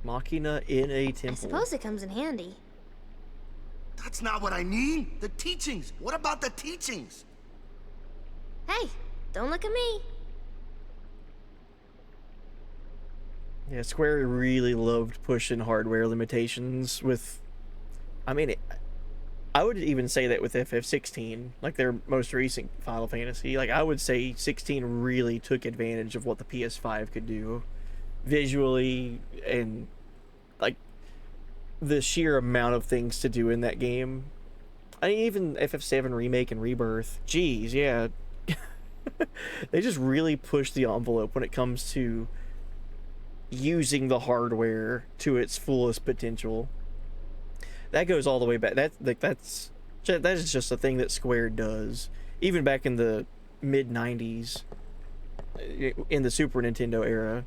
Machina in a I temple. suppose it comes in handy. That's not what I mean. The teachings. What about the teachings? Hey, don't look at me. Yeah, Square really loved pushing hardware limitations with... I mean, I would even say that with FF16, like their most recent Final Fantasy. Like, I would say 16 really took advantage of what the PS5 could do visually, and like the sheer amount of things to do in that game. I mean, even FF7 Remake and Rebirth. Geez, yeah. They just really push the envelope when it comes to using the hardware to its fullest potential. That goes all the way back. That is just a thing that Square does. Even back in the mid-90s, in the Super Nintendo era.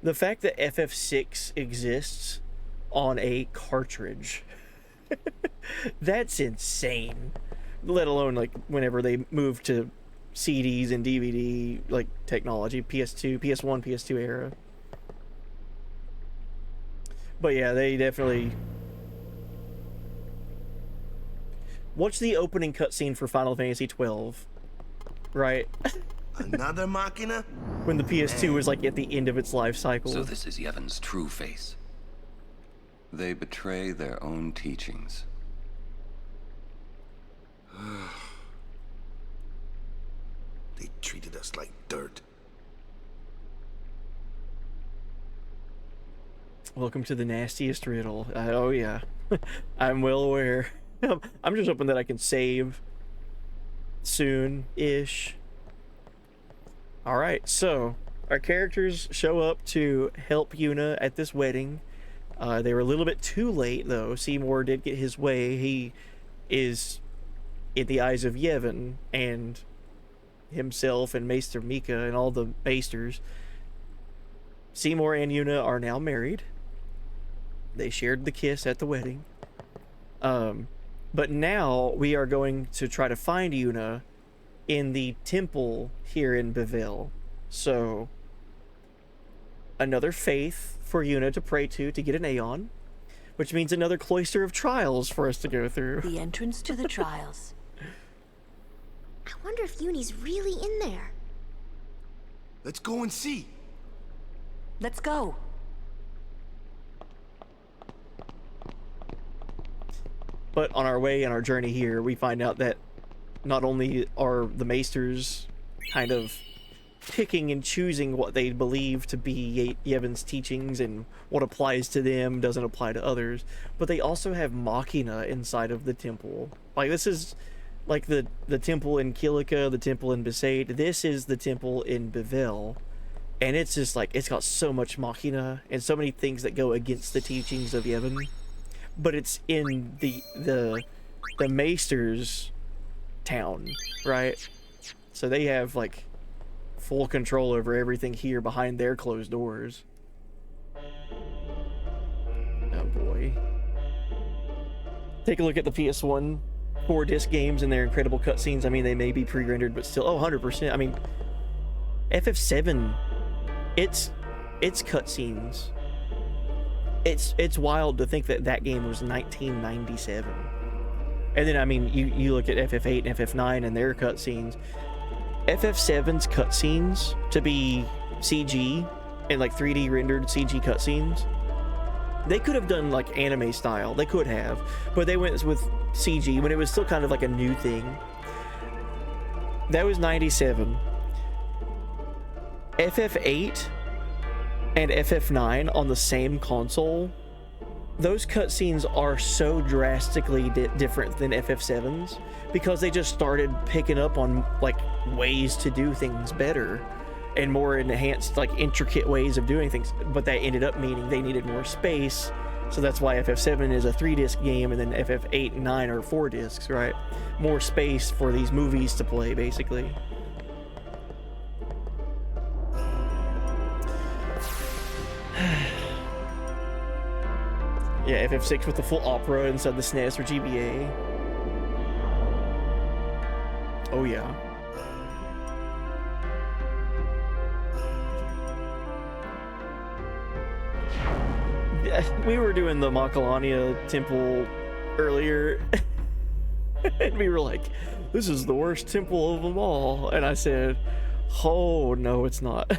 The fact that FF6 exists on a cartridge, that's insane. Let alone, like, whenever they move to CDs and DVD, like, technology, PS2, PS1, PS2 era. But yeah, they definitely... Watch the opening cutscene for Final Fantasy 12, right? Another Machina? When the PS2 was like at the end of its life cycle. So this is Yevon's true face. They betray their own teachings. They treated us like dirt. Welcome to the nastiest riddle. Oh yeah, I'm well aware. I'm just hoping that I can save soon-ish. Alright, so our characters show up to help Yuna at this wedding. They were a little bit too late, though. Seymour did get his way. He is, in the eyes of Yevon and himself and Maester Mika and all the Maesters, Seymour and Yuna are now married. They shared the kiss at the wedding. But now we are going to try to find Yuna in the temple here in Bevelle. So, another faith for Yuna to pray to get an Aeon, which means another cloister of trials for us to go through. The entrance to the trials. I wonder if Uni's really in there. Let's go and see. Let's go. But on our way, on our journey here, we find out that not only are the Maesters kind of picking and choosing what they believe to be Yevon's teachings and what applies to them doesn't apply to others, but they also have Machina inside of the temple. Like, this is like the temple in Kilika, the temple in Besaid. This is the temple in Bevelle. And it's just like, it's got so much Machina and so many things that go against the teachings of Yevon. But it's in the Maesters town, right? So they have like full control over everything here behind their closed doors. Oh boy. Take a look at the PS1 4-disc games and their incredible cutscenes. I mean, they may be pre-rendered, but still, 100%. I mean, FF7, it's cutscenes. It's wild to think that that game was 1997. And then, I mean, you look at FF8 and FF9 and their cutscenes. FF7's cutscenes to be CG and like 3D rendered CG cutscenes, they could have done like anime style. They could have, but they went with CG when it was still kind of like a new thing. That was 97. FF8 and FF9 on the same console, those cutscenes are so drastically different than FF7's because they just started picking up on like ways to do things better and more enhanced, like intricate ways of doing things, but that ended up meaning they needed more space. So that's why FF7 is a 3-disc game and then FF8 and 9 are 4 discs, right? More space for these movies to play, basically. Yeah, FF6 with the full opera inside the SNES or GBA. Oh yeah. We were doing the Makalania temple earlier, and we were like, this is the worst temple of them all. And I said, oh, no, it's not.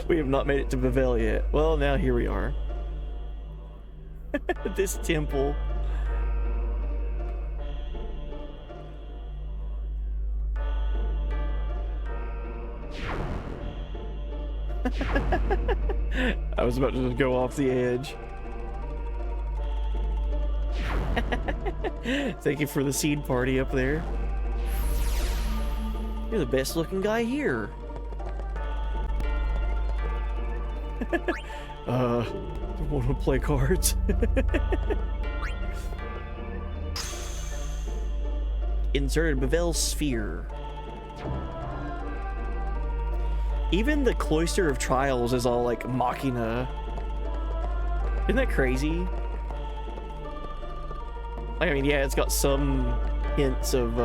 We have not made it to Bevelle yet. Well, now here we are. This temple. I was about to just go off the edge. Thank you for the seed party up there. You're the best looking guy here. Want to play cards? Inserted Bevelle sphere. Even the Cloister of Trials is all like Machina. Isn't that crazy? I mean, yeah, it's got some hints of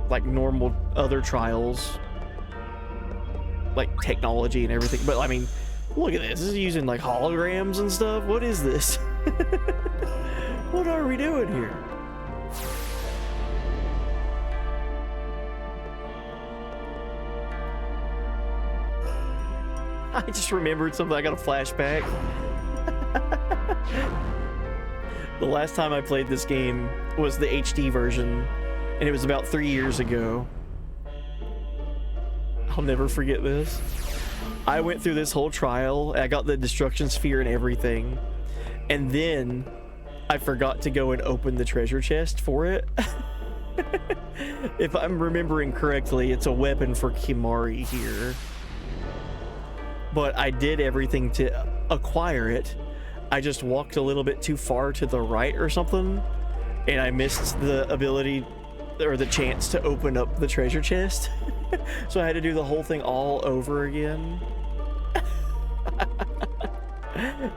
like normal other trials, like technology and everything, but I mean, Look at this. This is using like holograms and stuff. What is this? What are we doing here? I just remembered something. I got a flashback. The last time I played this game was the HD version, and it was about 3 years ago. I'll never forget this. I went through this whole trial. I got the destruction sphere and everything, and then I forgot to go and open the treasure chest for it. If I'm remembering correctly, it's a weapon for Kimari here. But I did everything to acquire it. I just walked a little bit too far to the right or something, and I missed the ability or the chance to open up the treasure chest. So I had to do the whole thing all over again.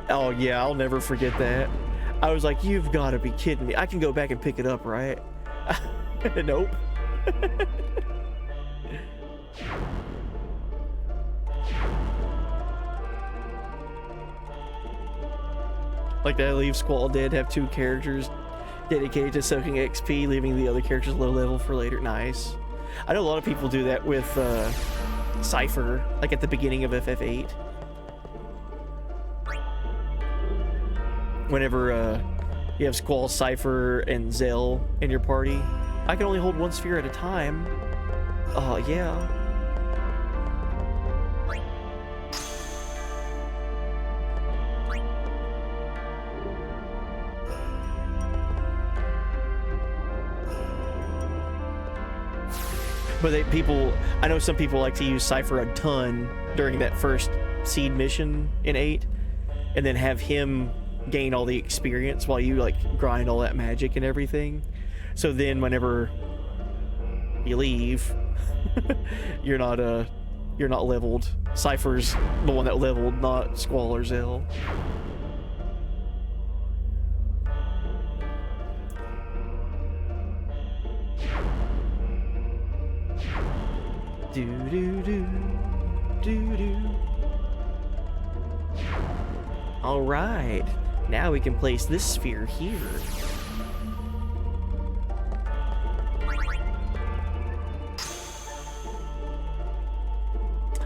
Oh yeah, I'll never forget that. I was like, you've got to be kidding me. I can go back and pick it up, right? Nope. Like that leaves Squall dead, have 2 characters dedicated to soaking XP, leaving the other characters low level for later. Nice. I know a lot of people do that with Cypher, like at the beginning of FF8. Whenever you have Squall, Cypher, and Zell in your party, I can only hold 1 sphere at a time. Oh, yeah. But I know some people like to use Cypher a ton during that first seed mission in 8, and then have him gain all the experience while you like grind all that magic and everything. So then whenever you leave, you're not leveled. Cypher's the one that leveled, not Squall or Zell. All right, now we can place this sphere here.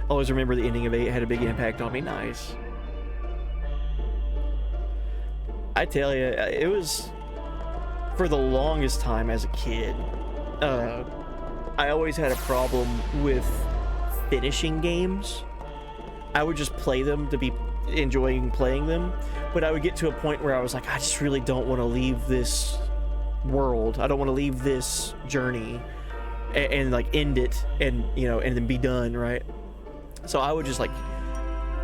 Always remember the ending of 8 had a big impact on me. Nice. I tell you, it was for the longest time as a kid. I always had a problem with finishing games. I would just play them to be enjoying playing them, but I would get to a point where I was like, I just really don't want to leave this world. I don't want to leave this journey and like end it and, you know, and then be done, right? So I would just like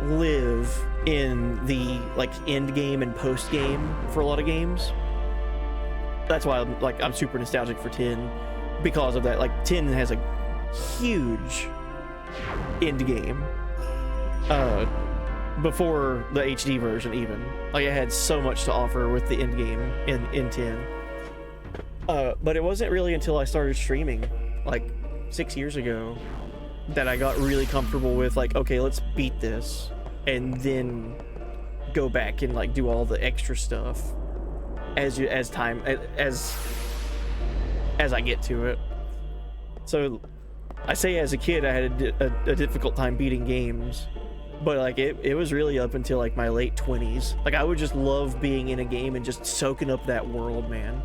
live in the like end game and post game for a lot of games. That's why I'm super nostalgic for 10. Because of that, like 10 has a huge end game before the HD version even. Like it had so much to offer with the end game in 10. But it wasn't really until I started streaming like 6 years ago that I got really comfortable with like, okay, let's beat this and then go back and like do all the extra stuff as I get to it. So I say as a kid I had a difficult time beating games, but like it was really up until like my late 20s. Like I would just love being in a game and just soaking up that world, man.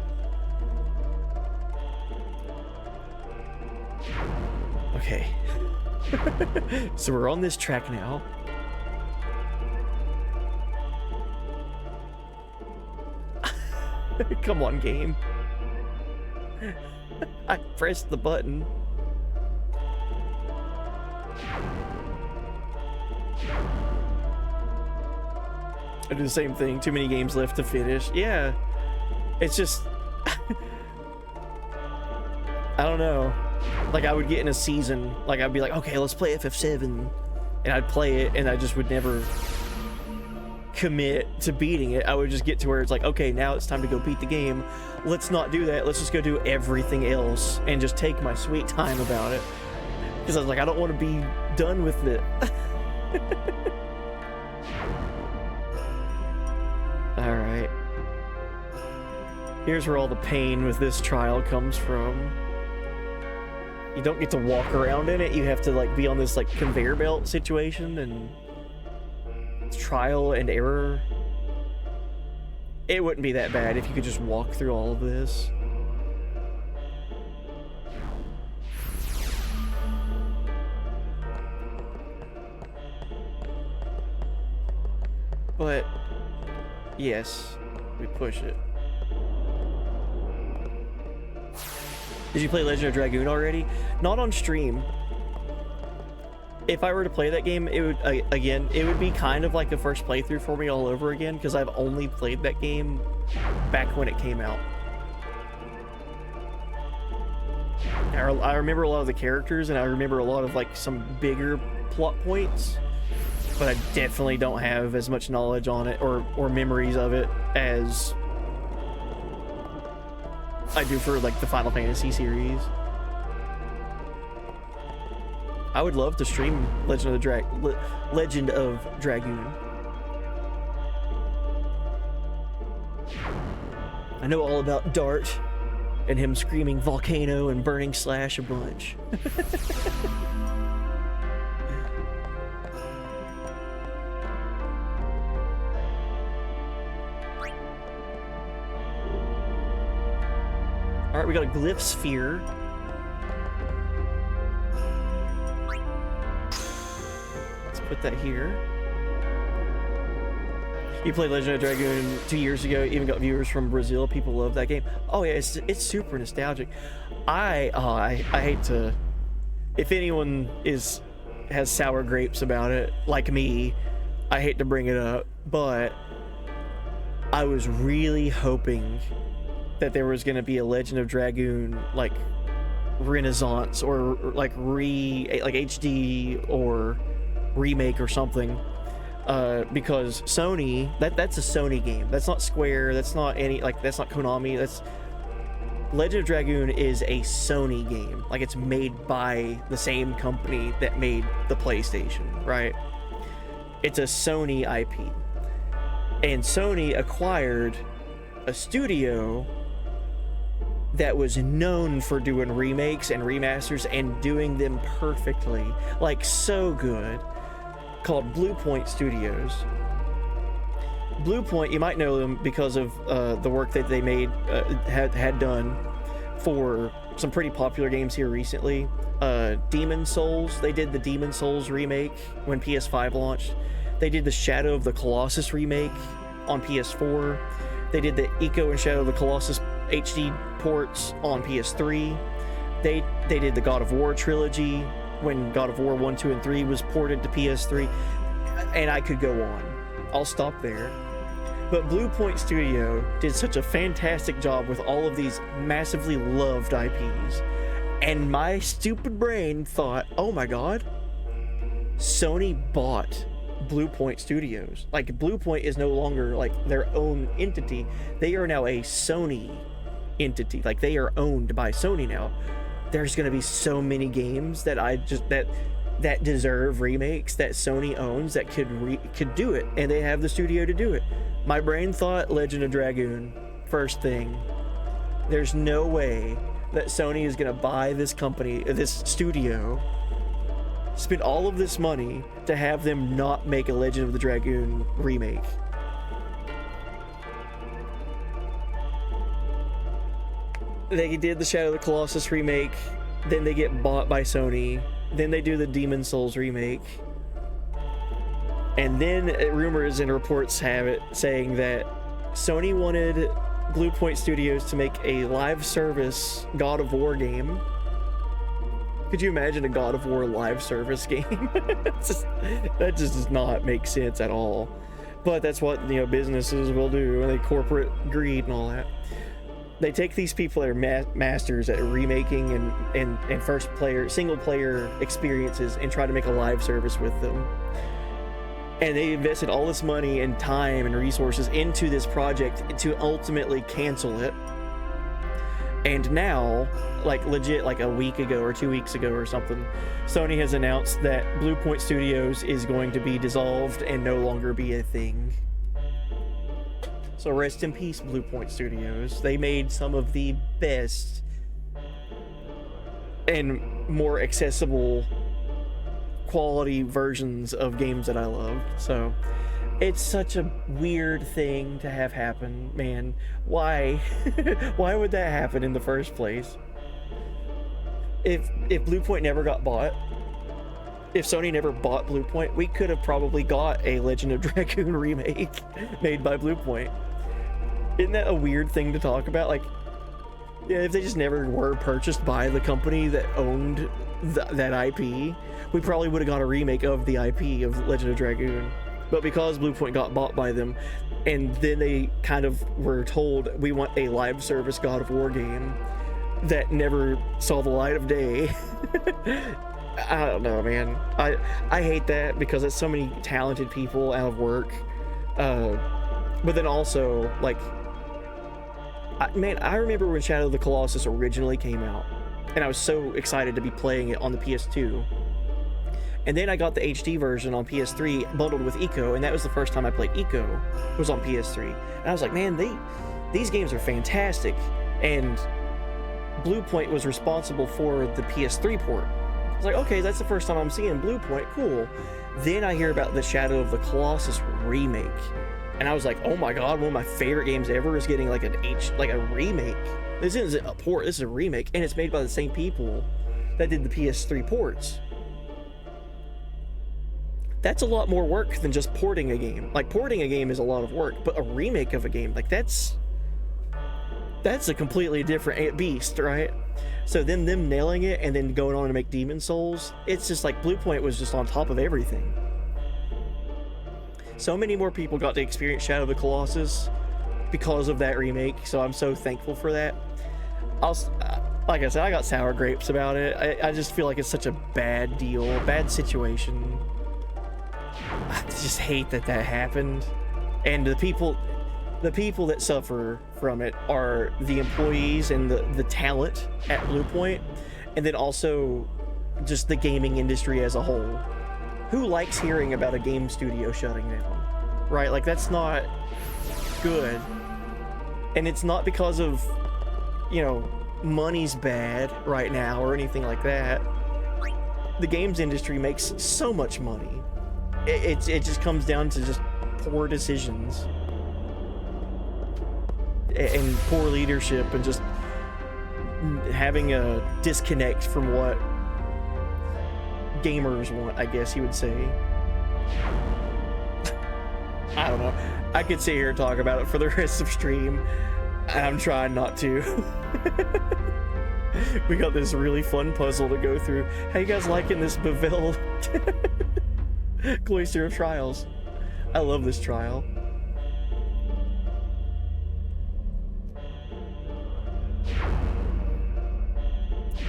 Okay. So we're on this track now. Come on, game. I pressed the button. I do the same thing. Too many games left to finish. Yeah. It's just... I don't know. Like, I would get in a season. Like, I'd be like, okay, let's play FF7. And I'd play it, and I just would never commit to beating it. I would just get to where it's like, okay, now it's time to go beat the game. Let's not do that. Let's just go do everything else and just take my sweet time about it. Because I was like, I don't want to be done with it. Here's where all the pain with this trial comes from. You don't get to walk around in it. You have to like be on this like conveyor belt situation, and it's trial and error. It wouldn't be that bad if you could just walk through all of this. But yes, we push it. Did you play Legend of Dragoon already? Not on stream. If I were to play that game, it would, again, it would be kind of like a first playthrough for me all over again, because I've only played that game back when it came out. I remember a lot of the characters, and I remember a lot of like some bigger plot points, but I definitely don't have as much knowledge on it or memories of it as I do for like the Final Fantasy series. I would love to stream Legend of Dragoon. I know all about Dart and him screaming volcano and burning Slash a bunch. Alright, we got a glyph sphere. Let's put that here. You played Legend of Dragoon 2 years ago, even got viewers from Brazil. People love that game. Oh yeah, it's super nostalgic. I hate to, if anyone has sour grapes about it, like me, I hate to bring it up, but I was really hoping that there was going to be a Legend of Dragoon like renaissance or like HD or remake or something, because Sony, that's a Sony game. That's not Square. That's not that's not Konami. That's Legend of Dragoon is a Sony game. Like, it's made by the same company that made the PlayStation, right? It's a Sony IP, and Sony acquired a studio that was known for doing remakes and remasters and doing them perfectly, like so good, called Blue Point Studios. Blue Point, you might know them because of the work that they made, had done for some pretty popular games here recently. Demon Souls, they did the Demon Souls remake when PS5 launched. They did the Shadow of the Colossus remake on PS4. They did the Ico and Shadow of the Colossus HD ports on PS3. They did the God of War trilogy when God of War 1, 2, and 3 was ported to PS3. And I could go on. I'll stop there. But Blue Point Studio did such a fantastic job with all of these massively loved IPs. And my stupid brain thought, oh my god, Sony bought Blue Point Studios. Like, Blue Point is no longer like their own entity. They are now a Sony entity. Like, they are owned by Sony now. There's gonna be so many games that that deserve remakes that Sony owns that could do it, and they have the studio to do it. My brain thought Legend of Dragoon first thing. There's no way that Sony is gonna buy this company, this studio, spend all of this money to have them not make a Legend of the Dragoon remake. They did the Shadow of the Colossus remake, then they get bought by Sony, then they do the Demon Souls remake, and then rumors and reports have it saying that Sony wanted Blue Point Studios to make a live service God of War game. Could you imagine a God of War live service game? That just does not make sense at all. But that's what, you know, businesses will do, and they corporate greed and all that. They take these people that are masters at remaking and single player experiences and try to make a live service with them. And they invested all this money and time and resources into this project to ultimately cancel it. And now, like legit, like a week ago or 2 weeks ago or something, Sony has announced that Blue Point Studios is going to be dissolved and no longer be a thing. So rest in peace, Blue Point Studios. They made some of the best and more accessible quality versions of games that I loved. So it's such a weird thing to have happen, man. Why? Why would that happen in the first place? If Blue Point never got bought, if Sony never bought Blue Point, we could have probably got a Legend of Dragoon remake made by Blue Point. Isn't that a weird thing to talk about? Like, yeah, if they just never were purchased by the company that owned that IP, we probably would have got a remake of the IP of Legend of Dragoon. But because Blue Point got bought by them, and then they kind of were told, we want a live service God of War game that never saw the light of day. I don't know, man. I hate that because it's so many talented people out of work. But then also, like, man, I remember when Shadow of the Colossus originally came out, and I was so excited to be playing it on the PS2. And then I got the HD version on PS3 bundled with Eco, and that was the first time I played Eco, was on PS3. And I was like, man, these games are fantastic. And Blue Point was responsible for the PS3 port. I was like, okay, that's the first time I'm seeing Blue Point, cool. Then I hear about the Shadow of the Colossus remake. And I was like, oh my god, one of my favorite games ever is getting like a remake. This isn't a port, this is a remake, and it's made by the same people that did the PS3 ports. That's a lot more work than just porting a game. Like, porting a game is a lot of work, but a remake of a game, like, that's a completely different beast, right? So then them nailing it and then going on to make Demon Souls, it's just like Blue Point was just on top of everything. So many more people got to experience Shadow of the Colossus because of that remake, so I'm so thankful for that. Like I said, I got sour grapes about it. I just feel like it's such a bad deal, bad situation. I just hate that happened. And the people that suffer from it are the employees and the talent at Blue Point, and then also just the gaming industry as a whole. Who likes hearing about a game studio shutting down, right? Like, that's not good. And it's not because of, you know, money's bad right now or anything like that. The games industry makes so much money. It just comes down to just poor decisions and poor leadership and just having a disconnect from what gamers want, I guess you would say. I don't know. I could sit here and talk about it for the rest of stream, and I'm trying not to. We got this really fun puzzle to go through. How you guys liking this Beville Cloister of Trials? I love this trial.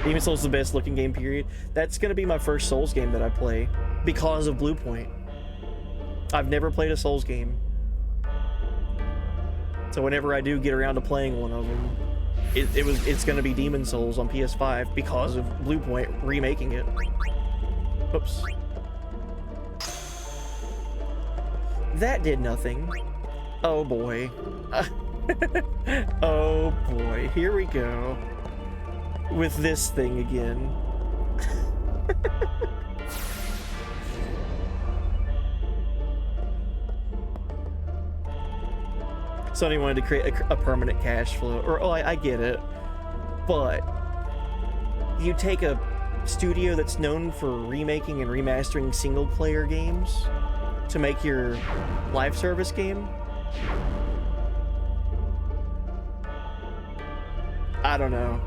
Demon Souls is the best looking game, period. That's gonna be my first Souls game that I play because of Blue Point. I've never played a Souls game. So whenever I do get around to playing one of them, it's gonna be Demon Souls on PS5 because of Blue Point remaking it. Oops. That did nothing. Oh boy. Oh boy, here we go. With this thing again. Sony wanted to create a permanent cash flow, or oh, I get it, but you take a studio that's known for remaking and remastering single-player games to make your live service game? I don't know.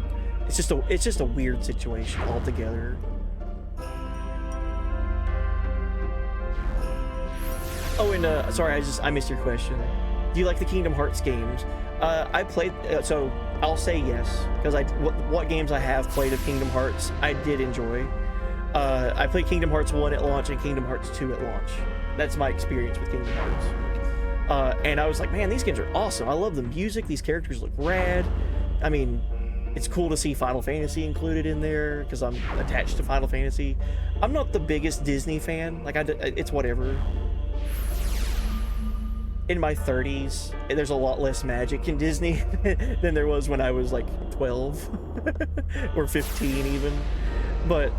It's just a weird situation altogether. Oh, and sorry, I missed your question. Do you like the Kingdom Hearts games? I played, so I'll say yes, because what games I have played of Kingdom Hearts, I did enjoy. I played Kingdom Hearts 1 at launch and Kingdom Hearts 2 at launch. That's my experience with Kingdom Hearts. And I was like, man, these games are awesome. I love the music. These characters look rad. I mean, it's cool to see Final Fantasy included in there because I'm attached to Final Fantasy. I'm not the biggest Disney fan. Like, it's whatever. in my 30s, there's a lot less magic in Disney than there was when I was like 12 or 15 even. But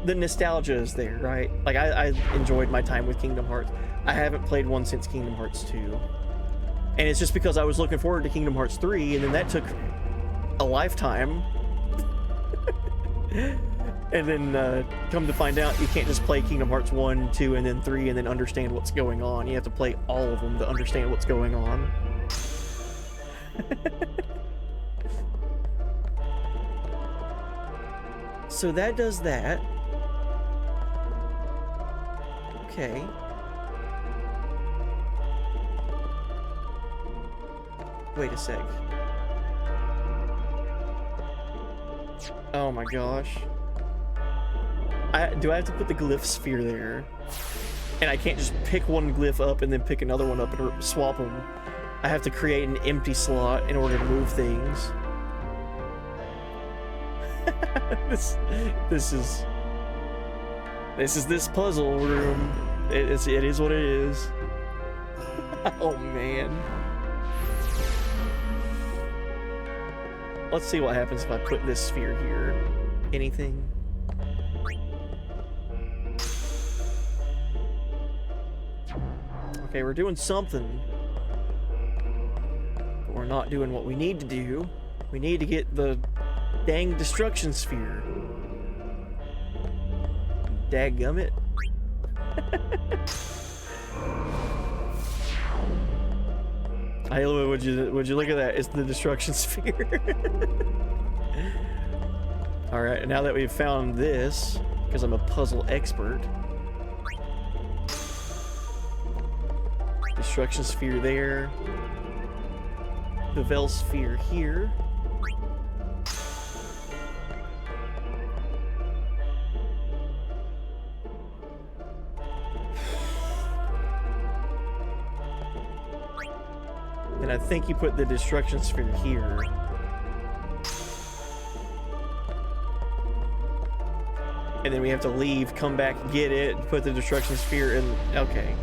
the nostalgia is there, right? Like I enjoyed my time with Kingdom Hearts. I haven't played one since Kingdom Hearts 2. And it's just because I was looking forward to Kingdom Hearts 3, and then that took a lifetime. And then come to find out, you can't just play Kingdom Hearts 1, 2, and then 3, and then understand what's going on. You have to play all of them to understand what's going on. So that does that. Okay. Wait a sec. Oh my gosh. Do I have to put the glyph sphere there? And I can't just pick one glyph up and then pick another one up and swap them. I have to create an empty slot in order to move things. This is this puzzle room. It is what it is. Oh man. Let's see what happens if I put this sphere here. Anything? Okay, we're doing something. But we're not doing what we need to do. We need to get the dang destruction sphere. Dadgummit. Hey, would you look at that? It's the destruction sphere. Alright, now that we've found this, because I'm a puzzle expert. Destruction sphere there. The Vel sphere here. And I think you put the destruction sphere here. And then we have to leave, come back, get it, put the destruction sphere in. Okay.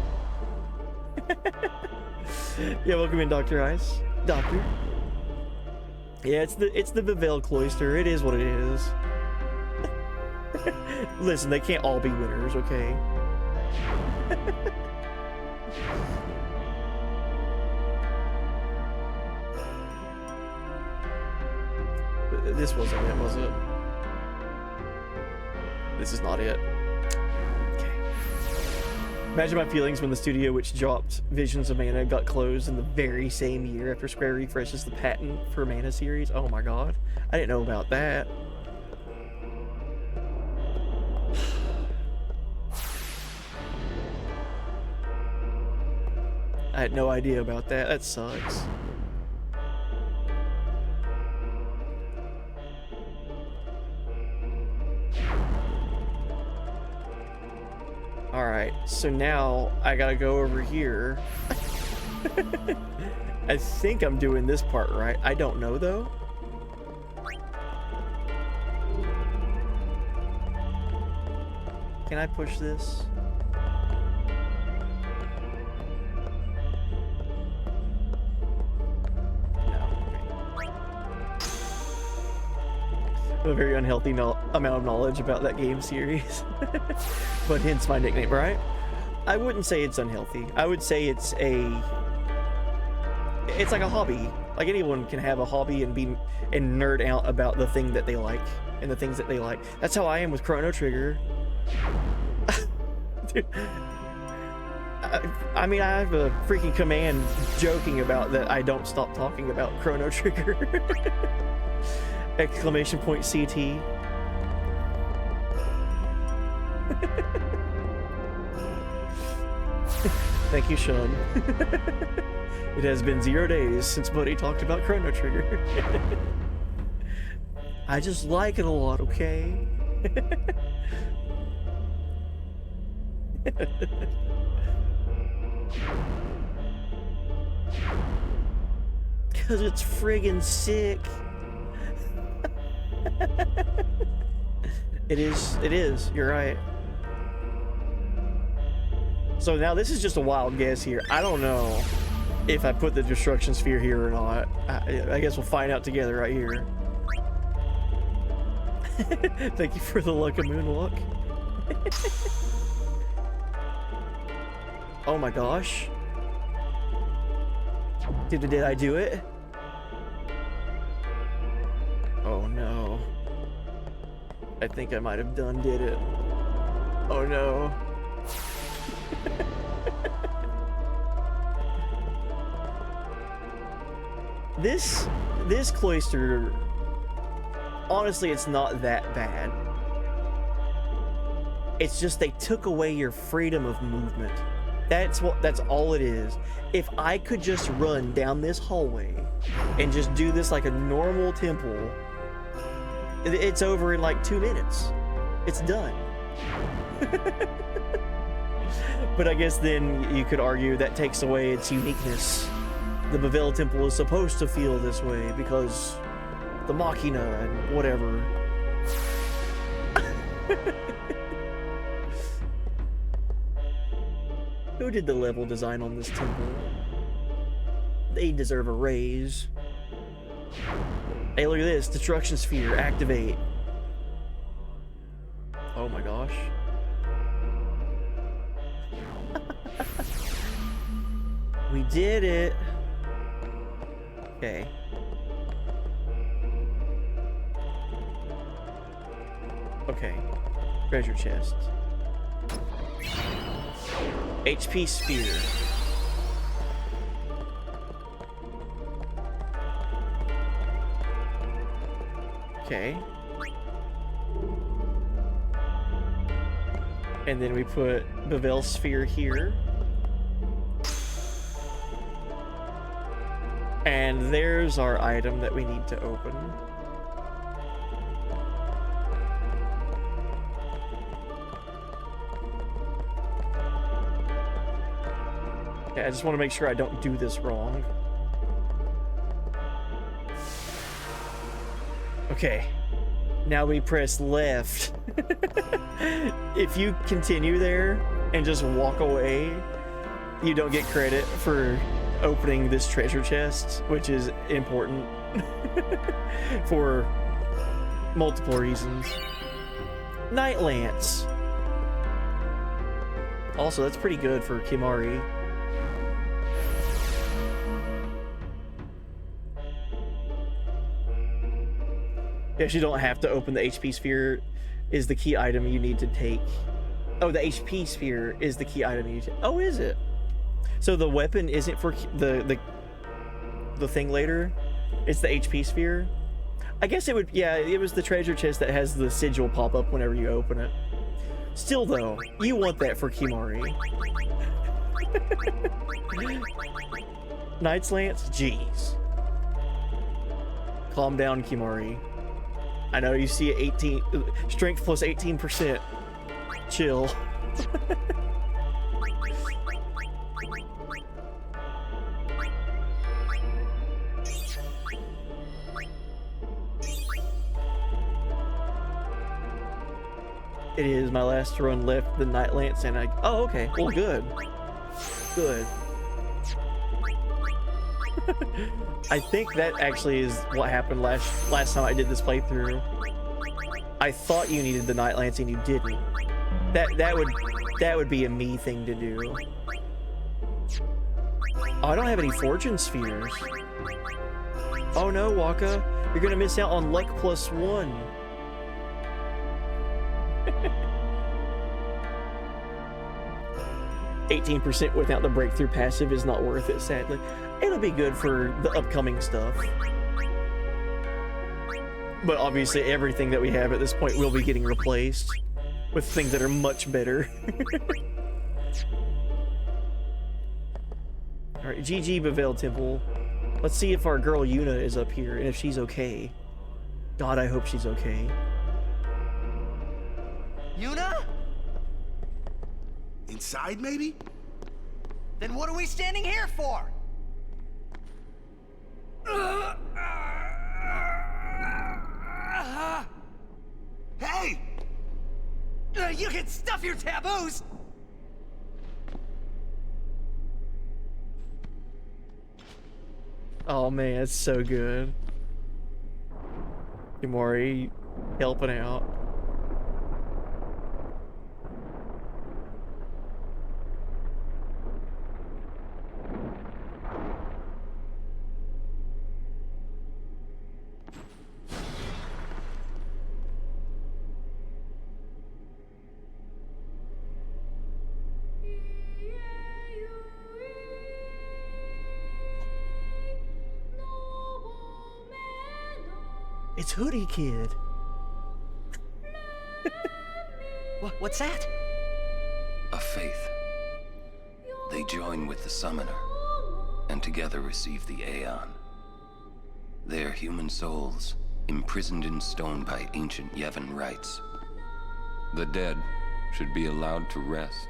Yeah, welcome in, Dr. Ice. Doctor. Yeah, it's the Vivel Cloister. It is what it is. Listen, they can't all be winners, okay? This wasn't it, was it? This is not it. Okay. Imagine my feelings when the studio which dropped Visions of Mana got closed in the very same year after Square refreshes the patent for Mana series. Oh my god. I didn't know about that. I had no idea about that. That sucks. Alright, so now I gotta go over here. I think I'm doing this part right. I don't know though. Can I push this? A very unhealthy amount of knowledge about that game series. But hence my nickname, right? I wouldn't say it's unhealthy. I would say it's like a hobby. Like anyone can have a hobby and nerd out about the thing that they like and the things that they like. That's how I am with Chrono Trigger. Dude, I mean, I have a freaking command joking about that I don't stop talking about Chrono Trigger. Exclamation point CT. Thank you, Sean. It has been 0 days since Buddy talked about Chrono Trigger. I just like it a lot, okay? Cause it's friggin' sick. It is, you're right. So now this is just a wild guess here. I don't know if I put the destruction sphere here or not. I guess we'll find out together right here. Thank you for the luck of moonwalk. Oh my gosh. Did I do it? Oh no. I think I might have did it. Oh no. This cloister, honestly, it's not that bad. It's just they took away your freedom of movement. That's all it is. If I could just run down this hallway and just do this like a normal temple, it's over in like 2 minutes. It's done. But I guess then you could argue that takes away its uniqueness. The Bavel Temple is supposed to feel this way because the Machina and whatever. Who did the level design on this temple? They deserve a raise. Hey, look at this. Destruction Sphere, activate. Oh my gosh. We did it. Okay. Okay. Treasure chest. HP sphere. Okay. And then we put Bavel sphere here. And there's our item that we need to open. Yeah, I just want to make sure I don't do this wrong. Okay. Now we press left. If you continue there and just walk away, you don't get credit for opening this treasure chest, which is important for multiple reasons. Night Lance. Also, that's pretty good for Kimahri. Yes, you don't have to open the HP sphere is the key item you need to take. Oh, the HP sphere is the key item you need to... Oh, is it? So the weapon isn't for the thing later? It's the HP sphere? I guess it would... Yeah, it was the treasure chest that has the sigil pop up whenever you open it. Still, though, you want that for Kimahri. Knight's Lance? Jeez. Calm down, Kimahri. I know you see 18 strength plus 18%. Chill. It is my last run left, the Night Lance, and I... Oh, okay. Well, good. Good. I think that actually is what happened last time I did this playthrough. I thought you needed the Night Lance and you didn't. That would be a me thing to do. Oh, I don't have any fortune spheres. Oh no, Waka. You're gonna miss out on luck +1. 18% without the breakthrough passive is not worth it, sadly. It'll be good for the upcoming stuff. But obviously everything that we have at this point will be getting replaced with things that are much better. Alright, GG Bavel Temple. Let's see if our girl Yuna is up here and if she's okay. God, I hope she's okay. Yuna? Inside, maybe? Then what are we standing here for? Hey! You can stuff your taboos! Oh man, it's so good. Kimori helping out. It's Hoodie Kid. What's that? A faith. They join with the Summoner, and together receive the Aeon. They are human souls, imprisoned in stone by ancient Yevon rites. The dead should be allowed to rest.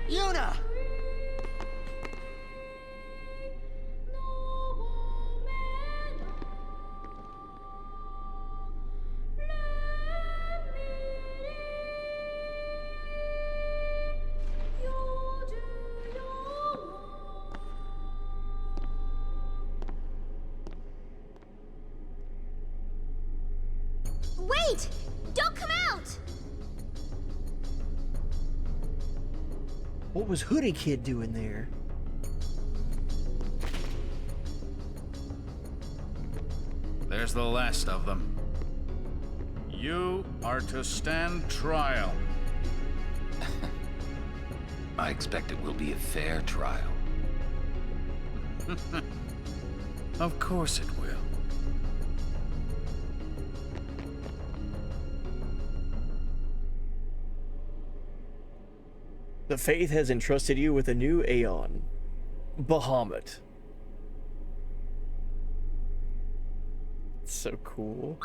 Yuna! Wait! Don't come out! What was Hoodie Kid doing there? There's the last of them. You are to stand trial. I expect it will be a fair trial. Of course it will. The Faith has entrusted you with a new Aeon, Bahamut. It's so cool.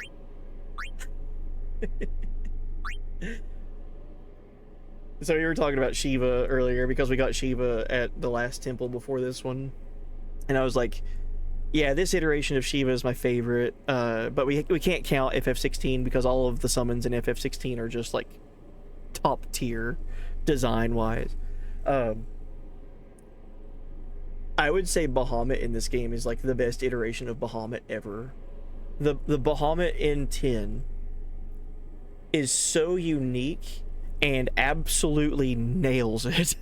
So you were talking about Shiva earlier because we got Shiva at the last temple before this one. And I was like, yeah, this iteration of Shiva is my favorite. But we can't count FF16 because all of the summons in FF16 are just like top tier design wise. I would say Bahamut in this game is like the best iteration of Bahamut ever. The Bahamut in 10 is so unique and absolutely nails it.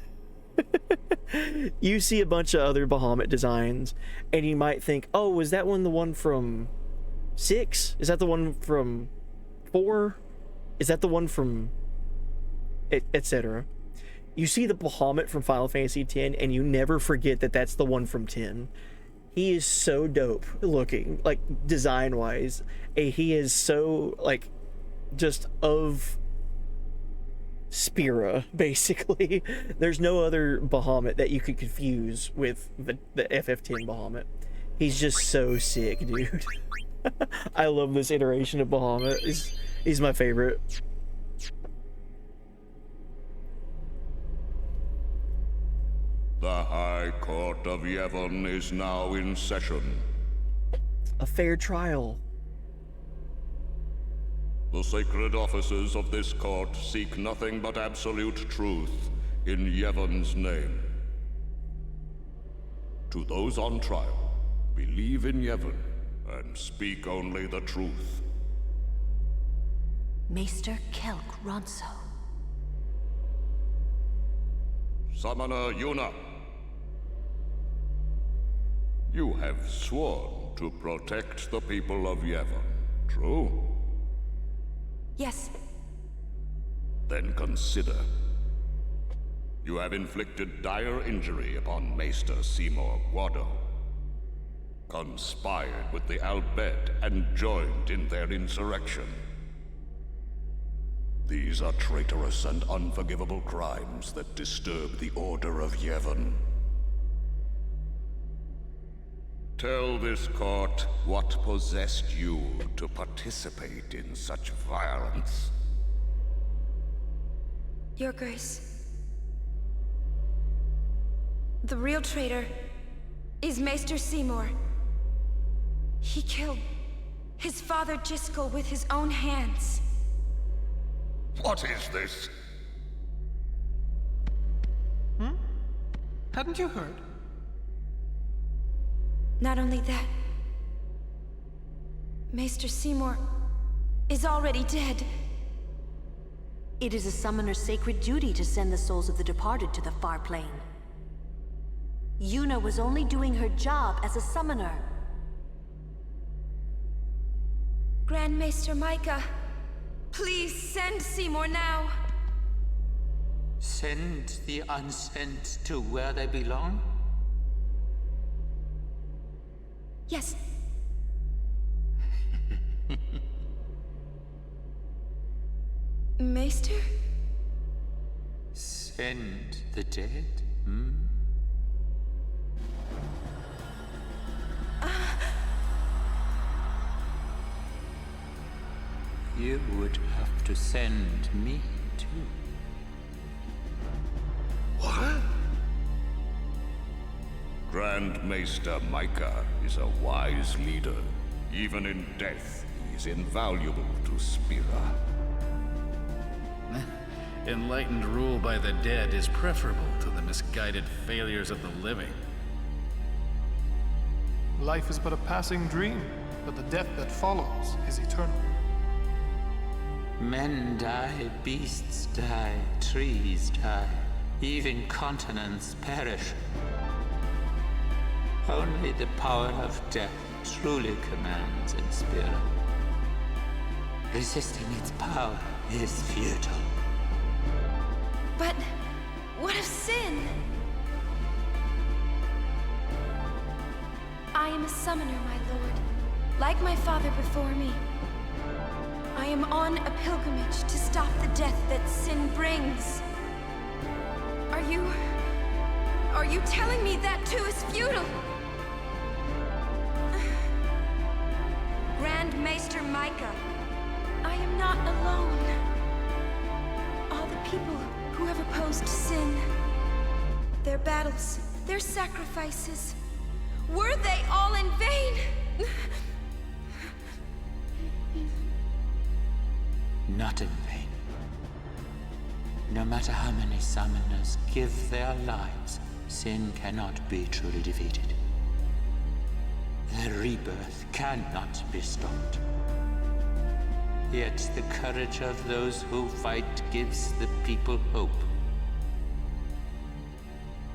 You see a bunch of other Bahamut designs and you might think, oh, is that one the one from 6? Is that the one from 4? Is that the one from etc.? You see the Bahamut from Final Fantasy X and you never forget that that's the one from 10. He is so dope looking, like design wise. He is so like just of Spira, basically. There's no other Bahamut that you could confuse with the FF10 Bahamut. He's just so sick, dude. I love this iteration of Bahamut. He's my favorite. The High Court of Yevon is now in session. A fair trial. The sacred officers of this court seek nothing but absolute truth in Yevon's name. To those on trial, believe in Yevon and speak only the truth. Maester Kelk Ronso. Summoner Yuna, you have sworn to protect the people of Yevon, true? Yes. Then consider. You have inflicted dire injury upon Maester Seymour Guado, conspired with the Albed and joined in their insurrection. These are traitorous and unforgivable crimes that disturb the order of Yevon. Tell this court what possessed you to participate in such violence. Your Grace. The real traitor is Maester Seymour. He killed his father Jiskel with his own hands. What is this? Hadn't you heard? Not only that, Maester Seymour is already dead. It is a summoner's sacred duty to send the souls of the departed to the far plane. Yuna was only doing her job as a summoner. Grand Maester Micah, please send Seymour now. Send the unsent to where they belong? Yes. Maester? Send the dead? You would have to send me too. What? Grand Maester Micah is a wise leader. Even in death, he is invaluable to Spira. Enlightened rule by the dead is preferable to the misguided failures of the living. Life is but a passing dream, but the death that follows is eternal. Men die, beasts die, trees die, even continents perish. Only the power of death truly commands in Spira. Resisting its power is futile. But what of sin? I am a summoner, my lord, like my father before me. I am on a pilgrimage to stop the death that sin brings. Are you telling me that too is futile? Grand Maester Micah, I am not alone. All the people who have opposed sin, their battles, their sacrifices, were they all in vain? Not in vain. No matter how many summoners give their lives, sin cannot be truly defeated. The rebirth cannot be stopped. Yet the courage of those who fight gives the people hope.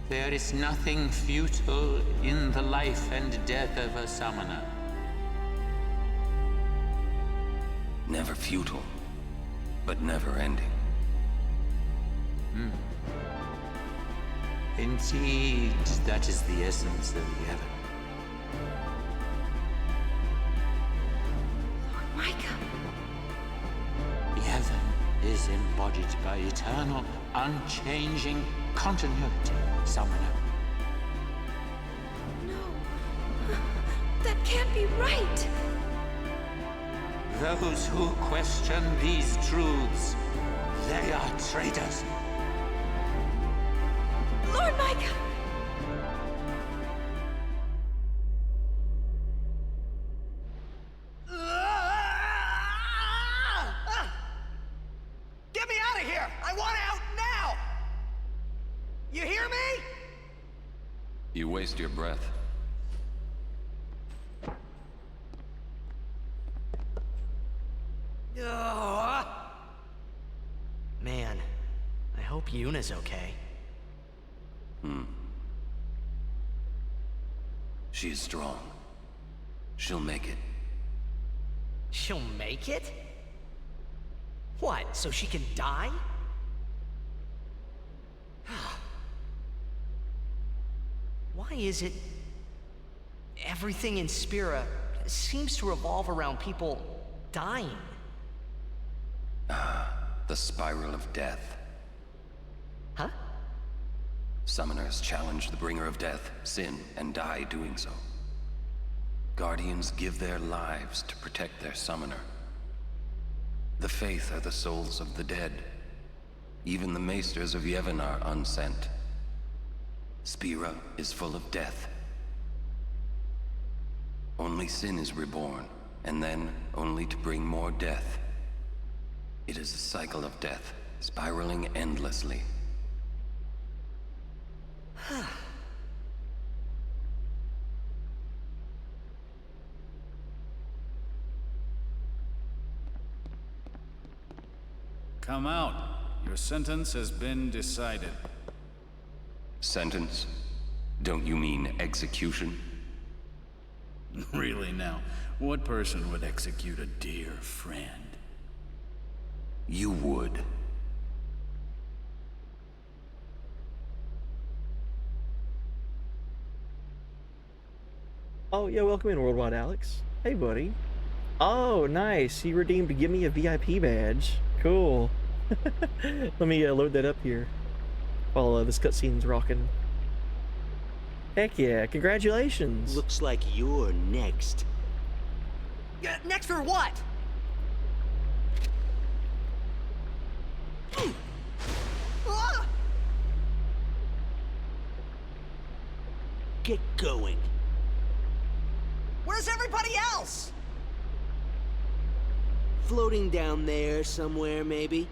There is nothing futile in the life and death of a summoner. Never futile, but never ending. Indeed, that is the essence of Yevon. Lord Micah. Yevon is embodied by eternal, unchanging continuity, summoner. No. That can't be right. Those who question these truths, they are traitors. Lord Micah! Get me out of here! I want out now! You hear me? You waste your breath. Man, I hope Yuna's okay. She is strong. She'll make it. She'll make it? What, so she can die? Why is it everything in Spira seems to revolve around people dying? The spiral of death. Huh? Summoners challenge the bringer of death, sin, and die doing so. Guardians give their lives to protect their summoner. The Faith are the souls of the dead. Even the Maesters of Yevon are unsent. Spira is full of death. Only sin is reborn, and then only to bring more death. It is a cycle of death, spiraling endlessly. Come out. Your sentence has been decided. Sentence? Don't you mean execution? Really now, what person would execute a dear friend? You would. Oh, yeah, welcome in, Worldwide Alex. Hey, buddy. Oh, nice. You redeemed to give me a VIP badge. Cool. Let me load that up here while this cutscene's rocking. Heck yeah, congratulations. Looks like you're next. Next for what? Get going. Where's everybody else? Floating down there somewhere, maybe?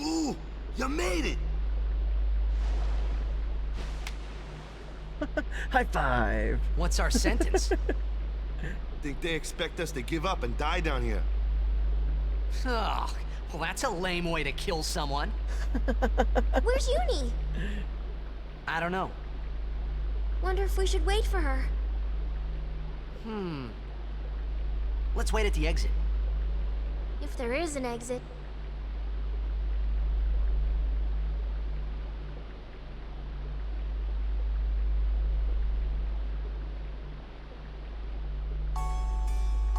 Ooh, you made it! High five. What's our sentence? Think they expect us to give up and die down here? Oh, well, that's a lame way to kill someone. Where's Uni? I don't know. Wonder if we should wait for her. Let's wait at the exit. If there is an exit.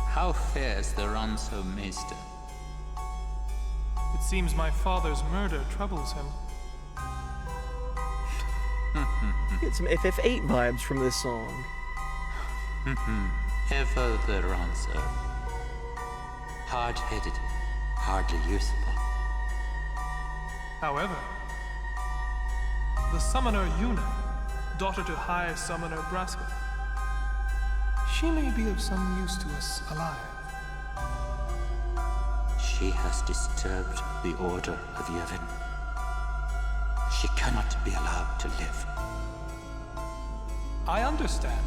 How fares the ransom, Maester? It seems my father's murder troubles him. Get some FF8 vibes from this song. Ever the ransom. Hard-headed, hardly usable. However, the summoner Yuna, daughter to High Summoner Braska, she may be of some use to us alive. She has disturbed the order of Yevon. She cannot be allowed to live. I understand.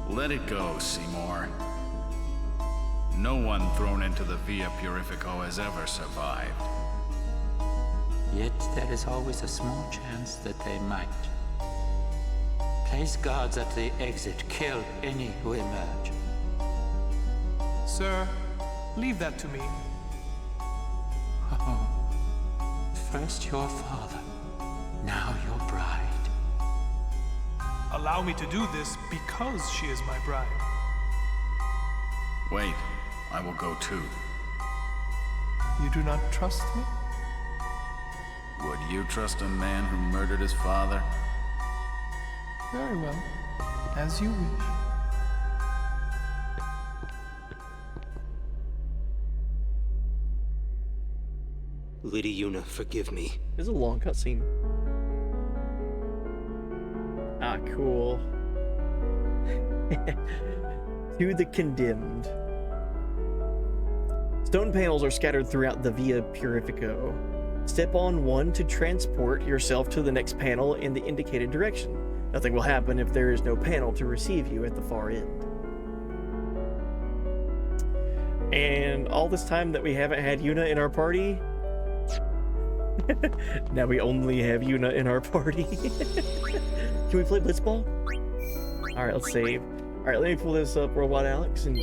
Let it go, Seymour. No one thrown into the Via Purifico has ever survived. Yet there is always a small chance that they might. Place guards at the exit. Kill any who emerge. Sir, leave that to me. Oh. First your father, now your bride. Allow me to do this because she is my bride. Wait, I will go too. You do not trust me? Would you trust a man who murdered his father? Very well. As you wish. Lady Yuna, forgive me. This is a long cutscene. Ah, cool. To the Condemned. Stone panels are scattered throughout the Via Purifico. Step on one to transport yourself to the next panel in the indicated direction. Nothing will happen if there is no panel to receive you at the far end. And all this time that we haven't had Yuna in our party, now we only have Yuna in our party. Can we play Blitzball? Alright, let's save. Alright, let me pull this up, Worldwide Alex, and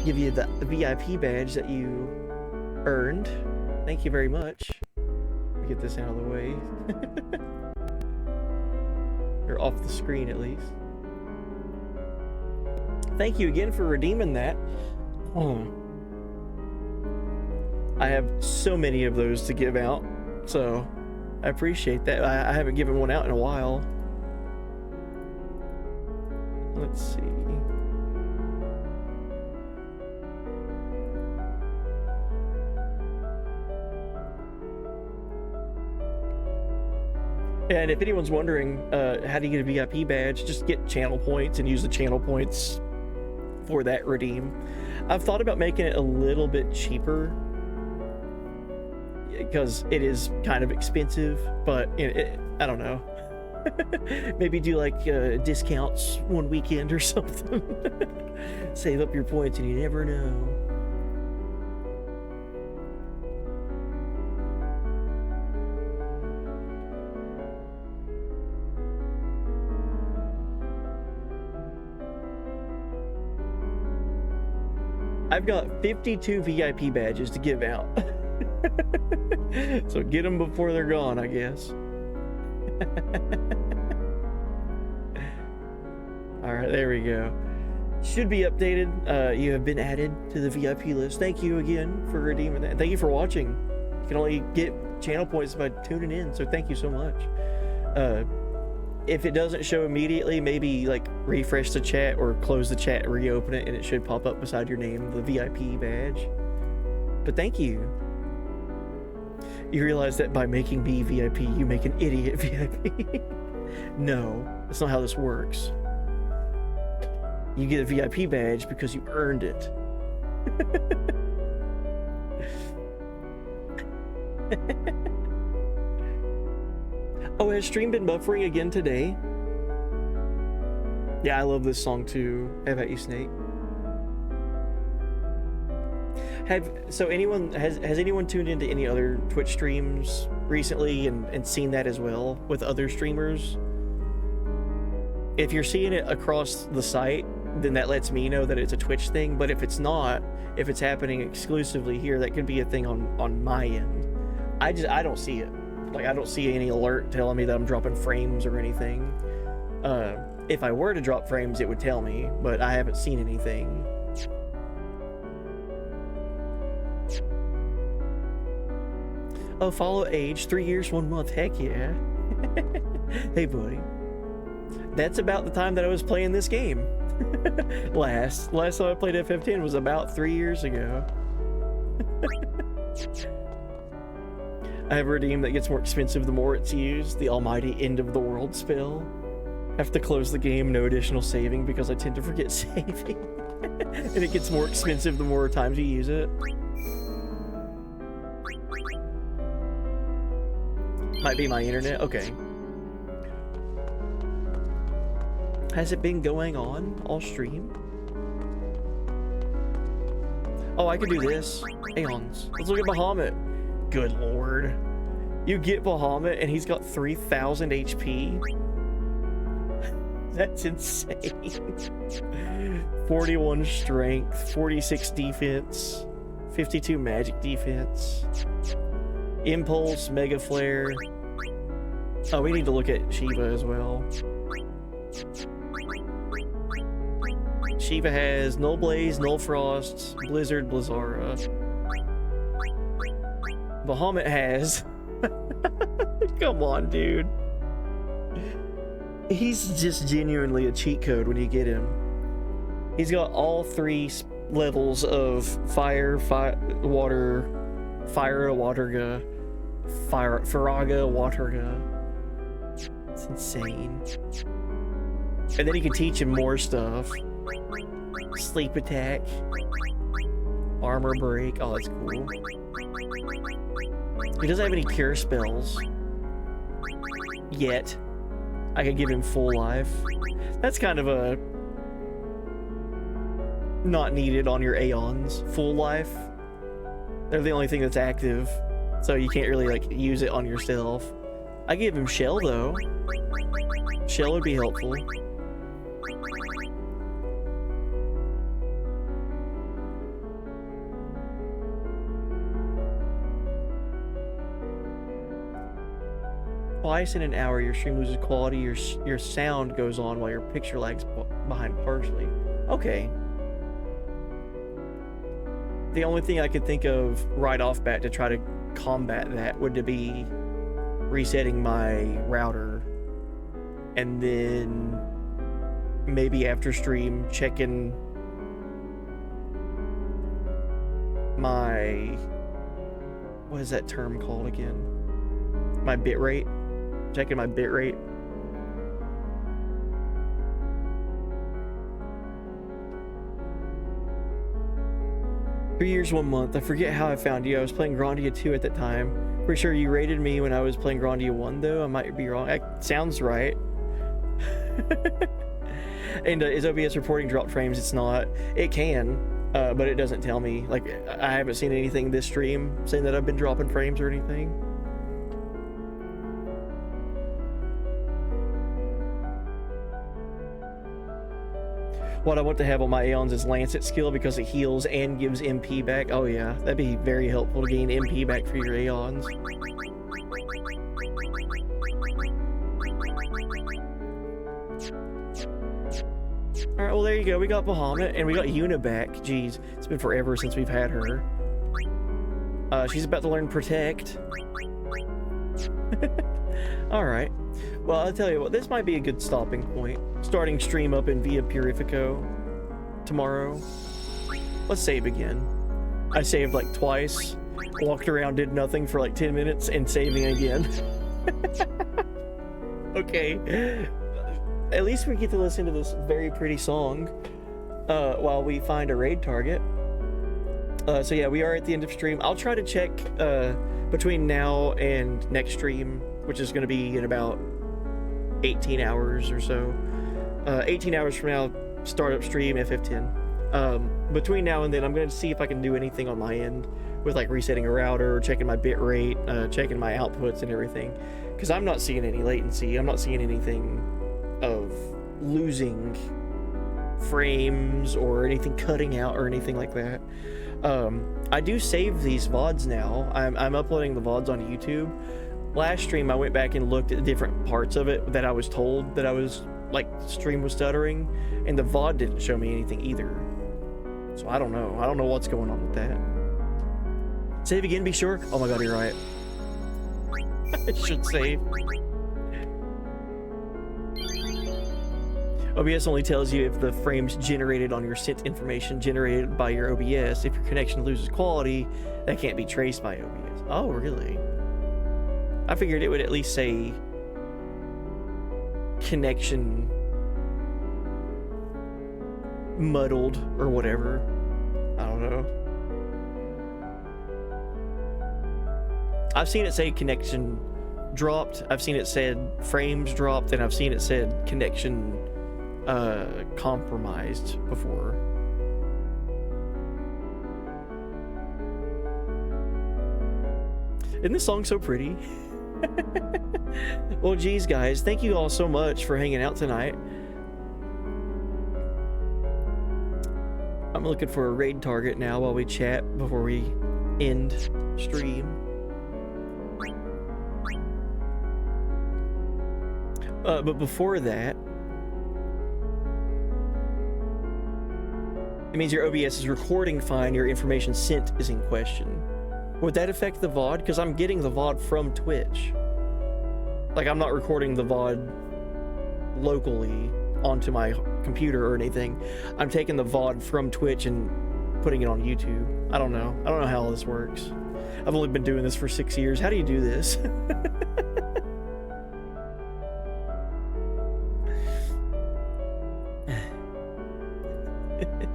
give you the VIP badge that you earned. Thank you very much. Get this out of the way. Or off the screen, at least. Thank you again for redeeming that. Oh. I have so many of those to give out, so I appreciate that. I haven't given one out in a while. Let's see. And if anyone's wondering how do you get a VIP badge, just get channel points and use the channel points for that redeem. I've thought about making it a little bit cheaper because it is kind of expensive, but I don't know. Maybe do like discounts one weekend or something. Save up your points and you never know. I've got 52 VIP badges to give out. So get them before they're gone, I guess. Alright, there we go. Should be updated. You have been added to the VIP list. Thank you again for redeeming that. Thank you for watching. You can only get channel points by tuning in, so thank you so much. If it doesn't show immediately, maybe like refresh the chat or close the chat, reopen it, and it should pop up beside your name, the VIP badge. But thank you. You realize that by making me VIP, you make an idiot VIP. No, that's not how this works. You get a VIP badge because you earned it. Oh, has stream been buffering again today? Yeah, I love this song too. How about you, Snake? Has anyone tuned into any other Twitch streams recently and seen that as well with other streamers? If you're seeing it across the site, then that lets me know that it's a Twitch thing. But if it's not, if it's happening exclusively here, that could be a thing on my end. I don't see it. Like, I don't see any alert telling me that I'm dropping frames or anything. If I were to drop frames, it would tell me, but I haven't seen anything. Oh, follow age, 3 years, 1 month, heck yeah. Hey, buddy. That's about the time that I was playing this game. Last time I played FF10 was about 3 years ago. I have a redeem that gets more expensive the more it's used. The almighty end of the world spell. Have to close the game, no additional saving because I tend to forget saving. And it gets more expensive the more times you use it. Might be my internet, okay. Has it been going on all stream? Oh, I could do this. Aeons. Let's look at Bahamut. Good lord. You get Bahamut and he's got 3,000 HP? That's insane. 41 strength, 46 defense, 52 magic defense. Impulse, Mega Flare. Oh, we need to look at Shiva as well. Shiva has Null Blaze, Null Frost, Blizzard, Blizzara. Bahamut has... Come on, dude. He's just genuinely a cheat code when you get him. He's got all 3 levels of Fire, Water, Waterga, Faraga, Waterga. It's insane. And then you can teach him more stuff. Sleep attack. Armor break. Oh, that's cool. He doesn't have any cure spells. Yet. I could give him full life. That's kind of a... not needed on your Aeons. Full life. They're the only thing that's active. So you can't really, like, use it on yourself. I give him Shell, though. Shell would be helpful. Twice in an hour, your stream loses quality, your sound goes on while your picture lags behind partially. Okay. The only thing I could think of right off bat to try to combat that would be resetting my router. And then maybe after stream checking my... what is that term called again? My bitrate. checking my bitrate. "3 years, 1 month. I forget how I found you. I was playing Grandia 2 at that time. Pretty sure you rated me when I was playing Grandia 1, though. I might be wrong. That sounds right." And is OBS reporting dropped frames? It's not. It can, but it doesn't tell me. Like, I haven't seen anything this stream saying that I've been dropping frames or anything. What I want to have on my Aeons is Lancet skill because it heals and gives MP back. Oh yeah, that'd be very helpful to gain MP back for your Aeons. Alright, well there you go. We got Bahamut and we got Yuna back. Jeez, it's been forever since we've had her. She's about to learn Protect. Alright. Well, I'll tell you what, this might be a good stopping point. Starting stream up in Via Purifico tomorrow. Let's save again. I saved like twice, walked around, did nothing for like 10 minutes, and saving again. Okay. At least we get to listen to this very pretty song while we find a raid target. So yeah, we are at the end of stream. I'll try to check between now and next stream, which is going to be in about 18 hours or so. 18 hours from now, startup stream, FF10. Between now and then, I'm going to see if I can do anything on my end with like resetting a router, checking my bit rate, checking my outputs and everything. Because I'm not seeing any latency. I'm not seeing anything of losing frames or anything cutting out or anything like that. I do save these VODs now. I'm uploading the VODs on YouTube. Last stream I went back and looked at different parts of it that I was told that I was like stream was stuttering, and the VOD didn't show me anything either. So I don't know what's going on with that. Save again, be sure. Oh my god, you're right. I should save. OBS only tells you if the frames generated on your sent information generated by your OBS. If your connection loses quality, that can't be traced by OBS. Oh, really? I figured it would at least say connection muddled or whatever. I don't know. I've seen it say connection dropped. I've seen it said frames dropped, and I've seen it said connection compromised before. Isn't this song so pretty? Well, geez, guys, thank you all so much for hanging out tonight. I'm looking for a raid target now while we chat before we end stream. But before that, it means your OBS is recording fine, your information sent is in question. Would that affect the VOD? Because I'm getting the VOD from Twitch. Like, I'm not recording the VOD locally onto my computer or anything. I'm taking the VOD from Twitch and putting it on YouTube. I don't know. I don't know how all this works. I've only been doing this for 6 years. How do you do this?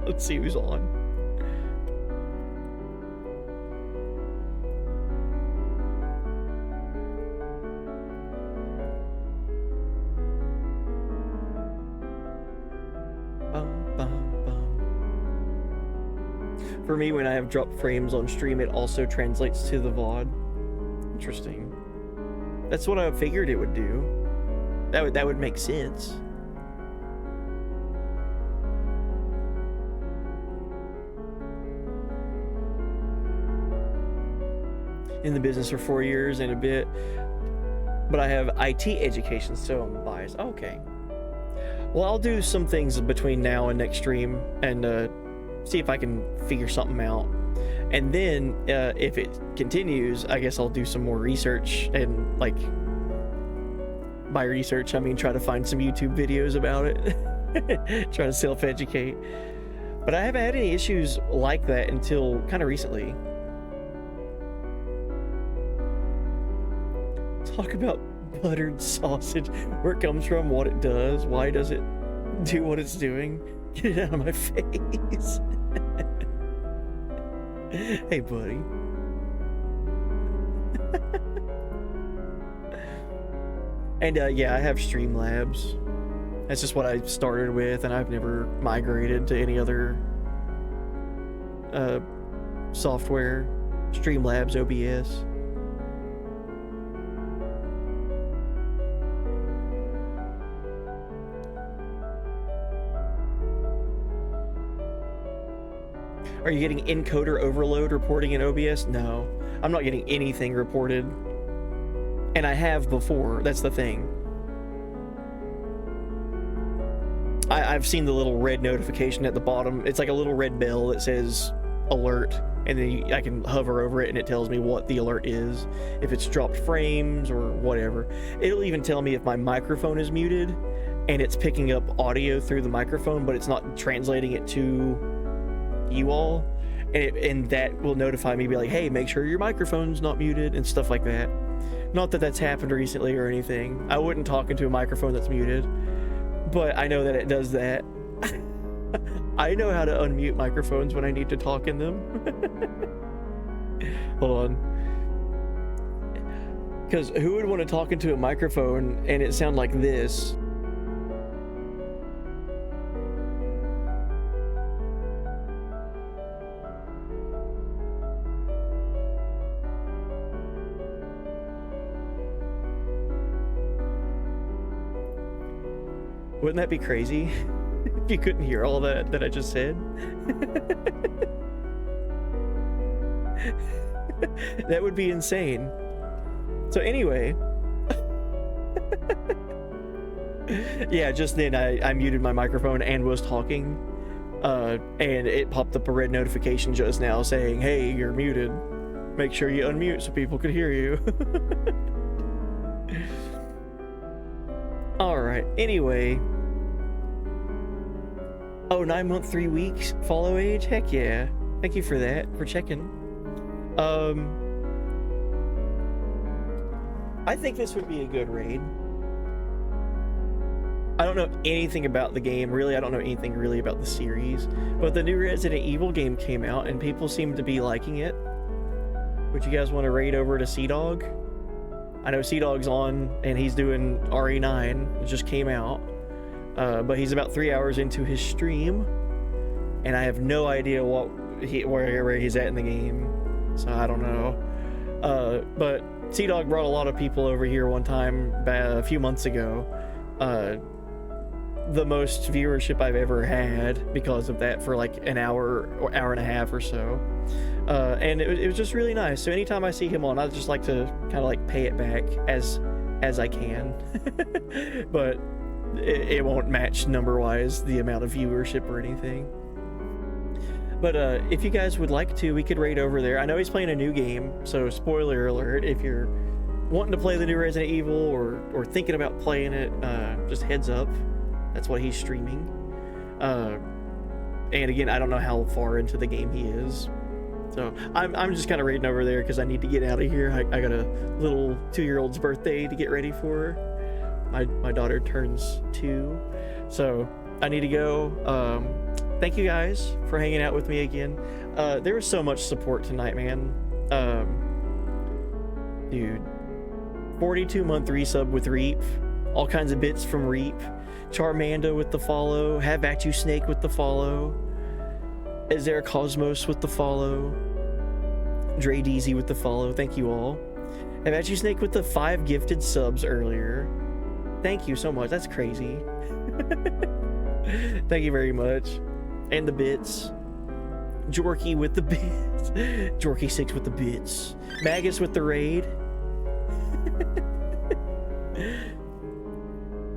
Let's see who's on. For me, when I have dropped frames on stream, it also translates to the VOD. Interesting. That's what I figured it would do. That would make sense. In the business for 4 years and a bit, but I have IT education, so I'm biased. Oh, okay. Well, I'll do some things between now and next stream and see if I can figure something out. And then if it continues, I guess I'll do some more research, and like, by research I mean try to find some YouTube videos about it. Try to self-educate. But I haven't had any issues like that until kind of recently. Talk about Buttered sausage. Where it comes from, what it does, why does it do what it's doing? Get it out of my face. Hey, buddy. And yeah, I have Streamlabs. That's just what I started with, and I've never migrated to any other software. Streamlabs OBS. Are you getting encoder overload reporting in OBS? No, I'm not getting anything reported. And I have before, that's the thing. I've seen the little red notification at the bottom. It's like a little red bell that says alert, and then I can hover over it and it tells me what the alert is. If it's dropped frames or whatever. It'll even tell me if my microphone is muted and it's picking up audio through the microphone, but it's not translating it to you all. And that will notify me, be like, hey, make sure your microphone's not muted and stuff like that. Not that that's happened recently or anything. I wouldn't talk into a microphone that's muted, but I know that it does that. I know how to unmute microphones when I need to talk in them. Hold on. Because who would want to talk into a microphone and it sound like this? Wouldn't that be crazy? If you couldn't hear all that I just said? That would be insane. So anyway. Yeah, just then I muted my microphone and was talking. And it popped up a red notification just now saying, hey, you're muted. Make sure you unmute so people could hear you. Alright, anyway. Oh, 9 month, 3 weeks follow age? Heck yeah. Thank you for that, for checking. I think this would be a good raid. I don't know anything about the game, really. I don't know anything really about the series. But the new Resident Evil game came out and people seem to be liking it. Would you guys want to raid over to Sea-Dog? I know Sea-Dog's on and he's doing RE9. It just came out. But he's about 3 hours into his stream. And I have no idea where he's at in the game. So I don't know. But Sea-Dog brought a lot of people over here one time a few months ago. The most viewership I've ever had because of that for like an hour or hour and a half or so. And it was just really nice. So anytime I see him on, I just like to kind of like pay it back as I can. But it won't match number-wise the amount of viewership or anything. But if you guys would like to, we could raid over there. I know he's playing a new game, so spoiler alert, if you're wanting to play the new Resident Evil or thinking about playing it, just heads up. That's what he's streaming. And again, I don't know how far into the game he is. So I'm just kind of raiding over there because I need to get out of here. I got a little 2-year-old's birthday to get ready for. My daughter turns 2, so I need to go. Thank you guys for hanging out with me again. There was so much support tonight, man. Dude, 42-month resub with Reap, all kinds of bits from Reap, Charmanda with the follow, Have At You Snake with the follow, Is There Cosmos with the follow, Dre Deezy with the follow. Thank you all. Have At You Snake with the 5 gifted subs earlier. Thank you so much. That's crazy. Thank you very much. And the bits. Jorky with the bits. Jorky6 with the bits. Magus with the raid.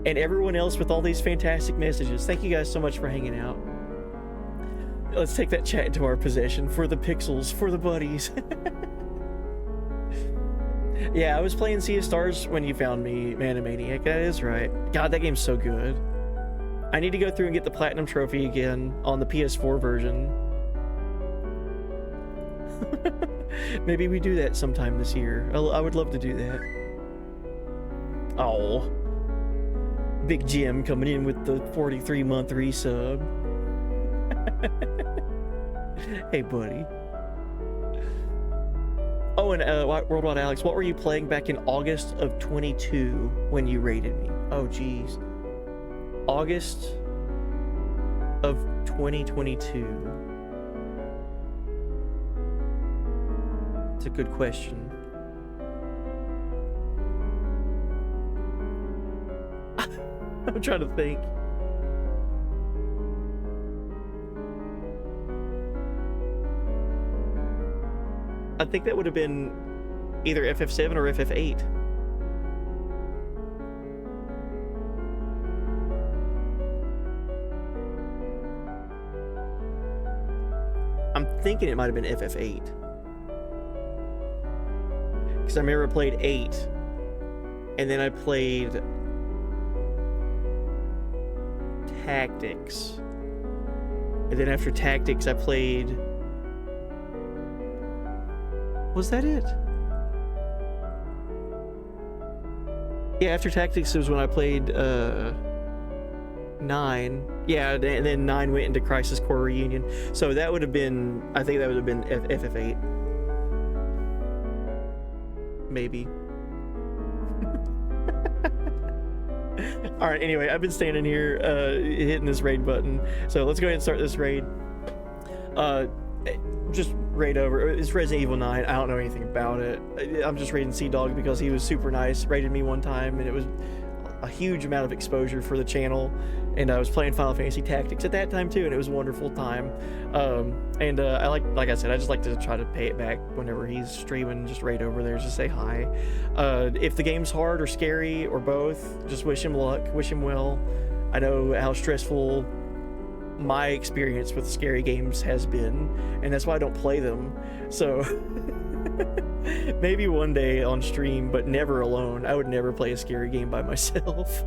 And everyone else with all these fantastic messages. Thank you guys so much for hanging out. Let's take that chat into our possession. For the pixels, for the buddies. Yeah, I was playing Sea of Stars when you found me, Manamaniac. That is right. God, that game's so good. I need to go through and get the Platinum Trophy again on the PS4 version. Maybe we do that sometime this year. I would love to do that. Oh. Big Jim coming in with the 43-month resub. Hey, buddy. Oh, and Worldwide Alex, what were you playing back in August of 22 when you raided me? Oh, geez. August of 2022. It's a good question. I'm trying to think. I think that would have been either FF7 or FF8. I'm thinking it might have been FF8. Because I remember I played 8. And then I played Tactics. And then after Tactics I played... Was that it? Yeah, after Tactics was when I played 9. Yeah, and then 9 went into Crisis Core Reunion. So that would have been, I think that would have been FF8. Maybe. Alright, anyway, I've been standing here hitting this raid button. So let's go ahead and start this raid. Just raid over. It's Resident Evil 9. I don't know anything about it. I'm just raiding Sea-Dog because he was super nice. Raided me one time, and it was a huge amount of exposure for the channel. And I was playing Final Fantasy Tactics at that time too, and it was a wonderful time. I like I said, I just like to try to pay it back whenever he's streaming. Just raid over there, just say hi. If the game's hard or scary or both, just wish him luck. Wish him well. I know how stressful my experience with scary games has been, and that's why I don't play them. So maybe one day on stream, but never alone. I would never play a scary game by myself.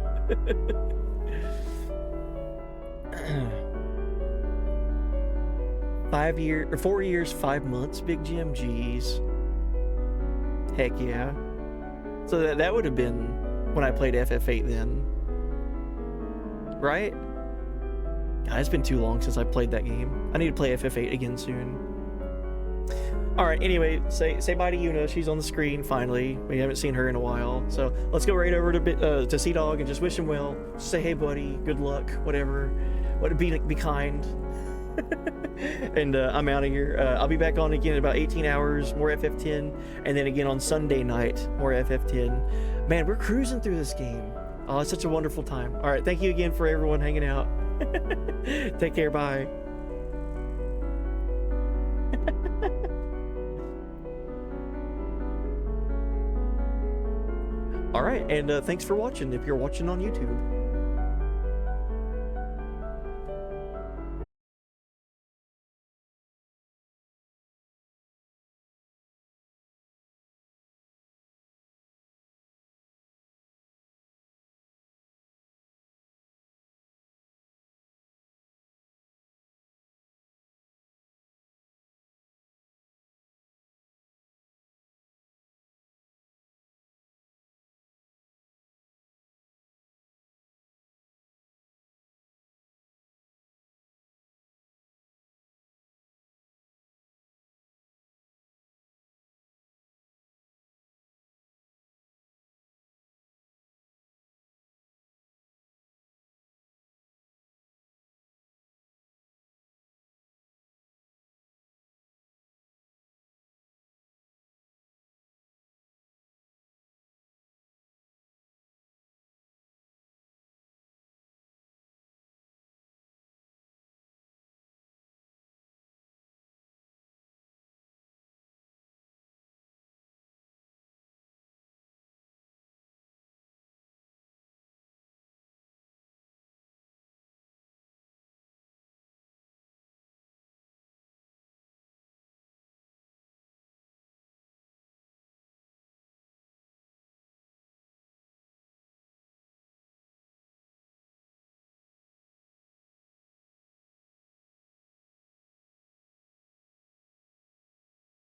4 years, 5 months, Big Jim. Jeez. Heck yeah. So that would have been when I played FF8 then, right? God, it's been too long since I played that game. I need to play FF8 again soon. Alright, anyway, say bye to Yuna. She's on the screen, finally. We haven't seen her in a while. So let's go right over to Sea-Dog and just wish him well. Just say, hey, buddy, good luck, whatever. Be kind. And I'm out of here. I'll be back on again in about 18 hours, more FF10. And then again on Sunday night, more FF10. Man, we're cruising through this game. Oh, it's such a wonderful time. Alright, thank you again for everyone hanging out. Take care, bye. Alright, and thanks for watching if you're watching on YouTube.